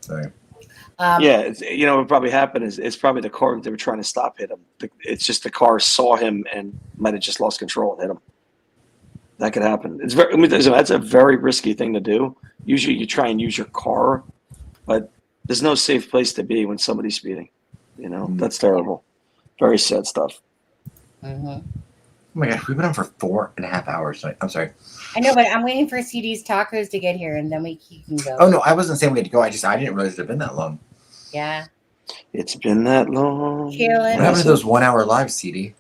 Sorry. Yeah, what probably happened is it's probably the car that they were trying to stop hit him. It's just the car saw him and might have just lost control and hit him. That could happen. It's very. I mean, that's a very risky thing to do. Usually, you try and use your car, but there's no safe place to be when somebody's speeding. That's terrible. Very sad stuff. Mm-hmm. Oh my gosh, we've been on for 4.5 hours. I'm sorry. I know, but I'm waiting for CD's tacos to get here, and then we can go. Oh no, I wasn't saying we had to go. I didn't realize it had been that long. Yeah. It's been that long. Chilling. What happened to those 1 hour lives, CD?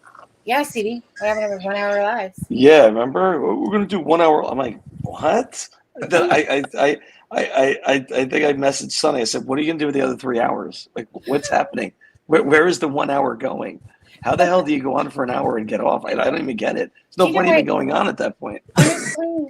Yeah, CD. What happened to 1 hour lives? Yeah, remember we're gonna do 1 hour. I'm like, what? Then I think I messaged Sonny. I said, "What are you gonna do with the other 3 hours? Like, what's happening? Where is the 1 hour going? How the hell do you go on for an hour and get off? I don't even get it. There's no point even going on at that point." Honestly,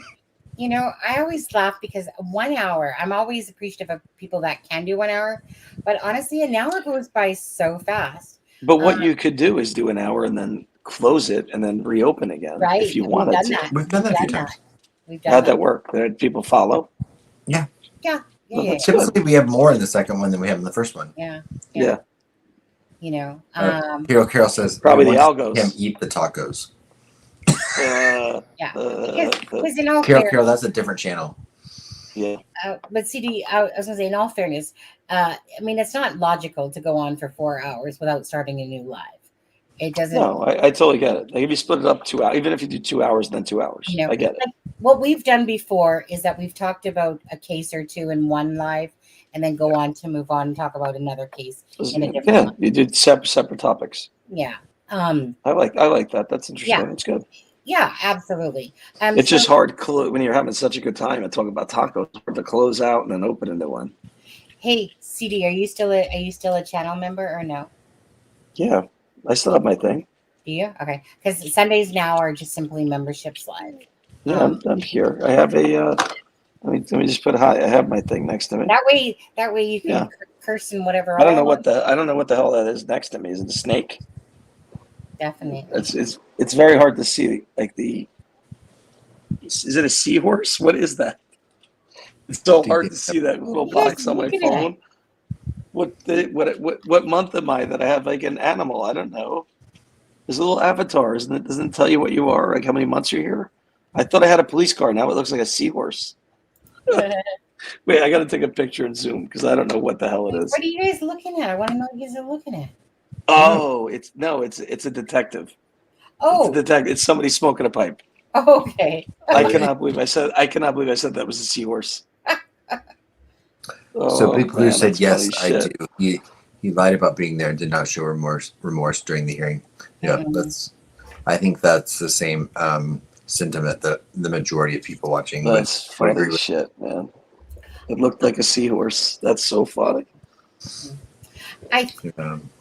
I always laugh because 1 hour. I'm always appreciative of people that can do 1 hour, but honestly, an hour goes by so fast. But what you could do is do an hour and then close it and then reopen again Right. if you We've wanted done to. that. We've done that a few times. We've done How'd that work? Did people follow? Yeah. Yeah. Well, Yeah. that's Typically, we have more in the second one than we have in the first one. Yeah. Yeah. Carol says Probably the everyone algos. Him eat the tacos. Yeah. Because in all Carol, that's a different channel. Yeah. But CD, I was gonna say, in all fairness, I mean, it's not logical to go on for 4 hours without starting a new live. It doesn't. No, I totally get it. Like if you split it up 2 hours, even if you do 2 hours, then 2 hours. I get it. Like, what we've done before is that we've talked about a case or two in one live, and then go on to move on and talk about another case in a different one. You did separate topics. Yeah. I like that. That's interesting. Yeah. It's good. Yeah, absolutely. It's just hard when you're having such a good time and talking about tacos to close out and then open into one. Hey, CD, are you still a channel member or no? Yeah, I still have my thing. Do you? Okay, because Sundays now are just simply memberships live. Yeah, I'm here. I have a. Let me just put hi. I have my thing next to me. That way you can curse and whatever. I don't know what the hell that is next to me. Is it a snake? Definitely. It's very hard to see. Like is it a seahorse? What is that? It's so hard to see that little box on my phone. What month am I that I have like an animal? I don't know. There's a little avatar, isn't it? Doesn't tell you what you are, like how many months you're here. I thought I had a police car. Now it looks like a seahorse. Wait, I got to take a picture and zoom because I don't know what the hell it is. What are you guys looking at? I want to know what you guys are looking at. Oh, it's a detective. Oh, it's a detective. It's somebody smoking a pipe. Oh, okay. I cannot believe I said that was a seahorse. So Big Blue said, yes, I shit. do. He lied about being there and did not show remorse during the hearing. Yeah, I think that's the same sentiment that the majority of people watching That's would agree funny with. shit, man. It looked like a seahorse. That's so funny.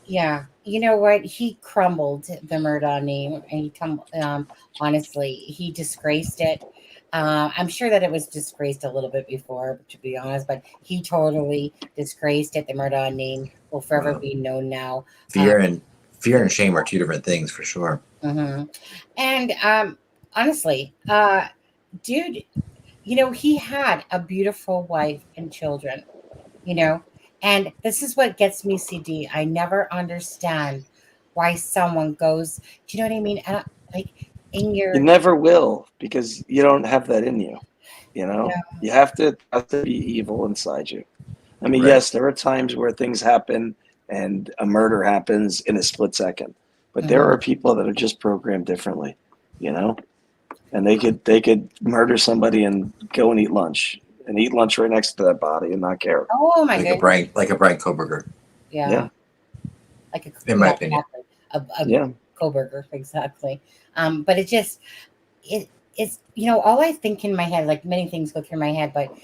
Yeah, you know what? He crumbled the Murdaugh name, and he honestly, he disgraced it. I'm sure that it was disgraced a little bit before, to be honest, but he totally disgraced it. The Murdaugh name will forever be known now. Fear and shame are two different things for sure. Mm-hmm. And honestly, dude, he had a beautiful wife and children, and this is what gets me, CD. I never understand why someone goes, do you know what I mean? in your. You never will, because you don't have that in you. You know, Yeah. you have to be evil inside you. I mean, Right. yes, there are times where things happen and a murder happens in a split second, but there are people that are just programmed differently, you know, and they could murder somebody and go and eat lunch right next to that body and not care. Oh my goodness. Like a Brian Koberger. Yeah. Like a, In my opinion. exactly. A Koberger, exactly. But it's all I think in my head, like many things go through my head, but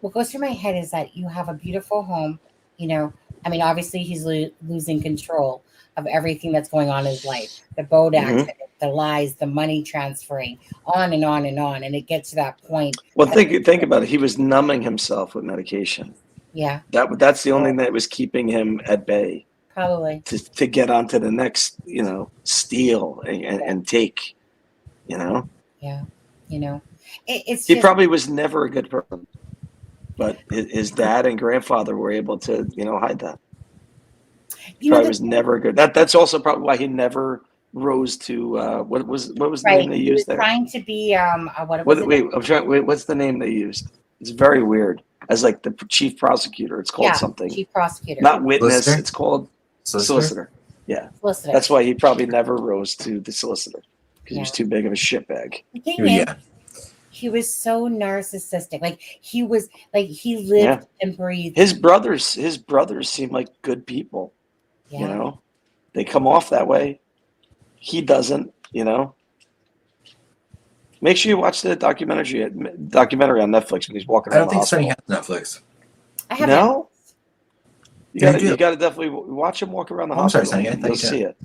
what goes through my head is that you have a beautiful home, you know. I mean, obviously he's losing control of everything that's going on in his life, the boat accident, the lies, the money transferring, on and on and on, and it gets to that point. Well, think about it. He was numbing himself with medication. Yeah, that's the only thing that was keeping him at bay. probably To get onto the next, you know, steal and take, you know. Yeah, you know, it's he just, probably was never a good person, but his dad and grandfather were able to, you know, hide that. He probably was never good. That's also probably why he never rose to what was the name they he used was there? trying to be what was it? Wait, what's the name they used? It's very weird. As like the chief prosecutor, it's called something. Chief prosecutor, not witness. Solicitor? It's called solicitor. Yeah, solicitor. That's why he probably never rose to the solicitor, because he was Yeah. too big of a shitbag. The thing is, he was so narcissistic. Like he lived and breathed. His brothers seem like good people. Yeah. You know, they come off that way. He doesn't. You know. Make sure you watch the documentary on Netflix when he's walking I around don't think the hospital. Sonny has Netflix. I have No. Yeah, you You do. got to definitely watch him walk around the Oh, I'm sorry, hospital. Sonny. I thought You'll you see did. it.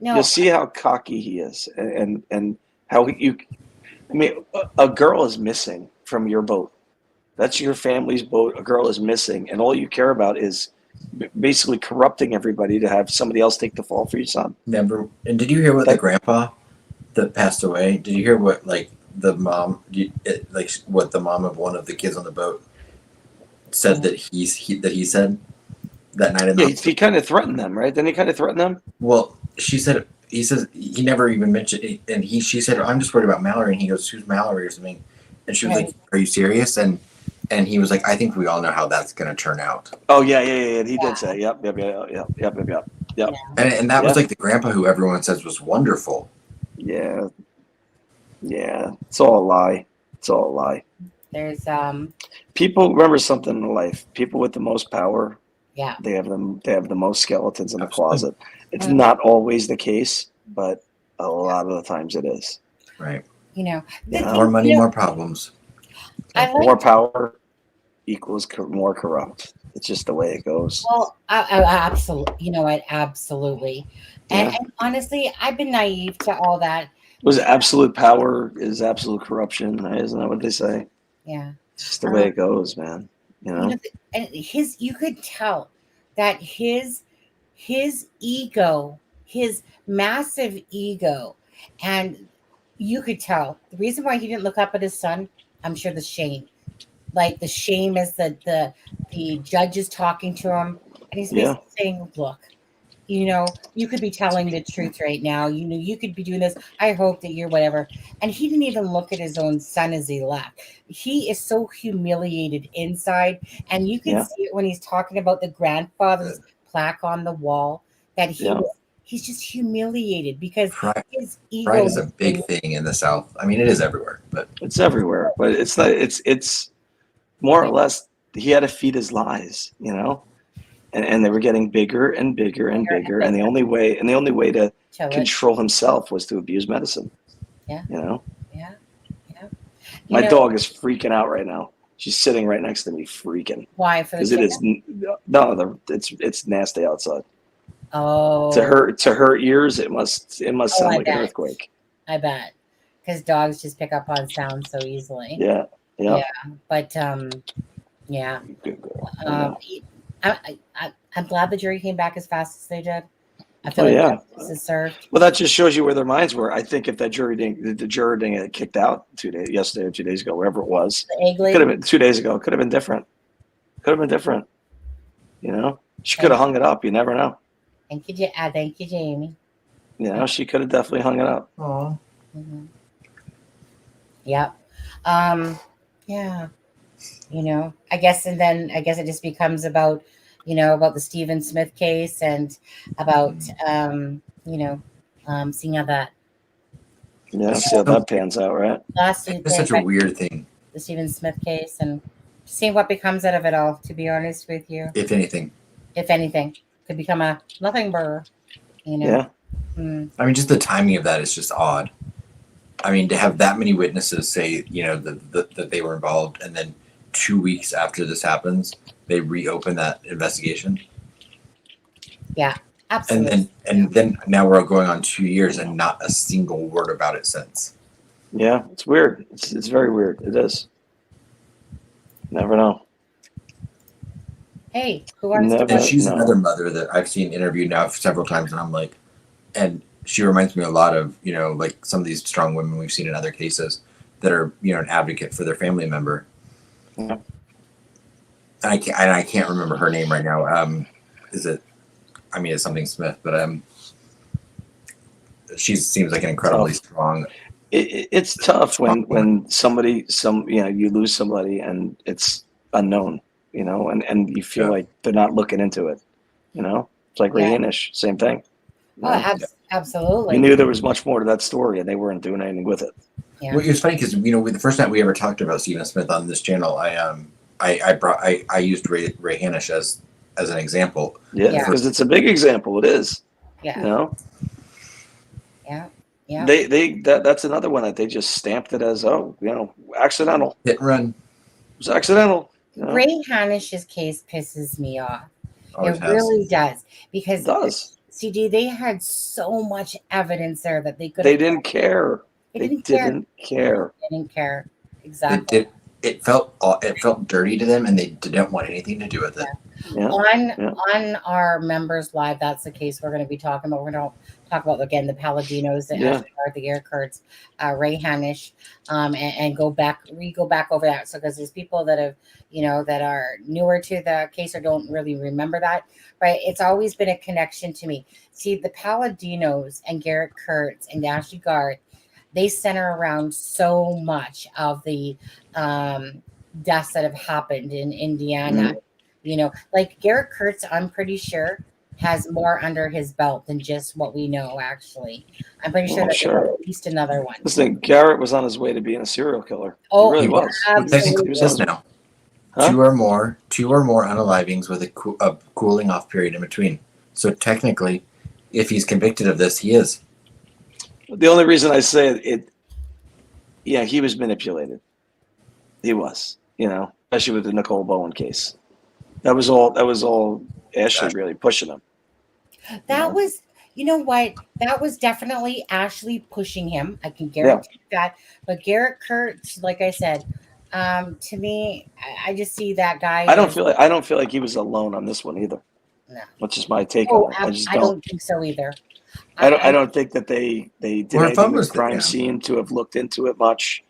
No. You'll see how cocky he is, and how you. I mean, a girl is missing from your boat. That's your family's boat. A girl is missing, and all you care about is basically corrupting everybody to have somebody else take the fall for your son. Never. And did you hear what the grandpa that passed away? Did you hear what the mom, what the mom of one of the kids on the boat said that he said that night in the hospital? He kind of threatened them, right? Didn't he kind of threaten them? Well, he says he never even mentioned it, and she said, "I'm just worried about Mallory," and he goes, "Who's Mallory?" or something, and she was like, "Are you serious?" And he was like, "I think we all know how that's going to turn out." Oh yeah. He did say, "Yep." And that was like the grandpa who everyone says was wonderful. Yeah. It's all a lie. It's all a lie. There's People remember something in life. People with the most power. Yeah. They have the most skeletons in the closet. It's not always the case, but a lot of the times it is. Right. You know, More money, more problems. More power equals more corrupt. It's just the way it goes. Well, I absolutely. You know what? Absolutely. And honestly, I've been naive to all that. Was absolute power is absolute corruption? Isn't that what they say? Yeah. It's just the way it goes, man. You know. And you could tell that his ego, his massive ego, and you could tell the reason why he didn't look up at his son. I'm sure the shame, like the shame is that the judge is talking to him, and he's basically saying, "Look, you know, you could be telling the truth right now. You know, you could be doing this. I hope that you're whatever." And he didn't even look at his own son as he left. He is so humiliated inside. And you can see it when he's talking about the grandfather's plaque on the wall, that he's just humiliated because his ego. Pride is a big thing in the South. I mean, it is everywhere, but it's everywhere. But it's not. It's more or less. He had to feed his lies, you know. And they were getting bigger and bigger and bigger, and the only way to control himself was to abuse medicine. Yeah. You know. Yeah. My dog is freaking out right now. She's sitting right next to me, freaking. Why? For the chicken? It's nasty outside. Oh. To her ears, it must sound like an earthquake. I bet, because dogs just pick up on sound so easily. Yeah. But yeah. I'm glad the jury came back as fast as they did. I feel justice is served. Well, that just shows you where their minds were. I think if the juror didn't get kicked out yesterday or 2 days ago, wherever it was, could have been 2 days ago. Could have been different. You know, she could have hung it up. You never know. Thank you, Jamie. You know, she could have definitely hung it up. Oh. Mm-hmm. Yep. Yeah. You know, I guess it just becomes about, about the Stephen Smith case and about, seeing how that See how that pans out, right? lawsuit It's such a weird thing. the Stephen Smith case, and seeing what becomes out of it all, to be honest with you. If anything. If anything, could become a nothing burger, Yeah. I mean, just the timing of that is just odd. I mean, to have that many witnesses say, that they were involved, and then 2 weeks after this happens, they reopen that investigation. Yeah, absolutely. And then now we're going on 2 years and not a single word about it since. Yeah, it's weird. It's very weird. It is. Never know. Hey, who wants And she's another mother that I've seen interviewed now several times, and I'm like, and she reminds me a lot of, like some of these strong women we've seen in other cases that are, an advocate for their family member. Yeah. And I can't remember her name right now. It's something Smith, but she seems like an incredibly strong. It's tough when you lose somebody and it's unknown, and you feel like they're not looking into it, It's like Ray Hanish, same thing. Absolutely. You knew there was much more to that story, and they weren't doing anything with it. Yeah. Well, it was funny because the first time we ever talked about Stephen Smith on this channel, I used Ray Hanish as an example. Yeah, because it's a big example. It is. Yeah. Yeah. Yeah. That's another one that they just stamped it as accidental. Hit and run. It was accidental. Ray Hanish's case pisses me off. Always it has. really does, because it does. CD, they had so much evidence there that they could. They didn't care. They didn't care. They didn't care. Exactly. It felt dirty to them, and they didn't want anything to do with it. Yeah. On our members live, that's the case we're going to be talking about. We're going to talk about again the Paladinos, the Ashley Gard, the Garrett Kurtz, Ray Hanish, and go back over that. So because there's people that have that are newer to the case or don't really remember that, right? It's always been a connection to me. See, the Paladinos and Garrett Kurtz and Ashley Gard, they center around so much of the deaths that have happened in Indiana. Like Garrett Kurtz, I'm pretty sure has more under his belt than just what we know. Actually, I'm pretty sure that there's at least another one. Listen, Garrett was on his way to being a serial killer. Oh, he really was. Absolutely. He says now. Huh? Two or more unalivings with a cooling off period in between. So technically, if he's convicted of this, he is. The only reason I say it, he was manipulated. He was, especially with the Nicole Bowen case. That was all Ashley really pushing him. That was, that was definitely Ashley pushing him. I can guarantee that. But Garrett Kurtz, like I said, to me, I just see that guy. I don't feel like he was alone on this one either. No. That's just my take on it. I don't think so either. I don't think that they did anything with the crime scene to have looked into it much,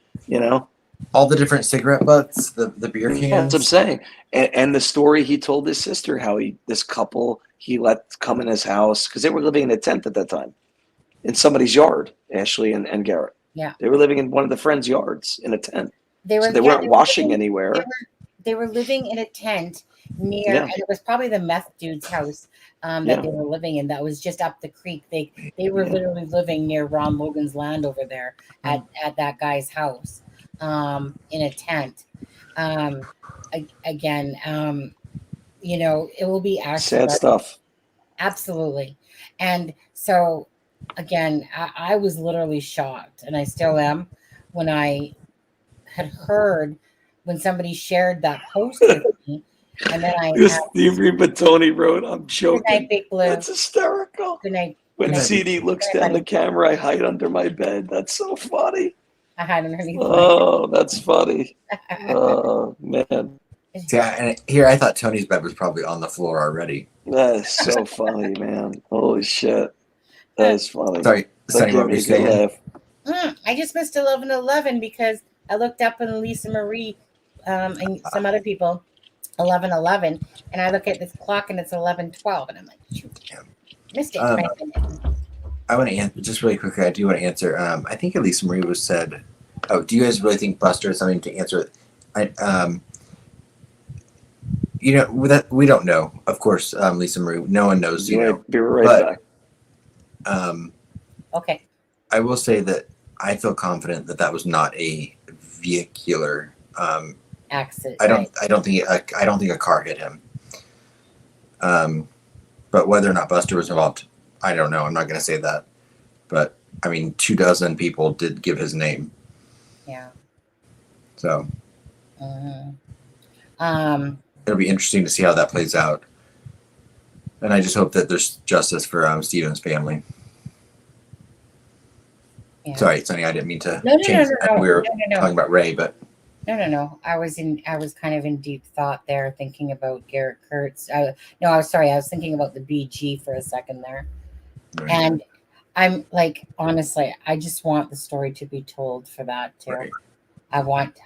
All the different cigarette butts, the beer cans. That's what I'm saying. And the story he told his sister, how this couple he let come in his house, because they were living in a tent at that time in somebody's yard, Ashley and Garrett. Yeah. They were living in one of the friends' yards in a tent. They weren't washing anywhere. They were living in a tent near, and it was probably the meth dude's house that they were living in. That was just up the creek. They were literally living near Ron Logan's land over there at that guy's house, in a tent. Again, it will be actually sad stuff. Absolutely. And so again, I was literally shocked, and I still am, when I had heard when somebody shared that post with me, and then you read what Tony wrote. I'm joking. Good night, Big Blue. That's hysterical. Good night. When CD looks down the camera, I hide under my bed. That's so funny. I hide underneath. Oh, that's funny. Oh man. Yeah, and here I thought Tony's bed was probably on the floor already. That is so funny, man. Holy shit. That is funny. Sorry, what were you saying? I just missed 11:11 because I looked up in Lisa Marie and some other people 11:11, and I look at this clock and it's 11:12, and I'm like, shoot, missed it. I want to answer just really quickly. I do want to answer. I think Lisa Marie was said. Oh, do you guys really think Buster has something to answer? We don't know. Of course, Lisa Marie. No one knows. Be right back. Okay. I will say that I feel confident that was not a vehicular accident. I don't think a car hit him. But whether or not Buster was involved, I don't know. I'm not going to say that. But I mean, 24 people did give his name. Yeah. So. It'll be interesting to see how that plays out. And I just hope that there's justice for Stephen's family. Yeah. Sorry, Sonny, I didn't mean to change that. We were talking about Ray, but no. I was kind of in deep thought there, thinking about Garrett Kurtz. I was thinking about the BG for a second there. Right. And I'm like, honestly, I just want the story to be told for that too. Right.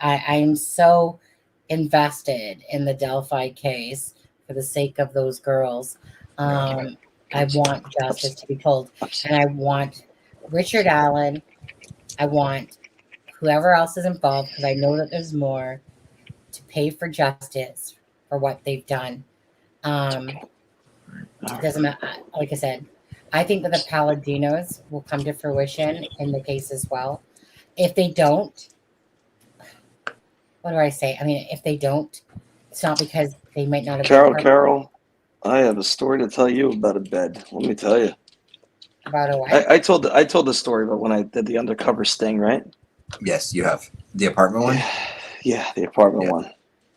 I'm so invested in the Delphi case for the sake of those girls. I want justice to be told, and I want Richard Allen. I want whoever else is involved, because I know that there's more, to pay for justice for what they've done. It doesn't matter. Like I said, I think that the Paladinos will come to fruition in the case as well. If they don't, what do I say? I mean, if they don't, it's not because they might not have. Carol, I have a story to tell you about a bed. Let me tell you. About a what? I told the story about when I did the undercover sting, right? Yes, you have the apartment one. Yeah, the apartment one.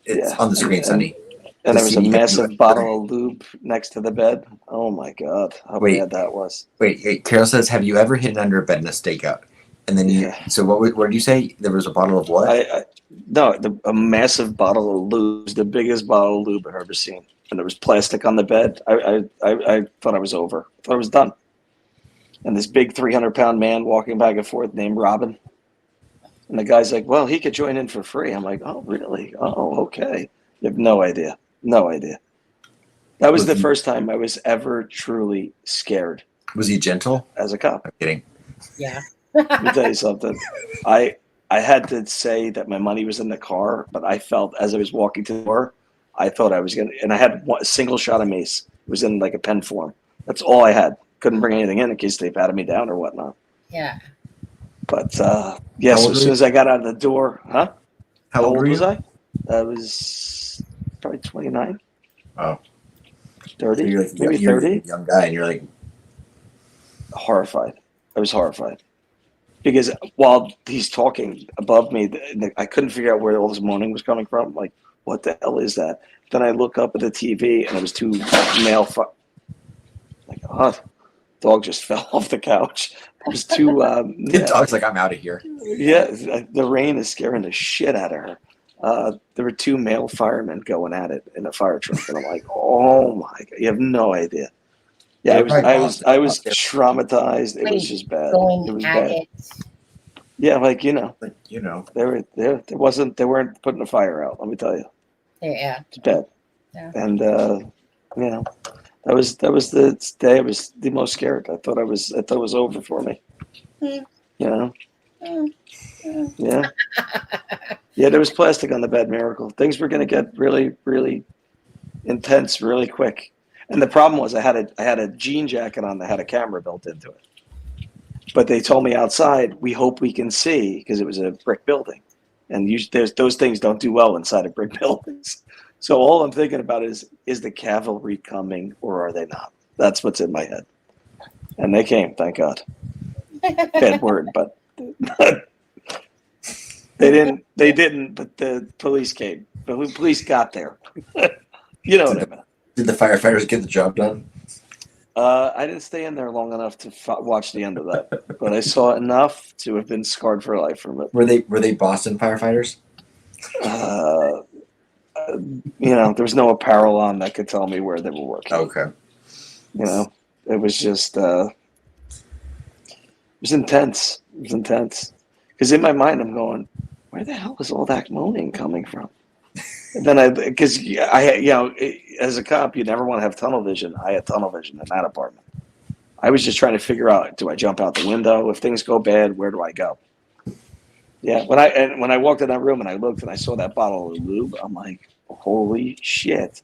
It's on the screen, Sonny. And there was a massive bottle of lube next to the bed. Oh my God, how bad that was. Wait. Carol says, "Have you ever hidden under a bed in a stakeout?" And then so what did you say? There was a bottle of what? A massive bottle of lube, the biggest bottle of lube I've ever seen, and there was plastic on the bed. I thought I was over. I thought I was done. And this big 300-pound man walking back and forth named Robin. And the guy's like, well, he could join in for free. I'm like, oh, really? Oh, okay. You have no idea. No idea. That was the first time I was ever truly scared. Was he gentle? As a cop. I'm kidding. Yeah. Let me tell you something. I had to say that my money was in the car, but I felt as I was walking to the door, I thought I was going to, and I had a single shot of mace. It was in like a pen form. That's all I had. Couldn't bring anything in case they patted me down or whatnot. Yeah. But yes, as soon as I got out of the door, huh? How old was I? I was probably 29. Oh. 30, so you're like, maybe you're 30. A young guy, and you're like horrified. I was horrified because while he's talking above me, I couldn't figure out where all this moaning was coming from. Like, what the hell is that? Then I look up at the TV, and it was two male. Like, oh. Dog just fell off the couch. There's two. The dog's like, I'm out of here. Yeah, the rain is scaring the shit out of her. There were two male firemen going at it in a fire truck, and I'm like, oh my God, you have no idea. Yeah, I was traumatized. It was just bad. It was bad. Yeah, like you know, they weren't putting a fire out. Let me tell you. Yeah, it's bad. Yeah. And you know. That was the day I was the most scared. I thought it was over for me. You know? Yeah. Yeah, there was plastic on the bed, Miracle. Things were gonna get really, really intense really quick. And the problem was I had a jean jacket on that had a camera built into it. But they told me outside, we hope we can see, because it was a brick building. And those things don't do well inside of brick buildings. So all I'm thinking about is the cavalry coming or are they not? That's what's in my head. And they came, thank God. Bad word, but they didn't, but the police came. The police got there. You know what I mean. Did the firefighters get the job done? I didn't stay in there long enough to watch the end of that, but I saw enough to have been scarred for life from it. Were they Boston firefighters? You know, there was no apparel on that could tell me where they were working. Okay. You know, it was just, it was intense. It was intense. Because in my mind, I'm going, where the hell is all that moaning coming from? And then because I, you know, as a cop, you never want to have tunnel vision. I had tunnel vision in that apartment. I was just trying to figure out, do I jump out the window? If things go bad, where do I go? Yeah, when I walked in that room and I looked and I saw that bottle of lube, I'm like, holy shit,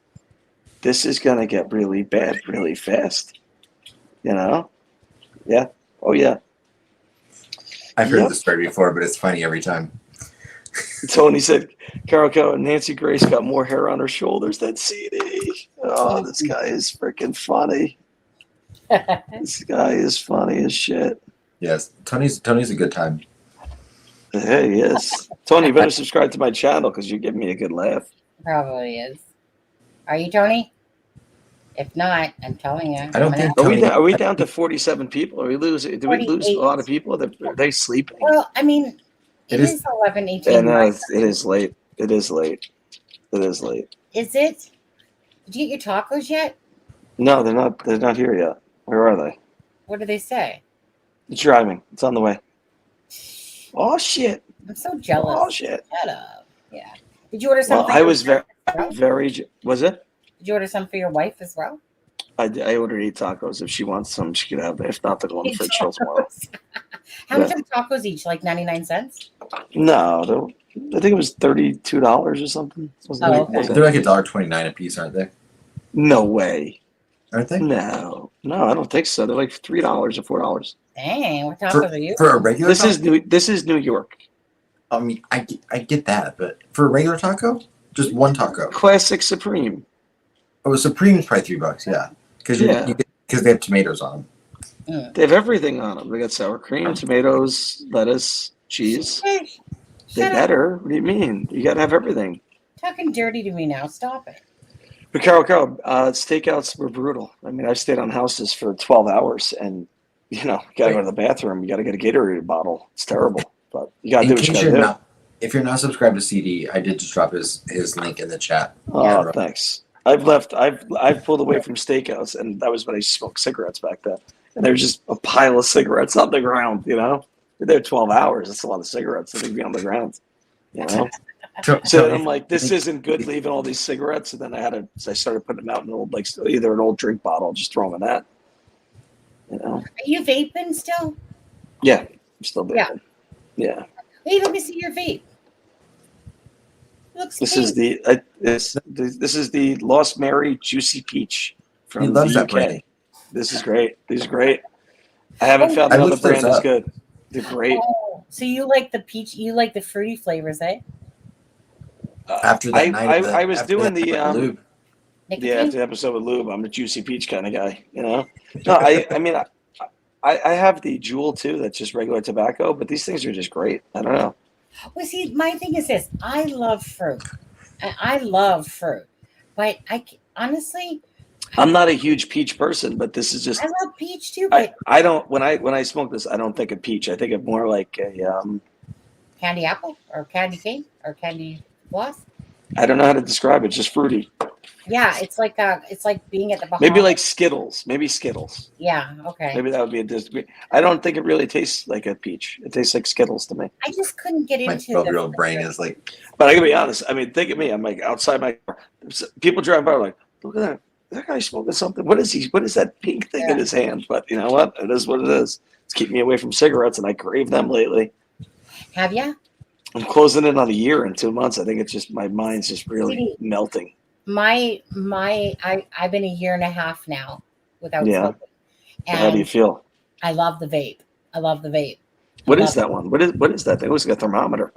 this is gonna get really bad really fast. You know? Yeah. Oh yeah. I've heard this story before, but it's funny every time. Tony said, Carol and Nancy Grace got more hair on her shoulders than CD. Oh, this guy is freaking funny. This guy is funny as shit. Yes, Tony's a good time. Hey, he is. Tony, you better subscribe to my channel because you give me a good laugh. Probably is. Are you, Tony? If not, I'm telling you. I don't think. Are we down to 47 people? Are we losing? Do we lose a lot of people? Are they sleeping? Well, I mean, it is 11, 18. Yeah, no, it is late. It is late. It is late. Is it? Did you get your tacos yet? No, they're not. They're not here yet. Where are they? What do they say? It's driving. It's on the way. Oh shit! I'm so jealous. Oh shit! Shut up. Yeah. Did you order something? Well, I was very. Was it? Did you order some for your wife as well? I ordered 8 tacos. If she wants some, she could have them. If not, they'll go in the fridge till tomorrow. How much are tacos each? Like 99 cents? No, I think it was $32 or something. They're like $1.29 a piece, aren't they? No way. Aren't they? No, I don't think so. They're like $3 or $4. Dang, what tacos are you? For a regular This taco? this is New York. I mean, I get that, but for a regular taco, just one taco. Classic Supreme. Oh, Supreme's probably $3. Yeah, because they have tomatoes on them. They have everything on them. They got sour cream, tomatoes, lettuce, cheese. Hey, They better. What do you mean? You got to have everything. Talking dirty to me now. Stop it. But Carol, stakeouts were brutal. I mean, I've stayed on houses for 12 hours, and you got to go to the bathroom. You got to get a Gatorade bottle. It's terrible, but you got to do what you got to do. If you're not subscribed to CD, I did just drop his link in the chat. Oh, thanks. I've pulled away from stakeouts, and that was when I smoked cigarettes back then. And there's just a pile of cigarettes on the ground. You're there 12 hours. That's a lot of cigarettes that would be on the ground. So I'm like, this isn't good, leaving all these cigarettes. And then I started putting them out in either an old drink bottle, just throw them in that. Are you vaping still? Yeah, I'm still vaping. Yeah. Hey, let me see your vape. Looks This pink. is the Lost Mary Juicy Peach from He loves the that UK. brand. This is great. These are great. I haven't found another brand as good. They're great. Oh, so you like the peach? You like the fruity flavors, eh? After that I was doing the lube. after the episode with lube, I'm a Juicy Peach kind of guy. No, I mean I have the Juul too. That's just regular tobacco, but these things are just great. I don't know. Well, see, my thing is this: I love fruit. I love fruit, but honestly, I'm not a huge peach person, but this is just. I love peach too, but I don't when I smoke this, I don't think of peach. I think of more like a candy apple or candy cane or candy floss. I don't know how to describe it. It's just fruity. Yeah, it's like being at the Bahamas. Maybe like Skittles. Maybe Skittles. Yeah. Okay. Maybe that would be a disagreement. I don't think it really tastes like a peach. It tastes like Skittles to me. I just couldn't get My into 12-year-old brain is like. But I gotta be honest. I mean, think of me. I'm like outside my car. People drive by, like, look at that. Is that guy smoking something? What is he? What is that pink thing in his hand? But you know what? It is what it is. It's keeping me away from cigarettes, and I crave them lately. Have you? I'm closing in on a year in 2 months. I think it's just my mind's just really melting. I've been a year and a half now without smoking. And how do you feel? I love the vape. What is that one? What is that thing? It looks like a thermometer.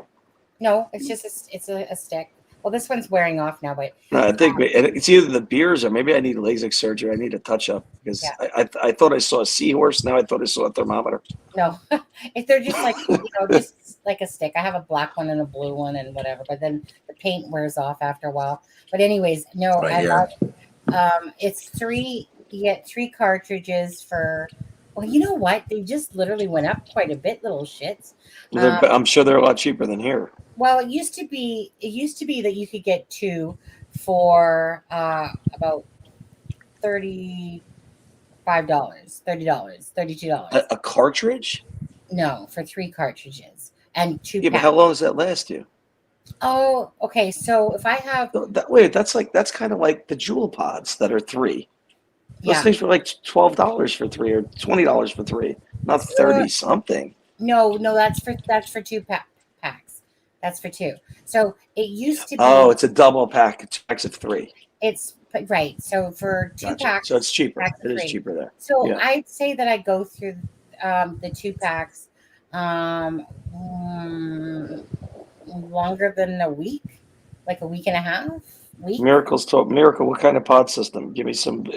No, it's just a stick. Well, this one's wearing off now, but No, I think it's either the beers or maybe I need LASIK surgery. I need a touch up because I thought I saw a seahorse. Now I thought I saw a thermometer. no, if they're just like just like a stick. I have a black one and a blue one and whatever, but then the paint wears off after a while. But anyways, no, I love it. It's 3. You get 3 cartridges for. Well, you know what? They just literally went up quite a bit, little shits. I'm sure they're a lot cheaper than here. Well, it used to be that you could get 2 for about $35, $30, $32. A cartridge? No, for 3 cartridges and 2. Yeah, but how long does that last you? Oh, okay. So if I have that's kind of like the Juul pods that are 3. Those things were like $12 for 3 or $20 for 3, not 30 something. No, that's for 2 packs. That's for 2. So it used to be. Oh, it's a double pack. 2 packs of 3. It's right. So for 2 packs, so it's cheaper. Packs of It is 3. cheaper there. So yeah. I'd say that I go through the 2 packs longer than a week, like a week and a half. Miracle, what kind of pod system? Give me some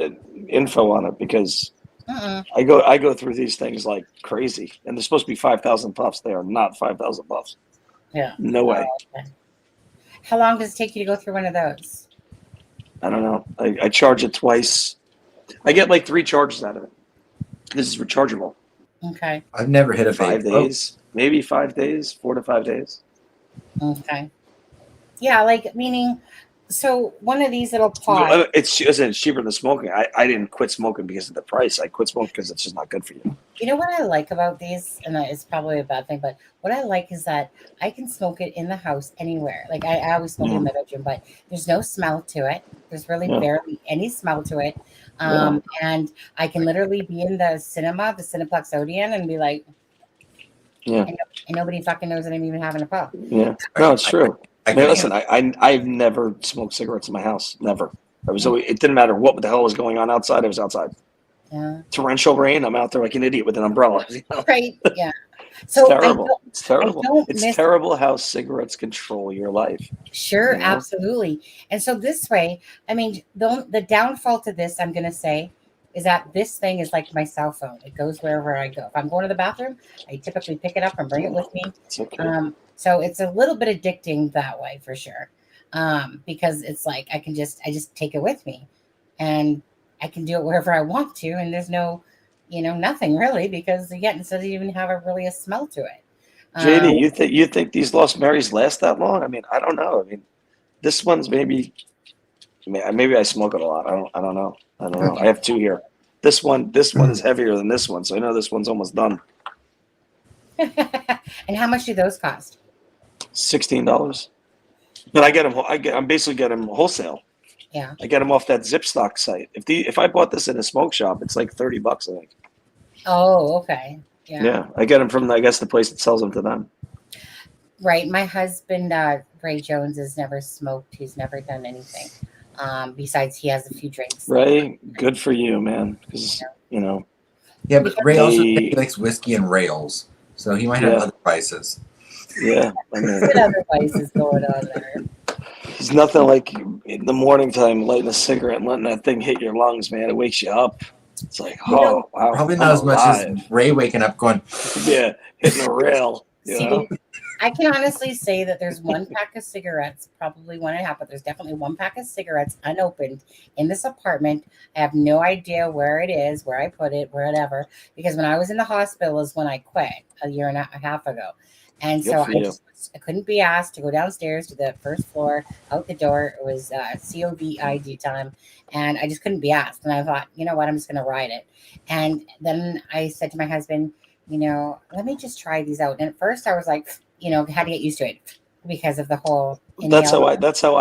info on it, because I go through these things like crazy, and they're supposed to be 5,000 puffs. They are not 5,000 puffs. Yeah. No way. Okay. How long does it take you to go through one of those? I don't know. I charge it twice. I get like 3 charges out of it. This is rechargeable. Okay. I've never hit a 5 days, maybe 5 days, 4 to 5 days. Okay. Yeah, like meaning. So one of these little pods. It's cheaper than smoking. I didn't quit smoking because of the price. I quit smoking because it's just not good for you. You know what I like about these, and it's probably a bad thing, but what I like is that I can smoke it in the house anywhere. Like I always smoke it in my bedroom, but there's no smell to it. There's really barely any smell to it. And I can literally be in the cinema, the Cineplex Odeon, and be like, and nobody fucking knows that I'm even having a puff. Yeah, no, it's true. Listen, I've never smoked cigarettes in my house. Never. I was always, it didn't matter what the hell was going on outside. I was outside. Yeah. Torrential rain. I'm out there like an idiot with an umbrella. You know? Right. Yeah. So it's terrible. It's terrible how cigarettes control your life. Sure, absolutely. And so this way, I mean, the downfall to this, I'm going to say, is that this thing is like my cell phone. It goes wherever I go. If I'm going to the bathroom, I typically pick it up and bring it with me. It's okay. So it's a little bit addicting that way for sure. Because it's like I just take it with me, and I can do it wherever I want to, and there's no, nothing really, because again, it doesn't even have a smell to it. JD, you think these Lost Marys last that long? I mean, I don't know. I mean, this one's maybe I smoke it a lot. I don't know. I have 2 here. This one is heavier than this one, so I know this one's almost done. And how much do those cost? $16. But I get them. I'm basically getting them wholesale. Yeah. I get them off that Zipstock site. If I bought this in a smoke shop, it's like $30, I think. Oh, okay. Yeah. Yeah, I get them from the place that sells them to them. Right. My husband, Ray Jones, has never smoked. He's never done anything. Besides, he has a few drinks. Ray, good for you, man. Because Yeah, but Ray also he likes whiskey and rails, so he might have other vices. Yeah, I mean, what other vices going on there? It's nothing like in the morning time lighting a cigarette and letting that thing hit your lungs, man. It wakes you up. It's like, wow. Probably not as much as Ray waking up going, hitting a rail. See, I can honestly say that there's 1 pack of cigarettes, probably 1.5, but there's definitely 1 pack of cigarettes unopened in this apartment. I have no idea where it is, where I put it, whatever. Because when I was in the hospital is when I quit a year and a half ago. And so I couldn't be asked to go downstairs to the first floor, out the door. It was COVID time. And I just couldn't be asked. And I thought, you know what, I'm just going to ride it. And then I said to my husband, let me just try these out. And at first I was like, had to get used to it because of the whole. That's how I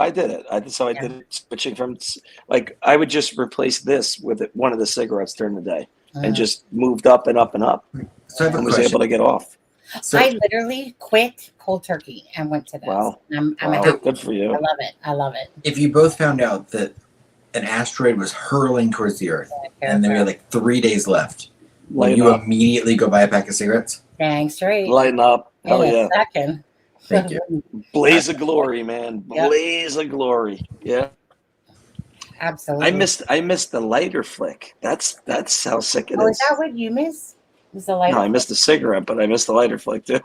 did it. That's how I did it, switching from, like, I would just replace this with one of the cigarettes during the day and just moved up and up and up. So I have a and was question. able to get off. So, I literally quit cold turkey and went to this. Wow. I'm Good for you. I love it. If you both found out that an asteroid was hurling towards the Earth and there were like 3 days left, would you immediately go buy a pack of cigarettes? Dang straight. Lighten up. Hell In yeah. a second. Thank you. Blaze of glory, man. Blaze of glory. Yeah. Absolutely. I missed the lighter flick. That's how sick it is. Is that what you miss? Was the lighter? No, I missed the cigarette, but I missed the lighter flick too.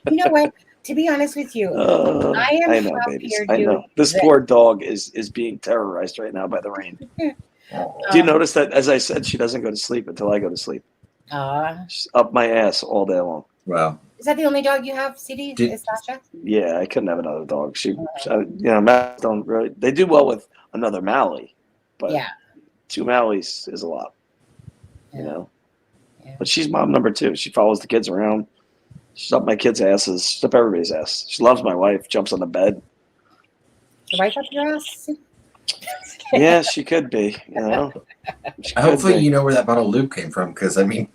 You know what? To be honest with you, I know, babies. I know. This poor dog is being terrorized right now by the rain. Do you notice that, as I said, she doesn't go to sleep until I go to sleep? She's up my ass all day long. Wow. Is that the only dog you have, CD? Is Sasha? Yeah, I couldn't have another dog. Mallies don't really. They do well with another Mallie, but 2 Mallies is a lot. Yeah. But she's mom number 2. She follows the kids around. She's up my kids' asses. She's up everybody's ass. She loves my wife. Jumps on the bed. Your wife up your ass? Yeah, she could be. She could Hopefully, be. you know where that bottle of lube came from, because I mean,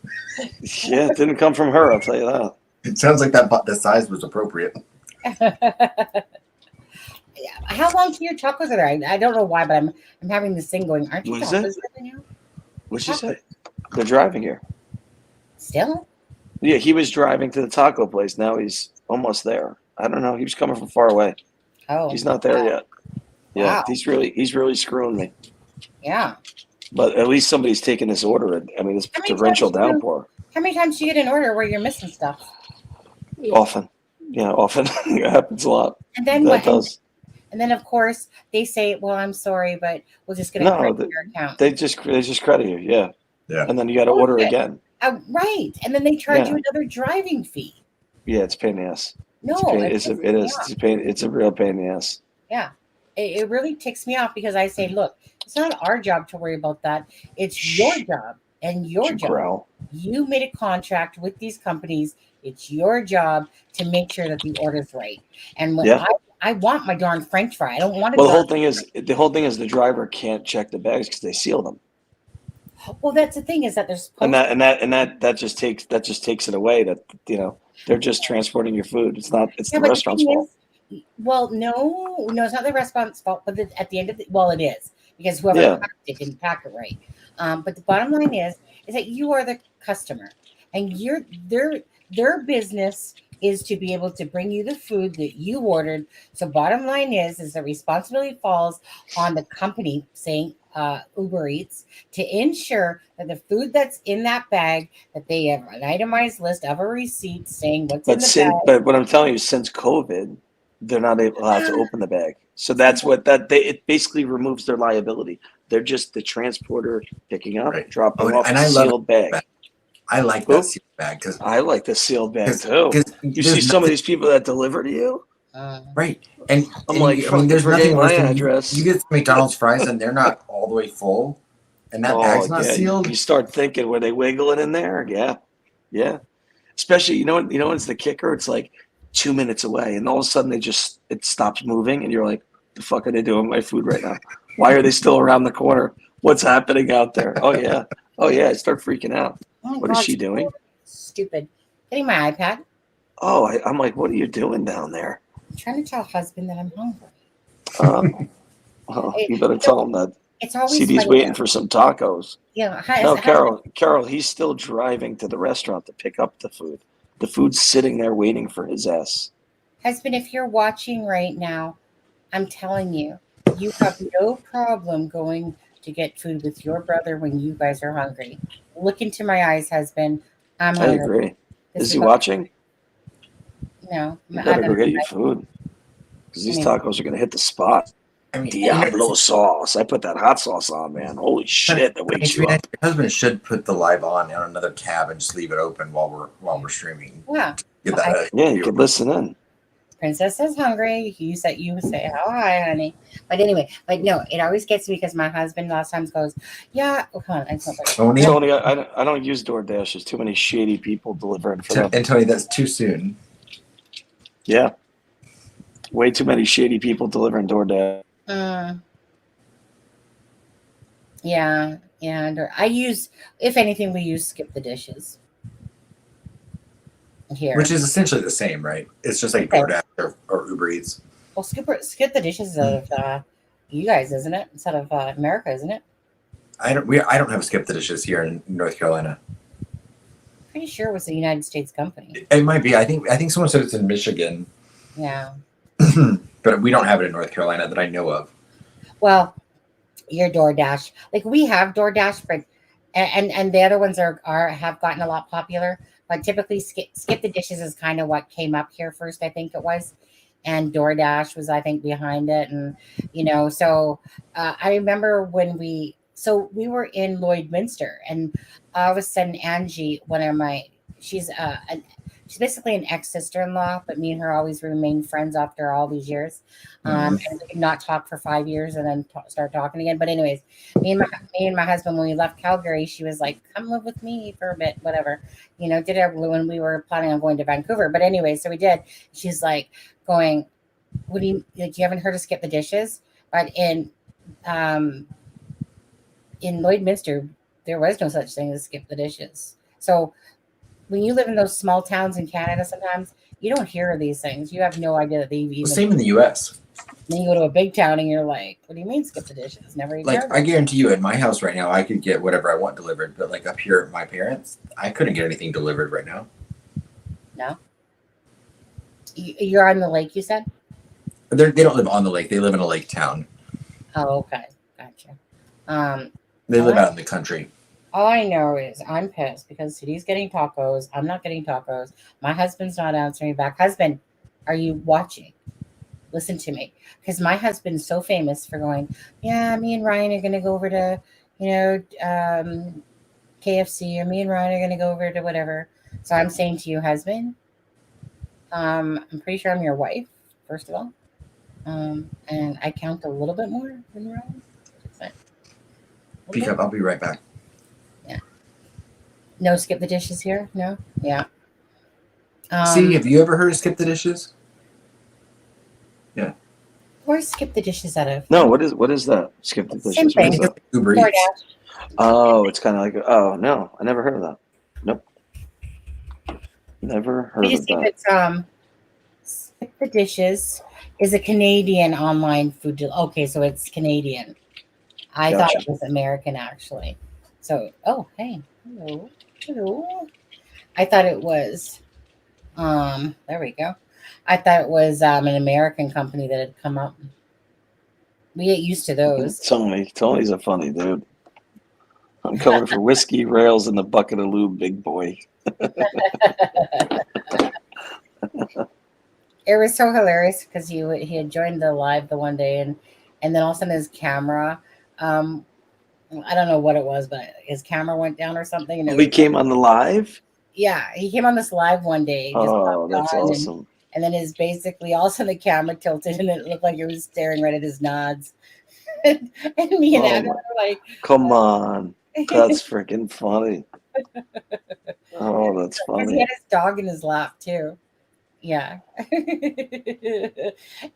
Yeah, it didn't come from her. I'll tell you that. it sounds like the size was appropriate. How long do your tacos are there? I don't know why, but I'm having this thing going. Aren't you What is tacos it? right now? What'd she say? They're driving here. Still? Yeah, he was driving to the taco place. Now he's almost there. I don't know. He was coming from far away. Oh, He's not there yet. Yeah, Wow. he's really screwing me. Yeah. But at least somebody's taking this order. I mean, it's torrential downpour. How many times do you get an order where you're missing stuff? Often. Yeah, often. It happens a lot. And then That what? does. And then of course they say, "Well, I'm sorry, but we'll just get a No, credit to your account." they just credit you. Yeah. Yeah. And then you got to order Bullshit. again. Right. And then they charge Yeah. you another driving fee. Yeah, it's a pain in the ass. No, it is. It's a pain. It's a real pain in the ass. Yeah. It really ticks me off because I say, look, it's not our job to worry about that. It's your job and your job. Growl. You made a contract with these companies. It's your job to make sure that the order's right. And when Yeah. I want my darn French fry. I don't want to. Well, the whole thing is the driver can't check the bags because they seal them, Well, that's the thing is that there's and that just takes it away. That they're just transporting your food. It's not. It's Yeah, the but restaurant's thing fault. is, well, no, it's not the restaurant's fault. But at the end of it is because whoever Yeah. packed it didn't pack it right. But the bottom line is that you are the customer, and their business is to be able to bring you the food that you ordered. So bottom line is the responsibility falls on the company, saying Uber Eats, to ensure that the food that's in that bag, that they have an itemized list of a receipt saying what's in the bag. But what I'm telling you, since COVID, they're not allowed to open the bag. So that's it basically removes their liability. They're just the transporter picking up, dropping off and a I love sealed bag. I like that sealed bag because I like the sealed bag too. You there's see some of these people that deliver to you. Right. And I'm like, I mean, there's forget nothing worse my than address. you get McDonald's fries and they're not all the way full, and that bag's not sealed. You start thinking, were they wiggling in there? Yeah. Especially, you know what's the kicker? It's like 2 minutes away, and all of a sudden it stops moving, and you're like, the fuck are they doing with my food right now? Why are they still around the corner? What's happening out there? Oh yeah. I start freaking out. Oh, What is God, she doing? Stupid. Getting my iPad. Oh, I'm like, what are you doing down there? I'm trying to tell husband that I'm hungry. You better tell him that. It's always CD's funny waiting though. for some tacos. Yeah. No, Carol, he's still driving to the restaurant to pick up the food. The food's sitting there waiting for his ass. Husband, if you're watching right now, I'm telling you, you have no problem going to get food with your brother when you guys are hungry. Look into my eyes, husband. I'm I hungry. agree. This Is he what- watching? No. You better go get your food. Because these tacos are going to hit the spot. Diablo sauce. I put that hot sauce on, man. Holy shit, that wakes you up. Your husband should put the live on another tab and just leave it open while we're streaming. Yeah. Get that, Yeah, you could listen in. Princess is hungry. You say, oh, hi, honey. But anyway, no, it always gets me because my husband lots of times goes, yeah. Oh, come on. Tony, I don't use DoorDash. There's too many shady people delivering for them. And Tony, that's too soon. Yeah. Way too many shady people delivering DoorDash. Yeah. I use, if anything, we use Skip the Dishes. Here. Which is essentially the same, right? It's just like DoorDash or Uber Eats. Well, Skip the Dishes is out of you guys, isn't it? It's out of America, isn't it? I don't have Skip the Dishes here in North Carolina. Pretty sure it was a United States company. It might be. I think someone said it's in Michigan. Yeah. But we don't have it in North Carolina that I know of. Well, your DoorDash, like we have DoorDash, but and the other ones have gotten a lot popular. But typically, Skip the Dishes is kind of what came up here first, I think it was, and DoorDash was, I think, behind it, and so I remember when we were in Lloydminster, and all of a sudden, Angie, she's basically an ex-sister-in-law, but me and her always remained friends after all these years. And we did not talk for 5 years and then start talking again. But anyways, me and my husband, when we left Calgary, she was like, come live with me for a bit, whatever. Did it when we were planning on going to Vancouver. But anyway, so we did. She's like going, what do you, like, you haven't heard of Skip the Dishes? But in Lloydminster, there was no such thing as skip the dishes. So when you live in those small towns in Canada, sometimes you don't hear of these things. You have no idea that they've even. Same in the U.S. Then you go to a big town and you're like, "What do you mean skip the dishes? Never even." Like, I guarantee you, at my house right now, I could get whatever I want delivered. But like up here at my parents, I couldn't get anything delivered right now. No. You're on the lake, you said? They don't live on the lake. They live in a lake town. Oh, okay, gotcha. They live out in the country. All I know is I'm pissed because he's getting tacos. I'm not getting tacos. My husband's not answering me back. Husband, are you watching? Listen to me, because my husband's so famous for going, yeah, me and Ryan are going to go over to, KFC, or me and Ryan are going to go over to whatever. So I'm saying to you, husband, I'm pretty sure I'm your wife, first of all. And I count a little bit more than Ryan. Pick up. I'll be right back. Yeah. No skip the dishes here? No? Yeah. See, have you ever heard of skip the dishes? Yeah. Where's skip the dishes out of? No, what is that? Skip the dishes. Same What is thing. that? Uber Eats. Oh, it's kind of like, oh no, I never heard of that. Nope. Never heard We of just see that. if it's skip the dishes is a Canadian online food. Okay, so it's Canadian. I thought Gotcha. it was American actually. So, oh hey, hello. I thought it was. There we go. I thought it was an American company that had come up. We get used to those. Tony's a funny dude. I'm coming for whiskey, rails, and the bucket of lube, big boy. It was so hilarious because he had joined the live the one day, and then all of a sudden his camera, I don't know what it was, but his camera went down or something. And We came on the live. Yeah, he came on this live one day. Oh, that's on, awesome. And then his basically all of a sudden the camera tilted and it looked like it was staring right at his nods. and me and Adam were like, Come on, that's freaking funny. Oh, that's because he funny. had his dog in his lap too. Yeah.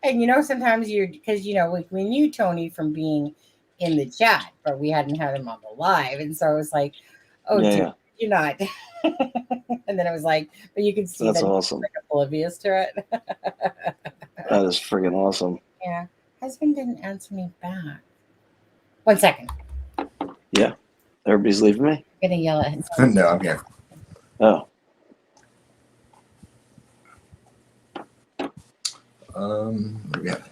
And sometimes because we knew Tony from being in the chat, but we hadn't had him on the live. And so it was like, oh, Yeah, dude, yeah. you're not. And then it was like, but you can see That's that awesome. he's like oblivious to it. That is freaking awesome. Yeah. Husband didn't answer me back. 1 second. Yeah. Everybody's leaving me? I'm going to yell at him. No, I'm here. Oh. What do we have?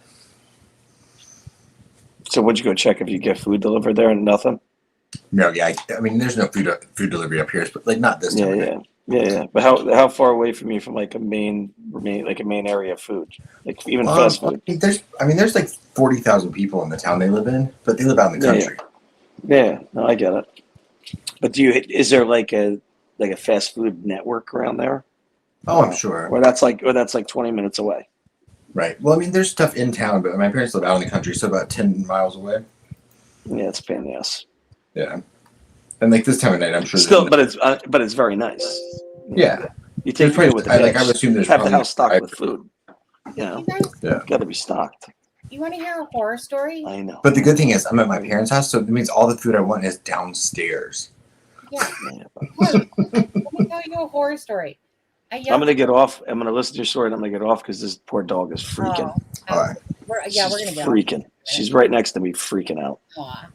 So would you go check if you get food delivered there and nothing? No, yeah. I mean, there's no food delivery up here, but like not this time. Yeah. But how far away from you from like a main area of food, like even fast food? There's like 40,000 people in the town they live in, but they live out in the country. Yeah, no, I get it. But is there like a fast food network around there? Oh, I'm sure. Or that's like 20 minutes away. Right. Well, I mean, there's stuff in town, but my parents live out in the country, so about 10 miles away. Yeah, it's a pain in the ass. Yeah. And like this time of night, I'm sure. Still, but it's very nice. Yeah. You take There's it with the I would assume there's have the probably house stocked with food. You Yeah. Got to be stocked. You want to hear a horror story? I know. But the good thing is, I'm at my parents' house, so it means all the food I want is downstairs. Yeah. Let me tell you a horror story. I'm gonna get off. I'm gonna listen to your story, and I'm gonna get off because this poor dog is freaking. We're gonna get freaking. She's right next to me, freaking out. Aw.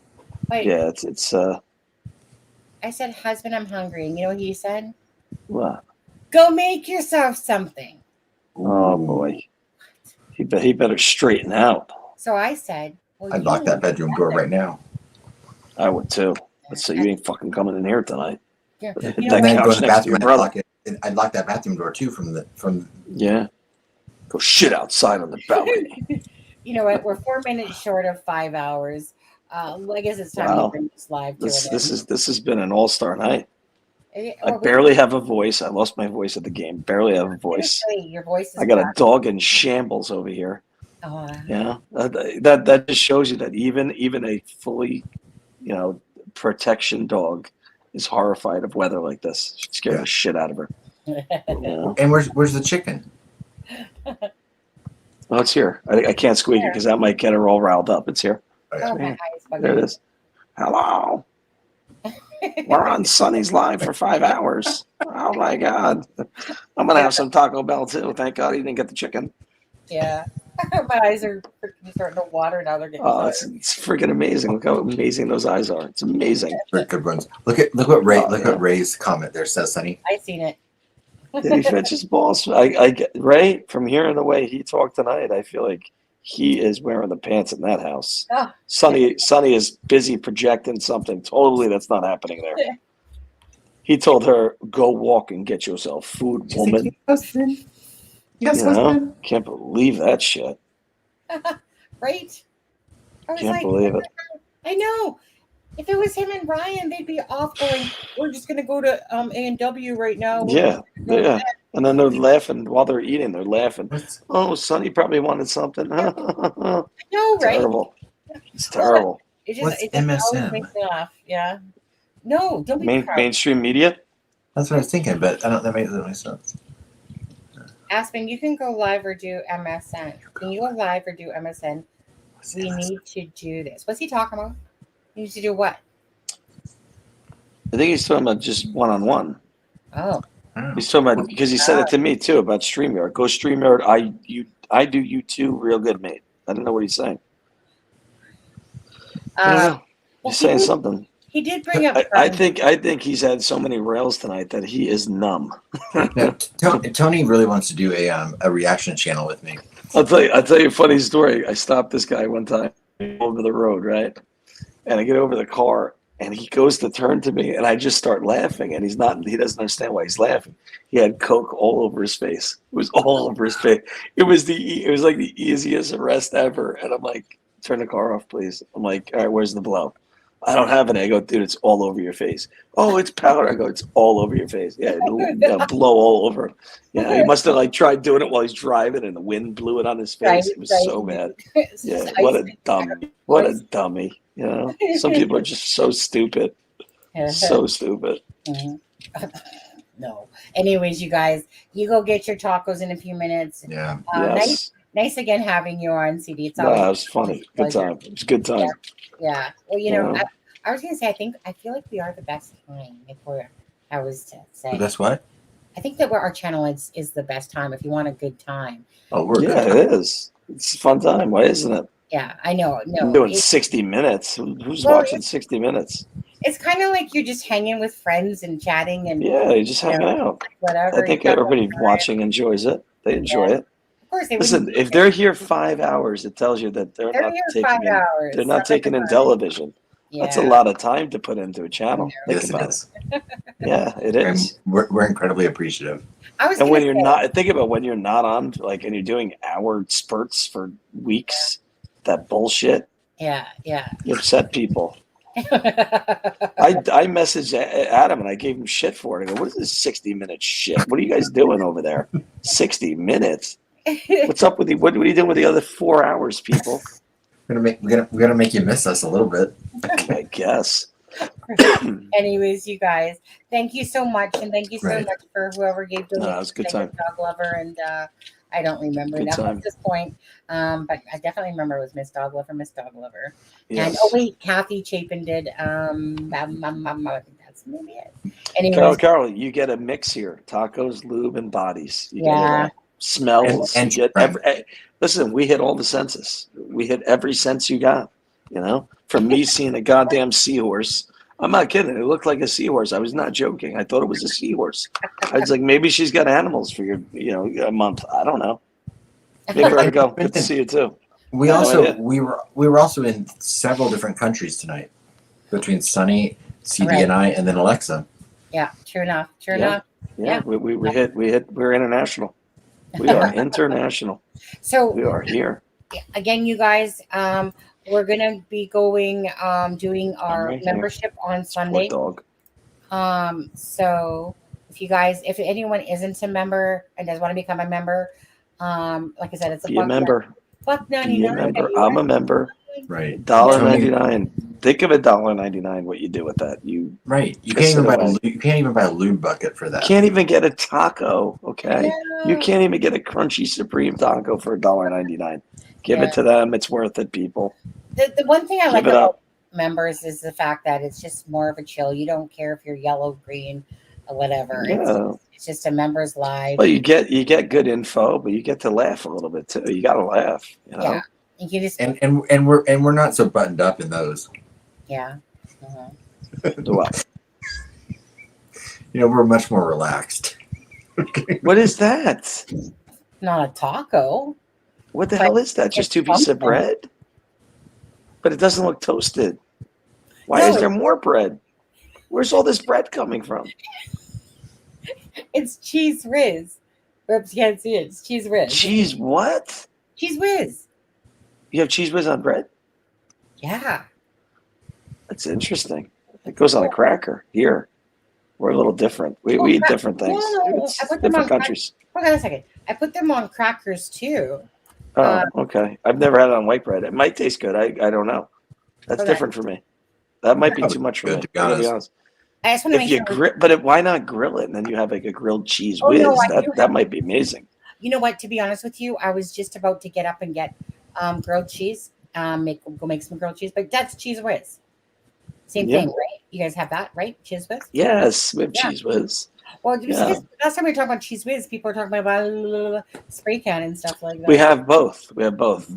Wait, Yeah, it's. I said, husband, I'm hungry. And you know what he said? What? Go make yourself something. Oh boy, he better straighten out. So I said, well, I'd lock that bedroom door right now. I would too. Let's say you ain't fucking coming in here tonight. Yeah. Hit You know that what? couch next to your brother. I'd lock that bathroom door too from. Yeah. Go shit outside on the balcony. You know what? We're 4 minutes short of 5 hours. I guess it's time to bring this live to This an has been an all-star night. end. I barely have a voice. I lost my voice at the game. Barely have a voice. Your voice is I got a back. dog in shambles over here. Oh, Yeah, that just shows you that even a fully, protection dog is horrified of weather like this. It scared the shit out of her. And where's the chicken? Oh, it's here. I can't squeak it because that might get her all riled up. It's here. Oh, my eyes bugging. There it is. Hello. We're on Sunny's Live for 5 hours. Oh my God. I'm gonna have some Taco Bell too. Thank God he didn't get the chicken. Yeah. My eyes are freaking starting to water now. They're getting Oh, it's freaking amazing. Look how amazing those eyes are. It's amazing. They're good ones. Look what Ray's comment there says, Sonny. I seen it. Did he fetch his balls? I get Ray, from hearing the way he talked tonight, I feel like he is wearing the pants in that house. Oh. Sonny is busy projecting something totally that's not happening there. He told her, "Go walk and get yourself food, woman." Yes, husband. Can't believe that shit. Right? I was Can't believe it. I know. If it was him and Ryan, they'd be off going, we're just going to go to A&W right now. Yeah. And then they're laughing while they're eating. They're laughing. Oh, Sonny probably wanted something. I know, right? Terrible. It's terrible. It just, What's it just always MSM? makes me laugh. Yeah. No, don't be proud. Mainstream media? That's what I was thinking, but that makes sense. Aspen, you can go live or do MSN. Can you go live or do MSN? We need to do this. What's he talking about? You need to do what? I think he's talking about just one-on-one. Oh. He's talking about, because he said it to me too about StreamYard. Go StreamYard. I do you too real good, mate. I don't know what he's saying. I don't know. He's saying something. He did bring up. I think he's had so many rails tonight that he is numb. No, Tony really wants to do a reaction channel with me. I'll tell you a funny story. I stopped this guy one time over the road, right? And I get over the car and he goes to turn to me and I just start laughing and he doesn't understand why he's laughing. He had Coke all over his face. It was all over his face. It was like the easiest arrest ever. And I'm like, turn the car off, please. I'm like, all right, where's the blow? I don't have any. I go, dude, it's all over your face. Oh, it's powder. I go, it's all over your face. Yeah, blow all over. Yeah, he must have like tried doing it while he's driving, and the wind blew it on his face. It was so bad. Yeah, what a dummy. What a dummy. You know, some people are just so stupid. So stupid. Mm-hmm. No. Anyways, you guys, you go get your tacos in a few minutes. Yeah. Yes. Nice again having you on, CD. It's It was funny. Good time. It was a good time. Yeah. Well, you know, I was gonna say I feel like we are the best time. I was to say. The best what? I think that our channel is the best time if you want a good time. Oh, we're good. It is. It's a fun time. Why isn't it? Yeah, I know. No, I'm doing 60 minutes. Who's watching 60 minutes? It's kind of like you're just hanging with friends and chatting and you're just hanging out. Whatever. I think everybody watching enjoys it. They enjoy it. Of course, listen. If they're here 5 hours, it tells you that they're not taking in, they're not taking in television. Yeah. That's a lot of time to put into a channel. Yes, it is. Yeah, it is. We're incredibly appreciative. And when you're not, think about when you're not on, like, and you're doing hour spurts for weeks. That bullshit. Yeah. You upset people. I messaged Adam and I gave him shit for it. I go, what is this 60-minute shit? What are you guys doing over there? 60 minutes? What's up with you? What are you doing with the other 4 hours, people? We're gonna make you miss us a little bit. I guess. Anyways, you guys, thank you so much, and thank you so much for whoever gave the it was a good time. Dog Lover, and I don't remember Good now time. at this point, but I definitely remember it was Miss Dog Lover. Yes. And oh wait, Kathy Chapin did. I think that's maybe it. Anyways, Carol, you get a mix here: tacos, lube, and bodies. You get it all. Smells. And you get listen, we hit all the senses. We hit every sense you got. You know, from me seeing a goddamn seahorse. I'm not kidding. It looked like a seahorse. I was not joking. I thought it was a seahorse. I was like, maybe she's got animals for a month. I don't know. Maybe I go. Good to see you too. We were also in several different countries tonight, between Sunny, CD, and I, and then Alexza. Yeah, true enough. Yeah, we're international. We are international. So we are here. Again, you guys, we're gonna be going doing our membership on Sunday. Dog. So if anyone isn't a member and does want to become a member, like I said, it's Be a member. $1.99. Be a member. I'm a member. Right. $1.99. Think of $1.99. What you do with that? You can't even buy a lube bucket for that. You can't even get a taco. Okay. No. You can't even get a crunchy supreme taco for $1.99. Give it to them. It's worth it, people. The one thing I like Give it about up. members is the fact that it's just more of a chill. You don't care if you're yellow, green, or whatever. Yeah. It's just a member's live. Well, you get good info, but you get to laugh a little bit too. You got to laugh. You know? Yeah. You can just And we're not so buttoned up in those. yeah. Do what? You know, we're much more relaxed. What is that? Not a taco. What the But hell is that? Just it's two pieces of something. bread? But it doesn't look toasted. Why No, is there more bread? Where's all this bread coming from? It's cheese whiz. Oops, you can't see it. It's cheese whiz. Cheese what? Cheese whiz. You have cheese whiz on bread? Yeah. That's interesting. It goes on a cracker. Here, we're a little different. We eat different things. No, It's I put them different on countries. Hold on a second. I put them on crackers too. Oh, okay. I've never had it on white bread. It might taste good. I don't know. That's Okay. different for me. That might be That too would much for be me. good, to be I gotta be honest. honest. I just want to If make you sure. grill, but why not grill it and then you have like a grilled cheese Oh, whiz? no, I do That have- might be amazing. You know what? To be honest with you, I was just about to get up and get grilled cheese. Go make some grilled cheese, but that's cheese whiz. Same Yeah. thing, right? You guys have that, right? Cheese whiz. Yes, we have Yeah. cheese whiz. Well, Yeah. last time we were talking about cheese whiz, people were talking about spray can and stuff like that. We have both. We have both.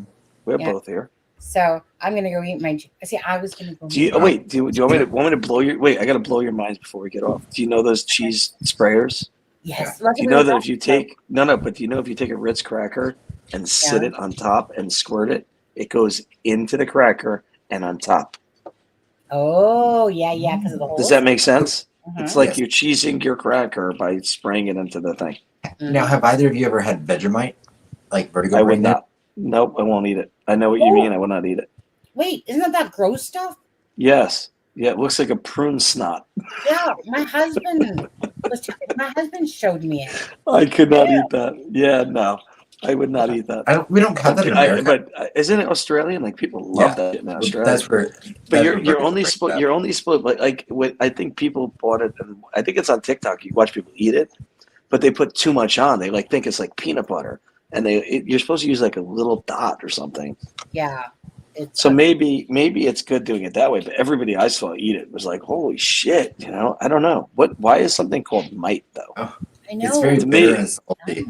We have Yeah. both here. So I'm gonna go eat my. See, I was gonna go. Do you? Oh, wait. Do you want me to blow your? Wait, I gotta blow your minds before we get off. Do you know those cheese sprayers? Yes. Do you know that if you take but do you know if you take a Ritz cracker and sit Yeah. it on top and squirt it, it goes into the cracker and on top. Oh yeah, because of the holes. Does that make sense? Mhm. It's like Yes. you're cheesing your cracker by spraying it into the thing. Now, have either of you ever had Vegemite? Like vertigo I would brain dead? not. Nope, I won't eat it. I know what you mean. I will not eat it. Wait, isn't that gross stuff? Yes. Yeah, it looks like a prune snot. Yeah, my husband showed me it. I could not eat that. Yeah, no. I would not eat that. We don't have that in America. But isn't it Australian? Like people love that shit in Well, Australia. that's where. But that's you're where you're vertigo only breaks split. up. You're only split. Like what I think people bought it, and I think it's on TikTok. You watch people eat it, but they put too much on. They like think it's like peanut butter, and you're supposed to use like a little dot or something. Yeah. So maybe it's good doing it that way. But everybody I saw eat it was like, holy shit! You know, I don't know why is something called mite though. I know. It's very To bitter me- and salty.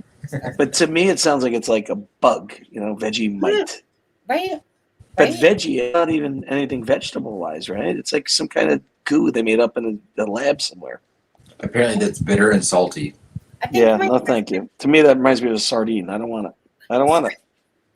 But to me, it sounds like it's like a bug. You know, veggie mite. Right? But veggie is not even anything vegetable wise, right? It's like some kind of goo they made up in a lab somewhere. Apparently, that's bitter and salty. Yeah, no, thank you. To me, that reminds me of a sardine. I don't want it. I don't want it.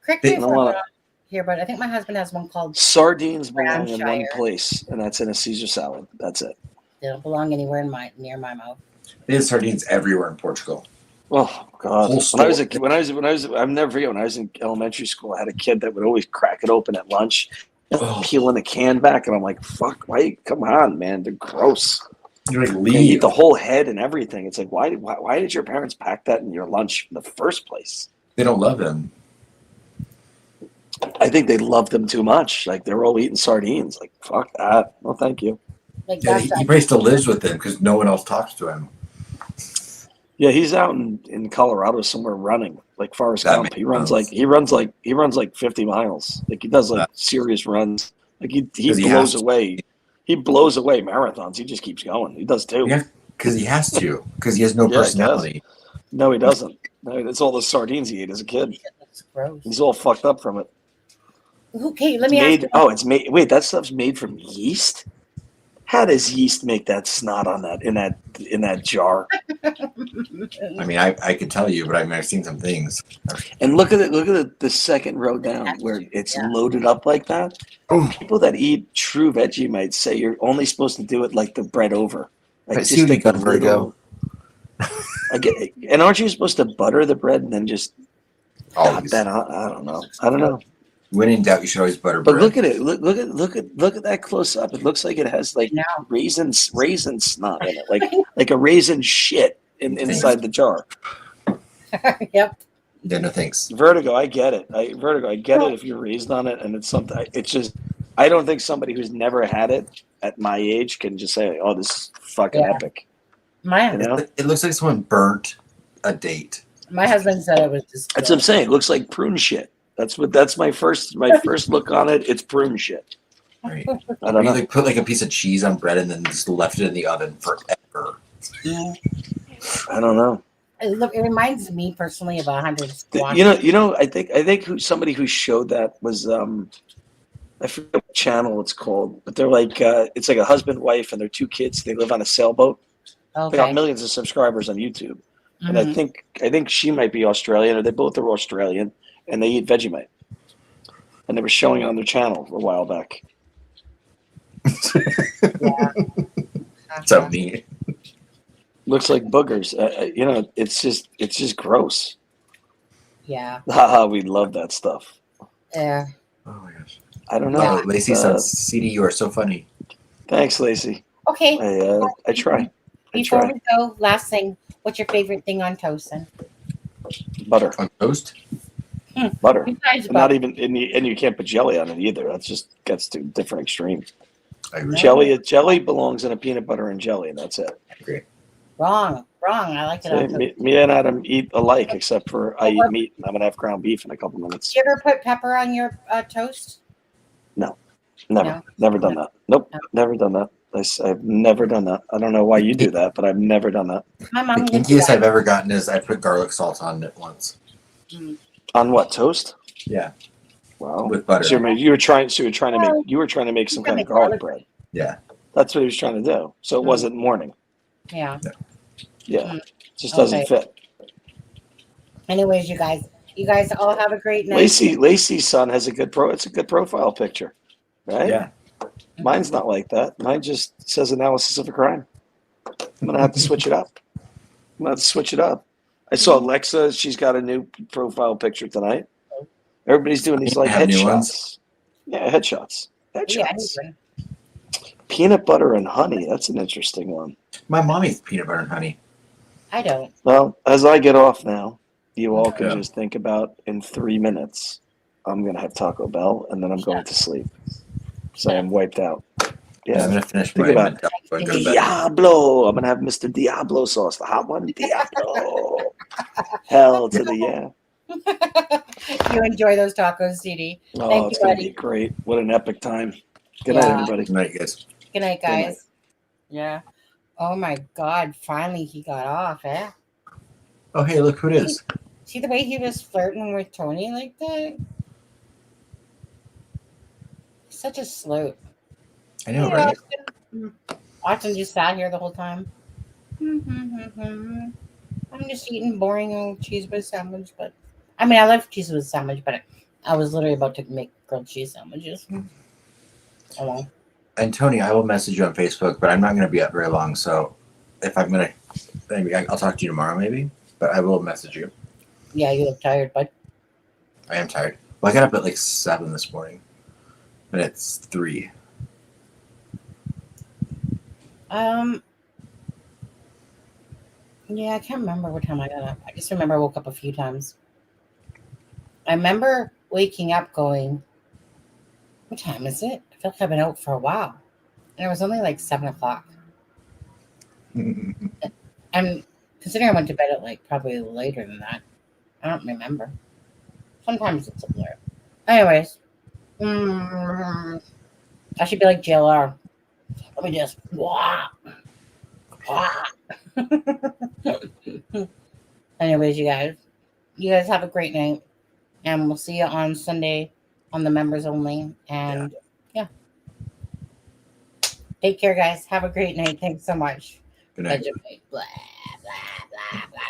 Correct me I if don't I'm want wrong it. here, but I think my husband has one called. Sardines belong in one Brownshire. place, and that's in a Caesar salad. That's it. They don't belong anywhere near my mouth. There's sardines everywhere in Portugal. Oh God! Whole When I was a store. kid, I'll never forget when I was in elementary school. I had a kid that would always crack it open at lunch, and peeling the can back, and I'm like, "Fuck! Why? Come on, man! They're gross." You're like, They leave. eat the whole head and everything. It's like, why did your parents pack that in your lunch in the first place? They don't love them. I think they love them too much. Like they're all eating sardines. Like fuck that. No, thank you. Like Yeah, he probably still lives with them because no one else talks to him. Yeah, he's out in Colorado somewhere running like Forrest That Gump. makes He runs sense. he runs like 50 miles. Like he does like serious runs. Like he 'Cause he has blows to. away. He blows away marathons. He just keeps going. He does too. Yeah, because he has to. Because he has no Yeah, he does. personality. No, he doesn't. No, it's all the sardines he ate as a kid. That's gross. He's all fucked up from it. Okay, let It's me ask made. you. Oh, it's made. Wait, that stuff's made from yeast. How does yeast make that snot on that in that jar? I mean, I could tell you, but I mean, I've seen some things. And look at it. Look at the second row down where it's loaded up like that. People that eat true Vegemite say you're only supposed to do it like the bread over. Like I see what you got, Vertigo. I get. And aren't you supposed to butter the bread and then just dot Always. that on? I don't know. I don't know. When in doubt, you should always butter But bread. look at it. Look at that close up. It looks like it has like raisin snot in it, like a raisin shit inside the jar. Yep. Yeah, no thanks. Vertigo, I get it. I get it if you're raised on it and it's something. It's just I don't think somebody who's never had it at my age can just say, "Oh, this is fucking epic." My You know? It looks like someone burnt a date. my husband said it was just. That's what I'm saying. It looks like prune shit. That's my first look on it. It's prune shit. Right. I don't know. Like put like a piece of cheese on bread and then just left it in the oven forever. Yeah. I don't know. It reminds me personally of 100 squash. You know. I think somebody who showed that was I forget what channel it's called, but they're like it's like a husband, wife, and their 2 kids. They live on a sailboat. Okay. They got millions of subscribers on YouTube, and I Mhm. think she might be Australian, or they both are Australian, and they eat Vegemite. And they were showing it on their channel a while back. Yeah. So neat. Looks like boogers. You know, it's just gross. Yeah. Haha, we love that stuff. Yeah. Oh my gosh. I don't know. Lacey says, "CD, you are so funny." Thanks, Lacey. Okay. I try. Before we go, last thing. What's your favorite thing on toast? Then? Butter. On toast? Butter. Besides And not butter. even, and you can't put jelly on it either. That just gets to different extremes. I agree. Jelly belongs in a peanut butter and jelly, and that's it. I agree. Wrong. I like it See, on toast. me and Adam eat alike, except for I eat meat, and I'm gonna have ground beef in a couple minutes. Do you ever put pepper on your toast? No, never, No? never done that. Nope, never done that. I've never done that. I don't know why you do that, but I've never done that. My mom The would do kinkiest that. I've ever gotten is I put garlic salt on it once. On what, toast? Yeah. Wow. With butter. So you were trying to make some kind of garlic bread. Yeah. That's what he was trying to do. So it wasn't morning. Yeah. Yeah. It just doesn't fit. Anyways, you guys all have a great night. Lacey's son has it's a good profile picture. Right? Yeah. Mine's not like that. Mine just says analysis of a crime. I'm gonna have to switch it up. I saw Alexza, she's got a new profile picture tonight. Everybody's doing these like Have new headshots. ones? Yeah, headshots. Yeah, Peanut butter and honey. That's an interesting one. My mom eats peanut butter and honey. I don't. Well, as I get off now, you all can Yeah. just think about in 3 minutes, I'm going to have Taco Bell and then I'm going to sleep. So I'm wiped out. Yeah, I'm gonna finish think my about Taco and go to bed. Diablo. I'm going to have Mr. Diablo sauce, the hot one. Diablo. Hell to the yeah. You enjoy those tacos, CD. Oh, Thank it's you, going to buddy. be great. What an epic time. Good night, everybody. Good night, guys. Good night, Good night. guys. Yeah. Oh my God! Finally, he got off. Eh? Oh, hey, look who it is. See the way he was flirting with Tony like that? Such a slope. I know, right? Austin just sat here the whole time. I'm just eating boring old cheese whiz sandwich, but I mean, I love cheese whiz sandwich, but I was literally about to make grilled cheese sandwiches. Oh well. And Tony, I will message you on Facebook, but I'm not going to be up very long. So if I'm going to, maybe I'll talk to you tomorrow, maybe. But I will message you. Yeah, you look tired, bud. I am tired. Well, I got up at like 7 this morning, and it's 3. Yeah, I can't remember what time I got up. I just remember I woke up a few times. I remember waking up going, what time is it? I feel like I've been out for a while. And it was only like 7 o'clock. And considering I went to bed at like probably later than that, I don't remember. Sometimes it's a blur. Anyways, I should be like JLR. Let me just Anyways, you guys have a great night, and we'll see you on Sunday on the members only. And yeah. Take care, guys. Have a great night. Thanks so much. Good night. Blah, blah, blah, blah.